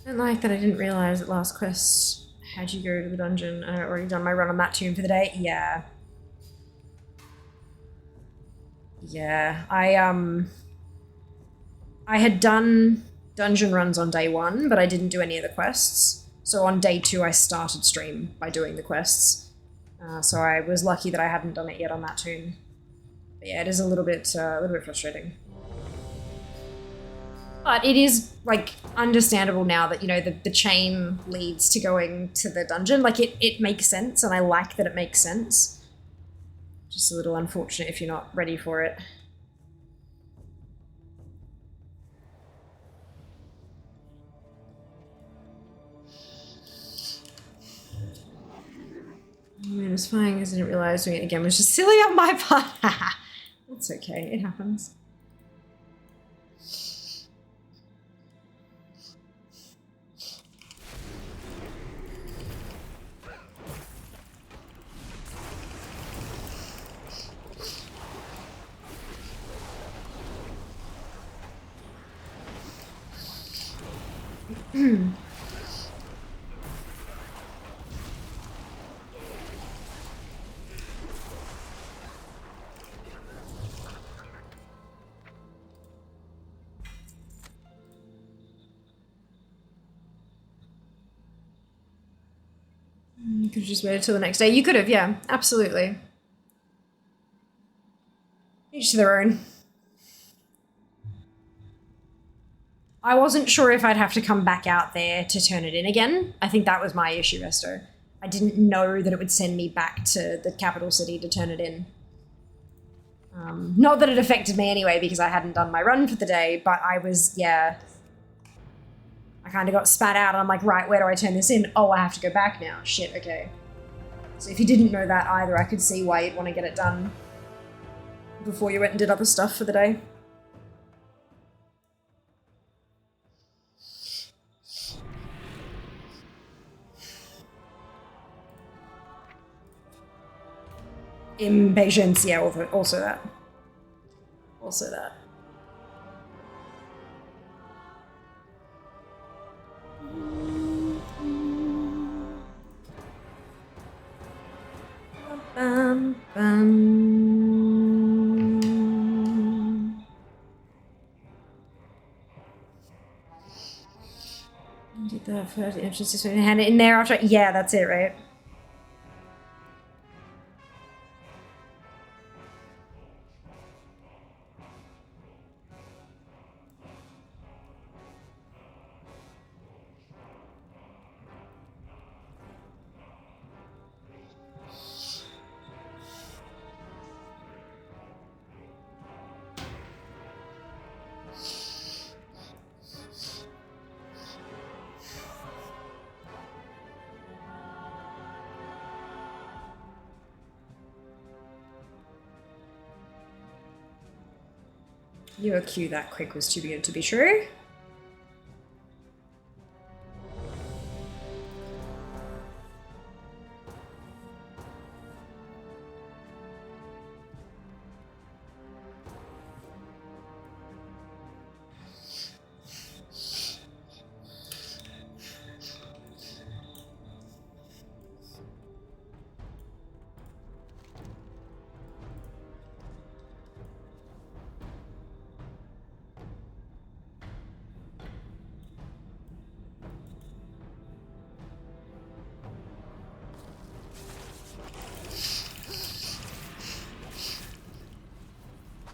Don't like that I didn't realize that last quest had you go to the dungeon. I had already done my run on that tomb for the day. Yeah. Yeah. I had done dungeon runs on day 1, but I didn't do any of the quests. So on day 2, I started stream by doing the quests. So I was lucky that I hadn't done it yet on that tomb. But yeah, it is a little bit frustrating. But it is, like, understandable now that, you know, the chain leads to going to the dungeon. Like, it makes sense, and I like that it makes sense. Just a little unfortunate if you're not ready for it. I mean, it was fine because I didn't realize doing it again was just silly on my part. That's okay, it happens. You could have just waited till the next day. You could have, yeah, absolutely. Each to their own. I wasn't sure if I'd have to come back out there to turn it in again. I think that was my issue, Esto. I didn't know that it would send me back to the capital city to turn it in. Not that it affected me anyway, because I hadn't done my run for the day, but I was, yeah. I kind of got spat out, and I'm like, right, where do I turn this in? Oh, I have to go back now. Shit, okay. So if you didn't know that either, I could see why you'd want to get it done before you went and did other stuff for the day. Impatience, yeah, also that. Also that. Bum, bum. Did that first entrance just hand it in there after? Yeah, that's it, right? Your queue that quick was too good to be true.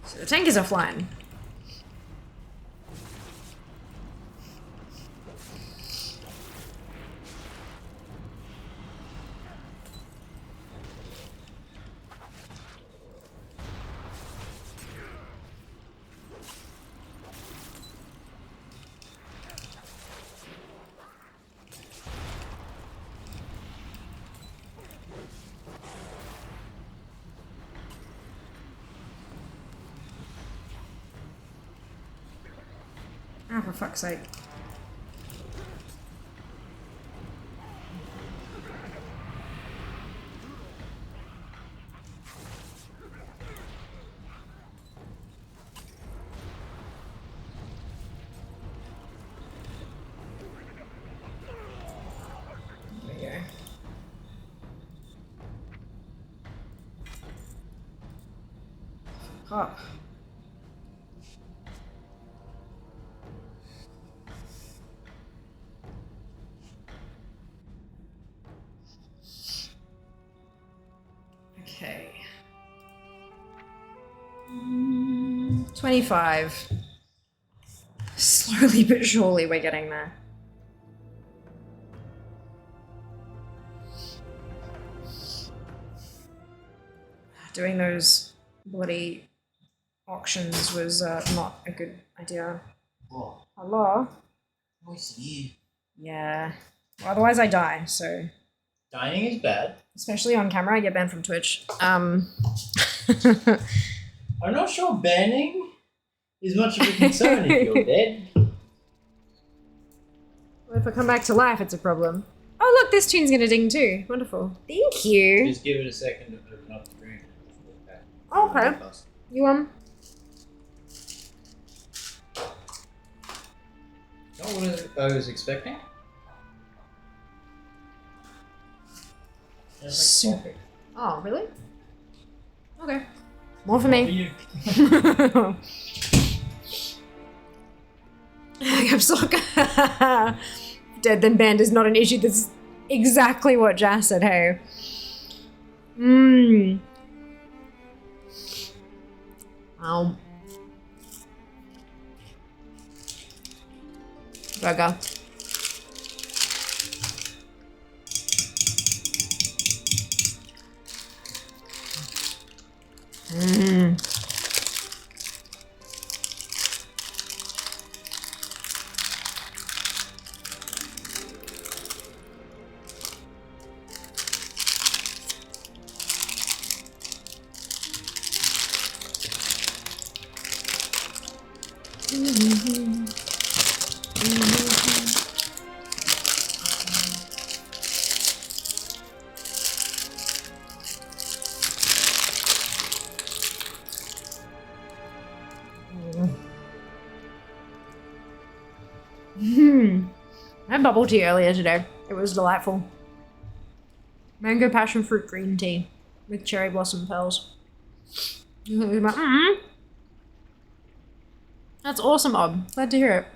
So the tank is offline. Ah, for fuck's sake. up. Okay. 25. Slowly but surely we're getting there. Doing those bloody auctions was not a good idea. Oh, Hello? nice you. Yeah. Well, otherwise I die, so... Dying is bad. Especially on camera, I get banned from Twitch. I'm not sure banning is much of a concern if you're dead. Well, if I come back to life, it's a problem. Oh look, this tune's gonna ding too. Wonderful. Thank you. Just give it a second to open up the drink. Okay. You Not what I was expecting. It's like coffee. Oh, really? Okay. More for me. Capsulock. Dead then banned is not an issue. That's exactly what Jazz said, hey. Mmm. Wow. Burger. Mmm. I had bubble tea earlier today. It was delightful. Mango passion fruit green tea with cherry blossom pearls. That's awesome, Ob. Glad to hear it.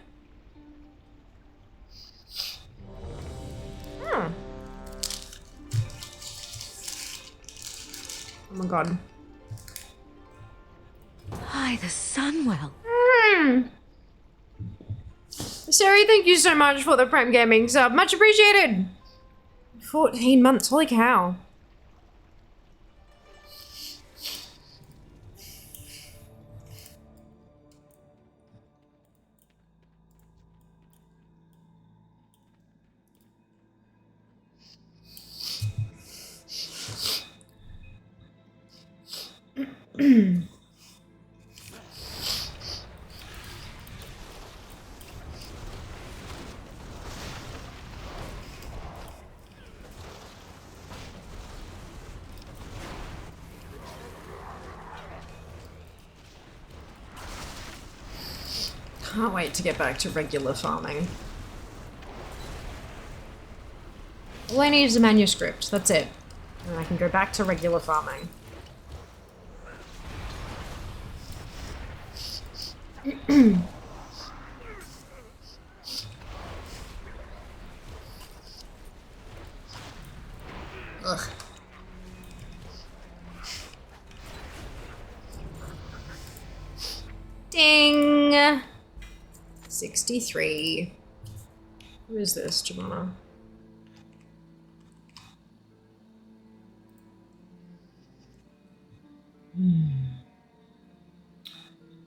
Hmm. Oh my god. By the Sunwell. Sari, thank you so much for the Prime Gaming sub. Much appreciated. 14 months. Holy cow. Can't wait to get back to regular farming. All I need is a manuscript, that's it. And I can go back to regular farming. Ugh. Ding! 63. Who is this, Jemana?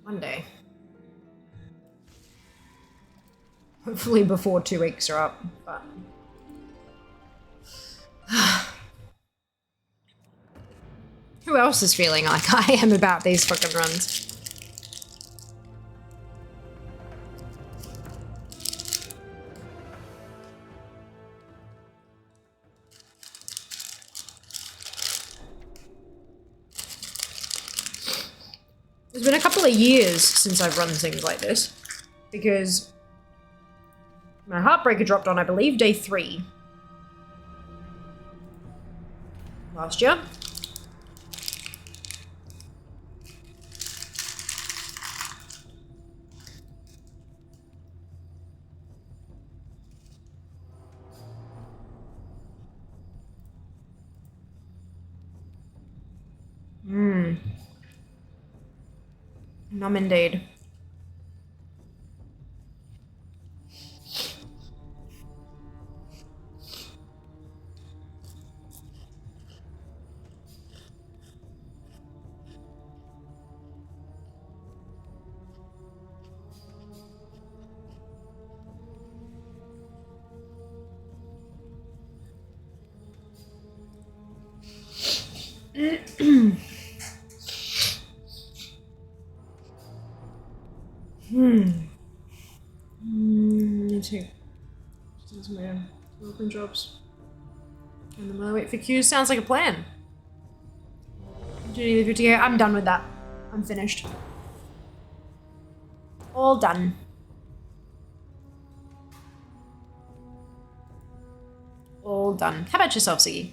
One day. Hopefully before 2 weeks are up, but... Who else is feeling like I am about these fucking runs? It's been a couple of years since I've run things like this, because my Heartbreaker dropped on, I believe, day 3 last year. Numb indeed. Me too. Sounds weird. Open jobs. And then while I wait for queues, sounds like a plan. Do you need the 50k? I'm done with that. I'm finished. All done. All done. How about yourself, Siggy?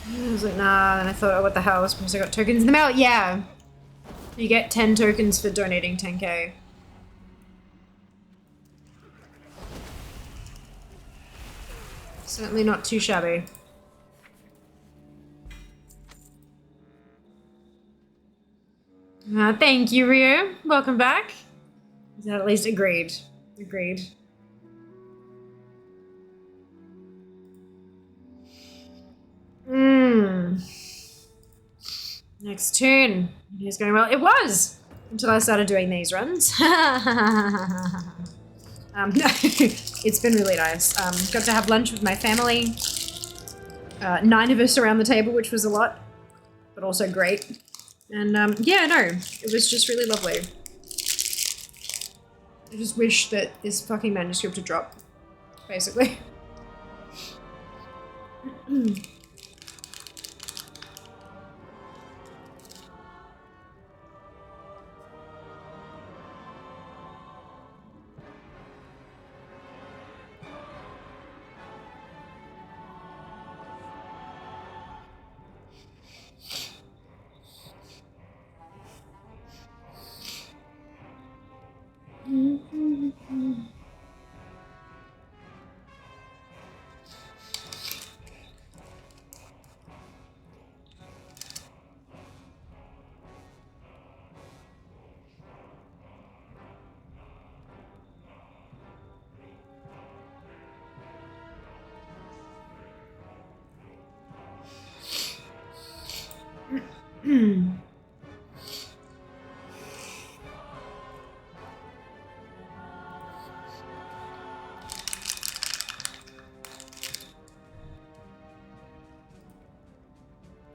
I was like, nah, and I thought, oh, what the hell? I suppose I got tokens in the mail. Yeah. You get 10 tokens for donating 10k. Certainly not too shabby. Thank you, Rio. Welcome back. Is that at least agreed? Agreed. Next turn. It's going well. It was! Until I started doing these runs. It's been really nice. Got to have lunch with my family. 9 of us around the table, which was a lot, but also great. And yeah, no, it was just really lovely. I just wish that this fucking manuscript would drop, basically.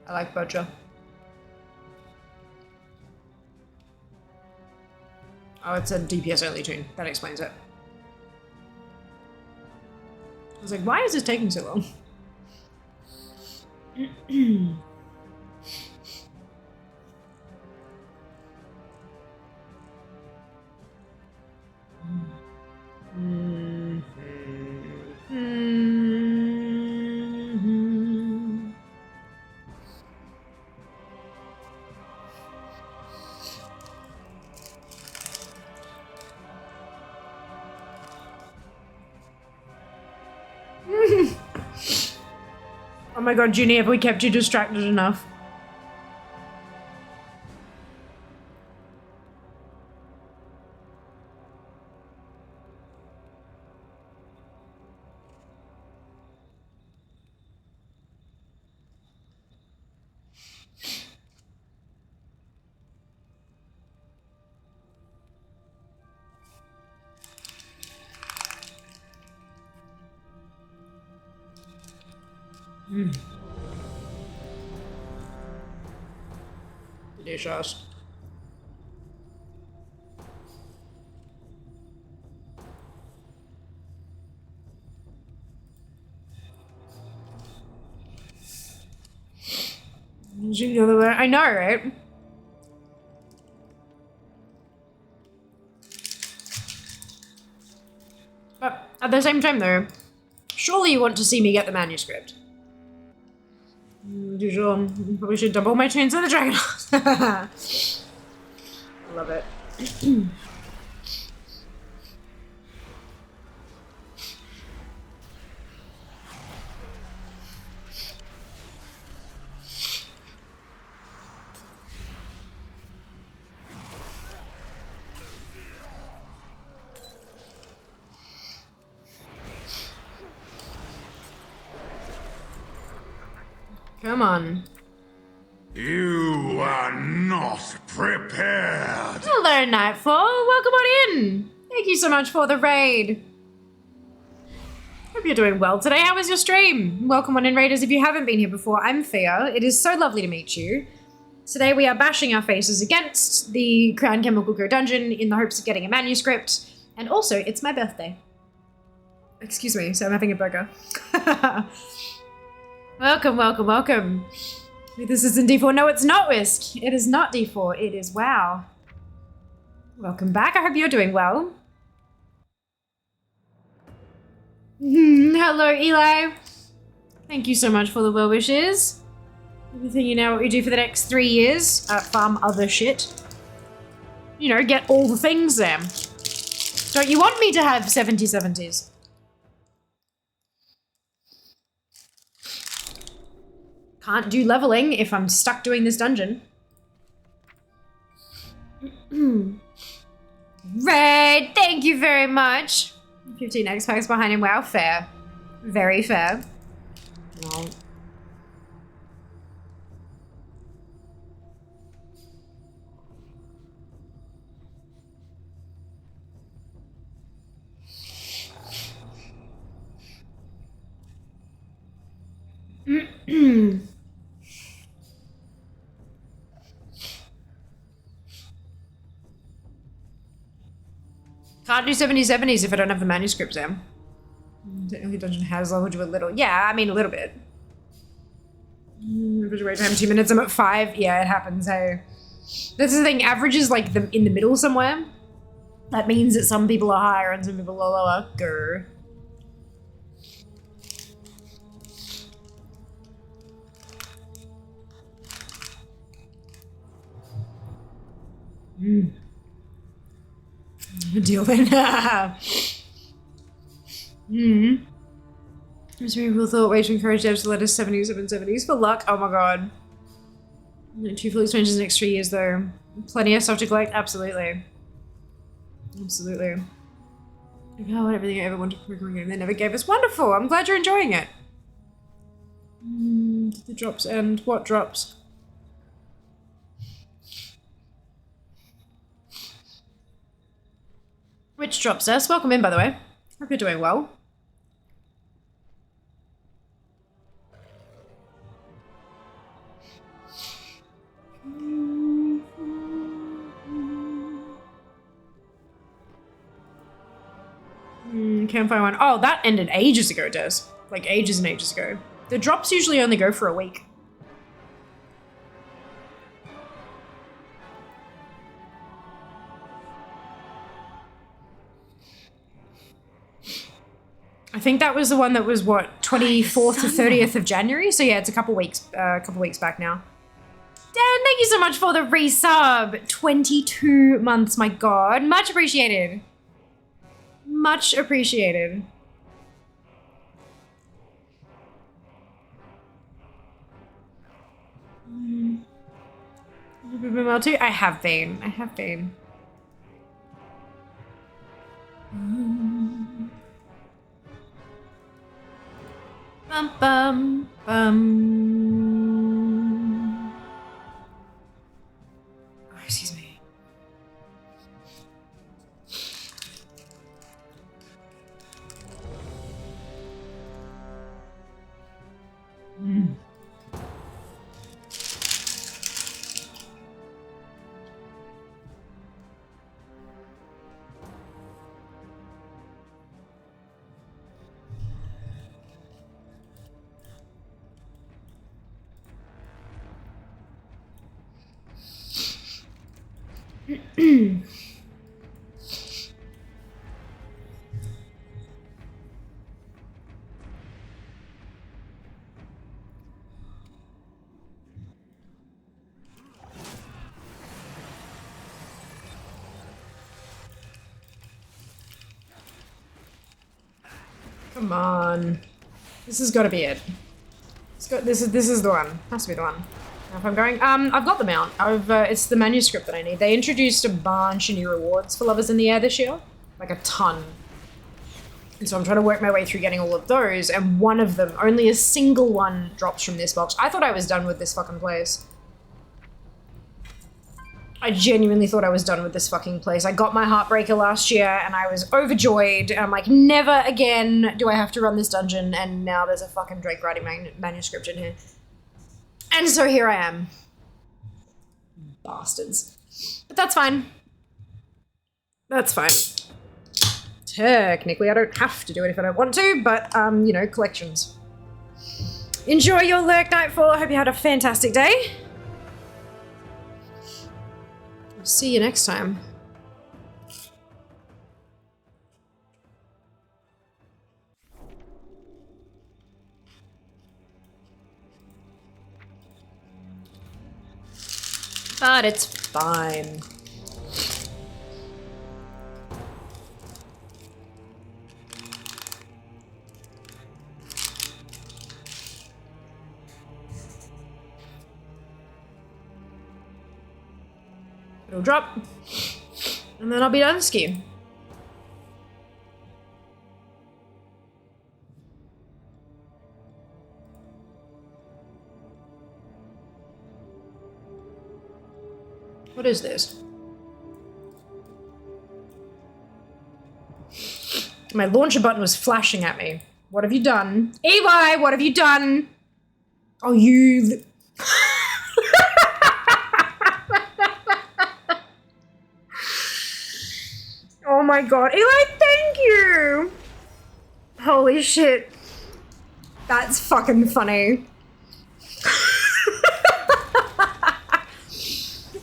I like Butcher. Oh, it's a DPS only tune. That explains it. I was like, why is this taking so long? Oh my god, Junie, have we kept you distracted enough? Delicious. The other way. I know, right? At the same time, though, surely you want to see me get the manuscript. As usual, probably should double my chains of the dragon. Love it. Come on. You are not prepared. Hello, Nightfall. Welcome on in. Thank you so much for the raid. Hope you're doing well today. How was your stream? Welcome on in, raiders. If you haven't been here before, I'm Fia. It is so lovely to meet you. Today we are bashing our faces against the Crown Chemical Grow dungeon in the hopes of getting a manuscript. And also, it's my birthday. Excuse me, so I'm having a burger. Welcome, welcome, welcome. This isn't D4. No, it's not Whisk. It is not D4. It is WoW. Welcome back. I hope you're doing well. Hello, Eli. Thank you so much for the well wishes. Everything you know what we do for the next 3 years. Farm other shit. You know, get all the things there. Don't you want me to have 70/70s? Can't do leveling if I'm stuck doing this dungeon. Red, thank you very much. 15 X packs behind him. Wow, fair. Very fair. No. Can't do 70/70s if I don't have the manuscript, Sam. Technically, dungeon has leveled you a little. Yeah, I mean, a little bit. Average wait time 2 minutes. I'm at 5. Yeah, it happens. Hey, that's the thing. Average is like in the middle somewhere. That means that some people are higher and some people are lower. Grr. Deal then. Most people thought way to encourage devs to let us 70/70s for luck. Oh my god. 2 full expansions in the next 3 years though. Plenty of stuff to collect. Absolutely. Absolutely. Like, oh, everything I ever wanted from a game they never gave us. Wonderful. I'm glad you're enjoying it. Did the drops end? What drops? Which drops us? Welcome in, by the way. Hope you're doing well. Campfire one. Oh, that ended ages ago, Des. Like ages and ages ago. The drops usually only go for a week. I think that was the one that was what, 24th to 30th of January. So yeah, it's a couple weeks back now. Dan, thank you so much for the resub. 22 months, my god. Much appreciated. Much appreciated. Have you been well too? I have been. I have been. Bum bum bum. Oh, excuse me. Come on. This has got to be it. This is the one. Has to be the one. Now if I'm going, I've got the mount. It's the manuscript that I need. They introduced a bunch of new rewards for Lovers in the Air this year, like a ton. And so I'm trying to work my way through getting all of those, and one of them, only a single one, drops from this box. I thought I was done with this fucking place. I genuinely thought I was done with this fucking place. I got my Heartbreaker last year, and I was overjoyed, and I'm like, never again do I have to run this dungeon, and now there's a fucking Drake writing manuscript in here. And so here I am. Bastards. But that's fine. That's fine. Technically, I don't have to do it if I don't want to, but, you know, collections. Enjoy your lurk, Nightfall. I hope you had a fantastic day. I'll see you next time. But it's fine. It'll drop, and then I'll be done skiing. What is this? My launcher button was flashing at me. What have you done? EY, what have you done? Oh, you... Oh my god. Eli, thank you! Holy shit. That's fucking funny.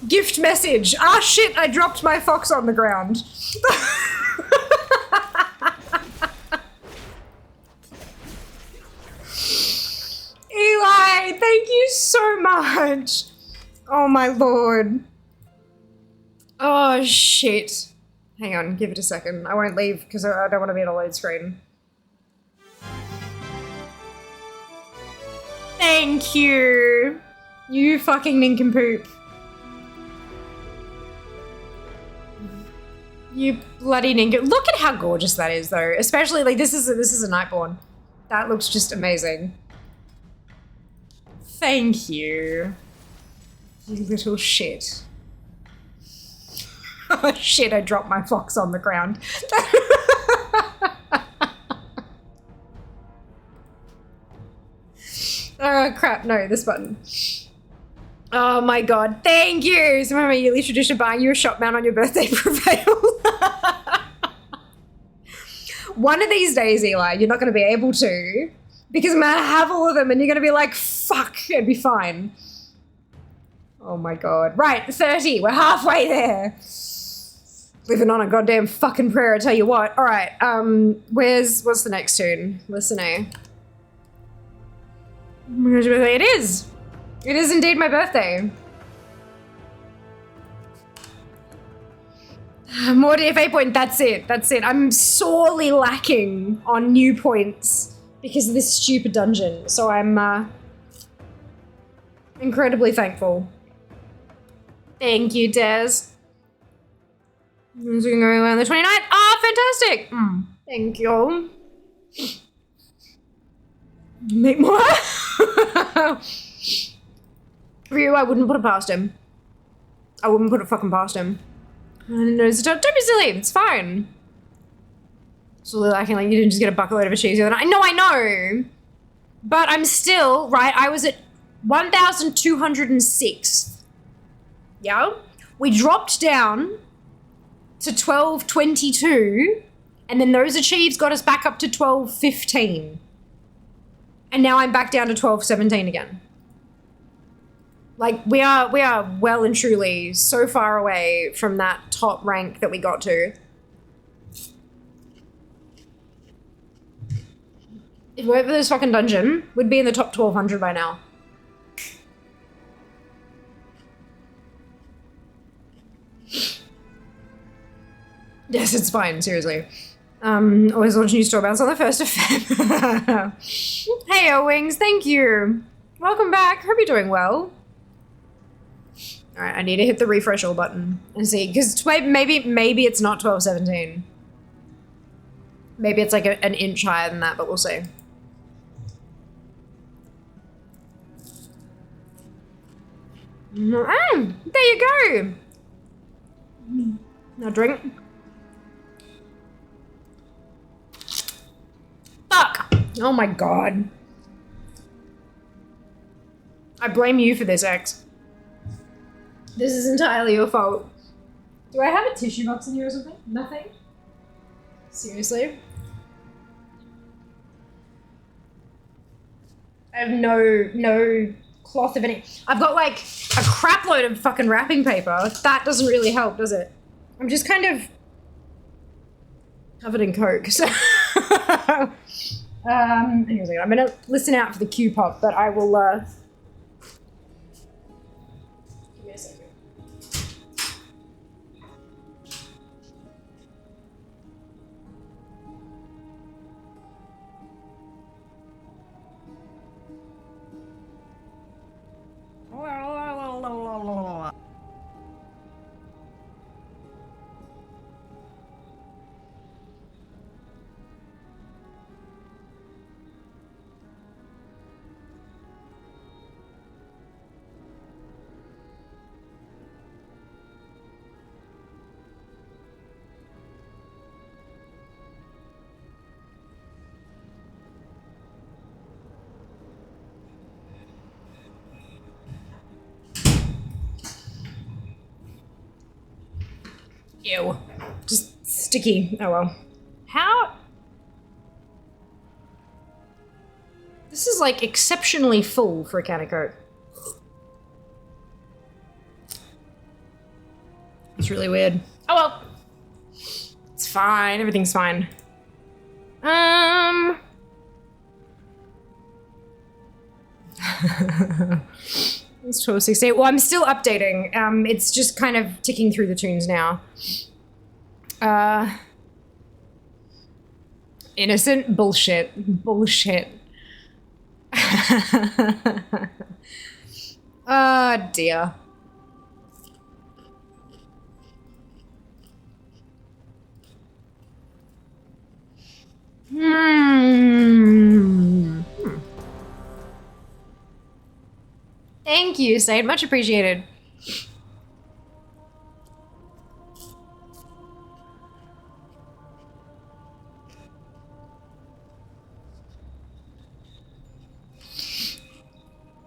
Gift message. Ah shit, I dropped my fox on the ground. Eli, thank you so much. Oh my lord. Oh shit. Hang on, give it a second. I won't leave because I don't want to be on a load screen. Thank you. You fucking nincompoop. You bloody nincompoop. Look at how gorgeous that is though. Especially like this is a Nightborn. That looks just amazing. Thank you. You little shit. Oh shit, I dropped my fox on the ground. Oh crap, no, this button. Oh my god, thank you! Some of my yearly tradition buying you a shop mount on your birthday prevailed. One of these days, Eli, you're not gonna be able to, because I'm gonna have all of them and you're gonna be like, fuck, it'd be fine. Oh my god. Right, 30, we're halfway there. Living on a goddamn fucking prayer, I tell you what. All right, what's the next tune? Listen, eh? Oh my gosh, birthday. It is. It is indeed my birthday. More DFA point, that's it, that's it. I'm sorely lacking on new points because of this stupid dungeon. So I'm, incredibly thankful. Thank you, Des. It's going on the 29th. Ah, fantastic! Thank you. Make more? For you, I wouldn't put it past him. I wouldn't put it fucking past him. No, don't be silly. It's fine. So lacking like you didn't just get a bucket load of a cheese the other night. I know. But I'm still, right, I was at 1,206. Yeah? We dropped down to 1222, and then those achieves got us back up to 1215. And now I'm back down to 1217 again. Like, we are well and truly so far away from that top rank that we got to. If we went for this fucking dungeon, we'd be in the top 1200 by now. Yes, it's fine, seriously. Always launch new store bounce on the 1st of Feb. Hey, O-Wings, thank you. Welcome back. Hope you're doing well. Alright, I need to hit the refresh all button and see, because maybe it's not 12:17. Maybe it's like an inch higher than that, but we'll see. There you go. Now drink. Fuck! Oh my god. I blame you for this, X. This is entirely your fault. Do I have a tissue box in here or something? Nothing? Seriously? I have no cloth of any. I've got like a crap load of fucking wrapping paper. That doesn't really help, does it? I'm just kind of covered in coke, so. Hang on a second. I'm gonna listen out for the Q pop, but I will, give me a second. Ew. Just sticky. Oh well. How? This is like exceptionally full for a can of Coke. It's really weird. Oh well. It's fine. Everything's fine. It's 12:68. Well, I'm still updating. It's just kind of ticking through the tunes now. Innocent bullshit. Bullshit. Oh, dear. Thank you, Sade. Much appreciated.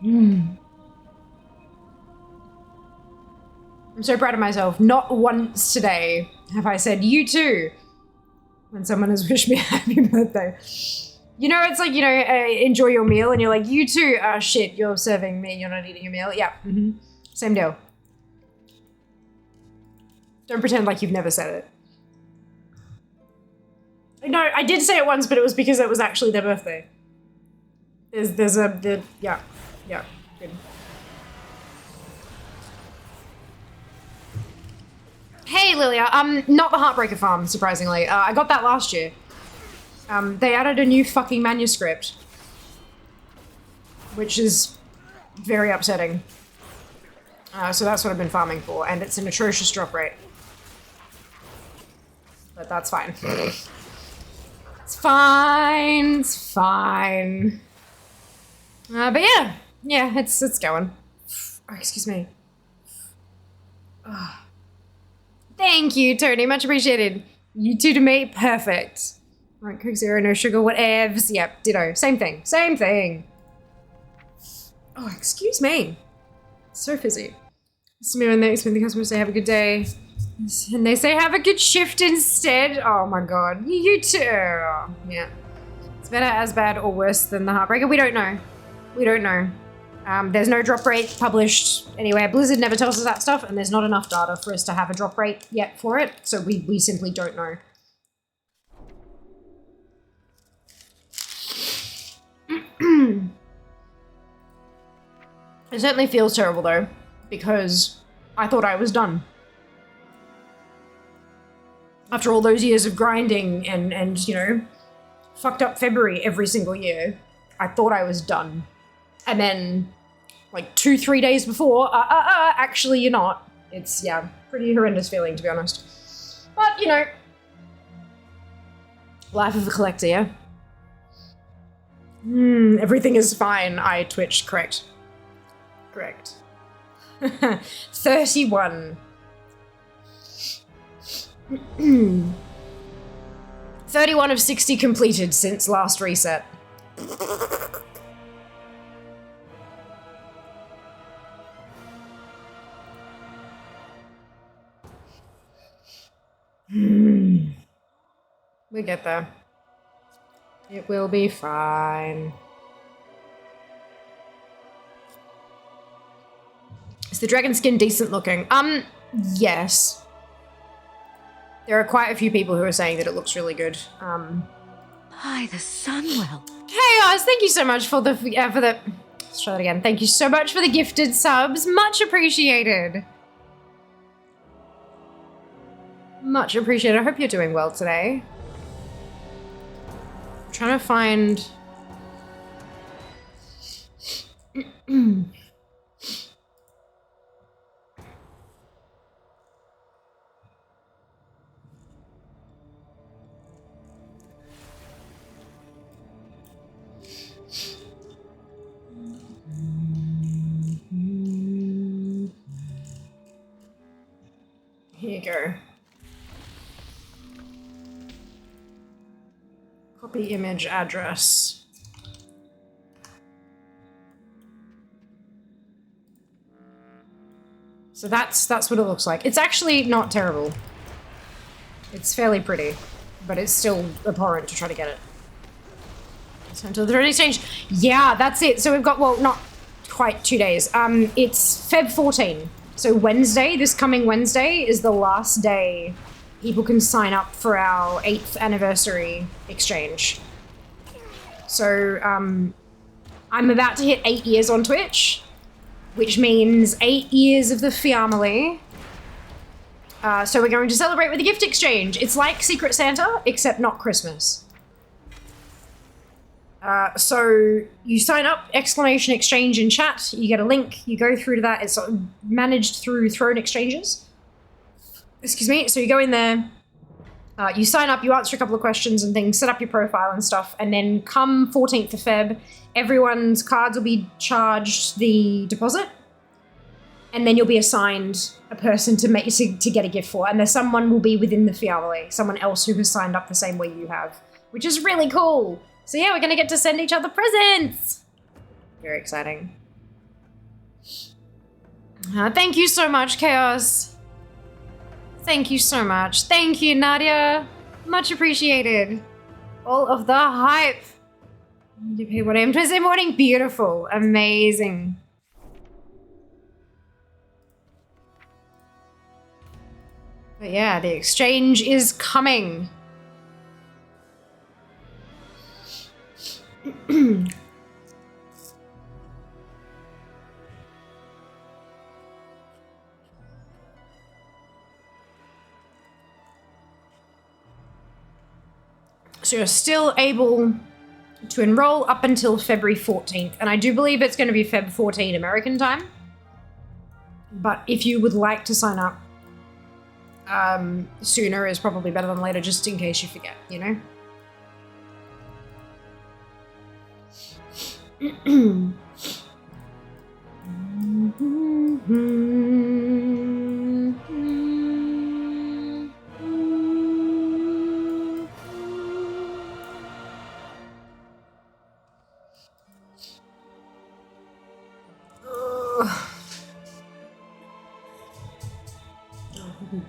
I'm so proud of myself. Not once today have I said, you too, when someone has wished me a happy birthday. You know, it's like, you know, enjoy your meal, and you're like, you too, shit, you're serving me, you're not eating your meal. Yeah, same deal. Don't pretend like you've never said it. No, I did say it once, but it was because it was actually their birthday. Yeah, good. Hey, Lilia, not the Heartbreaker Farm, surprisingly. I got that last year. They added a new fucking manuscript, which is very upsetting. So that's what I've been farming for, and it's an atrocious drop rate. But that's fine. It's fine, it's fine. But yeah, it's going. Oh, excuse me. Oh. Thank you, Tony, much appreciated. You two to me, perfect. Right, Coke Zero, no sugar, whatevs. Yep, ditto. Same thing. Same thing. Oh, excuse me. So fizzy. It's me when they expect the customers say have a good day. And they say have a good shift instead. Oh my god. You too. Yeah. It's better, as bad, or worse than the Heartbreaker. We don't know. We don't know. There's no drop rate published anywhere. Blizzard never tells us that stuff, and there's not enough data for us to have a drop rate yet for it, so we simply don't know. It certainly feels terrible though, because I thought I was done. After all those years of grinding and you know, fucked up February every single year, I thought I was done. And then, like 2-3 days before, actually you're not. It's, yeah, pretty horrendous feeling, to be honest. But, you know, life of a collector, yeah? Everything is fine. I twitched, correct. Correct. 31. 31 of 60 completed since last reset. We get there. It will be fine. Is the dragon skin decent looking? Yes. There are quite a few people who are saying that it looks really good. By the Sunwell. Chaos, thank you so much for the, let's try that again. Thank you so much for the gifted subs. Much appreciated. Much appreciated. I hope you're doing well today. I'm trying to find... Here you go. Copy image address. So that's what it looks like. It's actually not terrible. It's fairly pretty, but it's still abhorrent to try to get it. Sent to the third exchange. Yeah, that's it. So we've got, well, not quite 2 days. It's Feb 14. So Wednesday, this coming Wednesday, is the last day people can sign up for our 8th anniversary exchange. So I'm about to hit 8 years on Twitch, which means 8 years of the family. So we're going to celebrate with a gift exchange. It's like Secret Santa, except not Christmas. So you sign up, exclamation exchange in chat, you get a link, you go through to that, it's managed through Throne Exchanges. Excuse me, so you go in there, you sign up, you answer a couple of questions and things, set up your profile and stuff, and then come 14th of Feb, everyone's cards will be charged the deposit, and then you'll be assigned a person to get a gift for, and there's someone will be within the family, someone else who has signed up the same way you have, which is really cool. So yeah, we're gonna get to send each other presents. Very exciting. Thank you so much, Chaos. Thank you so much. Thank you, Nadia. Much appreciated. All of the hype. You pay 1 a.m. Tuesday morning. Beautiful. Amazing. But yeah, the exchange is coming. So you're still able to enroll up until February 14th. And I do believe it's going to be Feb 14 American time. But if you would like to sign up, sooner is probably better than later, just in case you forget, you know?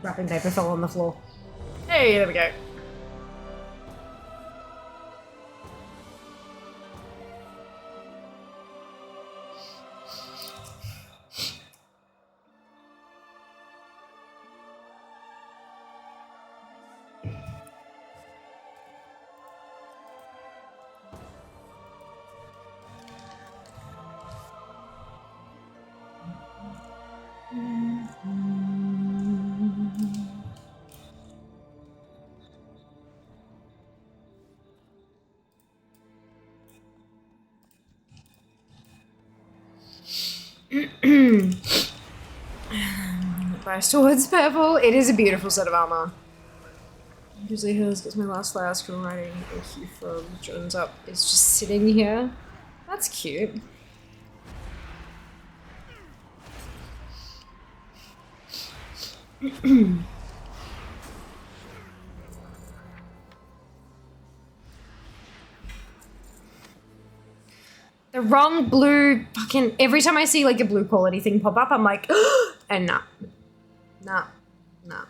Wrapping paper fell on the floor. Hey, there we go. Bias towards purple. It is a beautiful set of armor. Grizzly Hills gets my last flower school writing. Thank you from Jones Up. It's just sitting here. That's cute. The wrong blue fucking... Every time I see like a blue quality thing pop up, I'm like, and nah. Nah. Nah.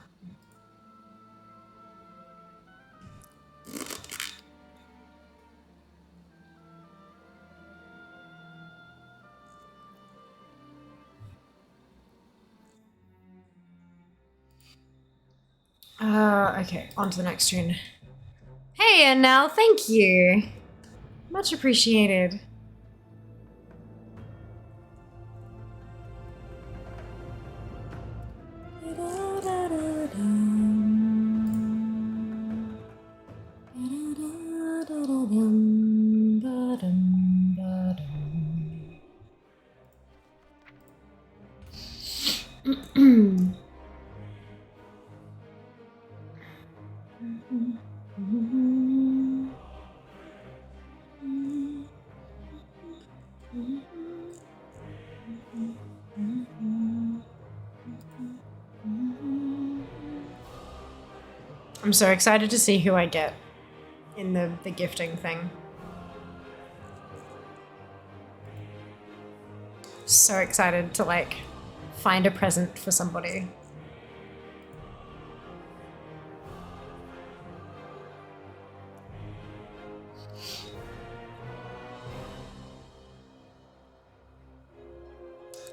Okay, on to the next tune. Hey, and now, thank you. Much appreciated. I'm so excited to see who I get in the gifting thing. So excited to like find a present for somebody.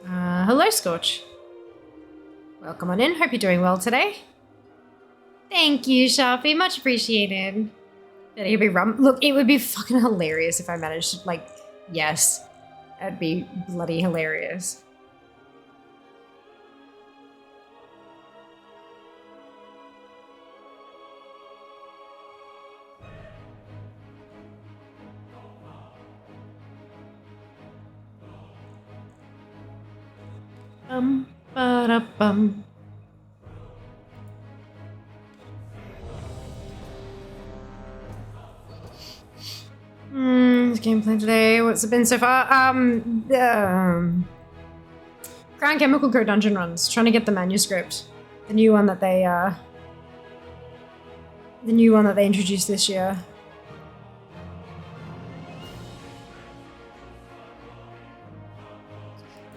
Hello, Scorch. Welcome on in. Hope you're doing well today. Thank you, Sharpie. Much appreciated. Better be rum. Look, it would be fucking hilarious if I managed to, like, yes. That'd be bloody hilarious. Ba-da-bum. This gameplay today. What's it been so far? Crown Chemical Co dungeon runs. Trying to get the manuscript, the new one that they introduced this year.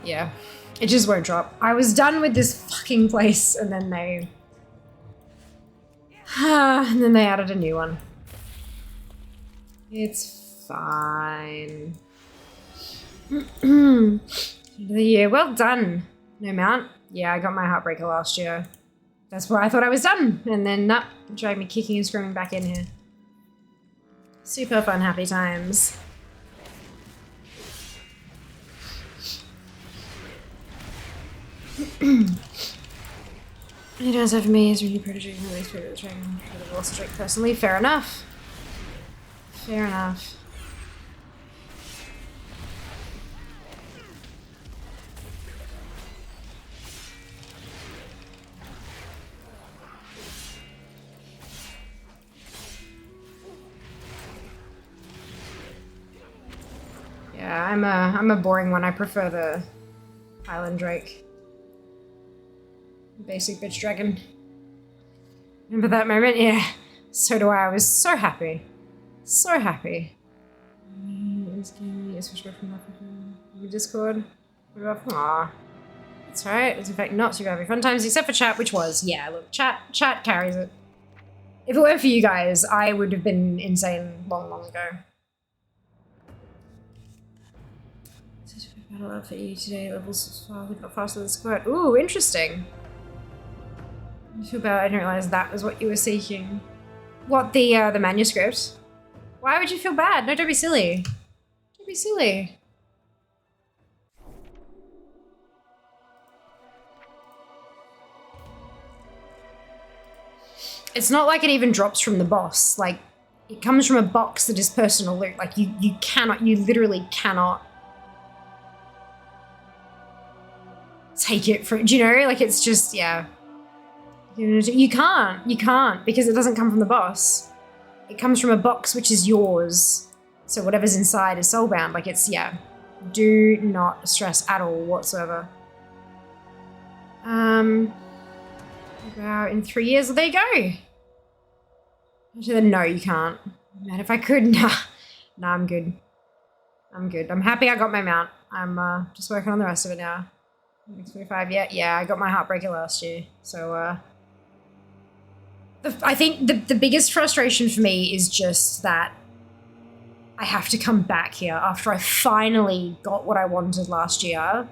Yeah, it just won't drop. I was done with this fucking place, and then they added a new one. It's fine. End of the year. Well done. No mount. Yeah, I got my Heartbreaker last year. That's where I thought I was done. And then, nah, dragged me kicking and screaming back in here. Super fun, happy times. It does have me as really protege from the least bit of the dragon. I've also drink personally. Fair enough. Fair enough. Yeah, I'm a boring one. I prefer the Highland Drake. Basic bitch dragon. Remember that moment? Yeah. So do I. I was so happy. So happy. Discord. Aww. That's right. It's in fact not too bad. Fun times except for chat, which was, yeah, look, chat carries it. If it weren't for you guys, I would have been insane long, long ago. Battle out for you today. Levels got faster than Squirt. Ooh, interesting. I feel bad. I didn't realize that was what you were seeking. What, the manuscript? Why would you feel bad? No, don't be silly. Don't be silly. It's not like it even drops from the boss. Like, it comes from a box that is personal loot. Like, you literally cannot. take it for, do you know? Like, it's just, yeah. You can't, because it doesn't come from the boss. It comes from a box which is yours. So whatever's inside is soulbound. Like, it's, yeah. Do not stress at all whatsoever. Wow, in 3 years, well, there you go. Actually, then, no, you can't. Man, if I could, nah, I'm good. I'm good. I'm happy I got my mount. I'm just working on the rest of it now. Next 25, yeah, I got my Heartbreaker last year. So, I think the biggest frustration for me is just that I have to come back here after I finally got what I wanted last year.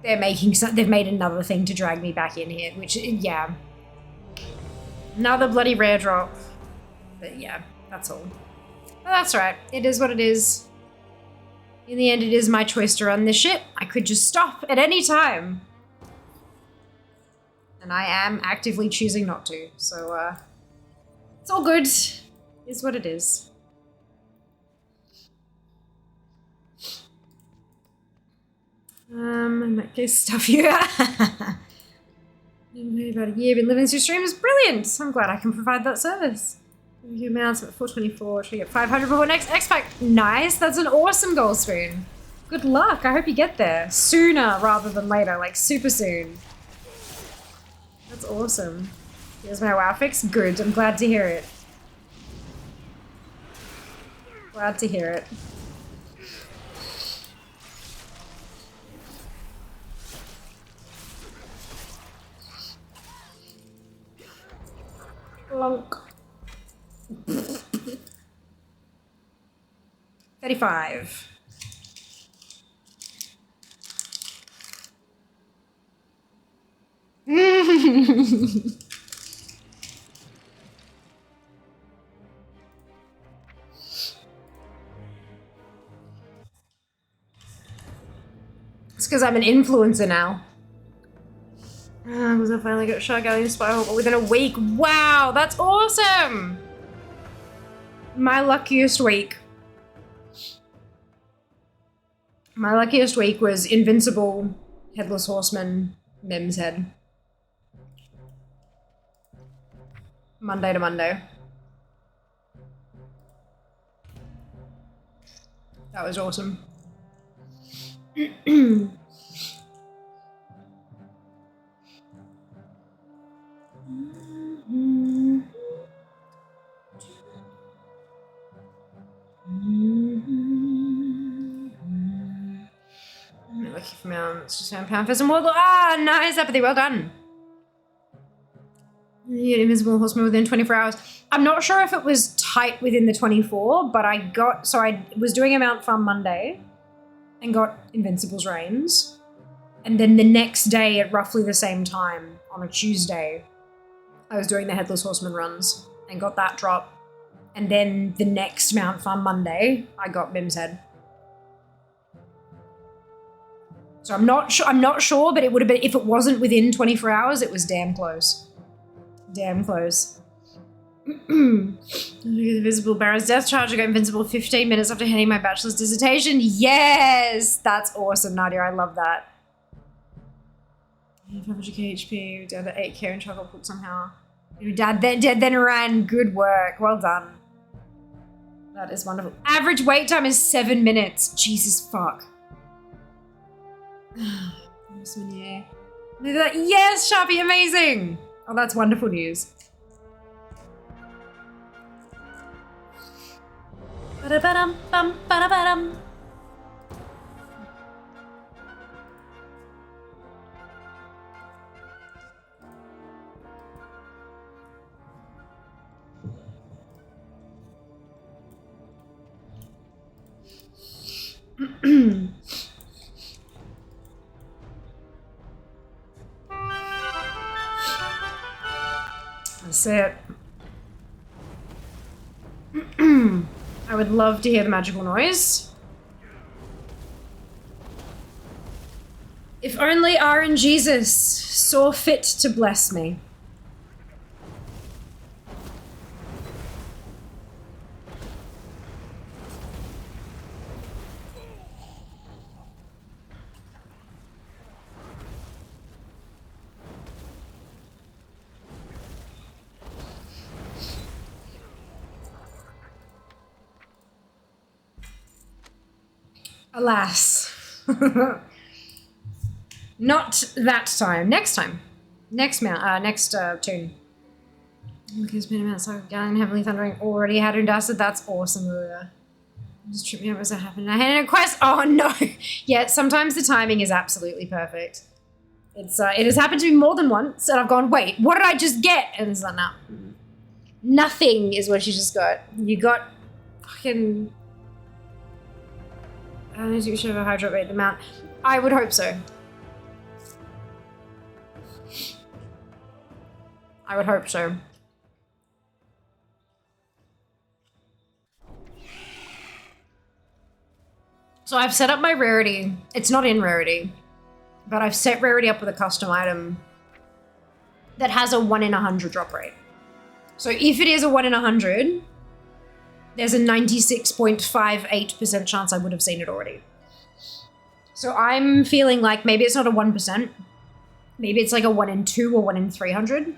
They've made another thing to drag me back in here, which, yeah. Another bloody rare drop. But yeah, that's all. But that's right. It is what it is. In the end, it is my choice to run this shit. I could just stop at any time. And I am actively choosing not to. So, it's all good. It is what it is. In that case, stuff you. About a year, been living through streams. Brilliant. I'm glad I can provide that service. Your amounts at 424. Try to get 500 before next X Pack. Nice. That's an awesome goal spoon. Good luck. I hope you get there sooner rather than later. Like super soon. That's awesome. Here's my WoW fix. Good. I'm glad to hear it. Glad to hear it. Plonk. 35. It's because I'm an influencer now. Was I finally got Shark Galleon Spiral, but within a week. Wow, that's awesome! My luckiest week. My luckiest week was Invincible, Headless Horseman, Mim's Head. Monday to Monday. That was awesome. Lucky for me, it's just £1 for some water. Ah, nice, Apathy, well done. Yeah, Invisible Horseman within 24 hours. I'm not sure if it was tight within the 24, but I was doing a Mount Farm Monday and got Invincible's Reigns. And then the next day at roughly the same time, on a Tuesday, I was doing the Headless Horseman runs and got that drop. And then the next Mount Farm Monday, I got Mim's Head. So I'm not sure, but it would have been, if it wasn't within 24 hours, it was damn close. Damn close. Invisible Barrow's death charge. I got invincible 15 minutes after handing my bachelor's dissertation. Yes! That's awesome, Nadia. I love that. 500k HP, down to 8k and chocolate put somehow. Dad then ran. Good work. Well done. That is wonderful. Average wait time is 7 minutes. Jesus fuck. Yes, Sharpie, amazing. Oh, that's wonderful news. Ba-da-ba-dum, bum, ba-da-ba-dum. That's it. I would love to hear the magical noise. If only RNGesus saw fit to bless me. Alas. Not that time. Next time. Next tune. Look, it's been a minute, so Galen Heavenly Thundering already had him dusted. That's awesome, Luda. Just tripped me up as that happened. I had a quest. Oh no. Yeah, sometimes the timing is absolutely perfect. It has happened to me more than once, and I've gone, wait, what did I just get? And it's like, no. Nothing is what you just got. You got fucking... I don't know if you should have a hydro rate amount. I would hope so. I would hope so. So I've set up my rarity. It's not in rarity, but I've set rarity up with a custom item that has a 1 in 100 drop rate. So if it is a 1 in 100, there's a 96.58% chance I would have seen it already. So I'm feeling like maybe it's not a 1%. Maybe it's like a 1 in 2 or 1 in 300.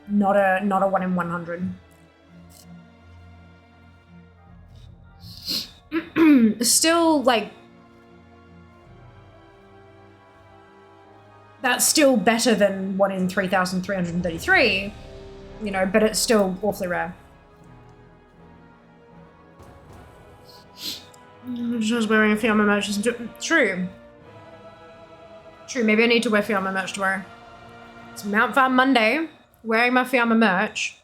Not a 1 in 100. Still, like, that's still better than 1 in 3,333, you know, but it's still awfully rare. Just wearing a Fiamma merch is true. True, maybe I need to wear Fiamma merch tomorrow. It's Mount Farm Monday, wearing my Fiamma merch.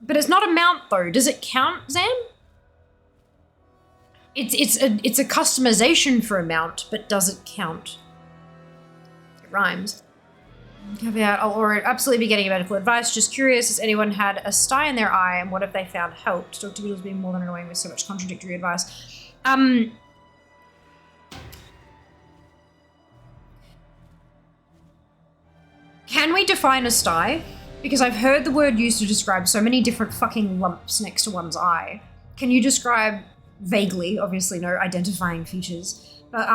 But it's not a mount though. Does it count, Zam? It's a customization for a mount, but does it count? It rhymes. Caveat, I'll absolutely be getting medical advice. Just curious, has anyone had a sty in their eye and what have they found helped? Dr. Beetle's been more than annoying with so much contradictory advice. Can we define a sty? Because I've heard the word used to describe so many different fucking lumps next to one's eye. Can you describe, vaguely, obviously no identifying features, but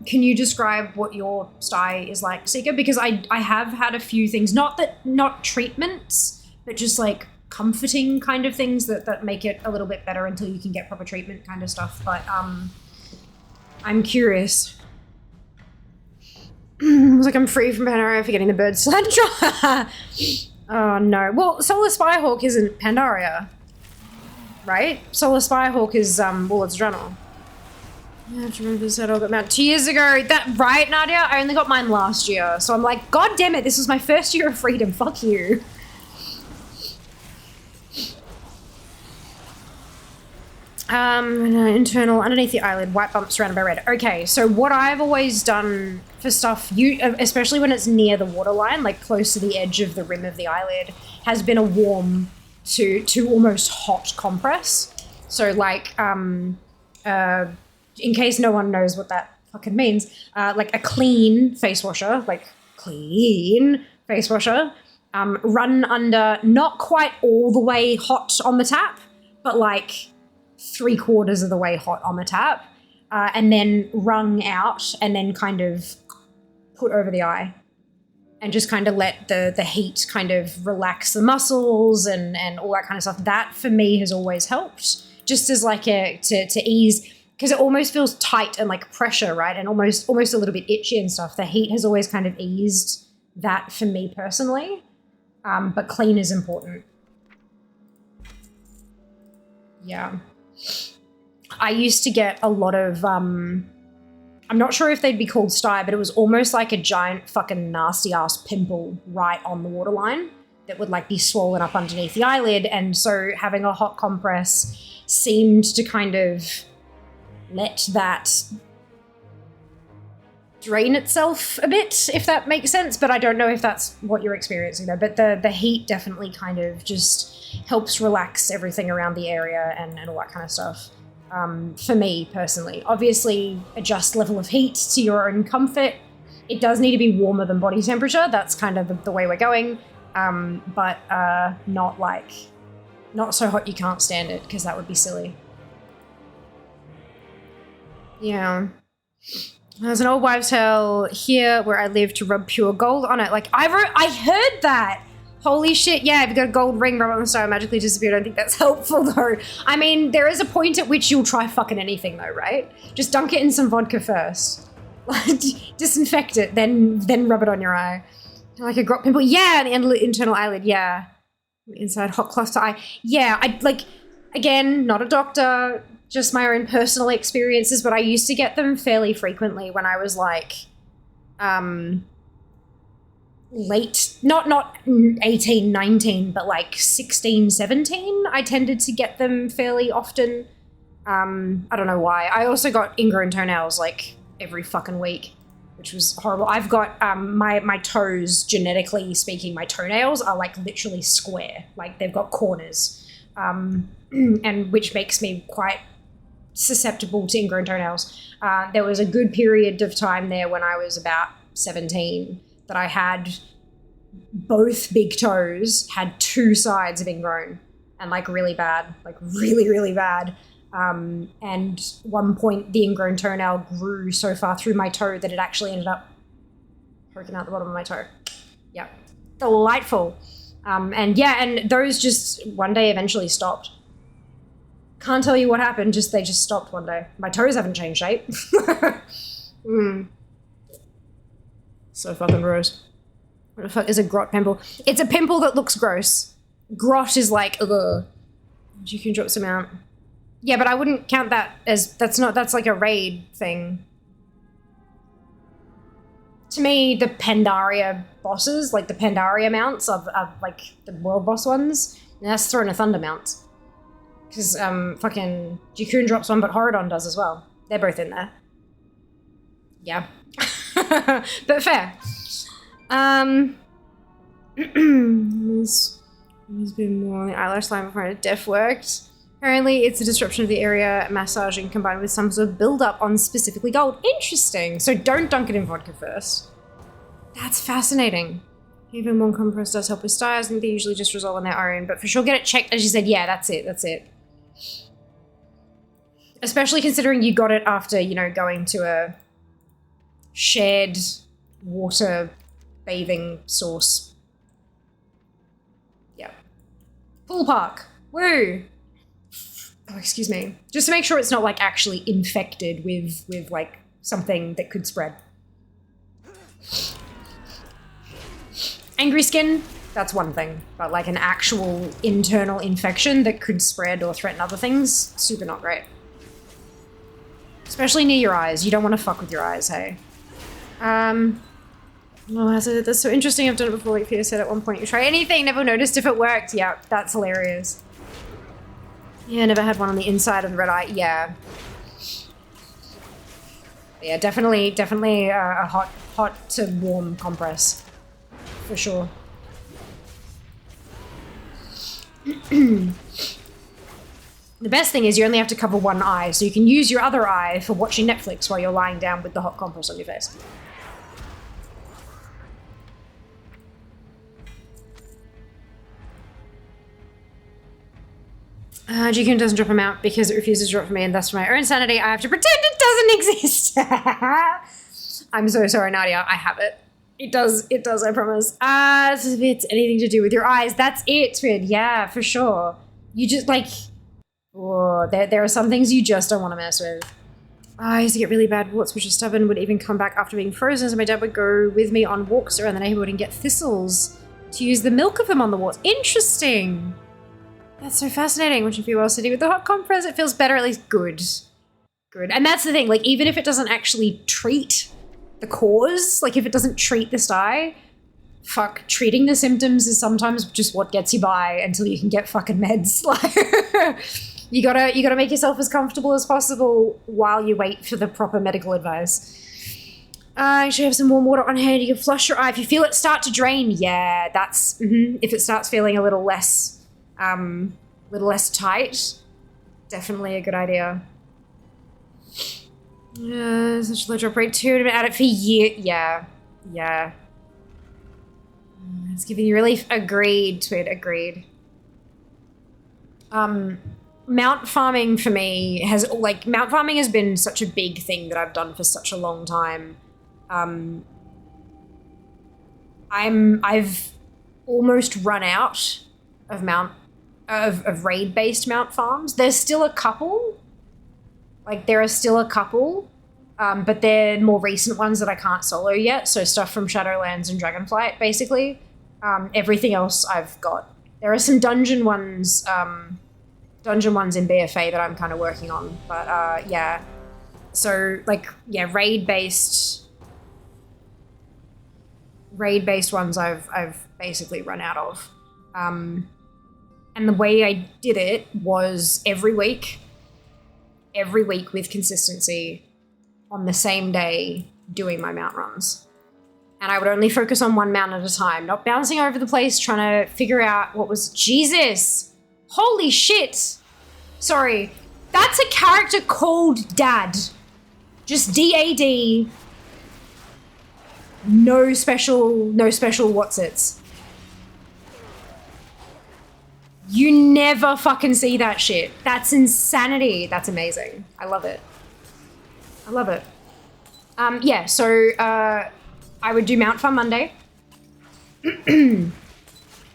can you describe what your sty is like, Seeker? Because I have had a few things, not treatments, but just like comforting kind of things that make it a little bit better until you can get proper treatment kind of stuff. But I'm curious. It's like I'm free from Pandaria for getting the bird sludge. Oh no. Well, Solar Spyhawk isn't Pandaria, right? Solar Spyhawk is Wallet's Adrenal. I have to remember this I got mount 2 years ago. That right, Nadia? I only got mine last year, so I'm like, god damn it! This was my first year of freedom. Fuck you. Internal, underneath the eyelid, white bump surrounded by red. Okay, so what I've always done for stuff, especially when it's near the waterline, like close to the edge of the rim of the eyelid, has been a warm to almost hot compress. So like, in case no one knows what that fucking means, like a clean face washer, run under not quite all the way hot on the tap, but like 3/4 of the way hot on the tap, and then wrung out and then kind of put over the eye and just kind of let the heat kind of relax the muscles and all that kind of stuff. That for me has always helped, just as like to ease, because it almost feels tight and like pressure, right? And almost a little bit itchy and stuff. The heat has always kind of eased that for me personally, but clean is important. Yeah. I used to get a lot of, I'm not sure if they'd be called sty, but it was almost like a giant fucking nasty ass pimple right on the waterline that would like be swollen up underneath the eyelid. And so having a hot compress seemed to kind of let that drain itself a bit, if that makes sense. But I don't know if that's what you're experiencing though. But the heat definitely kind of just helps relax everything around the area and all that kind of stuff. For me personally, obviously adjust level of heat to your own comfort. It does need to be warmer than body temperature. That's kind of the way we're going. But not so hot you can't stand it, because that would be silly. Yeah. There's an old wives' tale here where I live to rub pure gold on it. Like I heard that. Holy shit, yeah, if you got a gold ring, rub it on the star, magically disappear. I don't think that's helpful, though. I mean, there is a point at which you'll try fucking anything, though, right? Just dunk it in some vodka first. Like, disinfect it, then rub it on your eye. Like a grot pimple. Yeah, the internal eyelid, yeah. Inside hot cluster eye. Yeah, again, not a doctor, just my own personal experiences, but I used to get them fairly frequently when I was, like, late, not 18, 19, but like 16, 17, I tended to get them fairly often. I don't know why. I also got ingrown toenails like every fucking week, which was horrible. I've got my toes, genetically speaking, my toenails are like literally square, like they've got corners, and which makes me quite susceptible to ingrown toenails. There was a good period of time there when I was about 17 that I had both big toes had two sides of ingrown and like really bad, like really, really bad. And one point the ingrown toenail grew so far through my toe that it actually ended up poking out the bottom of my toe. Yeah, delightful. And those just one day eventually stopped. Can't tell you what happened, they just stopped one day. My toes haven't changed shape. So fucking gross. What the fuck is a grot pimple? It's a pimple that looks gross. Grot is like, ugh. You can drop some out. Yeah, but I wouldn't count that as, that's like a raid thing. To me, the Pandaria bosses, like the Pandaria mounts of like the world boss ones, that's Throne of Thunder mounts. Because fucking Jikun drops one, but Horadon does as well. They're both in there. Yeah. But fair. There's been more on the eyelash line before Def worked. Apparently, it's a disruption of the area massaging combined with some sort of build-up on specifically gold. Interesting. So don't dunk it in vodka first. That's fascinating. Even one compress does help with styles. I think they usually just resolve on their own, but for sure get it checked. As you said, yeah, that's it. Especially considering you got it after, going to a shared water bathing source. Yeah. Pool park. Woo! Oh, excuse me. Just to make sure it's not, like, actually infected with like, something that could spread. Angry skin, that's one thing. But, like, an actual internal infection that could spread or threaten other things, super not great. Especially near your eyes. You don't want to fuck with your eyes, hey? Oh, that's so interesting. I've done it before. Like Peter said at one point, you try anything, never noticed if it worked. Yeah, that's hilarious. Yeah, never had one on the inside of the red eye. Yeah. Yeah, definitely a hot to warm compress. For sure. The best thing is you only have to cover one eye, so you can use your other eye for watching Netflix while you're lying down with the hot compress on your face. Jikun doesn't drop him out because it refuses to drop for me, and thus for my own sanity, I have to pretend it doesn't exist. I'm so sorry, Nadia. I have it. It does, I promise. So if it's anything to do with your eyes, that's it, Twid. Yeah, for sure. You just, like... Oh, there are some things you just don't want to mess with. I used to get really bad warts, which are stubborn, would even come back after being frozen, so my dad would go with me on walks around the neighborhood and get thistles to use the milk of them on the warts. Interesting. That's so fascinating. Once you feel well sitting with the hot compress, it feels better, at least good. Good. And that's the thing, like, even if it doesn't actually treat the cause, like, if it doesn't treat the sty, fuck, treating the symptoms is sometimes just what gets you by until you can get fucking meds. Like, you gotta make yourself as comfortable as possible while you wait for the proper medical advice. You should have some warm water on hand. You can flush your eye. If you feel it start to drain, yeah, that's, if it starts feeling a little less tight, definitely a good idea. Such a low drop rate too. I've been at it for years. Yeah. It's giving you relief. Agreed, Twid. Agreed. Mount farming for me mount farming has been such a big thing that I've done for such a long time. I've almost run out of raid-based mount farms. There's still a couple. Like, there are still a couple, but they're more recent ones that I can't solo yet. So stuff from Shadowlands and Dragonflight, basically. Everything else I've got. There are some dungeon ones in BFA that I'm kind of working on. But yeah. So, like, yeah, raid-based ones I've basically run out of. And the way I did it was every week with consistency on the same day doing my mount runs. And I would only focus on one mount at a time, not bouncing over the place, trying to figure out what was... Jesus! Holy shit! Sorry. That's a character called Dad. Just D-A-D. No special what's-its. You never fucking see that shit. That's insanity. That's amazing. I love it. I love it. Yeah, so I would do Mount Farm Monday. And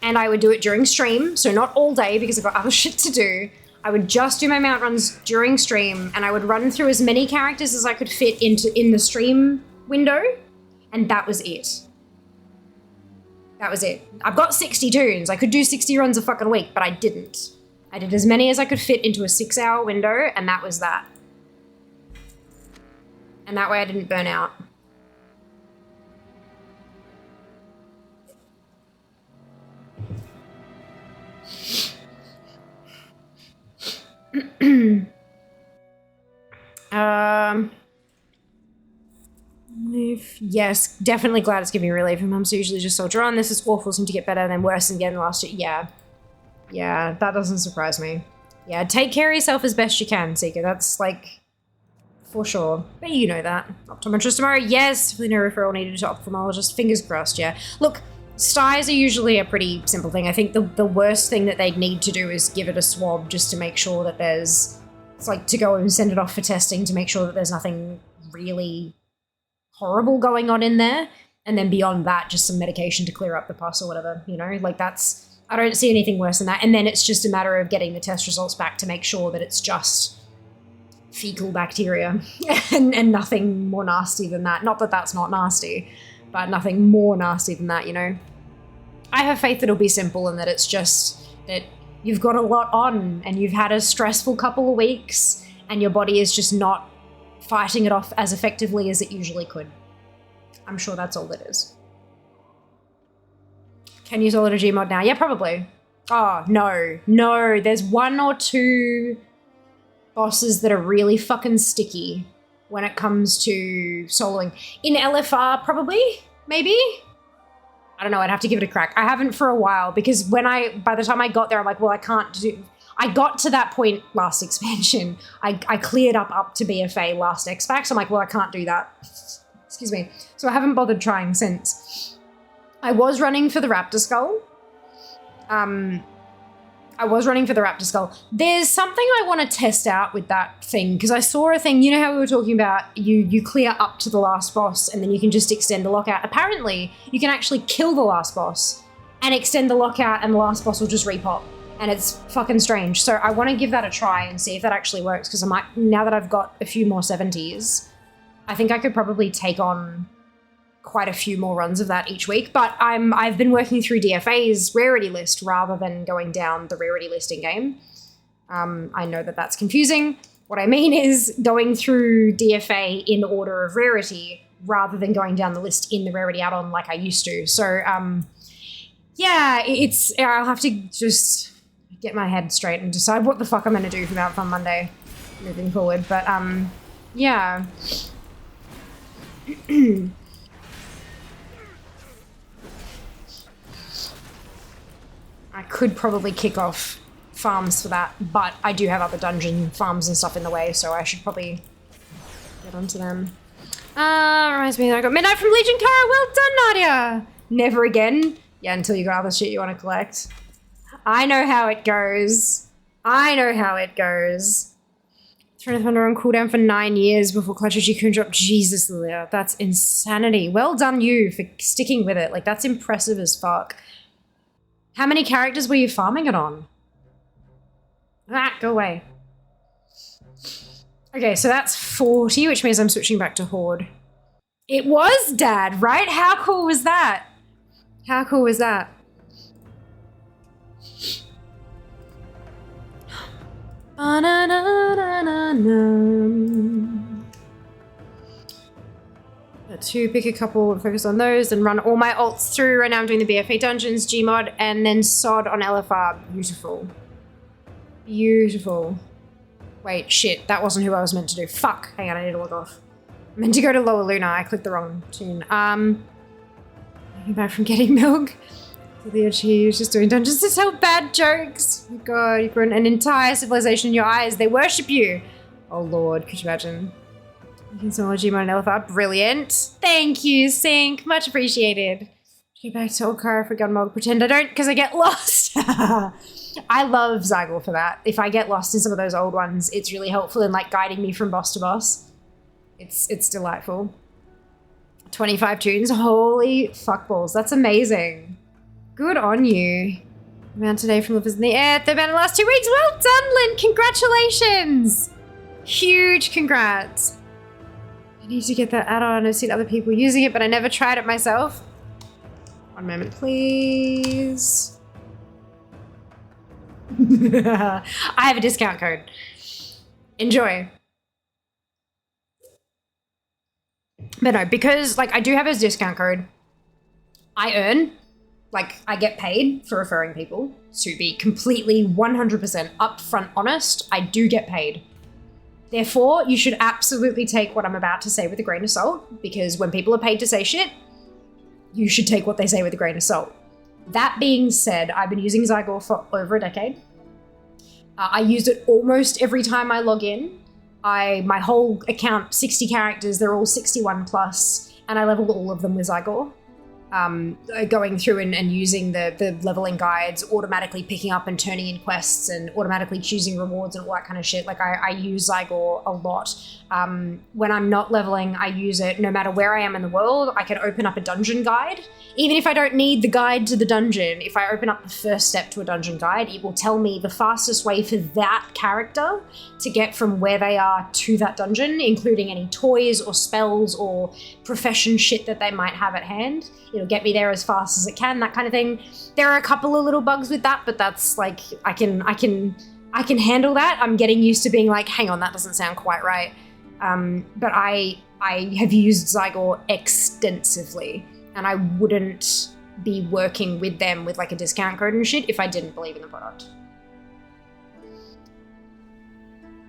I would do it during stream, so not all day because I've got other shit to do. I would just do my mount runs during stream, and I would run through as many characters as I could fit in the stream window, and that was it. That was it. I've got 60 tunes. I could do 60 runs a fucking week, but I didn't. I did as many as I could fit into a 6-hour window, and that was that. And that way I didn't burn out. Yes, definitely glad it's giving me relief. Mum's usually just soldier on. This is awful, seemed to get better, then worse again last year. Yeah, that doesn't surprise me. Yeah, take care of yourself as best you can, Seeker. That's, like, for sure. But you know that. Optometrist tomorrow, yes. Definitely no referral needed to ophthalmologist. Fingers crossed, yeah. Look, styes are usually a pretty simple thing. I think the worst thing that they'd need to do is give it a swab just to make sure that there's... It's like to go and send it off for testing to make sure that there's nothing really horrible going on in there. And then beyond that, just some medication to clear up the pus or whatever, you know? Like that's... I don't see anything worse than that. And then it's just a matter of getting the test results back to make sure that it's just fecal bacteria and nothing more nasty than that. Not that that's not nasty, but nothing more nasty than that, you know? I have faith that it'll be simple and that it's just that you've got a lot on and you've had a stressful couple of weeks and your body is just not fighting it off as effectively as it usually could. I'm sure that's all it is. Can you solo to Gmod now? Yeah, probably. Oh, no. No, there's 1 or 2 bosses that are really fucking sticky when it comes to soloing. In LFR, probably? Maybe? I don't know, I'd have to give it a crack. I haven't for a while because by the time I got there, I'm like, well, I can't do... I got to that point last expansion. I cleared up to BFA last X-Pack, so I'm like, well, I can't do that. Excuse me. So I haven't bothered trying since. I was running for the Raptor Skull. There's something I want to test out with that thing, because I saw a thing, you know how we were talking about you clear up to the last boss and then you can just extend the lockout. Apparently, you can actually kill the last boss and extend the lockout and the last boss will just repop. And it's fucking strange. So I want to give that a try and see if that actually works, because I might, now that I've got a few more 70s, I think I could probably take on quite a few more runs of that each week, but I've been working through DFA's rarity list rather than going down the rarity list in game. I know that that's confusing. What I mean is going through DFA in order of rarity rather than going down the list in the rarity add-on like I used to. So yeah, I'll have to just get my head straight and decide what the fuck I'm going to do for Mount Fun Monday moving forward. But yeah. I could probably kick off farms for that, but I do have other dungeon farms and stuff in the way, so I should probably get onto them. Reminds me that I got Midnight from Legion Kara. Well done, Nadia! Never again. Yeah, until you got other shit you want to collect. I know how it goes. Throne of Thunder on cooldown for 9 years before Clutch G drop. Jesus, Lilia, that's insanity. Well done you for sticking with it. Like, that's impressive as fuck. How many characters were you farming it on? Ah, go away. Okay, so that's 40, which means I'm switching back to Horde. It was Dad, right? How cool was that? How cool was that? To pick a couple and focus on those and run all my alts through. Right now I'm doing the BFA dungeons, Gmod, and then SOD on LFR. Beautiful. Beautiful. Wait, shit, that wasn't who I was meant to do. Fuck. Hang on, I need to log off. I meant to go to Lower Luna. I clicked the wrong tune. Coming back from getting milk. He was just doing dungeons to tell bad jokes. Oh my god, you've grown an entire civilization in your eyes. They worship you. Oh lord, could you imagine? You can smell a Gmod and LFR. Brilliant. Thank you, Sync. Much appreciated. Get back to Okara for Gunmog. Pretend I don't because I get lost. I love Zygor for that. If I get lost in some of those old ones, it's really helpful in like guiding me from boss to boss. It's delightful. 25 tunes. Holy fuckballs. That's amazing. Good on you. Amount today from Livers in the Air. They've been in the last 2 weeks. Well done, Lynn. Congratulations. Huge congrats. I need to get that add-on. I've seen other people using it, but I never tried it myself. One moment, please. I have a discount code. Enjoy. But no, because like I do have a discount code, I earn, like I get paid for referring people. To be completely 100% upfront honest, I do get paid. Therefore, you should absolutely take what I'm about to say with a grain of salt, because when people are paid to say shit, you should take what they say with a grain of salt. That being said, I've been using Zygor for over a decade. I use it almost every time I log in. My whole account, 60 characters, they're all 61 plus, and I leveled all of them with Zygor. Going through and using the leveling guides, automatically picking up and turning in quests and automatically choosing rewards and all that kind of shit. Like I use Zygor a lot. When I'm not leveling, I use it no matter where I am in the world. I can open up a dungeon guide. Even if I don't need the guide to the dungeon, if I open up the first step to a dungeon guide, it will tell me the fastest way for that character to get from where they are to that dungeon, including any toys or spells or profession shit that they might have at hand. It'll get me there as fast as it can, that kind of thing. There are a couple of little bugs with that, but that's like, I can handle that. I'm getting used to being like, hang on, that doesn't sound quite right. But I have used Zygor extensively, and I wouldn't be working with them with like a discount code and shit if I didn't believe in the product.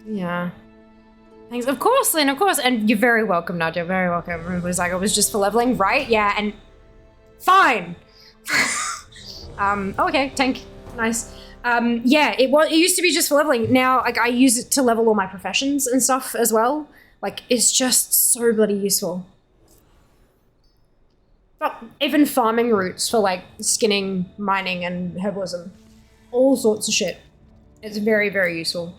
Yeah. Thanks. Of course, Lynn, of course. And you're very welcome, Nadia. Very welcome. Remember, Zygor was just for leveling, right? Yeah, and fine. Okay, tank. Nice. Yeah, it used to be just for leveling. Now, like, I use it to level all my professions and stuff as well. Like, it's just so bloody useful. But even farming routes for, like, skinning, mining, and herbalism. All sorts of shit. It's very, very useful.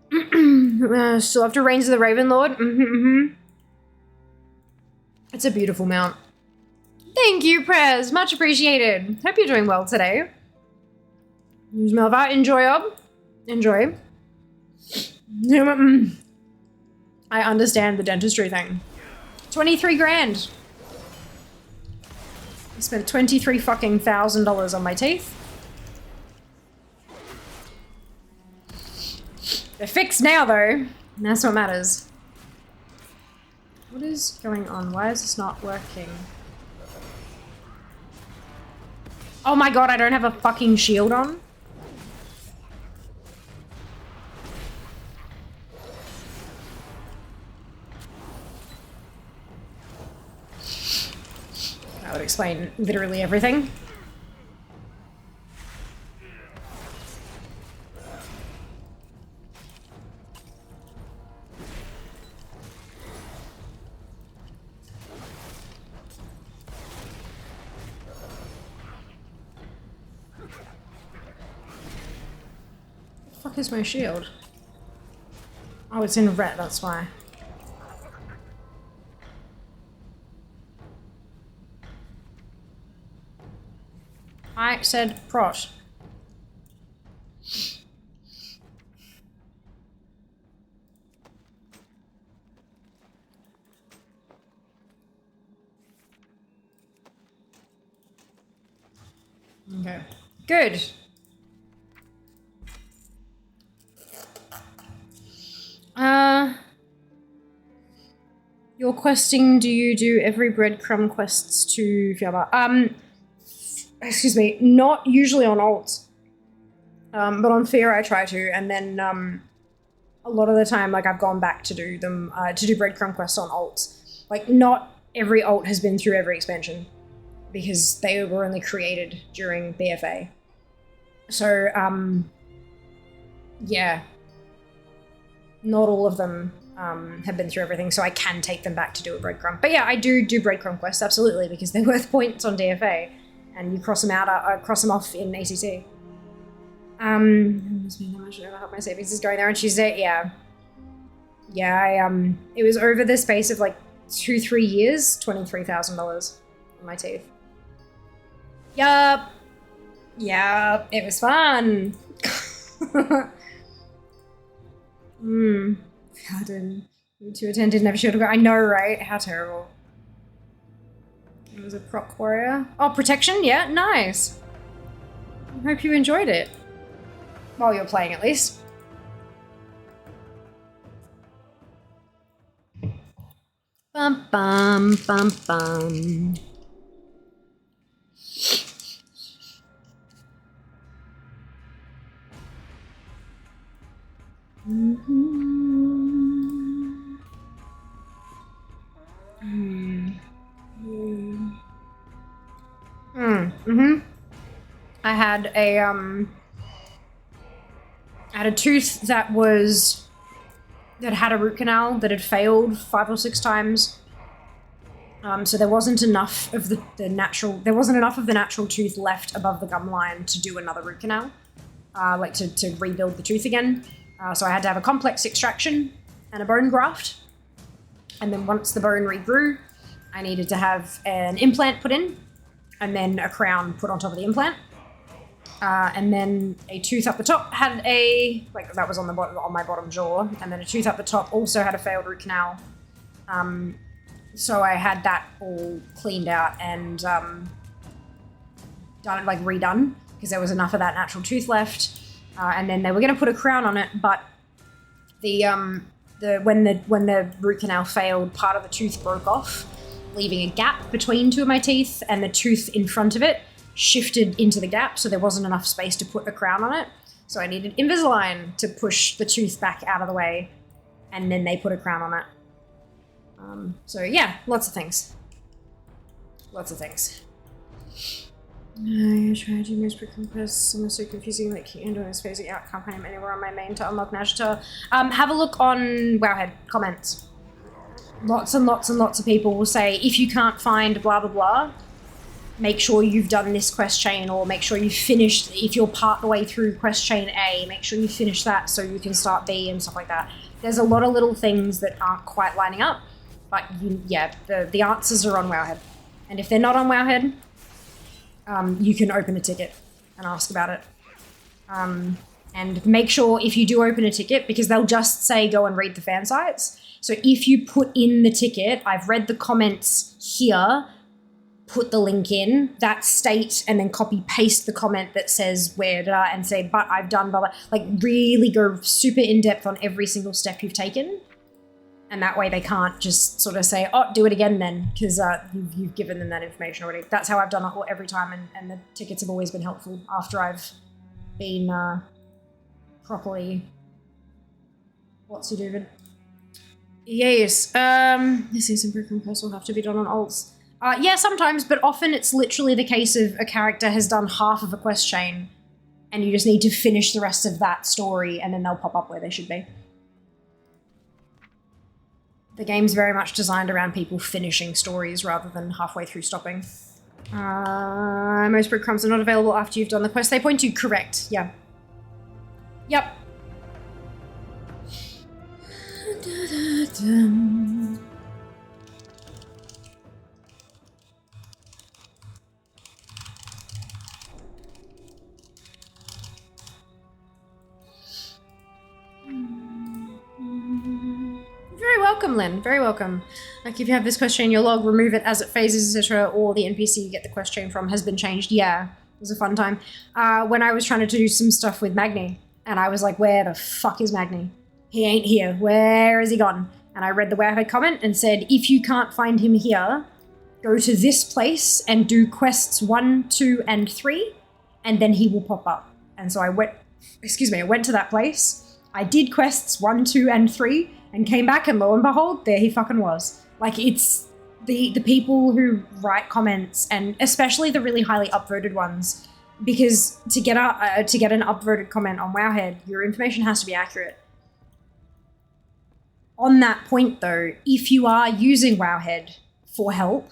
Still after Reigns of the Raven Lord. It's a beautiful mount. Thank you, Prez. Much appreciated. Hope you're doing well today. Use Melva. Enjoy, Ob. Enjoy. I understand the dentistry thing. 23 grand. I spent $23,000 on my teeth. They're fixed now, though. And that's what matters. What is going on? Why is this not working? Oh my god, I don't have a fucking shield on. That would explain literally everything. Fuck is my shield? Oh, it's in red, that's why. I said prot. Okay. Good. Your questing, do you do every breadcrumb quests to Fiaba? Excuse me, not usually on alt. But on Fear I try to, and then a lot of the time, like, I've gone back to do them, to do breadcrumb quests on alt. Like, not every alt has been through every expansion, because they were only created during BFA. So, yeah. Not all of them have been through everything, so I can take them back to do a breadcrumb. But yeah, I do breadcrumb quests, absolutely, because they're worth points on DFA, and you cross them out, cross them off in ACT. Must mean how much I hope my savings is going there on Tuesday. Yeah. Yeah, it was over the space of like 2-3 years, $23,000 on my teeth. Yup. Yeah, it was fun. Pardon. To attend didn't have a shield to go. I know, right? How terrible. It was a proc warrior. Oh, protection? Yeah, nice. I hope you enjoyed it. While you're playing, at least. Bum bum bum bum. I had a tooth that had a root canal that had failed 5 or 6 times. So there wasn't enough of the natural tooth left above the gum line to do another root canal, like to rebuild the tooth again. So I had to have a complex extraction and a bone graft. And then once the bone regrew, I needed to have an implant put in, and then a crown put on top of the implant. And then a tooth up the top had that was on my bottom jaw, and then a tooth up the top also had a failed root canal. So I had that all cleaned out and redone, because there was enough of that natural tooth left. And then they were going to put a crown on it, but when the root canal failed, part of the tooth broke off, leaving a gap between two of my teeth, and the tooth in front of it shifted into the gap, so there wasn't enough space to put a crown on it. So I needed Invisalign to push the tooth back out of the way, and then they put a crown on it. So yeah, lots of things. Lots of things. I tried to use pre-compress. Some are so confusing, like handling and spacing out. Can't find him anywhere on my main to unlock Nashta. Have a look on Wowhead comments. Lots and lots and lots of people will say, if you can't find blah blah blah, make sure you've done this quest chain, or make sure you've finished, if you're part the way through quest chain A, make sure you finish that so you can start B and stuff like that. There's a lot of little things that aren't quite lining up, but the answers are on Wowhead. And if they're not on Wowhead, you can open a ticket and ask about it. And make sure if you do open a ticket, because they'll just say go and read the fan sites. So if you put in the ticket, I've read the comments here, put the link in, that state, and then copy paste the comment that says where did I, and say, but I've done blah blah. Like, really go super in depth on every single step you've taken. And that way they can't just sort of say, oh, do it again then, because you've given them that information already. That's how I've done it every time, and the tickets have always been helpful after I've been properly... What's he doing? Yes, this is some pre-compress will have to be done on alts. Yeah, sometimes, but often it's literally the case of a character has done half of a quest chain, and you just need to finish the rest of that story, and then they'll pop up where they should be. The game's very much designed around people finishing stories rather than halfway through stopping. Most breadcrumbs are not available after you've done the quest they point to. Correct, yeah. Yep. welcome, Lynn. Very welcome. Like if you have this quest chain in your log, remove it as it phases, etc., or the NPC you get the quest chain from has been changed. Yeah, it was a fun time. When I was trying to do some stuff with Magni, and I was like, where the fuck is Magni? He ain't here. Where is he gone? And I read the Wowhead comment and said, if you can't find him here, go to this place and do quests 1, 2, and 3, and then he will pop up. And so I went to that place. I did quests 1, 2, and 3, and came back, and lo and behold, there he fucking was. Like, it's the people who write comments, and especially the really highly upvoted ones, because to get an upvoted comment on Wowhead, your information has to be accurate. On that point, though, if you are using Wowhead for help,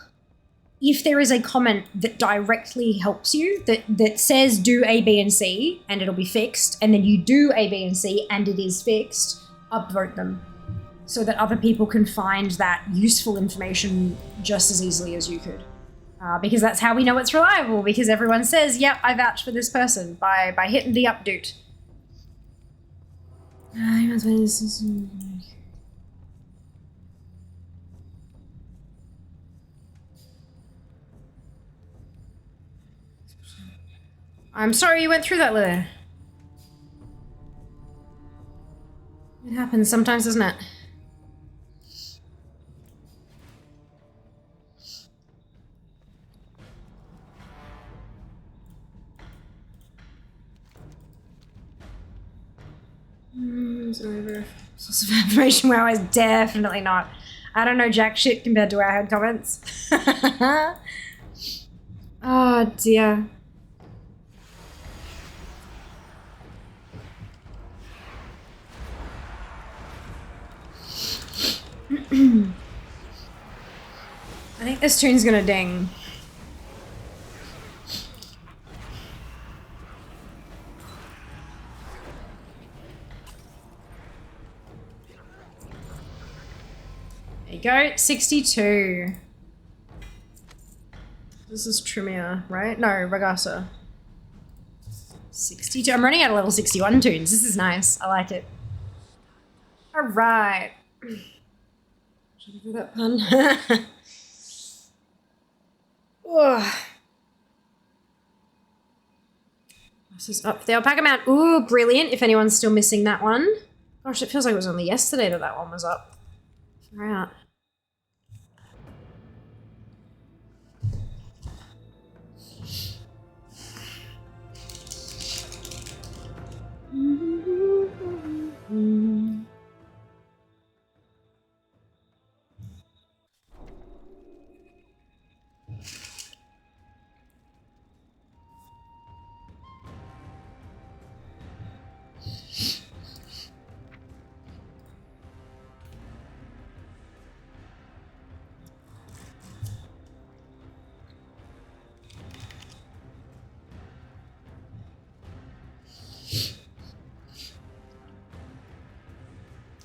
if there is a comment that directly helps you, that says do A, B, and C, and it'll be fixed, and then you do A, B, and C, and it is fixed, upvote them, so that other people can find that useful information just as easily as you could. Because that's how we know it's reliable, because everyone says, yep, I vouch for this person, by hitting the updoot. I'm sorry you went through that, Lily. It happens sometimes, doesn't it? Source of information, wow, is definitely not. I don't know jack shit compared to our head comments. Oh dear. I think this tune's gonna ding. There you go, 62. This is Tremere, right? No, Ragasa. 62. I'm running out of level 61 tunes. This is nice. I like it. All right. Should I do that pun? Oh. This is up the alpaca mount. Ooh, brilliant. If anyone's still missing that one. Gosh, it feels like it was only yesterday that one was up. Far out.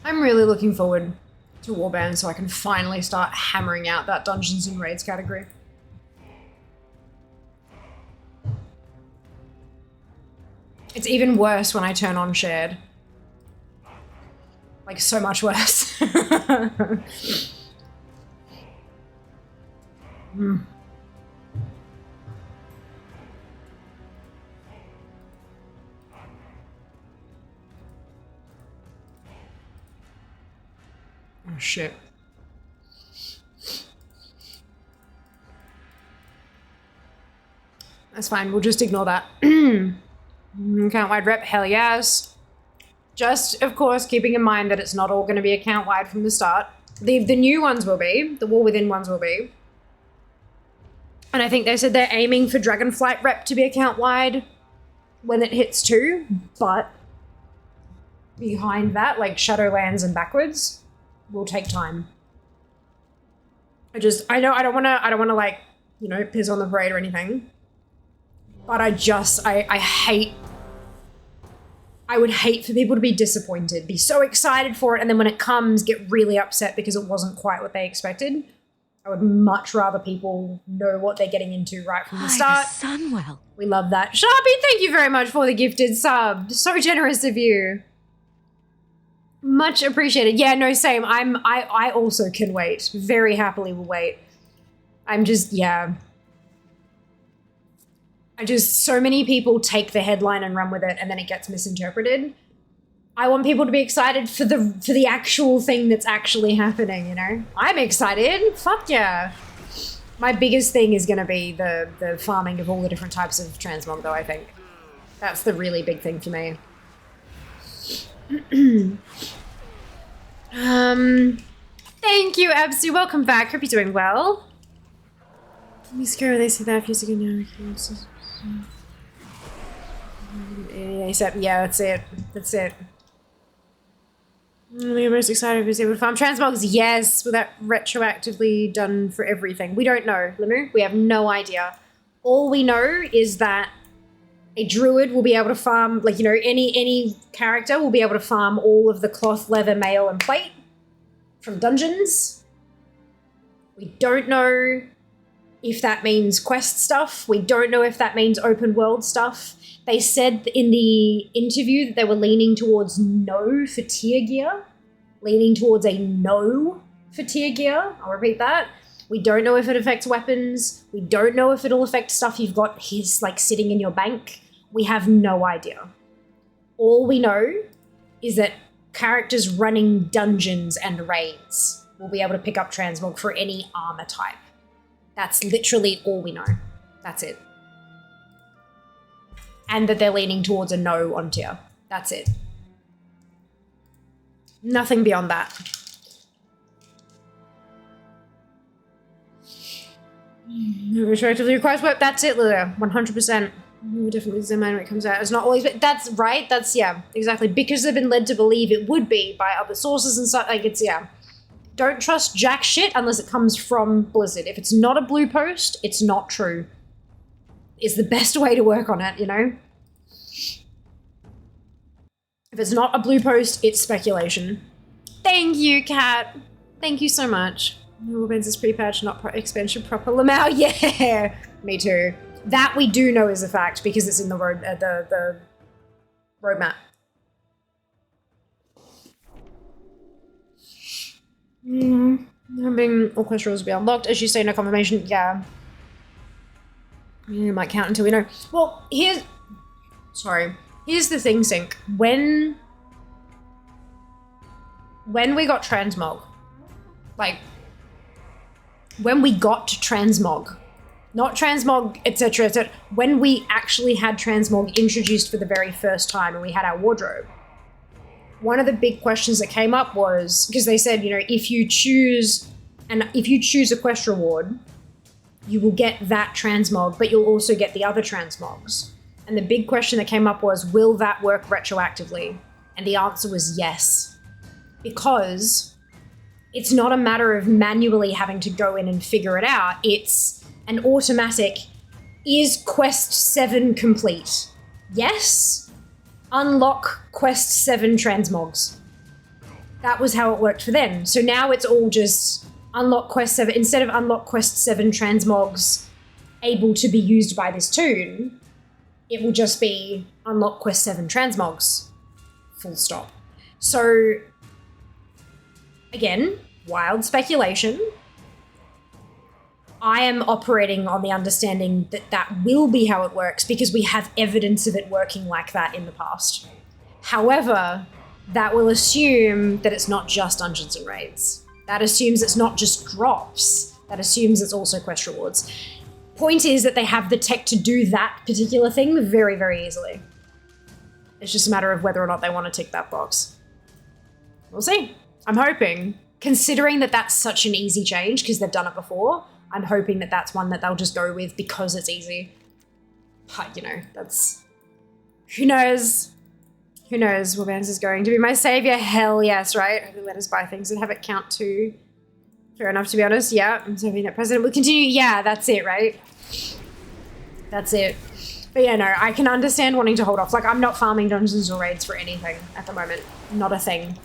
I'm really looking forward to Warband so I can finally start hammering out that Dungeons and Raids category. It's even worse when I turn on shared. Like, so much worse. Oh, shit. That's fine, we'll just ignore that. Account-wide rep, hell yes. Just, of course, keeping in mind that it's not all going to be account-wide from the start. The new ones will be. The War Within ones will be. And I think they said they're aiming for Dragonflight rep to be account-wide when it hits 2, but behind that, like Shadowlands and backwards, will take time. I know I don't wanna like, you know, piss on the parade or anything. But I would hate for people to be disappointed, be so excited for it, and then when it comes, get really upset because it wasn't quite what they expected. I would much rather people know what they're getting into right from the start. Sunwell. We love that. Sharpie, thank you very much for the gifted sub. So generous of you. Much appreciated. Yeah, no, same. I also can wait. Very happily will wait. I'm just, yeah. So many people take the headline and run with it and then it gets misinterpreted. I want people to be excited for the actual thing that's actually happening, you know? I'm excited. Fuck yeah. My biggest thing is going to be the farming of all the different types of transmog, though, I think. That's the really big thing for me. Thank you, Absu. Welcome back. Hope you're doing well. Let me scare they say that a few seconds now. Yeah, that's it. That's it. I'm most excited if we would farm transmogs. Yes, with that retroactively done for everything. We don't know, Limu. We have no idea. All we know is that a druid will be able to farm, like, you know, any character will be able to farm all of the cloth, leather, mail, and plate from dungeons. We don't know if that means quest stuff. We don't know if that means open world stuff. They said in the interview that they were leaning towards no for tier gear. Leaning towards a no for tier gear. I'll repeat that. We don't know if it affects weapons. We don't know if it'll affect stuff you've got like sitting in your bank. We have no idea. All we know is that characters running dungeons and raids will be able to pick up transmog for any armor type. That's literally all we know. That's it. And that they're leaning towards a no on tier. That's it. Nothing beyond that. Retroactively requires work. That's it, Lilia. 100%. We definitely zoom in when it comes out. It's not always, but that's right. That's, yeah, exactly. Because they've been led to believe it would be by other sources and stuff. Like, it's, yeah. Don't trust jack shit unless it comes from Blizzard. If it's not a blue post, it's not true. Is the best way to work on it, you know? If it's not a blue post, it's speculation. Thank you, Kat. Thank you so much. Warbands is pre-patch, not expansion proper. Lamau, yeah! Me too. That we do know is a fact because it's in the roadmap. Having all quest rules will be unlocked. As you say, no confirmation. Yeah. It might count until we know. Well, here's the thing, Sync. When we got transmog, like, when we got transmog, not transmog, etc., etc., when we actually had transmog introduced for the very first time and we had our wardrobe, one of the big questions that came up was, because they said, you know, if you choose a quest reward, you will get that transmog, but you'll also get the other transmogs. And the big question that came up was, will that work retroactively? And the answer was yes. Because it's not a matter of manually having to go in and figure it out. It's an automatic, is quest 7 complete? Yes? Unlock quest 7 transmogs. That was how it worked for them. So now it's all just unlock quest 7, instead of unlock quest 7 transmogs able to be used by this toon, it will just be unlock quest 7 transmogs. Full stop. So, again, wild speculation. I am operating on the understanding that that will be how it works because we have evidence of it working like that in the past. However, that will assume that it's not just dungeons and raids. That assumes it's not just drops. That assumes it's also quest rewards. Point is that they have the tech to do that particular thing very, very easily. It's just a matter of whether or not they want to tick that box. We'll see. I'm hoping, considering that that's such an easy change because they've done it before, I'm hoping that that's one that they'll just go with because it's easy. But, you know, that's... Who knows? Who knows? Warbands is going to be my savior. Hell yes, right? Only let us buy things and have it count too. Fair enough, to be honest. Yeah, I'm hoping that president will continue. Yeah, that's it, right? That's it. But yeah, no, I can understand wanting to hold off. Like, I'm not farming dungeons or raids for anything at the moment. Not a thing.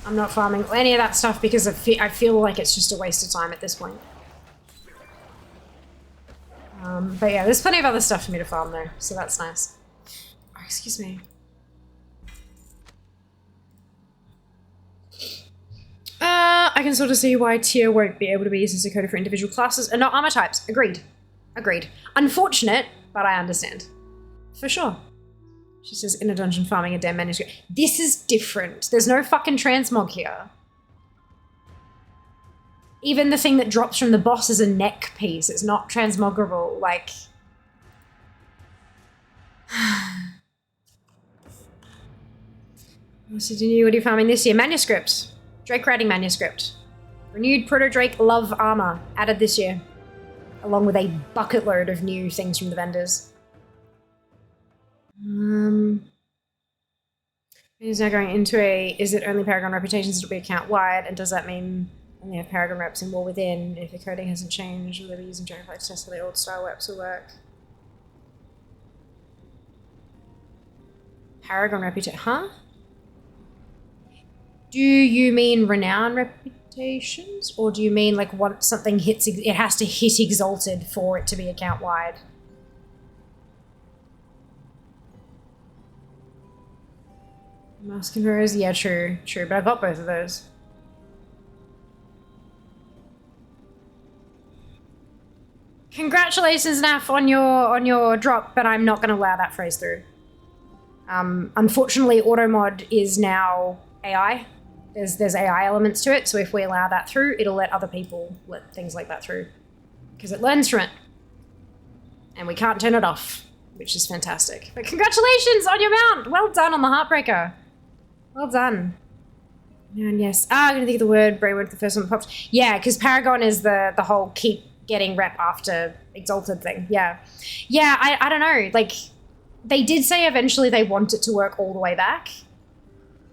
I'm not farming any of that stuff because I feel like it's just a waste of time at this point. But yeah, there's plenty of other stuff for me to farm though, so that's nice. Oh, excuse me. I can sort of see why tier won't be able to be used as a coder for individual classes and not armor types. Agreed. Agreed. Unfortunate, but I understand. For sure. She says, in a dungeon farming a damn manuscript. This is different. There's no fucking transmog here. Even the thing that drops from the boss is a neck piece. It's not transmograble. Like... What are you farming this year? Manuscript. Drake writing manuscript. Renewed Proto-Drake Love Armor. Added this year. Along with a bucket load of new things from the vendors. Is now going into a, is it only Paragon reputations, it'll be account wide, and does that mean only have Paragon reps in War Within? If the coding hasn't changed, will they be using Dragonfly to test how the old style reps will work? Paragon reputation, huh? Do you mean renown reputations? Or do you mean like once something hits, it has to hit Exalted for it to be account wide? Mask converters, yeah, true, but I've got both of those. Congratulations, Naf, on your drop, but I'm not going to allow that phrase through. Unfortunately, automod is now AI. There's AI elements to it, so if we allow that through, it'll let other people let things like that through. Because it learns from it. And we can't turn it off, which is fantastic. But congratulations on your mount! Well done on the Heartbreaker. Well done. And yes, I'm gonna think of the word, Brayward, the first one that popped. Yeah, because Paragon is the whole keep getting rep after Exalted thing, yeah. Yeah, I don't know, like, they did say eventually they want it to work all the way back,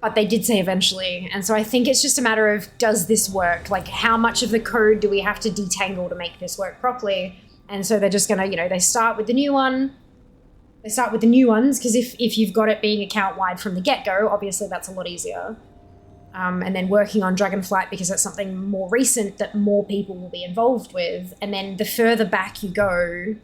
but they did say eventually, and so I think it's just a matter of, does this work? Like, how much of the code do we have to detangle to make this work properly? And so they're just gonna, you know, they start with the new one, they start with the new ones, because if you've got it being account-wide from the get-go, obviously that's a lot easier. And then working on Dragonflight because that's something more recent that more people will be involved with. And then the further back you go,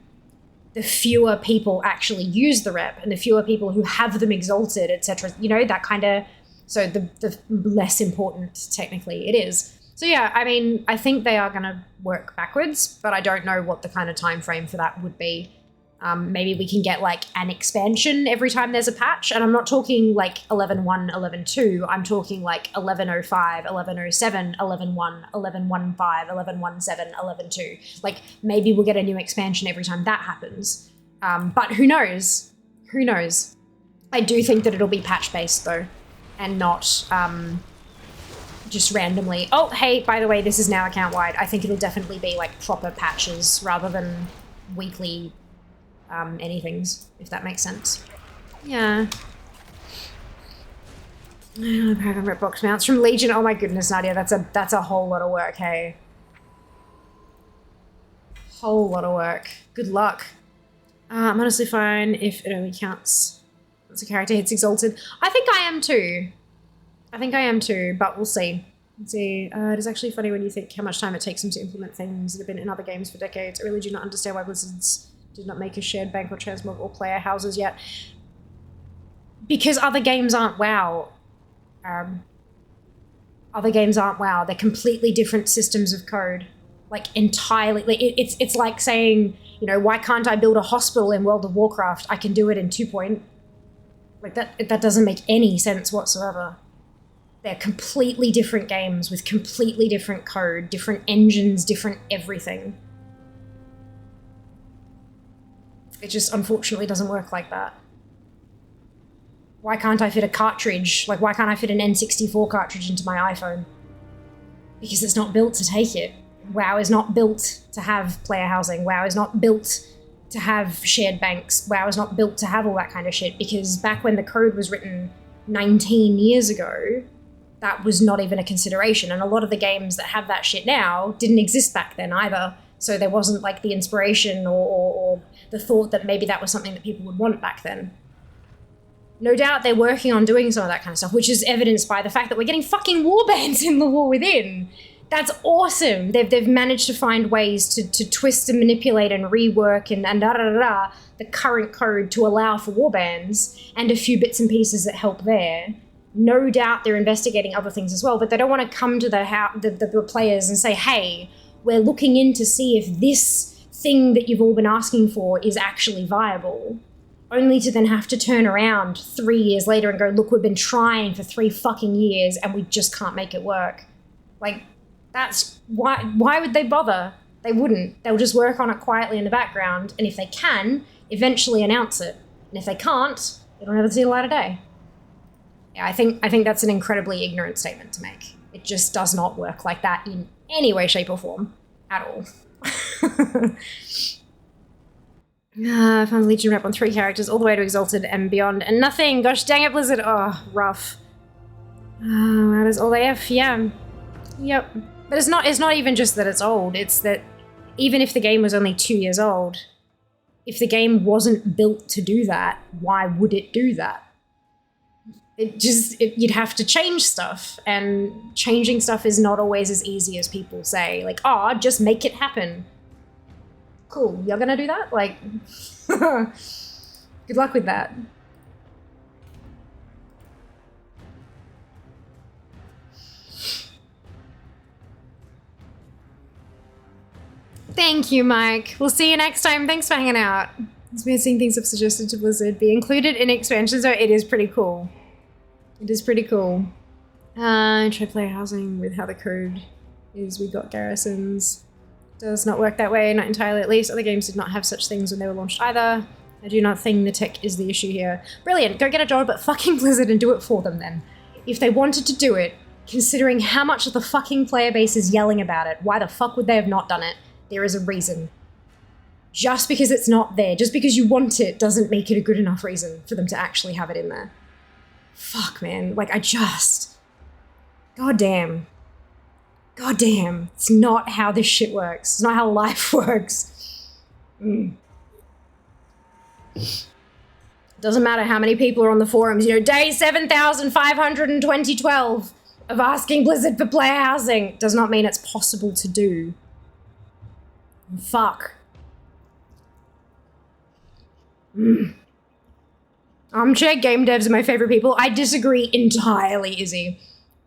the fewer people actually use the rep and the fewer people who have them exalted, etc. You know, that kind of, so the less important technically it is. So yeah, I mean, I think they are going to work backwards, but I don't know what the kind of time frame for that would be. Maybe we can get like an expansion every time there's a patch, and I'm not talking like 11.1, 11.2, I'm talking like 11.05, 11.07, 11.1, 11.15, 11.17, 11.2. Like maybe we'll get a new expansion every time that happens. But who knows? Who knows? I do think that it'll be patch based though, and not just randomly, oh hey, by the way, this is now account wide. I think it'll definitely be like proper patches rather than weekly anythings, if that makes sense. Yeah. Paragon rep box mounts from Legion. Oh my goodness, Nadia, that's a whole lot of work, hey. Whole lot of work. Good luck. I'm honestly fine if it only counts once a character hits Exalted. I think I am too. I think I am too, but we'll see. Let's see. It is actually funny when you think how much time it takes them to implement things that have been in other games for decades. I really do not understand why Blizzard's did not make a shared bank or transmog or player houses yet. Because other games aren't WoW. Other games aren't WoW. They're completely different systems of code. Like entirely, like it's like saying, you know, why can't I build a hospital in World of Warcraft? I can do it in 2 Point. Like that doesn't make any sense whatsoever. They're completely different games with completely different code, different engines, different everything. It just unfortunately doesn't work like that. Why can't I fit a cartridge? Like, why can't I fit an N64 cartridge into my iPhone? Because it's not built to take it. WoW is not built to have player housing. WoW is not built to have shared banks. WoW is not built to have all that kind of shit, because back when the code was written 19 years ago, that was not even a consideration. And a lot of the games that have that shit now didn't exist back then either. So there wasn't like the inspiration or the thought that maybe that was something that people would want back then. No doubt they're working on doing some of that kind of stuff, which is evidenced by the fact that we're getting fucking warbands in the War Within. That's awesome. They've managed to find ways to twist and manipulate and rework and the current code to allow for warbands and a few bits and pieces that help there. No doubt they're investigating other things as well, but they don't want to come to the players and say, hey, we're looking in to see if this thing that you've all been asking for is actually viable. Only to then have to turn around 3 years later and go, look, we've been trying for 3 fucking years and we just can't make it work. Like, that's why would they bother? They wouldn't. They'll just work on it quietly in the background, and if they can, eventually announce it. And if they can't, it'll never see the light of day. Yeah, I think that's an incredibly ignorant statement to make. It just does not work like that in any way, shape, or form at all. I found the Legion rep on 3 characters, all the way to Exalted and beyond, and nothing. Gosh dang it, Blizzard. Oh, rough. That is all they have. Yeah. Yep. But it's not even just that it's old. It's that even if the game was only 2 years old, if the game wasn't built to do that, why would it do that? You'd have to change stuff, and changing stuff is not always as easy as people say. Like, oh, just make it happen. Cool, you're gonna do that? Like, good luck with that. Thank you, Mike. We'll see you next time. Thanks for hanging out. These weird seeing things I've suggested to Blizzard be included in expansions, so it is pretty cool. It is pretty cool. Try player housing with how the code is. We got garrisons. Does not work that way, not entirely at least. Other games did not have such things when they were launched either. I do not think the tech is the issue here. Brilliant, go get a job at fucking Blizzard and do it for them then. If they wanted to do it, considering how much of the fucking player base is yelling about it, why the fuck would they have not done it? There is a reason. Just because it's not there, just because you want it, doesn't make it a good enough reason for them to actually have it in there. Fuck, man. Like, goddamn. Goddamn. It's not how this shit works. It's not how life works. Doesn't matter how many people are on the forums. You know, day 7,520 of asking Blizzard for player housing does not mean it's possible to do. Fuck. Armchair game devs are my favorite people. I disagree entirely, Izzy.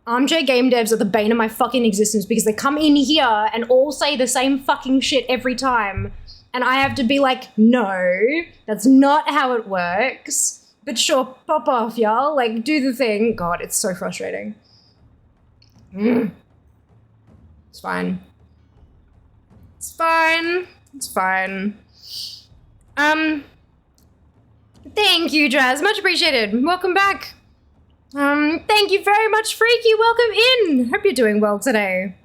Armchair game devs are the bane of my fucking existence because they come in here and all say the same fucking shit every time. And I have to be like, no, that's not how it works. But sure, pop off, y'all. Like, do the thing. God, it's so frustrating. It's fine. It's fine. It's fine. Thank you, Jazz. Much appreciated. Welcome back. Thank you very much, Freaky. Welcome in. Hope you're doing well today.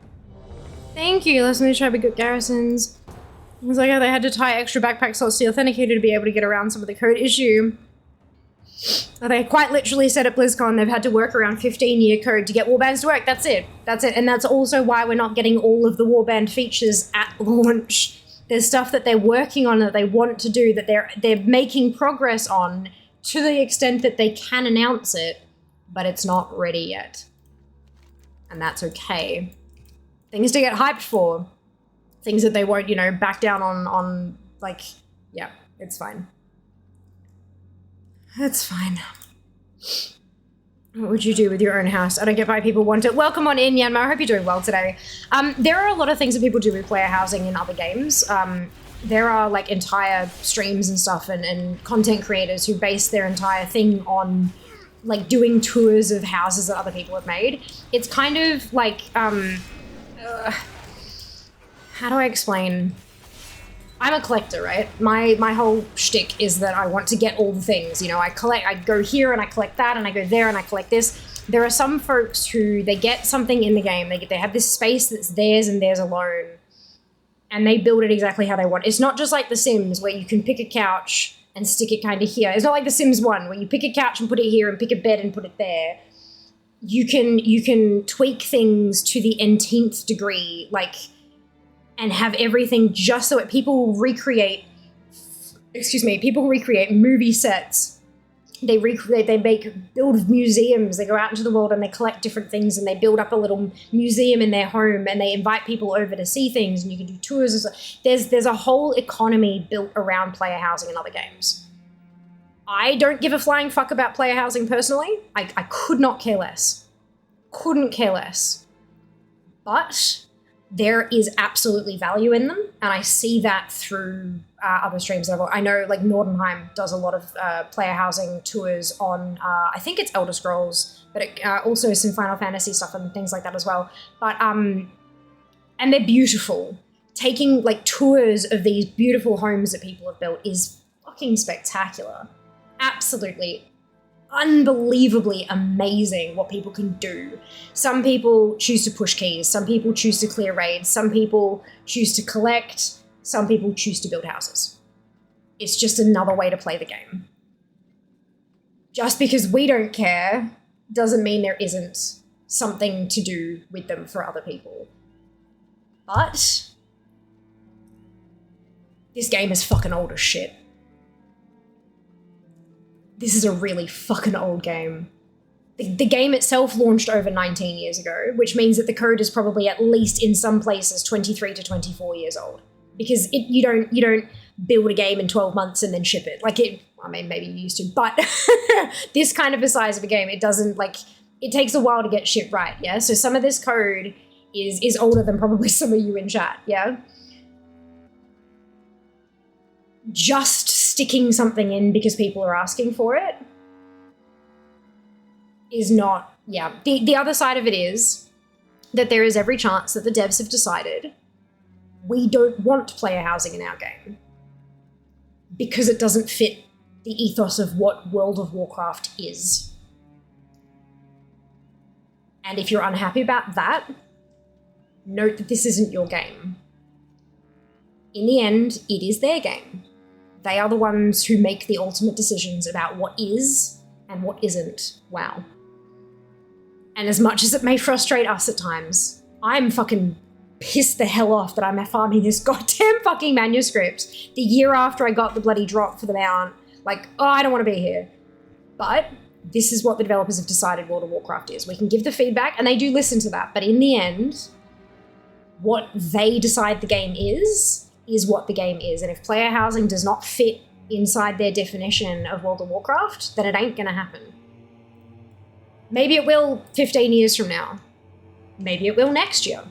Thank you. Let's try to get garrisons. It was like how they had to tie extra backpack slots to the authenticator to be able to get around some of the code issue. They quite literally said at BlizzCon they've had to work around 15-year code to get warbands to work. That's it. That's it. And that's also why we're not getting all of the warband features at launch. There's stuff that they're working on that they want to do, that they're making progress on to the extent that they can announce it, but it's not ready yet. And that's okay. Things to get hyped for. Things that they won't, you know, back down on like, yeah, it's fine. It's fine. What would you do with your own house? I don't get why people want it. Welcome on in, Yanma. I hope you're doing well today. There are a lot of things that people do with player housing in other games. There are like entire streams and stuff and content creators who base their entire thing on like doing tours of houses that other people have made. It's kind of like, how do I explain? I'm a collector, right? My whole shtick is that I want to get all the things. You know, I go here and I collect that, and I go there and I collect this. There are some folks who they get something in the game. They have this space that's theirs and theirs alone, and they build it exactly how they want. It's not just like The Sims where you can pick a couch and stick it kind of here. It's not like The Sims 1 where you pick a couch and put it here and pick a bed and put it there. You can tweak things to the nth degree, like, and have everything just so people recreate movie sets they build museums. They go out into the world and they collect different things, and they build up a little museum in their home, and they invite people over to see things, and you can do tours and stuff. There's a whole economy built around player housing in other games. I don't give a flying fuck about player housing personally. I could not care less. Couldn't care less. But there is absolutely value in them, and I see that through other streams. I know like Nordenheim does a lot of player housing tours on, I think it's Elder Scrolls, but also some Final Fantasy stuff and things like that as well. But and they're beautiful. Taking like tours of these beautiful homes that people have built is fucking spectacular. Absolutely unbelievably amazing what people can do. Some people choose to push keys, some people choose to clear raids, some people choose to collect, some people choose to build houses. It's just another way to play the game. Just because we don't care doesn't mean there isn't something to do with them for other people. But this game is fucking old as shit. This is a really fucking old game. The game itself launched over 19 years ago, which means that the code is probably at least in some places 23 to 24 years old. Because you don't build a game in 12 months and then ship it. Like I mean, maybe you used to, but this kind of a size of a game, it doesn't it takes a while to get shit right, yeah? So some of this code is older than probably some of you in chat, yeah? Just sticking something in because people are asking for it is not, yeah. The other side of it is that there is every chance that the devs have decided we don't want player housing in our game because it doesn't fit the ethos of what World of Warcraft is. And if you're unhappy about that, note that this isn't your game. In the end, it is their game. They are the ones who make the ultimate decisions about what is and what isn't WoW. And as much as it may frustrate us at times, I'm fucking pissed the hell off that I'm farming this goddamn fucking manuscript the year after I got the bloody drop for the mount. Like, oh, I don't want to be here. But this is what the developers have decided World of Warcraft is. We can give the feedback, and they do listen to that. But in the end, what they decide the game is what the game is. And if player housing does not fit inside their definition of World of Warcraft, then it ain't gonna happen. Maybe it will 15 years from now. Maybe it will next year.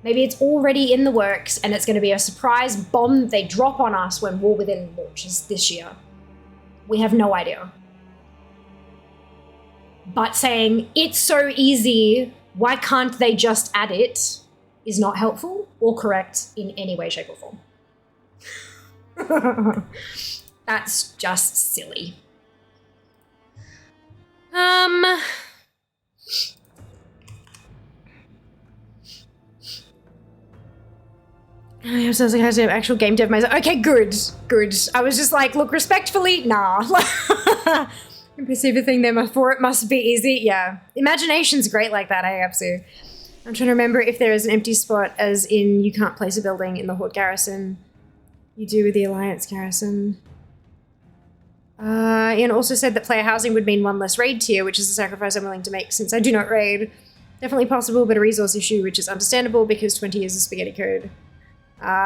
Maybe it's already in the works and it's gonna be a surprise bomb that they drop on us when War Within launches this year. We have no idea. But saying, it's so easy, why can't they just add it, is not helpful or correct in any way, shape, or form. That's just silly. I sounds like I have to have actual game dev myself. Okay, good. I was just like, look, respectfully, nah. You perceive a thing therefore it must be easy. Yeah. Imagination's great like that, hey, Apsu. I'm trying to remember if there is an empty spot, as in you can't place a building in the Horde garrison. You do with the Alliance garrison. Ian also said that player housing would mean one less raid tier, which is a sacrifice I'm willing to make since I do not raid. Definitely possible, but a resource issue, which is understandable because 20 years of spaghetti code.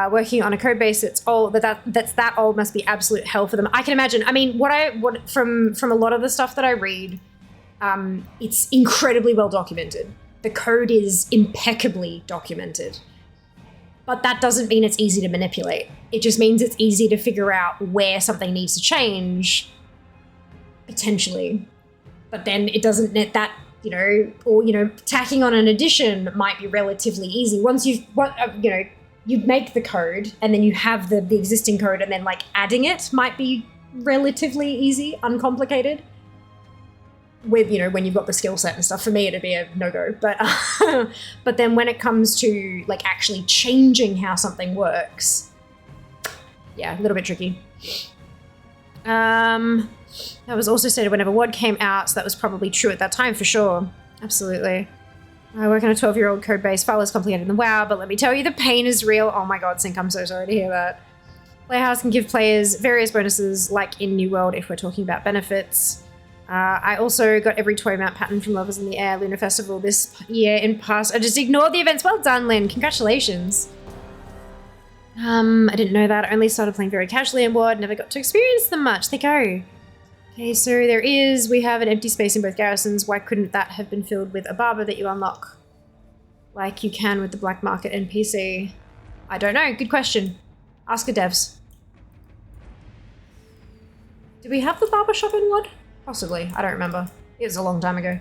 Working on a code base that's old, that's that old must be absolute hell for them. I can imagine. I mean, what from a lot of the stuff that I read, it's incredibly well documented. The code is impeccably documented. But that doesn't mean it's easy to manipulate. It just means it's easy to figure out where something needs to change, potentially. But then it doesn't net that, tacking on an addition might be relatively easy. Once you make the code and then you have the existing code, and then like adding it might be relatively easy, uncomplicated. With, when you've got the skill set and stuff. For me, it'd be a no-go. But then when it comes to like actually changing how something works, yeah, a little bit tricky. That was also said whenever WOD came out, so that was probably true at that time for sure. Absolutely. I work on a 12-year-old code base, far less complicated than WoW, but let me tell you, the pain is real. Oh my god, Sync, I'm so sorry to hear that. Playhouse can give players various bonuses, like in New World, if we're talking about benefits. I also got every toy map pattern from Lovers in the Air Lunar Festival this year in past. I just ignored the events. Well done, Lynn. Congratulations. I didn't know that. I only started playing very casually in WoD. Never got to experience them much. They go. Okay, so we have an empty space in both garrisons. Why couldn't that have been filled with a barber that you unlock? Like you can with the Black Market NPC. I don't know. Good question. Ask the devs. Did we have the barber shop in WoD? Possibly. I don't remember. It was a long time ago.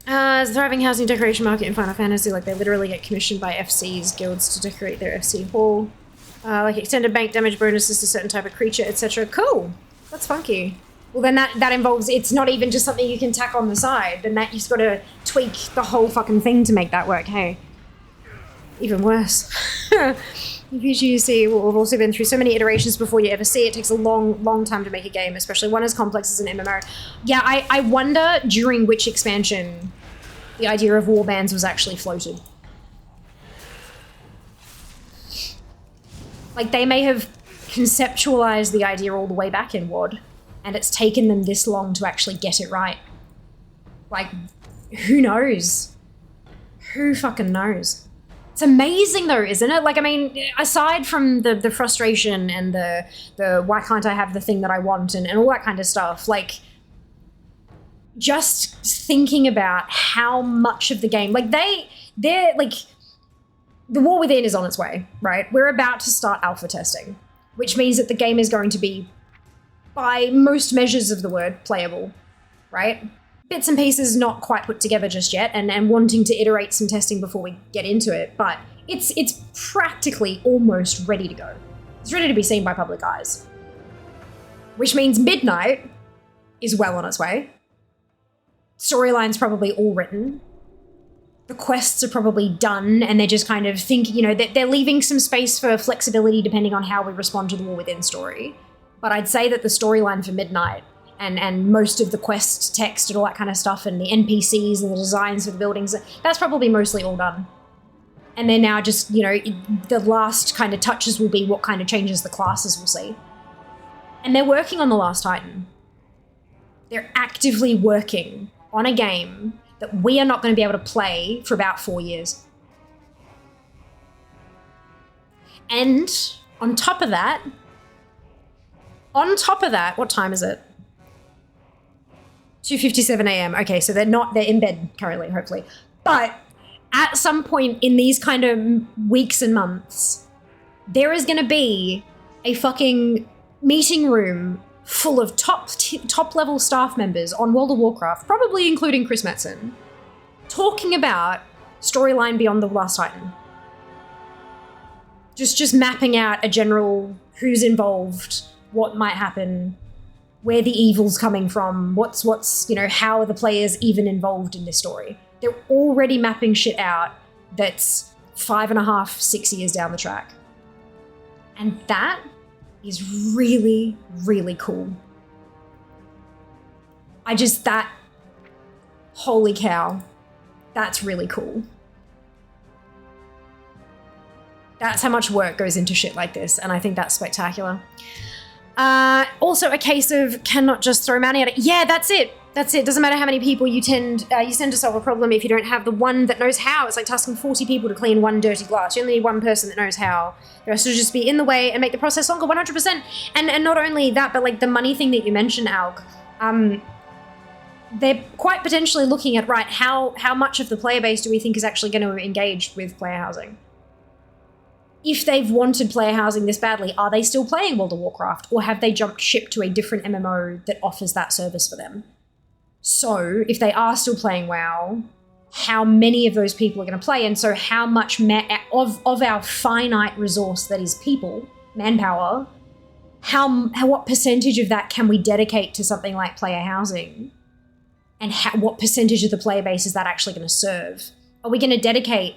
There's a thriving housing decoration market in Final Fantasy. Like, they literally get commissioned by FC's guilds to decorate their FC hall. Like extended bank damage bonuses to certain type of creature, etc. Cool. That's funky. Well, then that involves, it's not even just something you can tack on the side. Then that you've got to tweak the whole fucking thing to make that work. Hey. Even worse. VGC will have also been through so many iterations before you ever see it. It takes a long time to make a game, especially one as complex as an MMO. Yeah, I wonder during which expansion the idea of warbands was actually floated. Like, they may have conceptualized the idea all the way back in WoD, and it's taken them this long to actually get it right. Like, who knows? Who fucking knows? It's amazing though, isn't it? Like, I mean, aside from the frustration and the why can't I have the thing that I want and all that kind of stuff, like, just thinking about how much of the game, like, they're like, the War Within is on its way, right? We're about to start alpha testing, which means that the game is going to be, by most measures of the word, playable, right? Bits and pieces not quite put together just yet, and wanting to iterate some testing before we get into it, but it's practically almost ready to go. It's ready to be seen by public eyes. Which means Midnight is well on its way. Storyline's probably all written. The quests are probably done, and they're just kind of thinking, you know, they're leaving some space for flexibility depending on how we respond to the War Within story. But I'd say that the storyline for Midnight and most of the quest text and all that kind of stuff and the NPCs and the designs for the buildings, that's probably mostly all done. And they're now just, you know, the last kind of touches will be what kind of changes the classes will see. And they're working on The Last Titan. They're actively working on a game that we are not going to be able to play for about 4 years. And on top of that, what time is it? 2:57 a.m. Okay, so they're in bed currently, hopefully. But at some point in these kind of weeks and months, there is going to be a fucking meeting room full of top level staff members on World of Warcraft, probably including Chris Metzen, talking about storyline beyond The Last Titan. Just mapping out a general who's involved, what might happen, where the evil's coming from, what's you know, how are the players even involved in this story. They're already mapping shit out that's 5.5, 6 years down the track. And that is really, really cool. Holy cow, that's really cool. That's how much work goes into shit like this, and I think that's spectacular. Also a case of cannot just throw money at it. Yeah, that's it. Doesn't matter how many people you send to solve a problem if you don't have the one that knows how. It's like tasking 40 people to clean one dirty glass. You only need one person that knows how. The rest will just be in the way and make the process longer, 100%. And not only that, but like the money thing that you mentioned, Alk, they're quite potentially looking at, right, how much of the player base do we think is actually going to engage with player housing? If they've wanted player housing this badly, are they still playing World of Warcraft, or have they jumped ship to a different MMO that offers that service for them? So if they are still playing what many of those people are going to play, and so how much of our finite resource that is people, manpower, what percentage of that can we dedicate to something like player housing, and what percentage of the player base is that actually going to serve? Are we going to dedicate,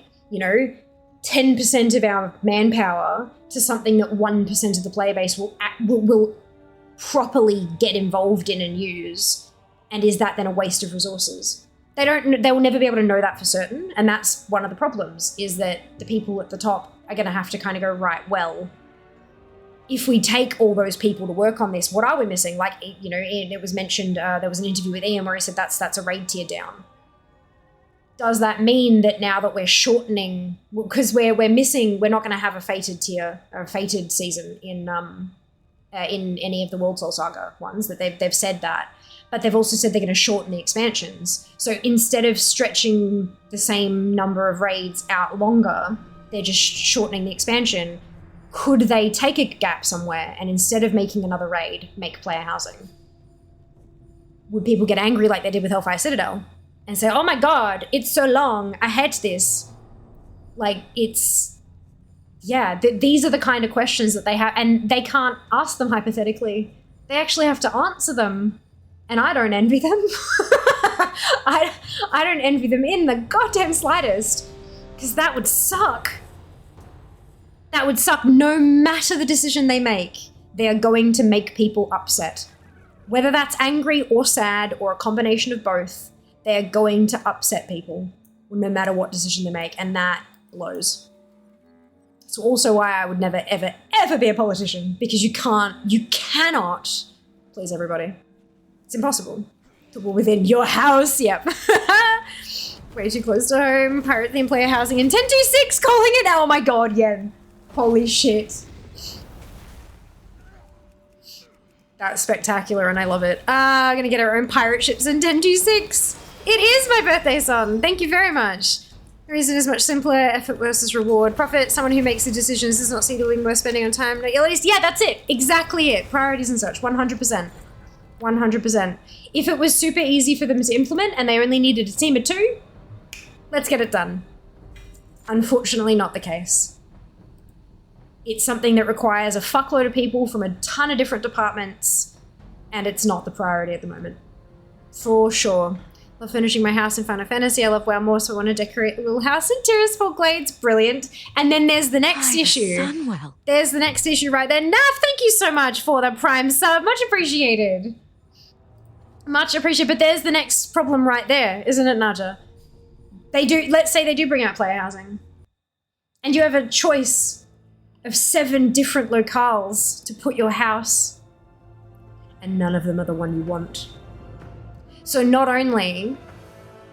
10% of our manpower to something that 1% of the player base will properly get involved in and use? And is that then a waste of resources? They will never be able to know that for certain, and that's one of the problems, is that the people at the top are going to have to kind of go, right, well, if we take all those people to work on this, what are we missing? Like, you know, Ian, it was mentioned, there was an interview with Ian where he said that's a raid tier down. Does that mean that now that we're shortening, because we're missing, we're not going to have a fated tier or a fated season in any of the World Soul Saga ones, that they've said that, but they've also said they're going to shorten the expansions. So instead of stretching the same number of raids out longer, they're just shortening the expansion. Could they take a gap somewhere and instead of making another raid, make player housing? Would people get angry like they did with Hellfire Citadel and say, oh my god, it's so long, I hate this? Like, it's, yeah, these are the kind of questions that they have, and they can't ask them hypothetically. They actually have to answer them, and I don't envy them. I don't envy them in the goddamn slightest, because that would suck. That would suck. No matter the decision they make, they are going to make people upset. Whether that's angry or sad or a combination of both, they are going to upset people no matter what decision they make, and that blows. It's also why I would never, ever, ever be a politician, because you cannot please everybody. It's impossible. People within your house, yep. Way too close to home, pirate theme player housing in 1026, calling it, oh my god, yeah. Holy shit. That's spectacular and I love it. I'm gonna get our own pirate ships in 1026. It is my birthday son. Thank you very much. The reason is much simpler. Effort versus reward. Profit. Someone who makes the decisions does not see the win worth spending on time. At least, yeah, that's it. Exactly it. Priorities and such. 100%. 100%. If it was super easy for them to implement and they only needed a team of 2, let's get it done. Unfortunately, not the case. It's something that requires a fuckload of people from a ton of different departments, and it's not the priority at the moment. For sure. Love finishing my house in Final Fantasy. I love WoW more, so I want to decorate a little house in Tirisfal Glades. Brilliant. And then there's the next issue. Sunwell. There's the next issue right there. Nav, thank you so much for the Prime sub. Much appreciated. Much appreciated. But there's the next problem right there, isn't it, Naja? Let's say they do bring out player housing. And you have a choice of 7 different locales to put your house, and none of them are the one you want. So not only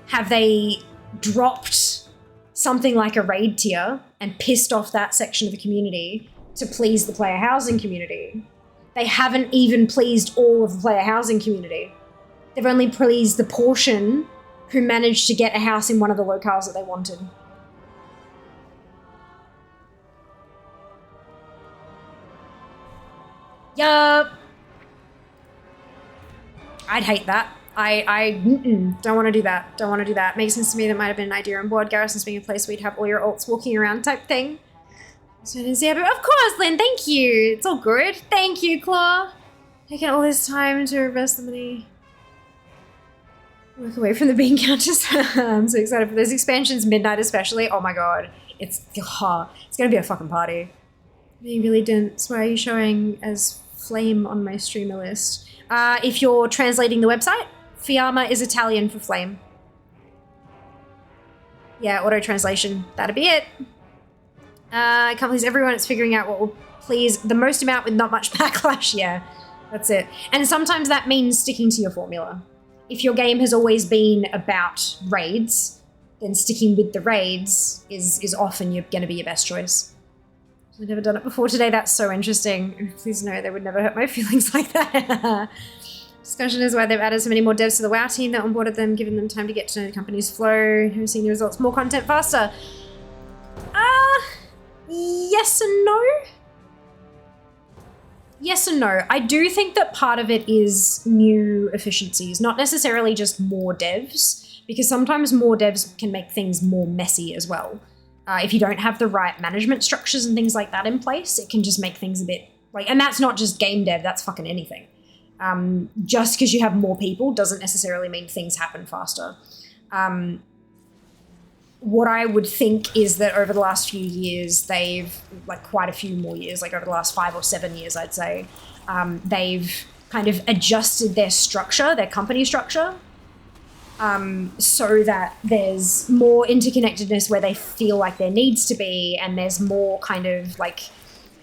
have they dropped something like a raid tier and pissed off that section of the community to please the player housing community, they haven't even pleased all of the player housing community. They've only pleased the portion who managed to get a house in one of the locales that they wanted. Yup. I'd hate that. I don't want to do that. Don't want to do that. Makes sense to me. That might have been an idea on board. Garrison's being a place where you'd have all your alts walking around type thing. So yeah, but of course, Lynn, thank you. It's all good. Thank you, Claw. Taking all this time to reverse the money. Work away from the bean counters. I'm so excited for those expansions, midnight especially. Oh my god. It's gonna be a fucking party. Being really dense. Why are you showing as flame on my streamer list? If you're translating the website, Fiamma is Italian for flame. Yeah, auto translation. That'd be it. I can't please everyone. It's figuring out what will please the most amount with not much backlash. Yeah, that's it. And sometimes that means sticking to your formula. If your game has always been about raids, then sticking with the raids is often going to be your best choice. I've never done it before today. That's so interesting. Please know they would never hurt my feelings like that. Discussion is why they've added so many more devs to the WoW team that onboarded them, given them time to get to know the company's flow, who've seen the results, more content faster. Yes and no. Yes and no. I do think that part of it is new efficiencies, not necessarily just more devs, because sometimes more devs can make things more messy as well. If you don't have the right management structures and things like that in place, it can just make things a bit like, and that's not just game dev, that's fucking anything. Just because you have more people doesn't necessarily mean things happen faster. What I would think is that over the last few years, they've, like quite a few more years, like over the last 5 or 7 years, I'd say, they've kind of adjusted their structure, their company structure, so that there's more interconnectedness where they feel like there needs to be, and there's more kind of like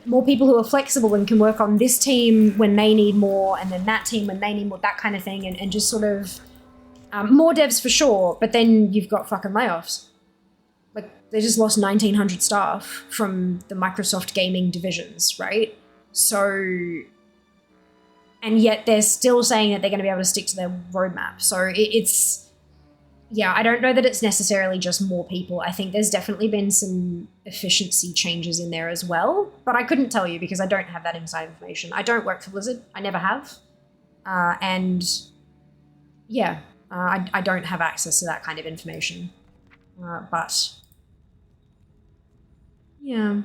more people who are flexible and can work on this team when they need more, and then that team when they need more, that kind of thing, and just sort of more devs for sure, but then you've got fucking layoffs. Like, they just lost 1,900 staff from the Microsoft gaming divisions, right? So, and yet they're still saying that they're going to be able to stick to their roadmap. So it's, yeah, I don't know that it's necessarily just more people. I think there's definitely been some efficiency changes in there as well, but I couldn't tell you because I don't have that inside information. I don't work for Blizzard. I never have. And yeah, I don't have access to that kind of information. But yeah.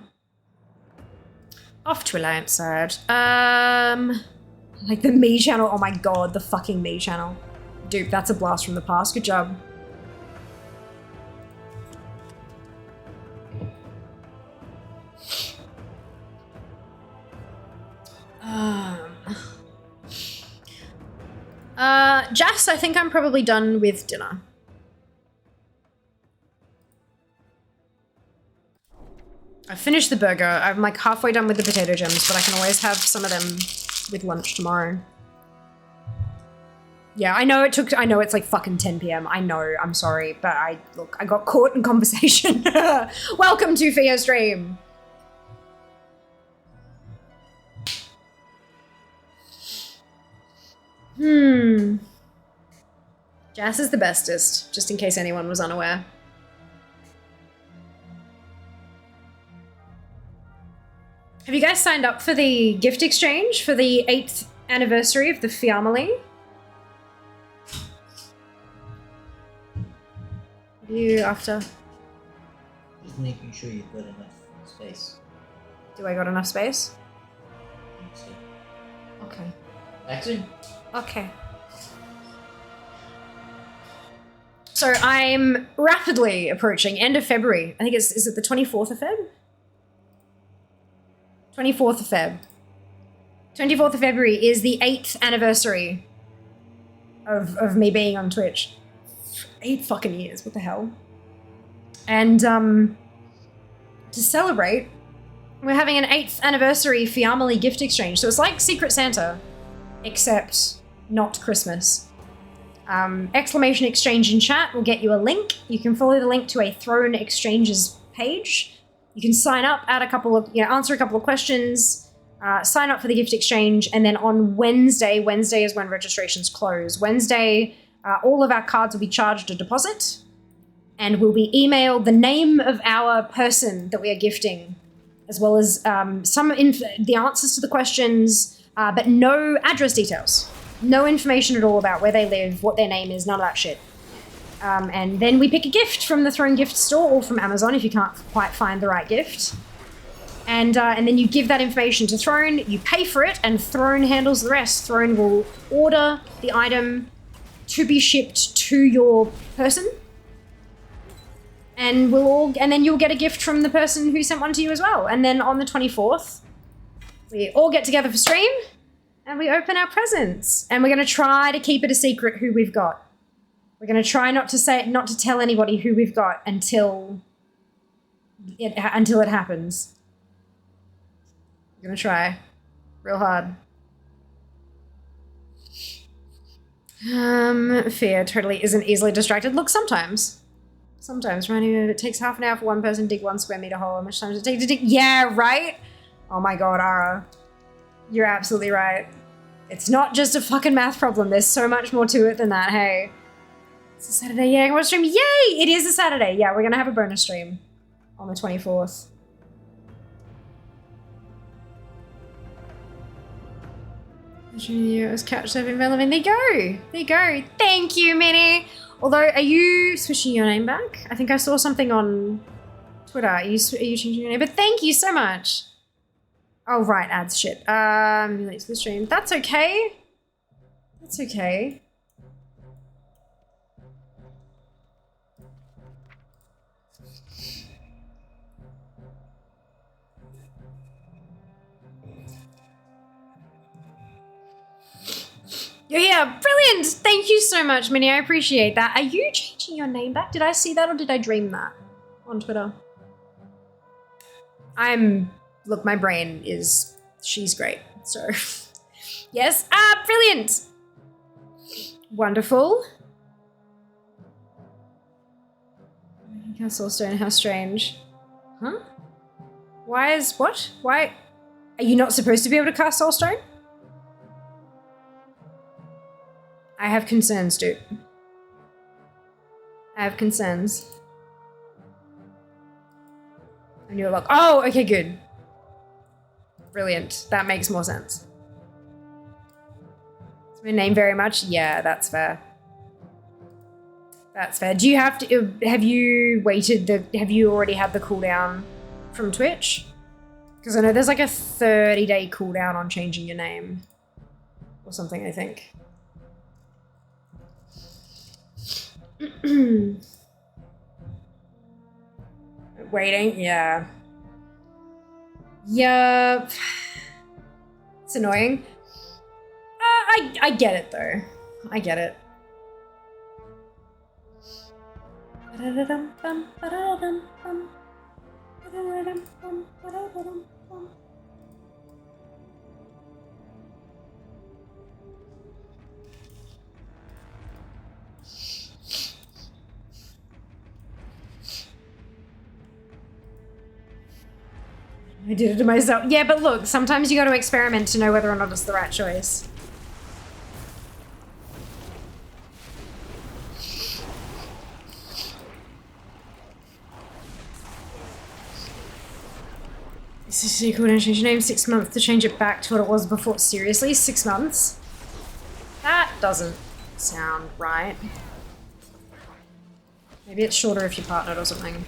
Off to Alliance side. Like the me channel. Oh my god, the fucking me channel. Dude, that's a blast from the past. Good job. Jess, I think I'm probably done with dinner. I finished the burger. I'm like halfway done with the potato gems, but I can always have some of them with lunch tomorrow. Yeah, I know it's like fucking 10 p.m. I know, I'm sorry, but I got caught in conversation. Welcome to Fia Stream. Jazz is the bestest, just in case anyone was unaware. Have you guys signed up for the gift exchange for the 8th anniversary of the family? You after? Just making sure you've got enough space. Do I got enough space? So, Okay. back soon. Okay. So I'm rapidly approaching end of February. I think is it the 24th of Feb? 24th of Feb. 24th of February is the 8th anniversary of me being on Twitch. 8 fucking years, what the hell? And to celebrate, we're having an 8th anniversary family gift exchange. So it's like Secret Santa, except not Christmas. Exclamation exchange in chat will get you a link. You can follow the link to a Throne Exchanges page. You can sign up, add a couple of, answer a couple of questions, sign up for the gift exchange, and then on Wednesday is when registrations close. Wednesday, all of our cards will be charged a deposit, and will be emailed the name of our person that we are gifting, as well as the answers to the questions, but no address details. No information at all about where they live, what their name is, none of that shit. And then we pick a gift from the Throne gift store or from Amazon if you can't quite find the right gift. And then you give that information to Throne, you pay for it, and Throne handles the rest. Throne will order the item to be shipped to your person. And then you'll get a gift from the person who sent one to you as well. And then on the 24th, we all get together for stream and we open our presents. And we're going to try to keep it a secret who we've got. We're going to try not to tell anybody who we've got until it happens. We're going to try real hard. Fear totally isn't easily distracted. Look, sometimes, right? It takes half an hour for one person to dig 1 square meter hole. How much time does it take to dig? Yeah, right? Oh my god, Ara. You're absolutely right. It's not just a fucking math problem. There's so much more to it than that, hey. It's a Saturday, yeah, we're stream. Yay! It is a Saturday. Yeah, we're gonna have a bonus stream on the 24th. It was couch surfing relevant. There you go. Thank you, Minnie. Although, are you switching your name back? I think I saw something on Twitter. Are you changing your name? But thank you so much. Oh, right, ads shit. Late to the stream. That's okay. That's okay. Yeah, brilliant. Thank you so much, Minnie. I appreciate that. Are you changing your name back? Did I see that or did I dream that on Twitter? Look, my brain is, she's great. So, yes. Brilliant. Wonderful. Castle Stone, how strange. Huh? Why? Are you not supposed to be able to cast Soulstone? I have concerns, dude. I have concerns. And you're like, oh, okay, good. Brilliant. That makes more sense. It's my name very much? Yeah, that's fair. That's fair. Do you have to, have you already had the cooldown from Twitch? Because I know there's like a 30-day cooldown on changing your name. Or something, I think. Waiting? Yeah. Yeah. It's annoying. I get it, though. I get it. I did it to myself. Yeah, but look, sometimes you got to experiment to know whether or not it's the right choice. This is really cool. To change your name 6 months to change it back to what it was before. Seriously, 6 months? That doesn't sound right. Maybe it's shorter if you're partnered or something.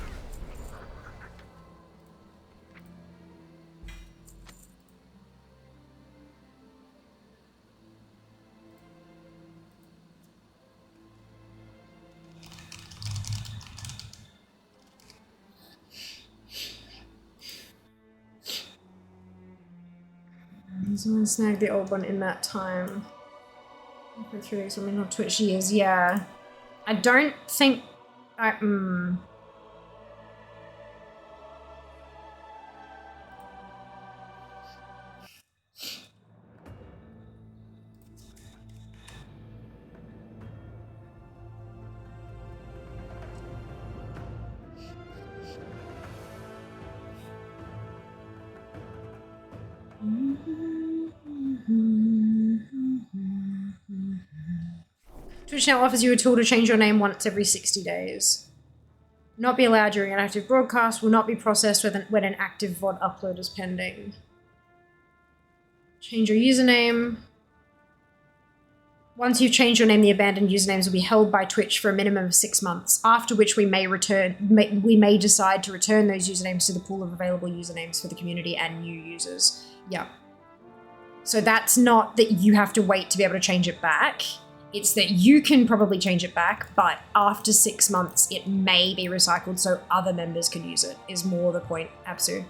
Someone snagged the old one in that time. For 3 weeks, I mean, on Twitch years, yeah. I don't think Twitch now offers you a tool to change your name once every 60 days. Not be allowed during an active broadcast, will not be processed when an active VOD upload is pending. Change your username. Once you've changed your name, the abandoned usernames will be held by Twitch for a minimum of 6 months, after which we may decide to return those usernames to the pool of available usernames for the community and new users. Yeah. So that's not that you have to wait to be able to change it back. It's that you can probably change it back, but after 6 months, it may be recycled so other members can use it, is more the point, Absu.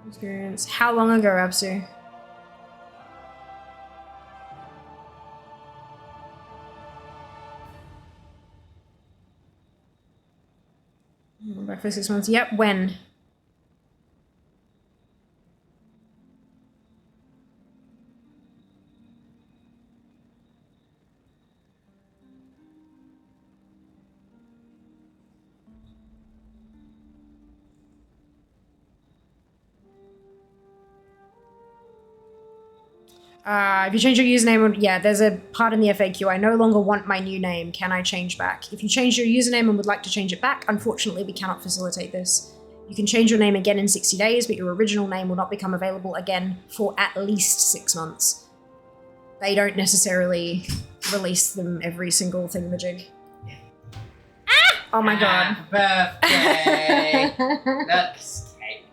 Experience. How long ago, Absu? Back for 6 months. Yep, when? If you change your username, yeah, there's a part in the FAQ. I no longer want my new name. Can I change back? If you change your username and would like to change it back, unfortunately, we cannot facilitate this. You can change your name again in 60 days, but your original name will not become available again for at least 6 months. They don't necessarily release them every single thingamajig. Ah! Oh my god. Birthday! Looks cake.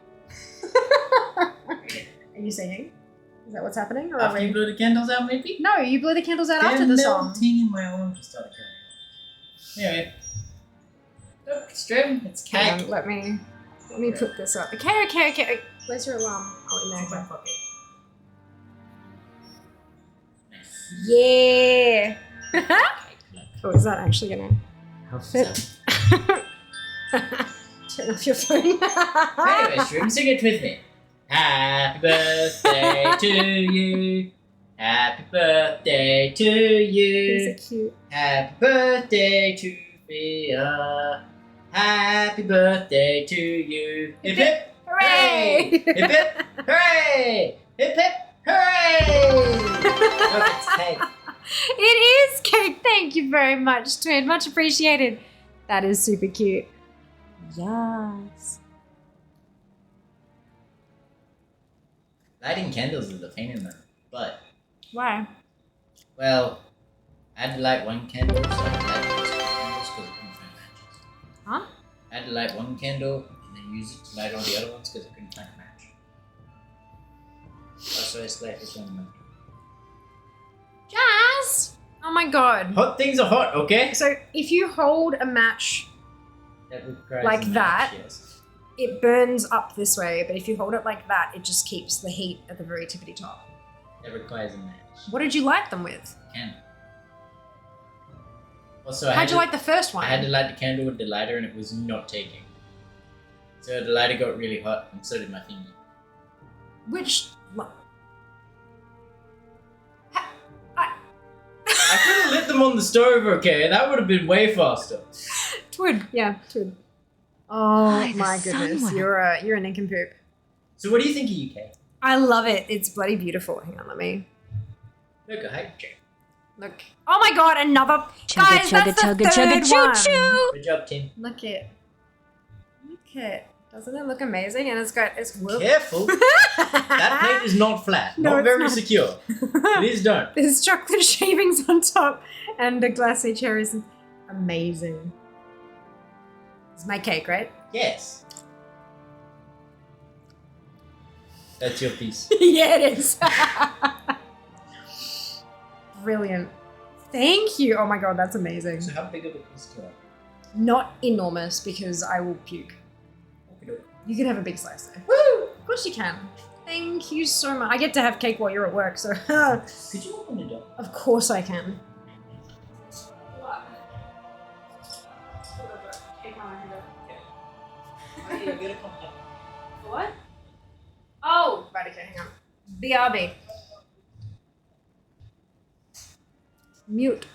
Are you singing? Is that what's happening? Or are After you we... blew the candles out, maybe? No, you blew the candles out They're after the song. melting and my arms just started going. Anyway. Look, Strim, it's Hang cake. on, let me put this up. Okay. Where's your alarm? Oh, in It's in there. my pocket. Nice. Yeah. Look. Oh, is that actually gonna How's fit? that? Turn off your phone. Anyway, Strim, sing it with me. Happy birthday to you. Happy birthday to you. These are cute. Happy birthday to Fia. Happy birthday to you. Hip hip hooray! Hip hip hooray! Hip hip hooray! Look, it's cake. It is cake. Thank you very much, Twin. Much appreciated. That is super cute. Yes. Lighting candles is a pain in the butt. Why? Well, I had to light one candle, so I had to light those candles because I couldn't find matches. Huh? I had to light one candle and then use it to light all the other ones because I couldn't find a match. So I just light this one. Jazz! Oh my god. Hot things are hot, okay? So if you hold a match, That requires Like a match, that? Yes. it burns up this way, but if you hold it like that, it just keeps the heat at the very tippity top. That requires a match. What did you light them with? Candle. Also, How'd you light the first one? I had to light the candle with the lighter and it was not taking. So the lighter got really hot and so did my thingy. Which... I could have lit them on the stove, okay? That would have been way faster. Twin. Yeah, twin. Oh Why, the my sun goodness, went. you're a nincompoop. So what do you think of UK? I love it. It's bloody beautiful. Hang on, let me Look, a hype check. look. Oh my god, another Chugga, guys. chugga, That's chugga, the chugga, third choo one. choo. Good job, Tim. Look it. Doesn't it look amazing? And it's whoop. Careful. That plate is not flat. No, not it's very not. secure. Please don't. There's chocolate shavings on top and a glassy cherries. Amazing. It's my cake, right? Yes. That's your piece. Yeah, it is. Brilliant. Thank you. Oh my god, that's amazing. So how big of a piece do you want? Not enormous because I will puke. You can have a big slice though. Woo! Of course you can. Thank you so much. I get to have cake while you're at work, so Could you open it up? of course I can. What? Oh, right, okay, hang on. BRB. Mute.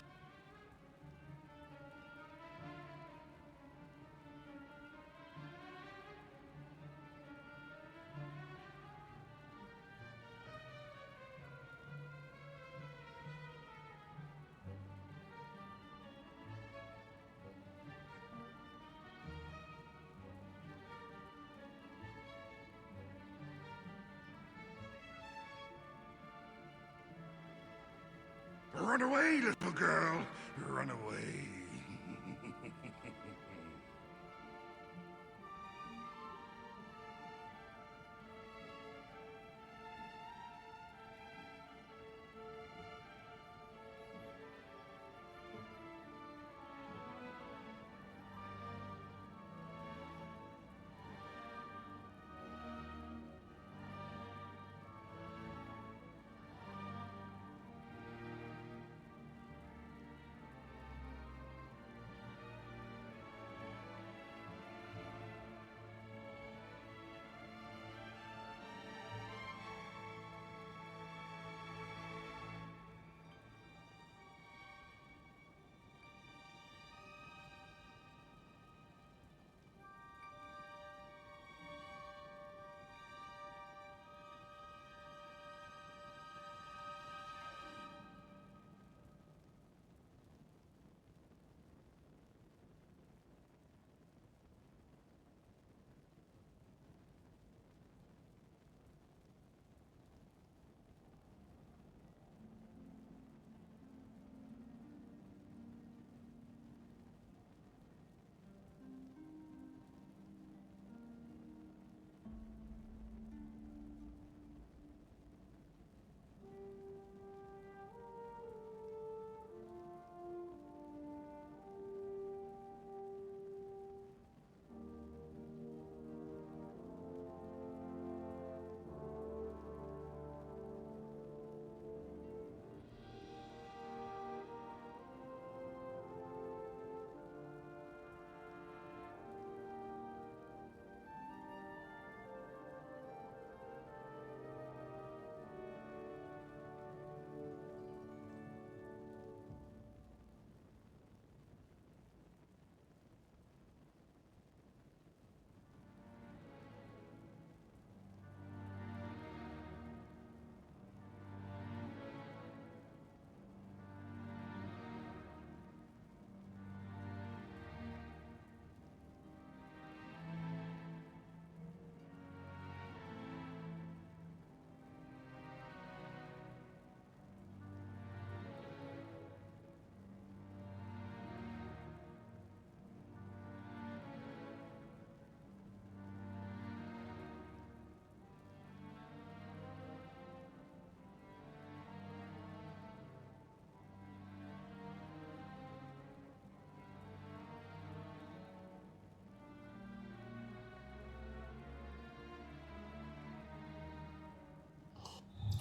Run away, little girl. Run away.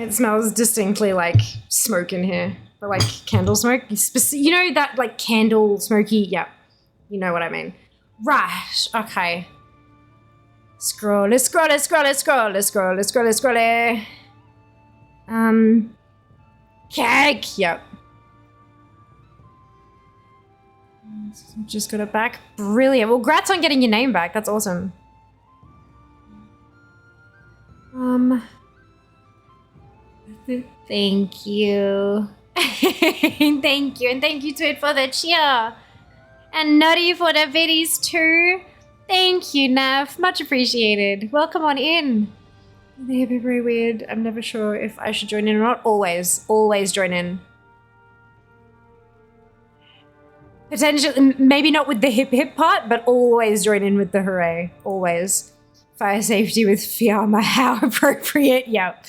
It smells distinctly like smoke in here. But like candle smoke. You know that like candle smoky? Yeah. You know what I mean. Right. Okay. Scroll. Cake. Yep. Just got it back. Brilliant. Well, congrats on getting your name back. That's awesome. Thank you. Thank you. And thank you to it for the cheer. And Nutty for the biddies too. Thank you, Nav. Much appreciated. Welcome on in. They'd be very weird. I'm never sure if I should join in or not. Always join in. Potentially, maybe not with the hip hip part, but always join in with the hooray. Always. Fire safety with Fiamma. How appropriate. Yep.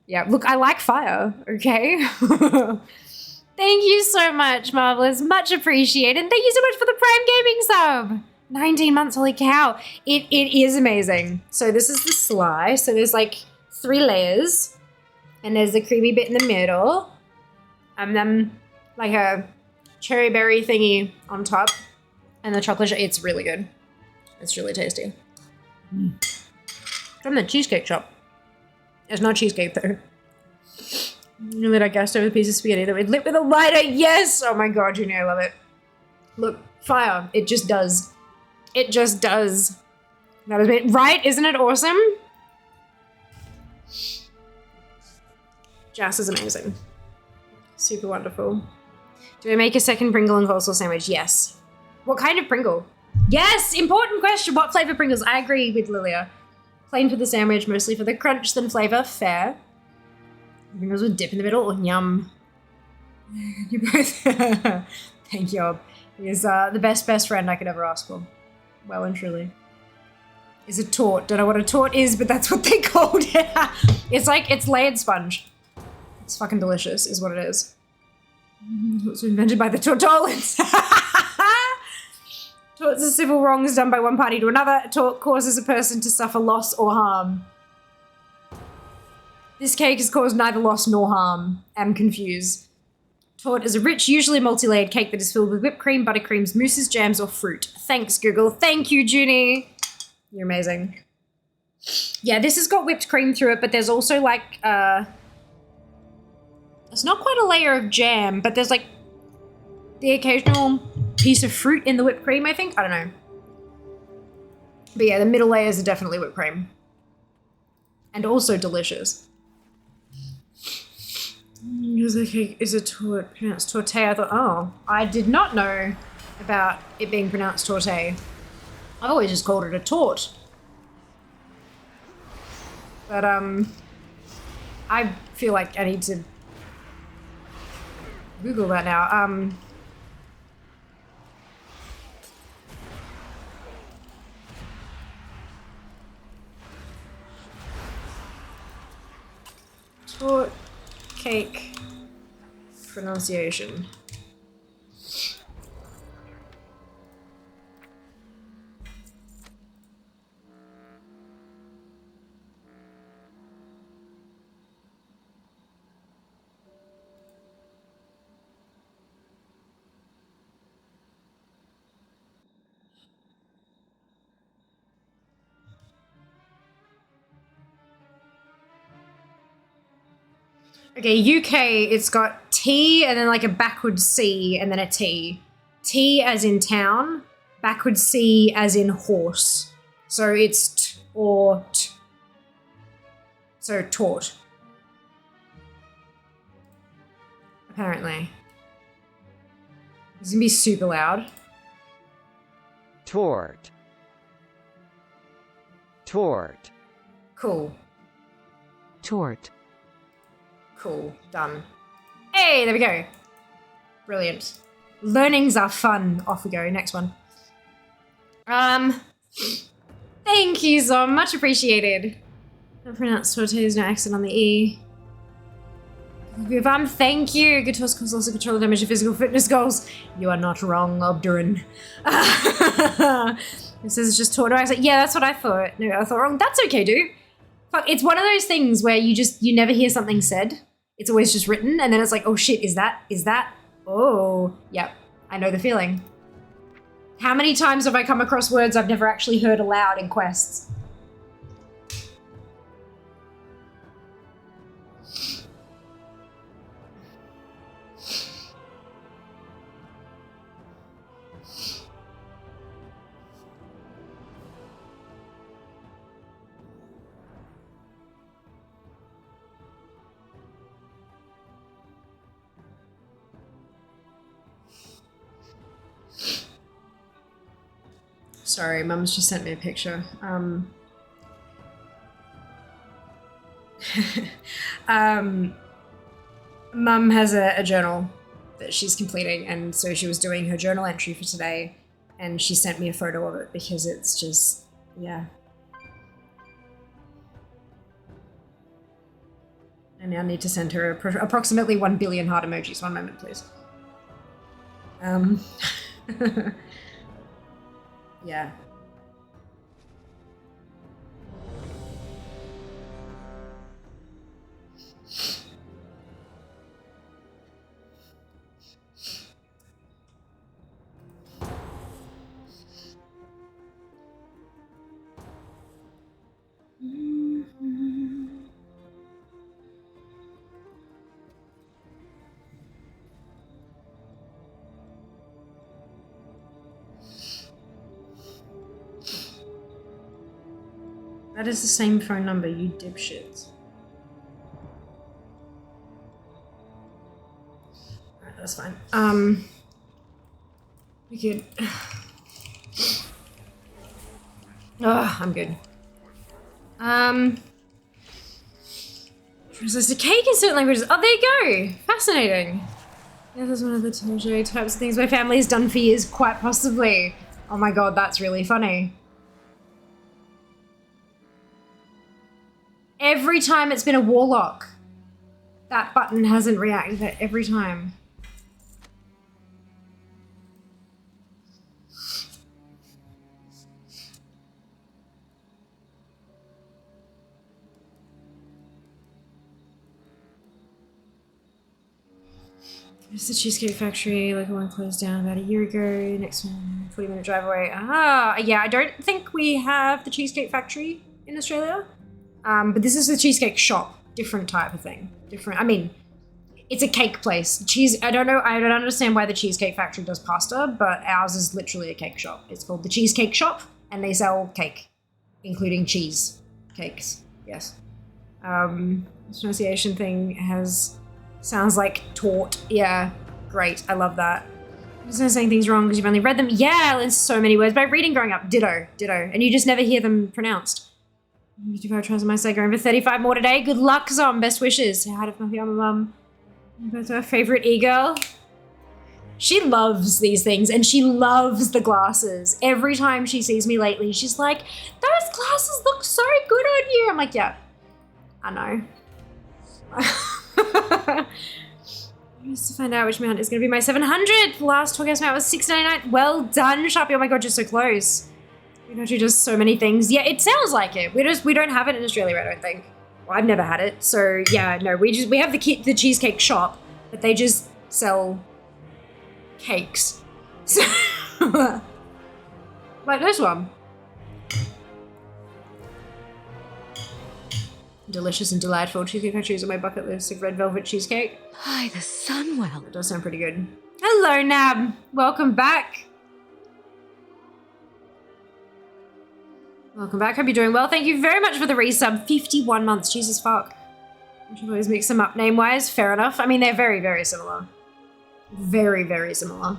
Yeah, look, I like fire, okay? Thank you so much, Marvelous. Much appreciated. And thank you so much for the Prime Gaming sub. 19 months, holy cow. It is amazing. So this is the slice. So there's like 3 layers. And there's the creamy bit in the middle. And then like a cherry berry thingy on top. And the chocolate, it's really good. It's really tasty. From the cheesecake shop. It's not cheesecake though. You lit our gas stove with a piece of spaghetti that we lit with a lighter. Yes! Oh my god, Junior, I love it. Look, fire. It just does. It just does. That is it. Right? Isn't it awesome? Jas is amazing. Super wonderful. Do I make a second Pringle and coleslaw sandwich? Yes. What kind of Pringle? Yes! Important question. What flavor Pringles? I agree with Lilia. Plain for the sandwich, mostly for the crunch than flavor. Fair. Pringles with dip in the middle. Yum. You both. Thank you. He is the best friend I could ever ask for. Well and truly. Is a tort. Don't know what a tort is, but that's what they called it. It's layered sponge. It's fucking delicious, is what it is. It was invented by the Tortolans. Torts are civil wrongs done by one party to another. A tort causes a person to suffer loss or harm. This cake has caused neither loss nor harm. I'm confused. Tort is a rich, usually multi-layered cake that is filled with whipped cream, buttercreams, mousses, jams, or fruit. Thanks, Google. Thank you, Junie. You're amazing. Yeah, this has got whipped cream through it, but there's also like, it's not quite a layer of jam, but there's like the occasional piece of fruit in the whipped cream, I think. I don't know. But yeah, the middle layers are definitely whipped cream. And also delicious. Is a tort pronounced torte? I thought, oh, I did not know about it being pronounced torte. I've always just called it a tort. But, I feel like I need to Google that now. Tort cake pronunciation. Okay, UK, it's got T and then like a backwards C and then a T. T as in town, backwards C as in horse. So it's tort. So tort. Apparently. It's gonna be super loud. Tort. Tort. Cool. Tort. Cool. Done. Hey, there we go. Brilliant. Learnings are fun. Off we go. Next one. Thank you so much. Appreciated. I pronounced tortillas, no accent on the E. Thank you. Guitars cause also control damage to physical fitness goals. You are not wrong, Obdurin. This is just tort. I was like, yeah, that's what I thought. No, I thought wrong. That's okay, dude. Fuck, it's one of those things where you never hear something said. It's always just written, and then it's like, oh shit, is that? Oh, yep, I know the feeling. How many times have I come across words I've never actually heard aloud in quests? Sorry, Mum's just sent me a picture. Mum has a journal that she's completing, and so she was doing her journal entry for today, and she sent me a photo of it because it's just, yeah. I now need to send her approximately 1 billion heart emojis. One moment, please. Yeah. That is the same phone number, you dipshits. Alright, that's fine. We could... Oh, I'm good. Cake in certain languages. Oh, there you go. Fascinating. Yeah, that's one of the types of things my family has done for years, quite possibly. Oh my god, that's really funny. Every time it's been a warlock, that button hasn't reacted every time. It's the Cheesecake Factory, like one closed down about a year ago. Next one, 40-minute drive away. Ah, yeah, I don't think we have the Cheesecake Factory in Australia. But this is the cheesecake shop, different type of thing. Different, I mean, it's a cake place. I don't understand why the Cheesecake Factory does pasta, but ours is literally a cake shop. It's called the Cheesecake Shop, and they sell cake, including cheese cakes, yes. This pronunciation thing sounds like taught. Yeah, great, I love that. I'm just not saying things wrong because you've only read them. Yeah, I learned so many words by reading growing up. Ditto, and you just never hear them pronounced. 55 tries on my side, going for 35 more today. Good luck, Zom. Best wishes. Say hi to my mum. Both our favorite e-girl. She loves these things, and she loves the glasses. Every time she sees me lately, she's like, those glasses look so good on you. I'm like, yeah, I know. I used to find out which mount is going to be my 700. The last Torghast mount was 699. Well done, Sharpie. Oh my god, you're so close. It actually does so many things. Yeah, it sounds like it. We don't have it in Australia, I don't think. Well, I've never had it. So yeah, no, we have the cheesecake shop, but they just sell cakes. So like this one. Delicious and delightful. Cheesecake Factory is on my bucket list of red velvet cheesecake. Hi, the Sunwell. It does sound pretty good. Hello, Nab. Welcome back. Welcome back. Hope you're doing well. Thank you very much for the resub. 51 months. Jesus fuck. I should always mix them up name-wise. Fair enough. I mean, they're very, very similar. Very, very similar.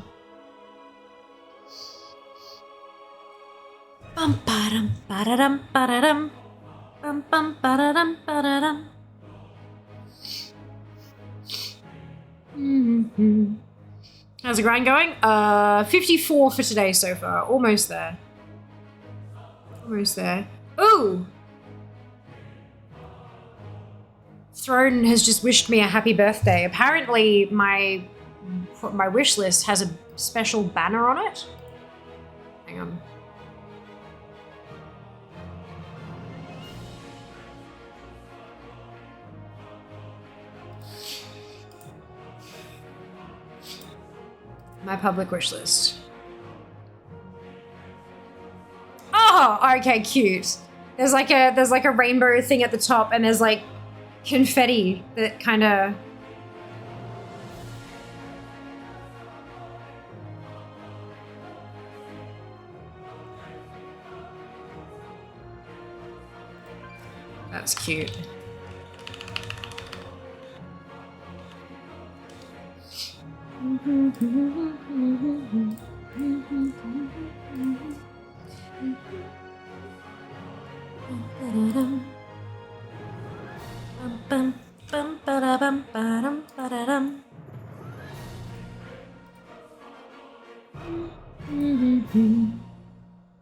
Bum ba-dum ba-da-dum ba-da-dum. Bum bum ba-da-dum ba-da-dum. Mm-hmm. How's the grind going? 54 for today so far. Almost there. Almost there. Ooh! Throne has just wished me a happy birthday. Apparently my wish list has a special banner on it. Hang on. My public wish list. Oh, okay, cute. There's like a rainbow thing at the top, and there's like confetti that kind of. That's cute.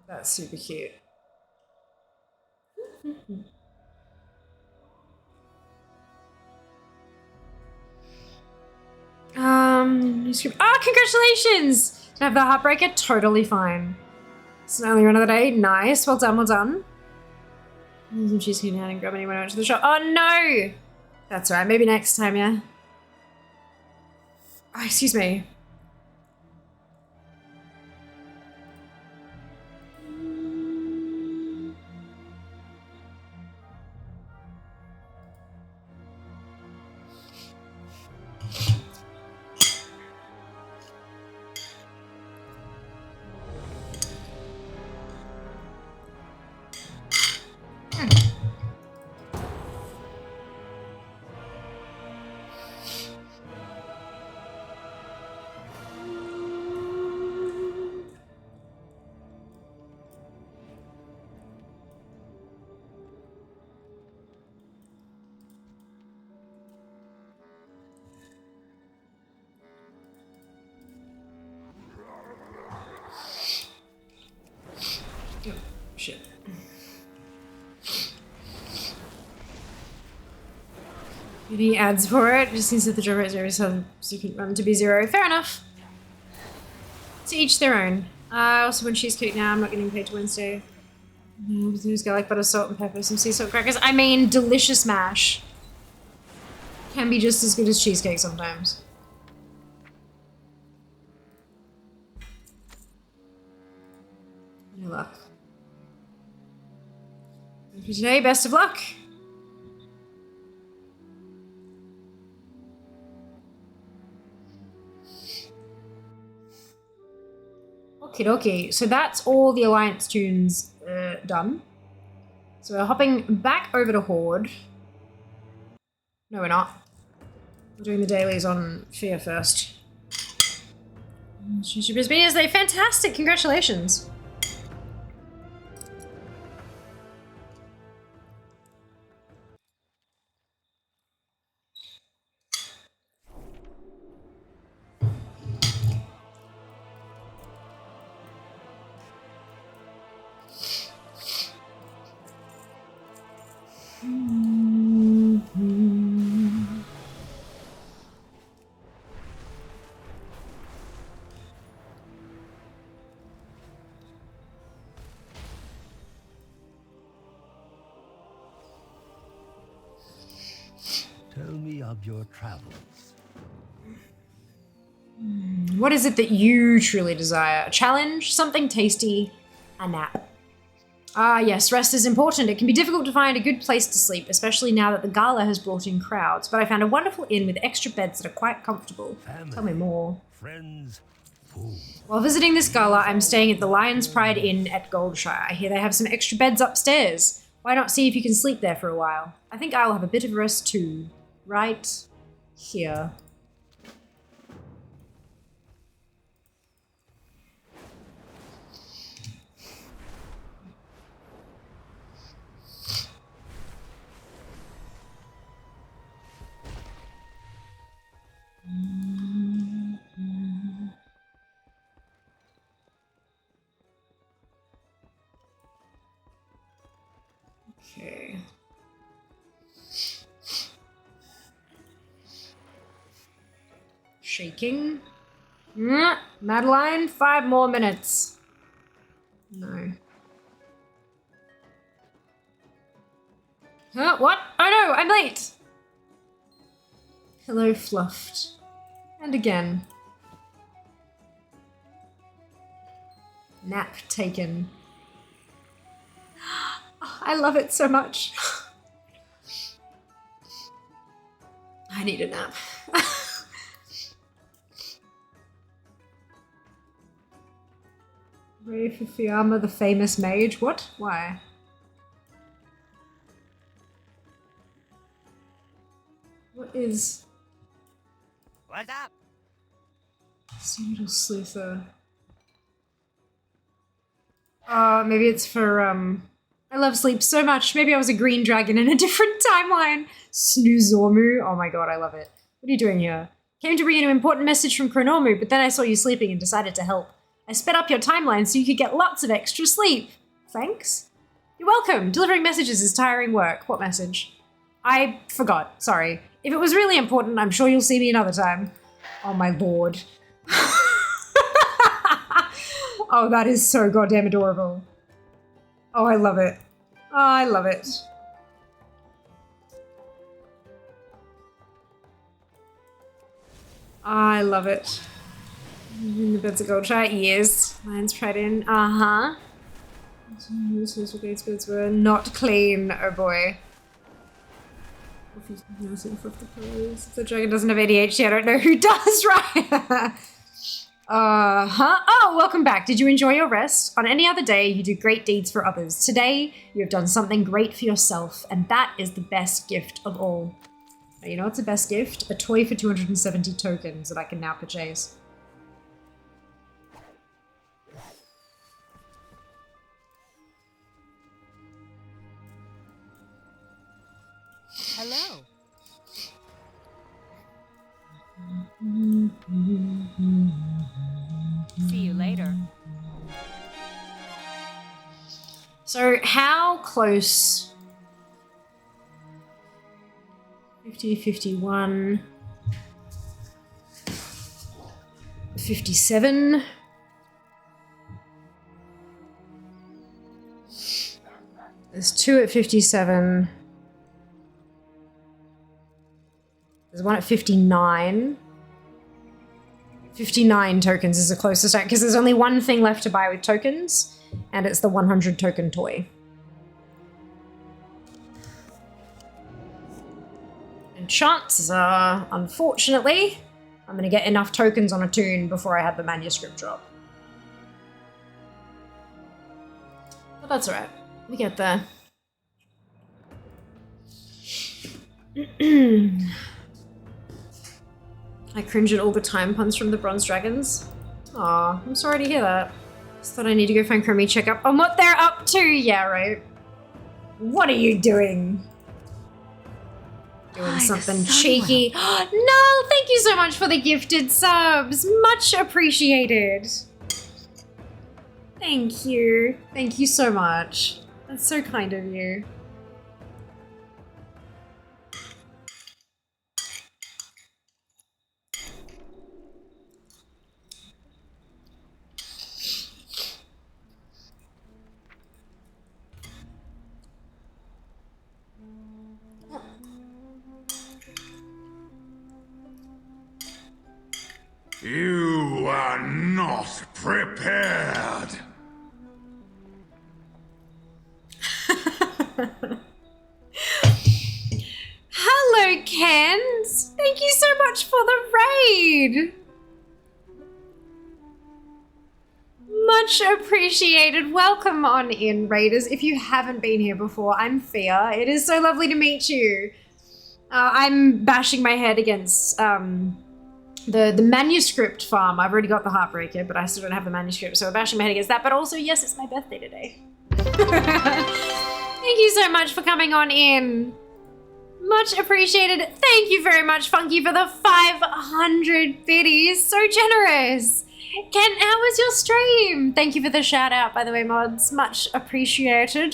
That's super cute. Congratulations! To have the Heartbreaker, totally fine. It's an early run of the day. Nice. Well done, well done. Some cheesecake now and grab anyone out to the shop. Oh no! That's right. Maybe next time, yeah. Oh, excuse me. Shit. Any ads for it? Just seems that the job rate is 0, so you can run to be 0. Fair enough. To each their own. I also want cheesecake now. I'm not getting paid to Wednesday. No, there's garlic butter, salt and pepper, some sea salt crackers. I mean, delicious mash. Can be just as good as cheesecake sometimes. Any luck. For today, best of luck. Okie dokie. So that's all the Alliance tunes done. So we're hopping back over to Horde. No, we're not. We're doing the dailies on Fear first. YouTubers been yesterday. Fantastic. Congratulations. Tell me of your travels. What is it that you truly desire? A challenge? Something tasty? A nap? Ah, yes, rest is important. It can be difficult to find a good place to sleep, especially now that the gala has brought in crowds. But I found a wonderful inn with extra beds that are quite comfortable. Family, Tell me more. friends, food. While visiting this gala, I'm staying at the Lion's Pride Inn at Goldshire. I hear they have some extra beds upstairs. Why not see if you can sleep there for a while? I think I'll have a bit of a rest too. Right here. Okay. Shaking. Madeline, 5 more minutes. No. Huh? What? Oh no, I'm late. Hello, Fluffed. And again. Nap taken. I love it so much. I need a nap. Ready for Fiamma, the famous mage? What? Why? What is... What's up? Pseudo Sleuther. Maybe it's for, I love sleep so much. Maybe I was a green dragon in a different timeline. Snoozomu. Oh my god, I love it. What are you doing here? Came to bring you an important message from Chronomu, but then I saw you sleeping and decided to help. I sped up your timeline so you could get lots of extra sleep. Thanks. You're welcome. Delivering messages is tiring work. What message? I forgot. Sorry. If it was really important, I'm sure you'll see me another time. Oh my lord. Oh, that is so goddamn adorable. Oh, I love it. Oh, I love it. I love it. The beds of gold chart, yes. Lions pride in, uh-huh. Gates beds were not clean, oh boy. If the dragon doesn't have ADHD, I don't know who does, right? Oh, welcome back. Did you enjoy your rest? On any other day, you do great deeds for others. Today, you have done something great for yourself, and that is the best gift of all. Now, you know what's the best gift? A toy for 270 tokens that I can now purchase. Hello. See you later. So how close? 50, 51, 57. There's 2 at 57. There's 1 at 59. 59 tokens is the closest, because there's only one thing left to buy with tokens, and it's the 100 token toy. And chances are, unfortunately, I'm going to get enough tokens on a tune before I have the manuscript drop. But that's alright. We get there. I cringe at all the time puns from the Bronze Dragons. Aw, I'm sorry to hear that. Just thought I need to go find Chromie, check up on what they're up to. Yeah, right. What are you doing? Doing something cheeky. No, thank you so much for the gifted subs. Much appreciated. Thank you. Thank you so much. That's so kind of you. You are not prepared. Hello, Kens. Thank you so much for the raid. Much appreciated. Welcome on in, raiders. If you haven't been here before, I'm Fia. It is so lovely to meet you. I'm bashing my head against the manuscript farm. I've already got the Heartbreaker, but I still don't have the manuscript, so I'm bashing my head against that. But also, yes, it's my birthday today. Thank you so much for coming on in. Much appreciated. Thank you very much, Funky, for the 500 biddies. So generous. Ken, how was your stream? Thank you for the shout out, by the way, mods. Much appreciated.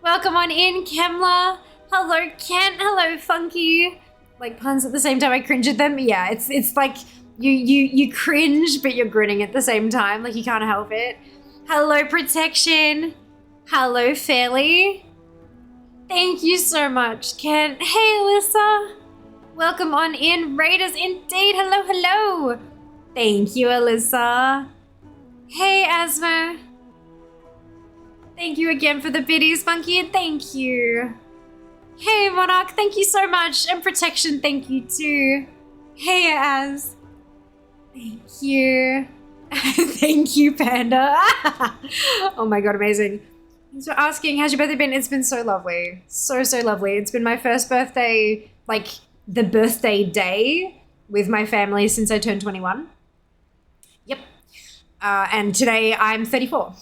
Welcome on in, Kemla. Hello, Ken. Hello, Funky. Like puns at the same time, I cringe at them. Yeah, it's like you cringe, but you're grinning at the same time. Like you can't help it. Hello, Protection. Hello, Fairly. Thank you so much, Ken. Hey, Alyssa. Welcome on in, Raiders indeed. Hello, hello. Thank you, Alyssa. Hey, Asma. Thank you again for the biddies, Monkey, and thank you. Hey, Monarch, thank you so much. And Protection, thank you too. Hey, Az. Thank you. Thank you, Panda. Oh my god, amazing. Thanks for asking. How's your birthday been? It's been so lovely. So lovely. It's been my first birthday, like the birthday day with my family since I turned 21. Yep. And today I'm 34.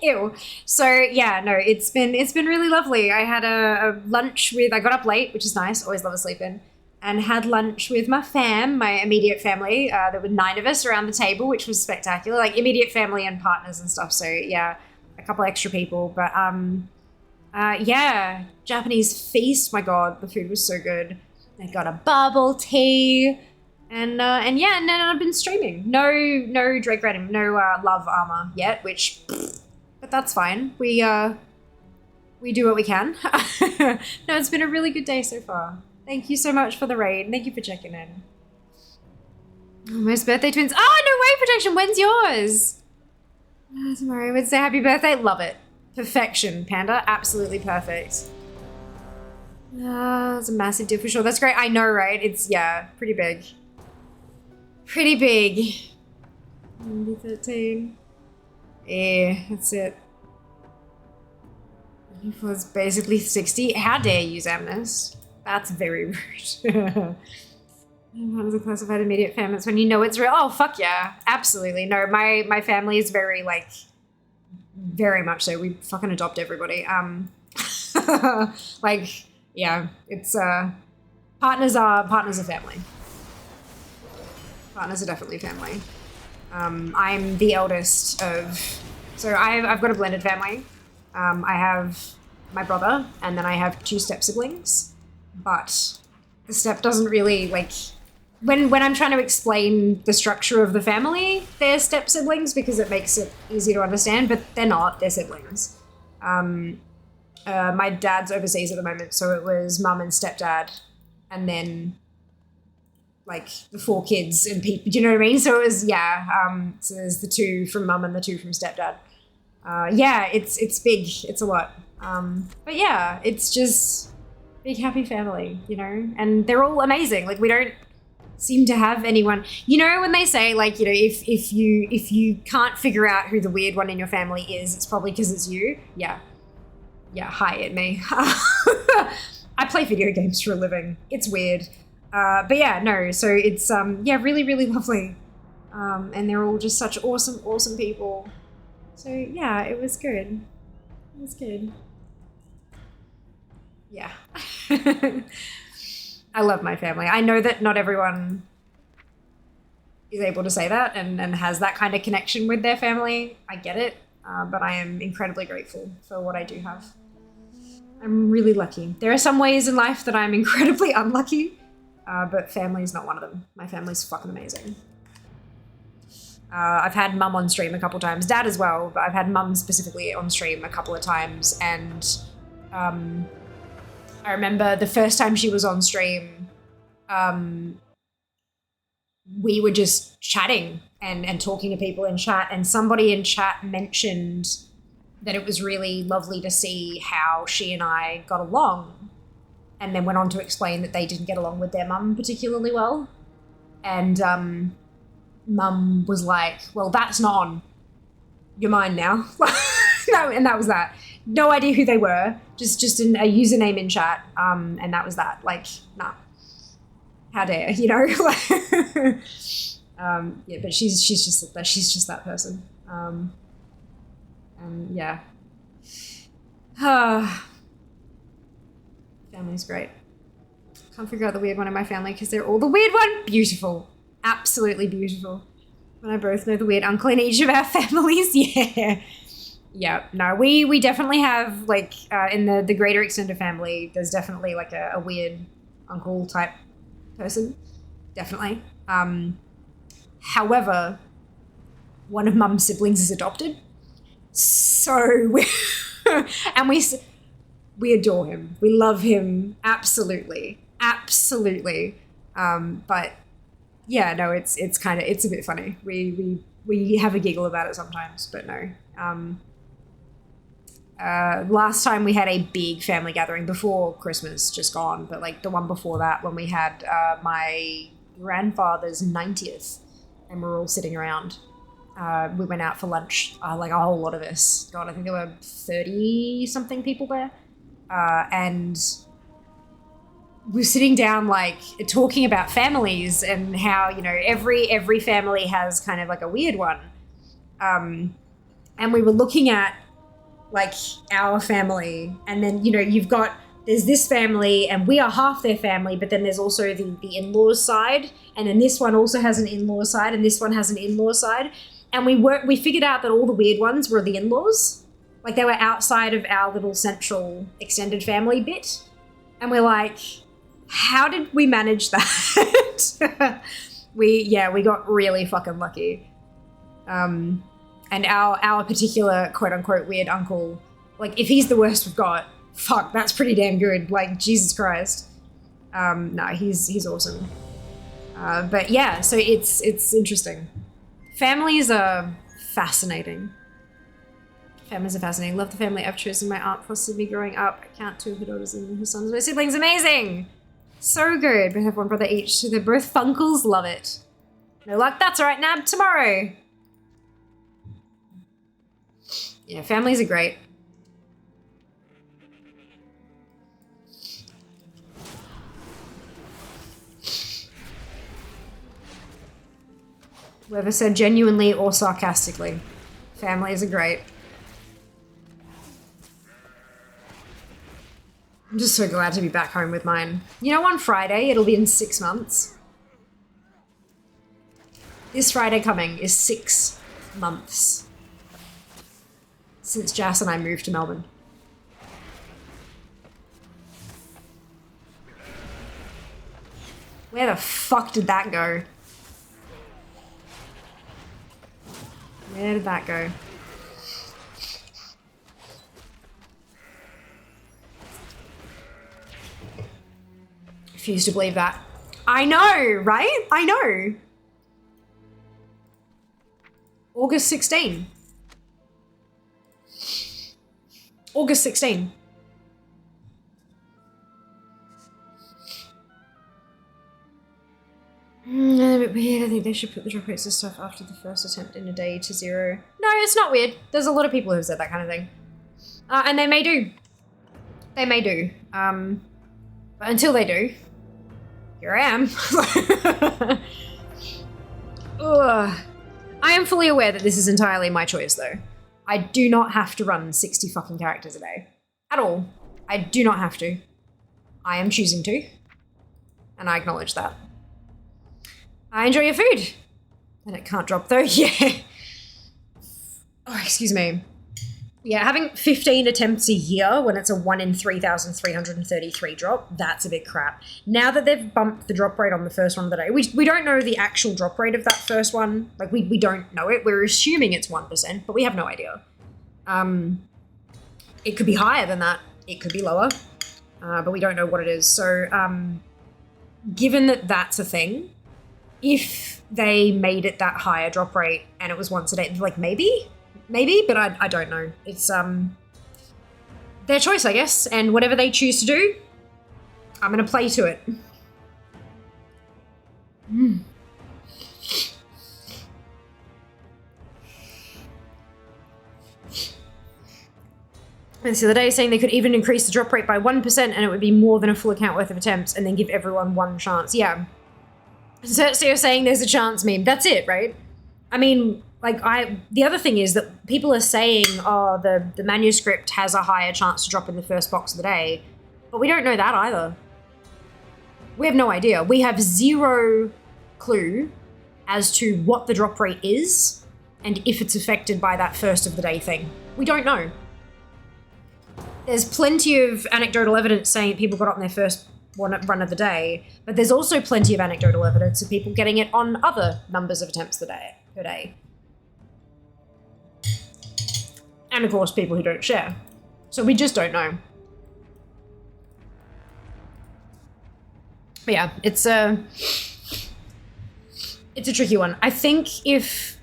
Ew. So yeah, no, it's been really lovely. I had a lunch with, I got up late, which is nice. Always love a sleep in. And had lunch with my fam, my immediate family. There were 9 of us around the table, which was spectacular. Like immediate family and partners and stuff. So yeah, a couple extra people. But yeah, Japanese feast. My god, the food was so good. I got a bubble tea. And yeah, and then I've been streaming. No Drake Random, no Love Armor yet, which, but that's fine. We do what we can. No, it's been a really good day so far. Thank you so much for the raid. Thank you for checking in. Almost birthday twins. Oh, no way, Protection. When's yours? Tomorrow. Wednesday. Happy birthday. Love it. Perfection, Panda. Absolutely perfect. It's a massive deal for sure. That's great. I know, right? It's, yeah, pretty big. Pretty big. Maybe 13. Yeah, that's it. He was basically 60. How dare you, Zamnus? That's very rude. One of the classified immediate families when you know it's real. Oh, fuck yeah. Absolutely. No, my family is very, like, very much so. We fucking adopt everybody. Like, yeah, it's, partners are family. Partners are definitely family. I'm the eldest of, so I've got a blended family. I have my brother, and then I have 2 step siblings. But the step doesn't really, like, when I'm trying to explain the structure of the family, they're step siblings because it makes it easy to understand, but they're not, they're siblings. My dad's overseas at the moment, so it was mum and stepdad, and then, like, the 4 kids and people, do you know what I mean? So it was, yeah, so there's the 2 from mum and the 2 from stepdad. Yeah, it's big, it's a lot. But yeah, it's just big happy family, you know, and they're all amazing. Like, we don't seem to have anyone, you know, when they say, like, you know, if you can't figure out who the weird one in your family is, it's probably because it's you. Yeah, hi at me. I play video games for a living. It's weird. But yeah, no, so it's yeah, really lovely. And they're all just such awesome people. So yeah, it was good. It was good. Yeah. I love my family. I know that not everyone is able to say that and has that kind of connection with their family. I get it. But I am incredibly grateful for what I do have. I'm really lucky. There are some ways in life that I'm incredibly unlucky, but family is not one of them. My family's fucking amazing. I've had mum on stream a couple times, dad as well, but I've had mum specifically on stream a couple of times, and I remember the first time she was on stream, we were just chatting and talking to people in chat, and somebody in chat mentioned that it was really lovely to see how she and I got along, and then went on to explain that they didn't get along with their mum particularly well. And mum was like, well, that's not on your mind now. No, and that was that. No idea who they were, just a username in chat, and that was that. Like, nah, how dare, you know? Yeah, but she's just that person. And yeah, family's great. Can't figure out the weird one in my family because they're all the weird one. Beautiful, absolutely beautiful. And I both know the weird uncle in each of our families. Yeah. Yeah, no, we definitely have, like, in the greater extended family, there's definitely, like, a weird uncle type person. Definitely. However, one of mum's siblings is adopted. So, and we adore him. We love him. Absolutely. Absolutely. But yeah, no, it's a bit funny. We we have a giggle about it sometimes, but no. Last time we had a big family gathering before Christmas, just gone, but like the one before that, when we had my grandfather's 90th, and we're all sitting around. We went out for lunch, like a whole lot of us. God, I think there were 30-something people there. And we're sitting down, like, talking about families and how, you know, every family has kind of like a weird one. And we were looking at, like, our family, and then, you know, there's this family and we are half their family, but then there's also the in-laws side, and then this one also has an in-law side, and this one has an in-law side. And we figured out that all the weird ones were the in-laws. Like, they were outside of our little central extended family bit. And we're like, how did we manage that? We got really fucking lucky. And our particular quote-unquote weird uncle, like, if he's the worst we've got, fuck, that's pretty damn good. Like, Jesus Christ. No, he's awesome. But yeah, so it's interesting. Families are fascinating. Families are fascinating. Love the family I've chosen. My aunt fostered me growing up. I count 2 of her daughters and her sons. My siblings, amazing. So good. We have 1 brother each, so they're both funkles. Love it. No luck. That's all right, Nab. Tomorrow. Yeah, families are great. Whoever said genuinely or sarcastically. Families are great. I'm just so glad to be back home with mine. You know, on Friday, it'll be in 6 months. This Friday coming is 6 months since Jas and I moved to Melbourne. Where the fuck did that go? Where did that go? Refuse to believe that. I know, right? I know. August 16. August 16. A bit weird. I think they should put the drop rates of stuff after the first attempt in a day to 0. No, it's not weird. There's a lot of people who've said that kind of thing. And they may do. They may do. But until they do, here I am. Ugh. I am fully aware that this is entirely my choice, though. I do not have to run 60 fucking characters a day. At all. I do not have to. I am choosing to. And I acknowledge that. I enjoy your food. And it can't drop, though. Yeah. Oh, excuse me. Yeah, having 15 attempts a year when it's a 1 in 3,333 drop, that's a bit crap. Now that they've bumped the drop rate on the first one of the day, we don't know the actual drop rate of that first one. Like, we don't know it. We're assuming it's 1%, but we have no idea. It could be higher than that. It could be lower, but we don't know what it is. So, given that that's a thing, if they made it that higher drop rate and it was once a day, like, maybe, but I don't know. It's their choice, I guess, and whatever they choose to do, I'm gonna play to it. And the other day saying they could even increase the drop rate by 1% and it would be more than a full account worth of attempts and then give everyone 1 chance. Yeah. So you're saying there's a chance meme. That's it, right? I mean, like, the other thing is that people are saying, oh, the manuscript has a higher chance to drop in the first box of the day, but we don't know that either. We have no idea. We have 0 clue as to what the drop rate is and if it's affected by that first of the day thing. We don't know. There's plenty of anecdotal evidence saying people got it on their first run of the day, but there's also plenty of anecdotal evidence of people getting it on other numbers of attempts per day. And of course, people who don't share. So we just don't know. But yeah, it's a tricky one. I think if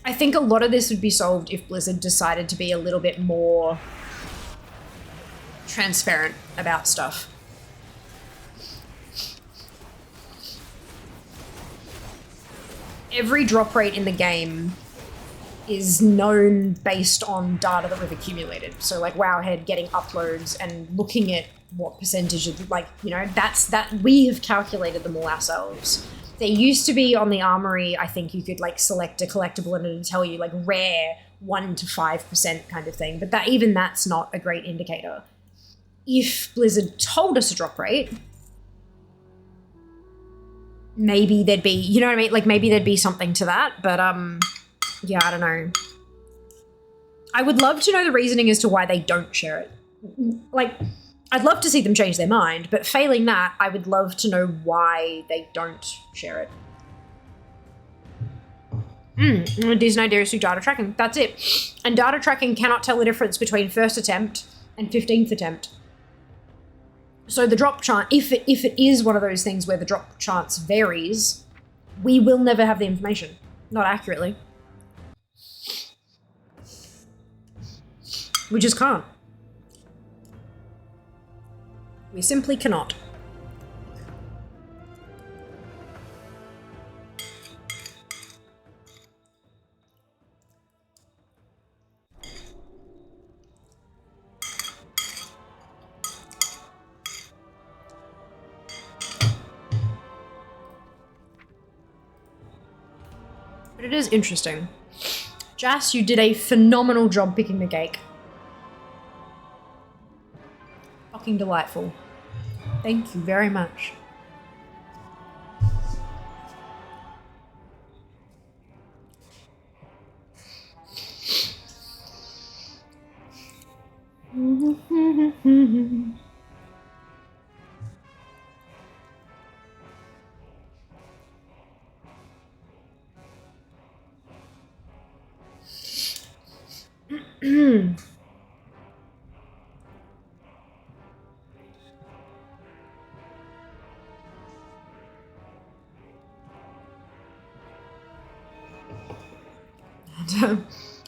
I think a lot of this would be solved if Blizzard decided to be a little bit more transparent about stuff. Every drop rate in the game is known based on data that we've accumulated. So like Wowhead getting uploads and looking at what percentage of, like, you know, that we have calculated them all ourselves. They used to be on the Armory, I think you could like select a collectible and it'd tell you like rare 1 to 5% kind of thing, but even that's not a great indicator. If Blizzard told us a drop rate, maybe there'd be, you know what I mean? Like maybe there'd be something to that, but yeah, I don't know. I would love to know the reasoning as to why they don't share it. Like, I'd love to see them change their mind, but failing that, I would love to know why they don't share it. A decent idea is through data tracking. That's it. And data tracking cannot tell the difference between first attempt and 15th attempt. So the drop chance, if it is one of those things where the drop chance varies, we will never have the information. Not accurately. We just can't. We simply cannot. But it is interesting. Jas, you did a phenomenal job picking the cake. Fucking delightful. Thank you very much.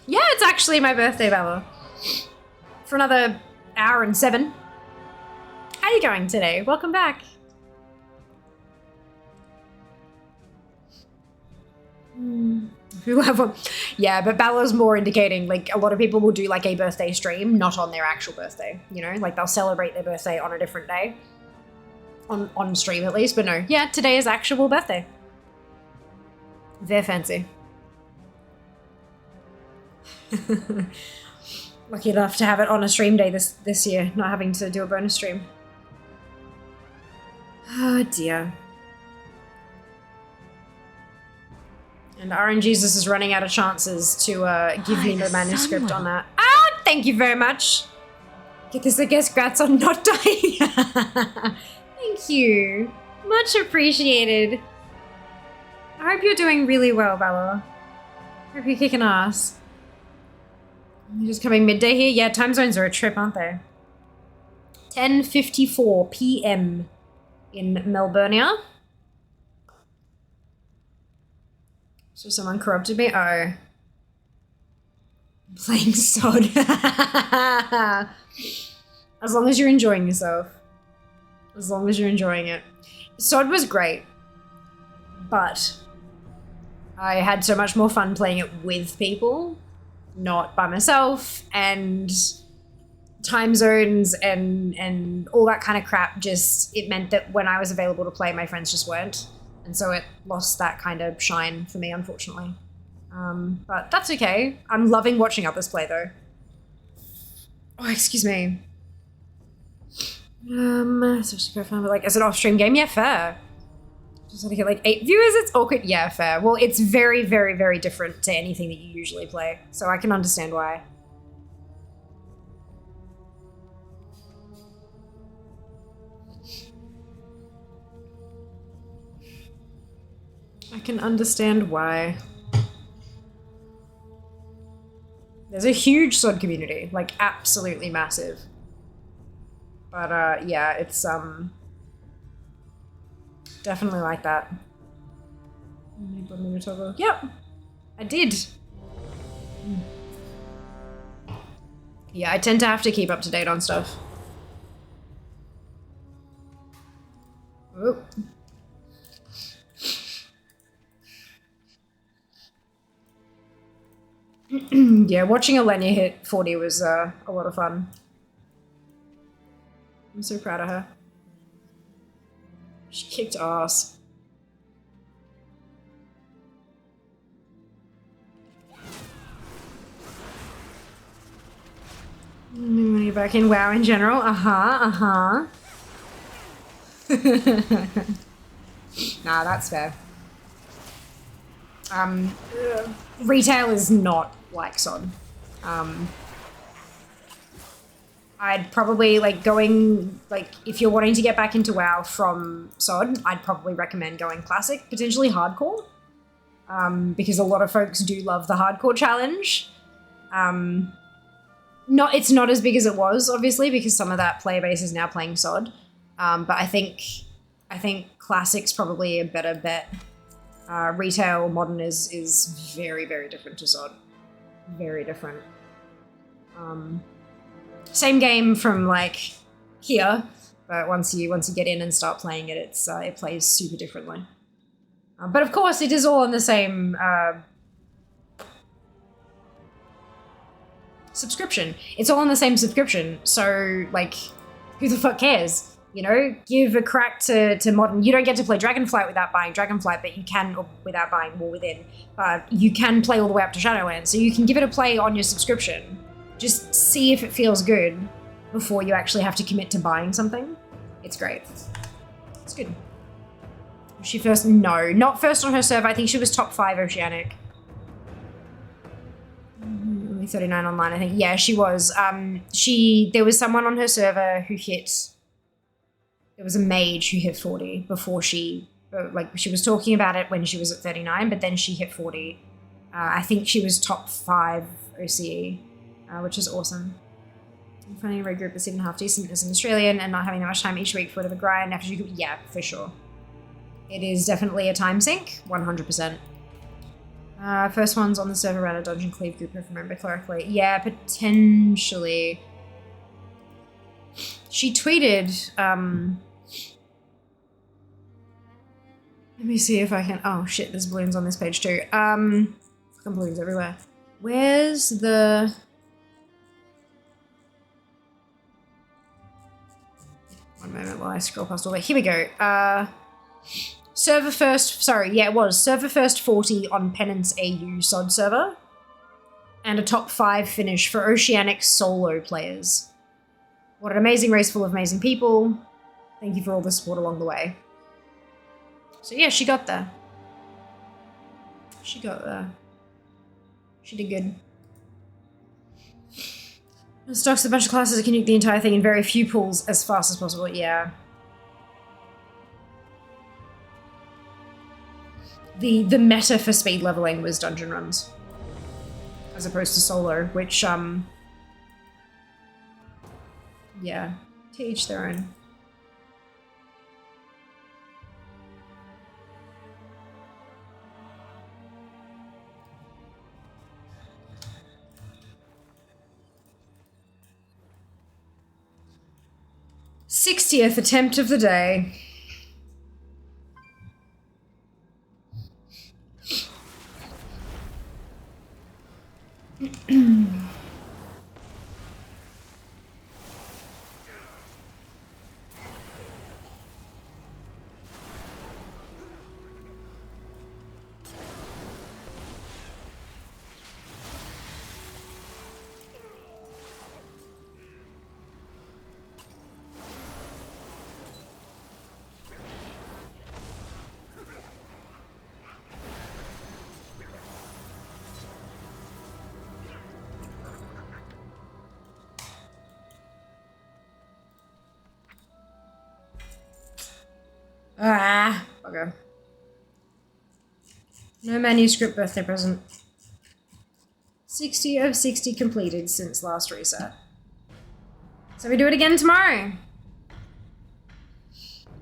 Yeah, it's actually my birthday, Bella. For another hour and 7. How are you going today? Welcome back. We'll have one. Yeah, but Bella's more indicating, like, a lot of people will do, like, a birthday stream, not on their actual birthday, you know? Like, they'll celebrate their birthday on a different day. On stream, at least, but no. Yeah, today is actual birthday. Very fancy. Lucky enough to have it on a stream day this year, not having to do a bonus stream. Oh dear. And RNGesus is running out of chances to give me the manuscript on that. Ah, thank you very much. Get this, I guess, grats on not dying. Thank you. Much appreciated. I hope you're doing really well, Bella. Hope you're kicking ass. You're just coming midday here? Yeah, time zones are a trip, aren't they? 10:54 p.m. in Melburnia. So someone corrupted me? Oh. I'm playing SOD. As long as you're enjoying yourself. As long as you're enjoying it. SOD was great. But I had so much more fun playing it with people. Not by myself, and time zones and all that kind of crap, just, it meant that when I was available to play, my friends just weren't. And so it lost that kind of shine for me, unfortunately. But that's okay. I'm loving watching others play, though. Oh, excuse me. Like, as an off-stream game, yeah, fair. Just had to get like 8 viewers, it's awkward. Yeah, fair. Well, it's very, very, very different to anything that you usually play, so I can understand why. I can understand why. There's a huge SOD community, like absolutely massive. But yeah, it's definitely like that. Yep, I did. Yeah, I tend to have to keep up to date on stuff. Oh. Yeah, watching Alenia hit 40 was a lot of fun. I'm so proud of her. She kicked ass. When you're back in WoW in general, Nah, that's fair. Retail is not like SOD. I'd probably if you're wanting to get back into WoW from SOD, I'd probably recommend going Classic, potentially Hardcore, because a lot of folks do love the Hardcore challenge. It's not as big as it was, obviously, because some of that player base is now playing SOD. But I think Classic's probably a better bet. Retail Modern is very, very different to SOD. Very different. Same game from like here, but once you get in and start playing it, it plays super differently. But of course, it is all on the same subscription. It's all on the same subscription, so like, who the fuck cares? You know, give a crack to Modern. You don't get to play Dragonflight without buying Dragonflight, but you can, or without buying War Within, but you can play all the way up to Shadowlands, so you can give it a play on your subscription. Just see if it feels good before you actually have to commit to buying something. It's great. It's good. Was she first? No, not first on her server. I think she was top 5 Oceanic. Only 39 online, I think. Yeah, she was. There was someone on her server who hit... There was a mage who hit 40 before she... she was talking about it when she was at 39, but then she hit 40. I think she was top 5 OCE, which is awesome. I'm finding a raid group that's even half decent as an Australian and not having that much time each week for a bit of a grind after you... Yeah, for sure. It is definitely a time sink, 100%. First one's on the server around a Dungeon Cleave group, if I remember correctly. Yeah, potentially. She tweeted, let me see if I can... Oh, shit, there's balloons on this page too. Fucking balloons everywhere. Where's the... One moment while I scroll past all that. Here we go. Server first... Sorry, yeah, it was. Server first 40 on Penance AU SOD server. And a top 5 finish for Oceanic solo players. What an amazing race full of amazing people. Thank you for all the support along the way. So yeah, she got there. She got there. She did good. Stocks a bunch of classes that can nuke the entire thing in very few pools as fast as possible. Yeah. The meta for speed leveling was dungeon runs. As opposed to solo, which, yeah, to each their own. '60th attempt of the day. Ah, okay. No manuscript birthday present. 60 of 60 completed since last reset. So we do it again tomorrow.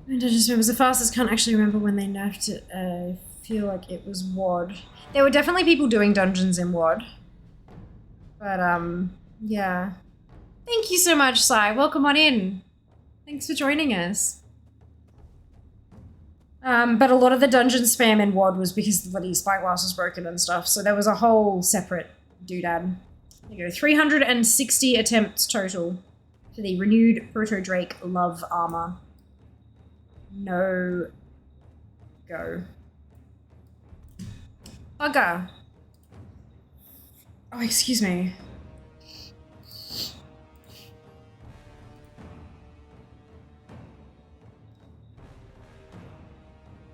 And I just was the fastest, can't actually remember when they nerfed it. I feel like it was WOD. There were definitely people doing dungeons in WOD. But, yeah. Thank you so much, Sai. Welcome on in. Thanks for joining us. But a lot of the dungeon spam in WoD was because the bloody spyglass was broken and stuff, so there was a whole separate doodad. There you go, 360 attempts total for the renewed Proto Drake Love Armor. No go. Bugger. Oh, excuse me.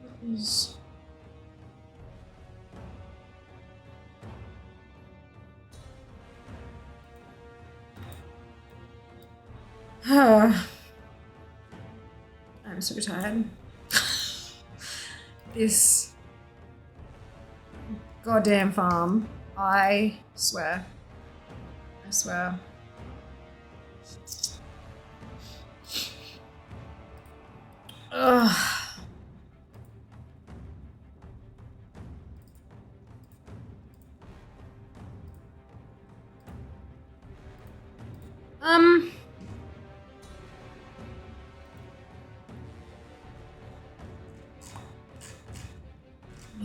What is... I'm so tired. This goddamn farm. I swear. I swear. Ugh.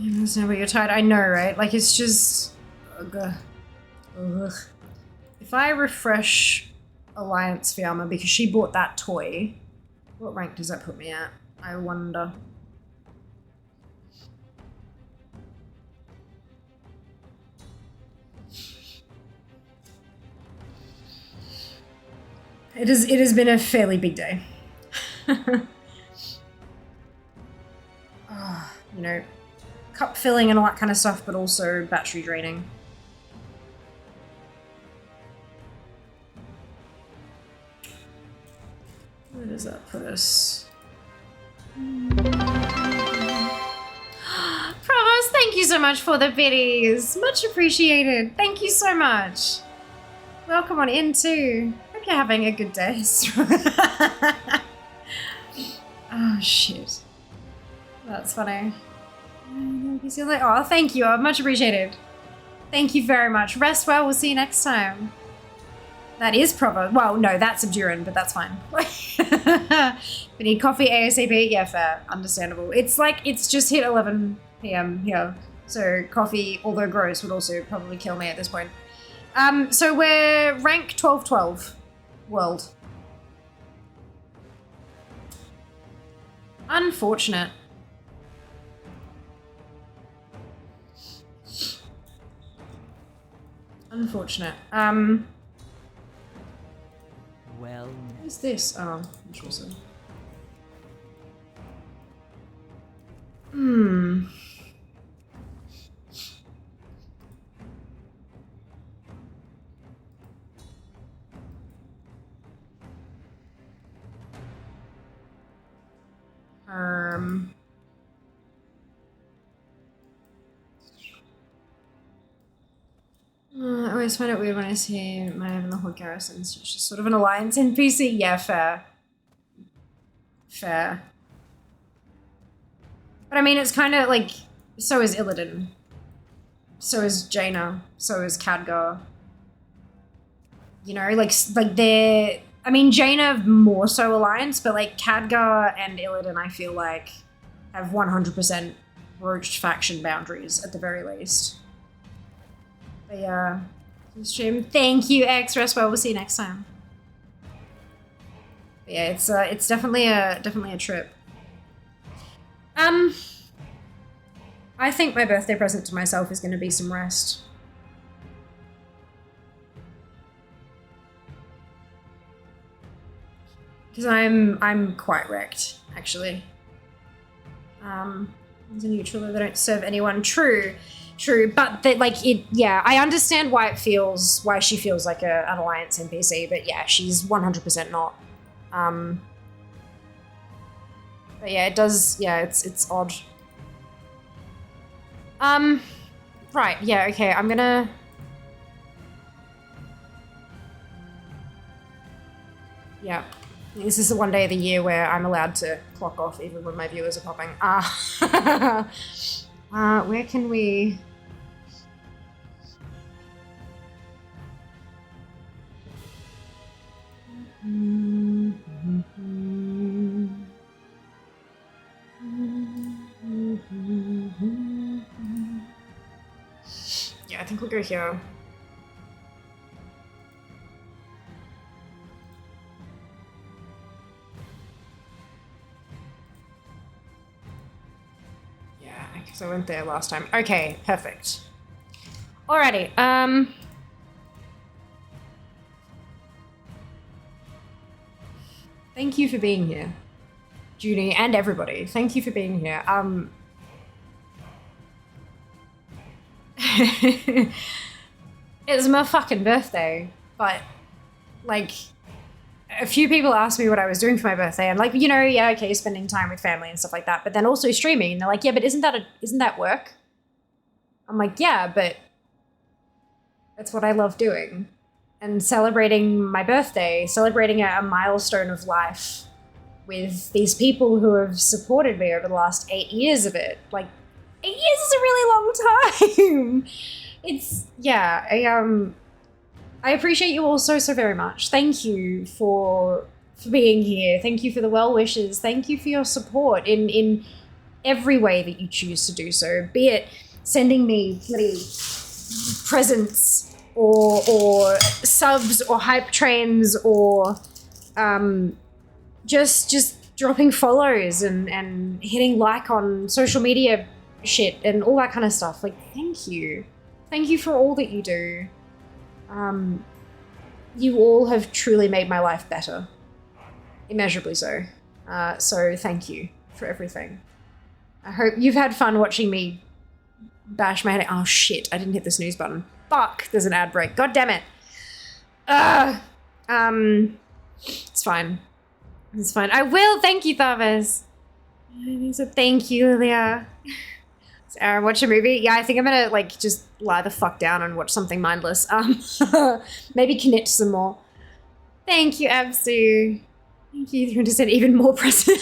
That's not what you're tired. I know, right? Like, it's just... Ugh. Ugh. If I refresh Alliance Fiamma because she bought that toy, what rank does that put me at? I wonder. It has been a fairly big day. You know, cup filling and all that kind of stuff, but also battery draining. Where does that put us? Provost, thank you so much for the biddies. Much appreciated. Thank you so much. Welcome on in too. Hope you're having a good day. Oh shit. That's funny. Oh, thank you. Much appreciated. Thank you very much. Rest well. We'll see you next time. That is Provo. Well, no, that's Abjuran, but that's fine. We need coffee ASAP. Yeah, fair. Understandable. It's like, it's just hit 11 p.m. here. So coffee, although gross, would also probably kill me at this point. So we're rank 1212 world. Unfortunate. Unfortunate. Well, What is this? Oh, interesting. Hmm. I always find it weird when I see my in the whole garrison. It's just sort of an alliance NPC. Yeah, fair. Fair. But I mean, it's kind of like, so is Illidan. So is Jaina. So is Khadgar. You know, like they're, I mean, Jaina more so alliance, but like Khadgar and Illidan, I feel like, have 100% broached faction boundaries at the very least. But yeah, stream. Thank you, X. Rest well. We'll see you next time. But yeah, it's definitely a trip. I think my birthday present to myself is going to be some rest. Because I'm quite wrecked, actually. As a neutral, they don't serve anyone. True, but that, like, it, yeah, I understand why she feels like an alliance NPC, but yeah, she's 100% not. But yeah, it does, yeah, it's odd. Right, yeah, okay, I'm gonna... Yeah. This is the one day of the year where I'm allowed to clock off even when my viewers are popping. Where can we... think we'll go here. Yeah, because I went there last time. Okay, perfect. Alrighty, thank you for being here, Junie, and everybody. Thank you for being here. It's my fucking birthday, but like a few people asked me what I was doing for my birthday, and like, you know, yeah, okay, spending time with family and stuff like that, but then also streaming, and they're like, yeah, but isn't that work? I'm like, yeah, but that's what I love doing. And celebrating my birthday, celebrating a milestone of life with these people who have supported me over the last 8 years of it. Like, 8 years is a really long time. It's, yeah, I appreciate you all so very much. Thank you for being here. Thank you for the well wishes. Thank you for your support in every way that you choose to do so. Be it sending me bloody presents or subs or hype trains or just dropping follows and hitting like on social media shit and all that kind of stuff. Like, thank you. Thank you for all that you do. You all have truly made my life better. Immeasurably so. So thank you for everything. I hope you've had fun watching me bash my head. Oh shit, I didn't hit the snooze button. Fuck, there's an ad break. God damn it. It's fine. It's fine. I will. Thank you, Thavas. So thank you, Leah. So, watch a movie? Yeah, I think I'm gonna like just lie the fuck down and watch something mindless. Maybe connect some more. Thank you, Absu. Thank you, 300% even more present.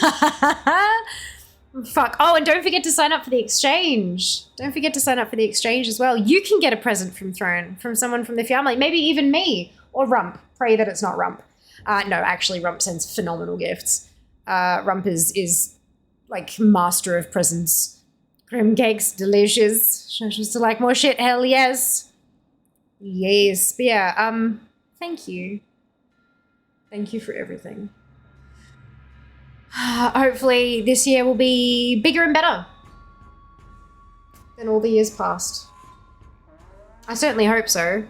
Fuck. Oh, and don't forget to sign up for the exchange. Don't forget to sign up for the exchange as well. You can get a present from Throne, from someone from the family, maybe even me, or Rump. Pray that it's not Rump. No, actually, Rump sends phenomenal gifts. Rump is like master of presents. Grim cakes, delicious. Just to like more shit, hell yes. Yes, but yeah, thank you. Thank you for everything. Hopefully this year will be bigger and better than all the years past. I certainly hope so.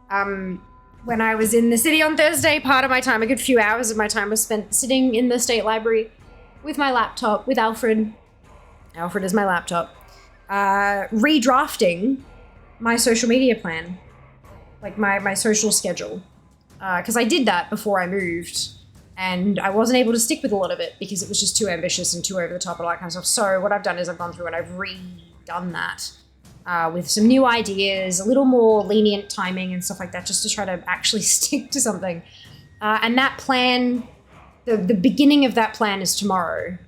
When I was in the city on Thursday, part of my time, a good few hours of my time was spent sitting in the state library with my laptop, with Alfred. Alfred is my laptop. Redrafting my social media plan, like my social schedule. Because I did that before I moved. And I wasn't able to stick with a lot of it because it was just too ambitious and too over the top and all that kind of stuff. So what I've done is I've gone through and I've redone that with some new ideas, a little more lenient timing and stuff like that, just to try to actually stick to something. And that plan, the beginning of that plan is tomorrow.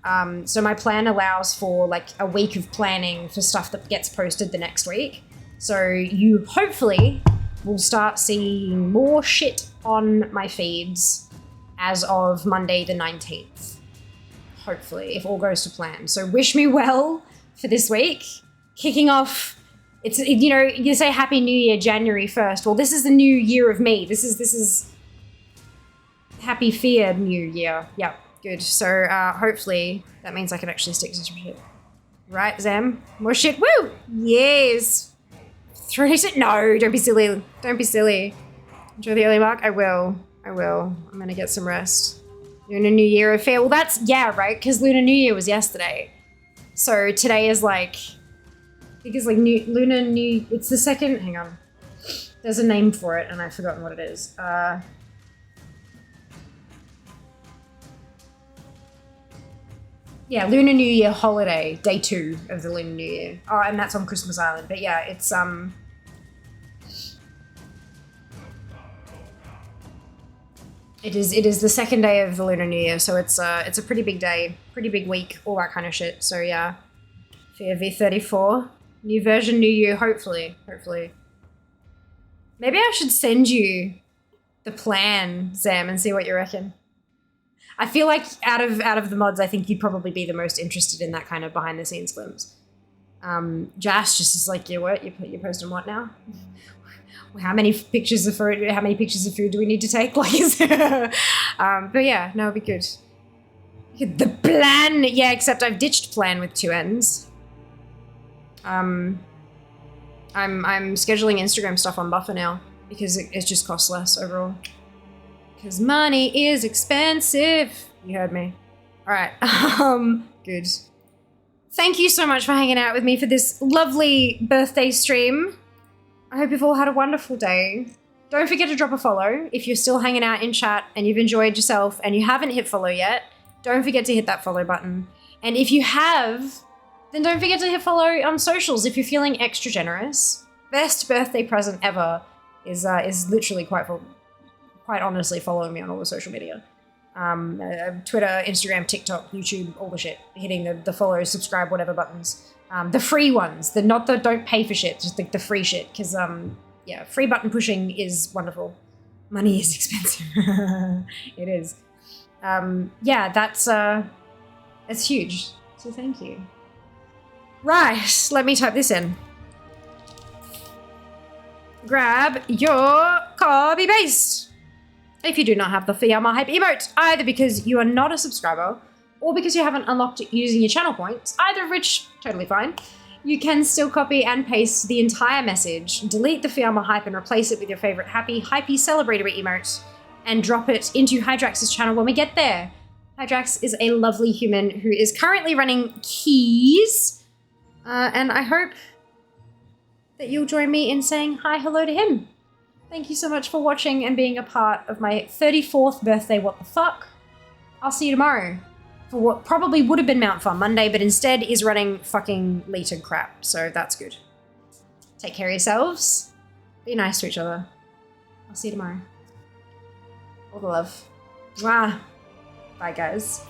So my plan allows for like a week of planning for stuff that gets posted the next week. So you hopefully will start seeing more shit on my feeds as of Monday the 19th, hopefully, if all goes to plan. So wish me well for this week. Kicking off, it's, you know, you say Happy New Year January 1st. Well, this is the new year of me. This is Happy Fear New Year. Yep, good. So hopefully that means I can actually stick to some shit. Right, Zam? More shit, woo! Yes! Throw it, no, don't be silly. Don't be silly. Enjoy the early mark, I will. I'm gonna get some rest. Lunar New Year affair. Well, that's, yeah, right? Because Lunar New Year was yesterday. So today is like, I think it's like Lunar New, it's the second, hang on. There's a name for it and I've forgotten what it is. Yeah, Lunar New Year holiday, day 2 of the Lunar New Year. Oh, and that's on Christmas Island. But yeah, it's, It is the second day of the Lunar New Year, so it's a pretty big day, pretty big week, all that kind of shit. So yeah, Fear V34, new version, new year, hopefully. Maybe I should send you the plan, Zam, and see what you reckon. I feel like out of the mods, I think you'd probably be the most interested in that kind of behind the scenes glimpse. Jas just is like, yeah, what? You're posting what now? How many pictures of food? How many pictures of food do we need to take? Like, but yeah, no, it'll be good. The plan, yeah, except I've ditched plan with 2 N's. I'm scheduling Instagram stuff on Buffer now because it just costs less overall. Because money is expensive. You heard me. All right. Good. Thank you so much for hanging out with me for this lovely birthday stream. I hope you've all had a wonderful day. Don't forget to drop a follow if you're still hanging out in chat and you've enjoyed yourself and you haven't hit follow yet. Don't forget to hit that follow button. And if you have, then don't forget to hit follow on socials if you're feeling extra generous. Best birthday present ever is literally quite honestly following me on all the social media. Twitter, Instagram, TikTok, YouTube, all the shit. Hitting the follow, subscribe, whatever buttons. The free ones, not the don't pay for shit, just the free shit. Because, yeah, free button pushing is wonderful. Money is expensive. It is. Yeah, that's huge. So thank you. Right, let me type this in. Grab your copy paste. If you do not have the Fiamma Hype emote, either because you are not a subscriber or because you haven't unlocked it using your channel points, either of which, totally fine, you can still copy and paste the entire message, delete the Fiamma Hype and replace it with your favorite happy, hypey celebratory emote, and drop it into Hydrax's channel when we get there. Hydrax is a lovely human who is currently running keys, and I hope that you'll join me in saying hello to him. Thank you so much for watching and being a part of my 34th birthday what the fuck. I'll see you tomorrow for what probably would have been Mount Farm Monday, but instead is running fucking Leeton crap, so that's good. Take care of yourselves. Be nice to each other. I'll see you tomorrow. All the love. Mwah. Bye, guys.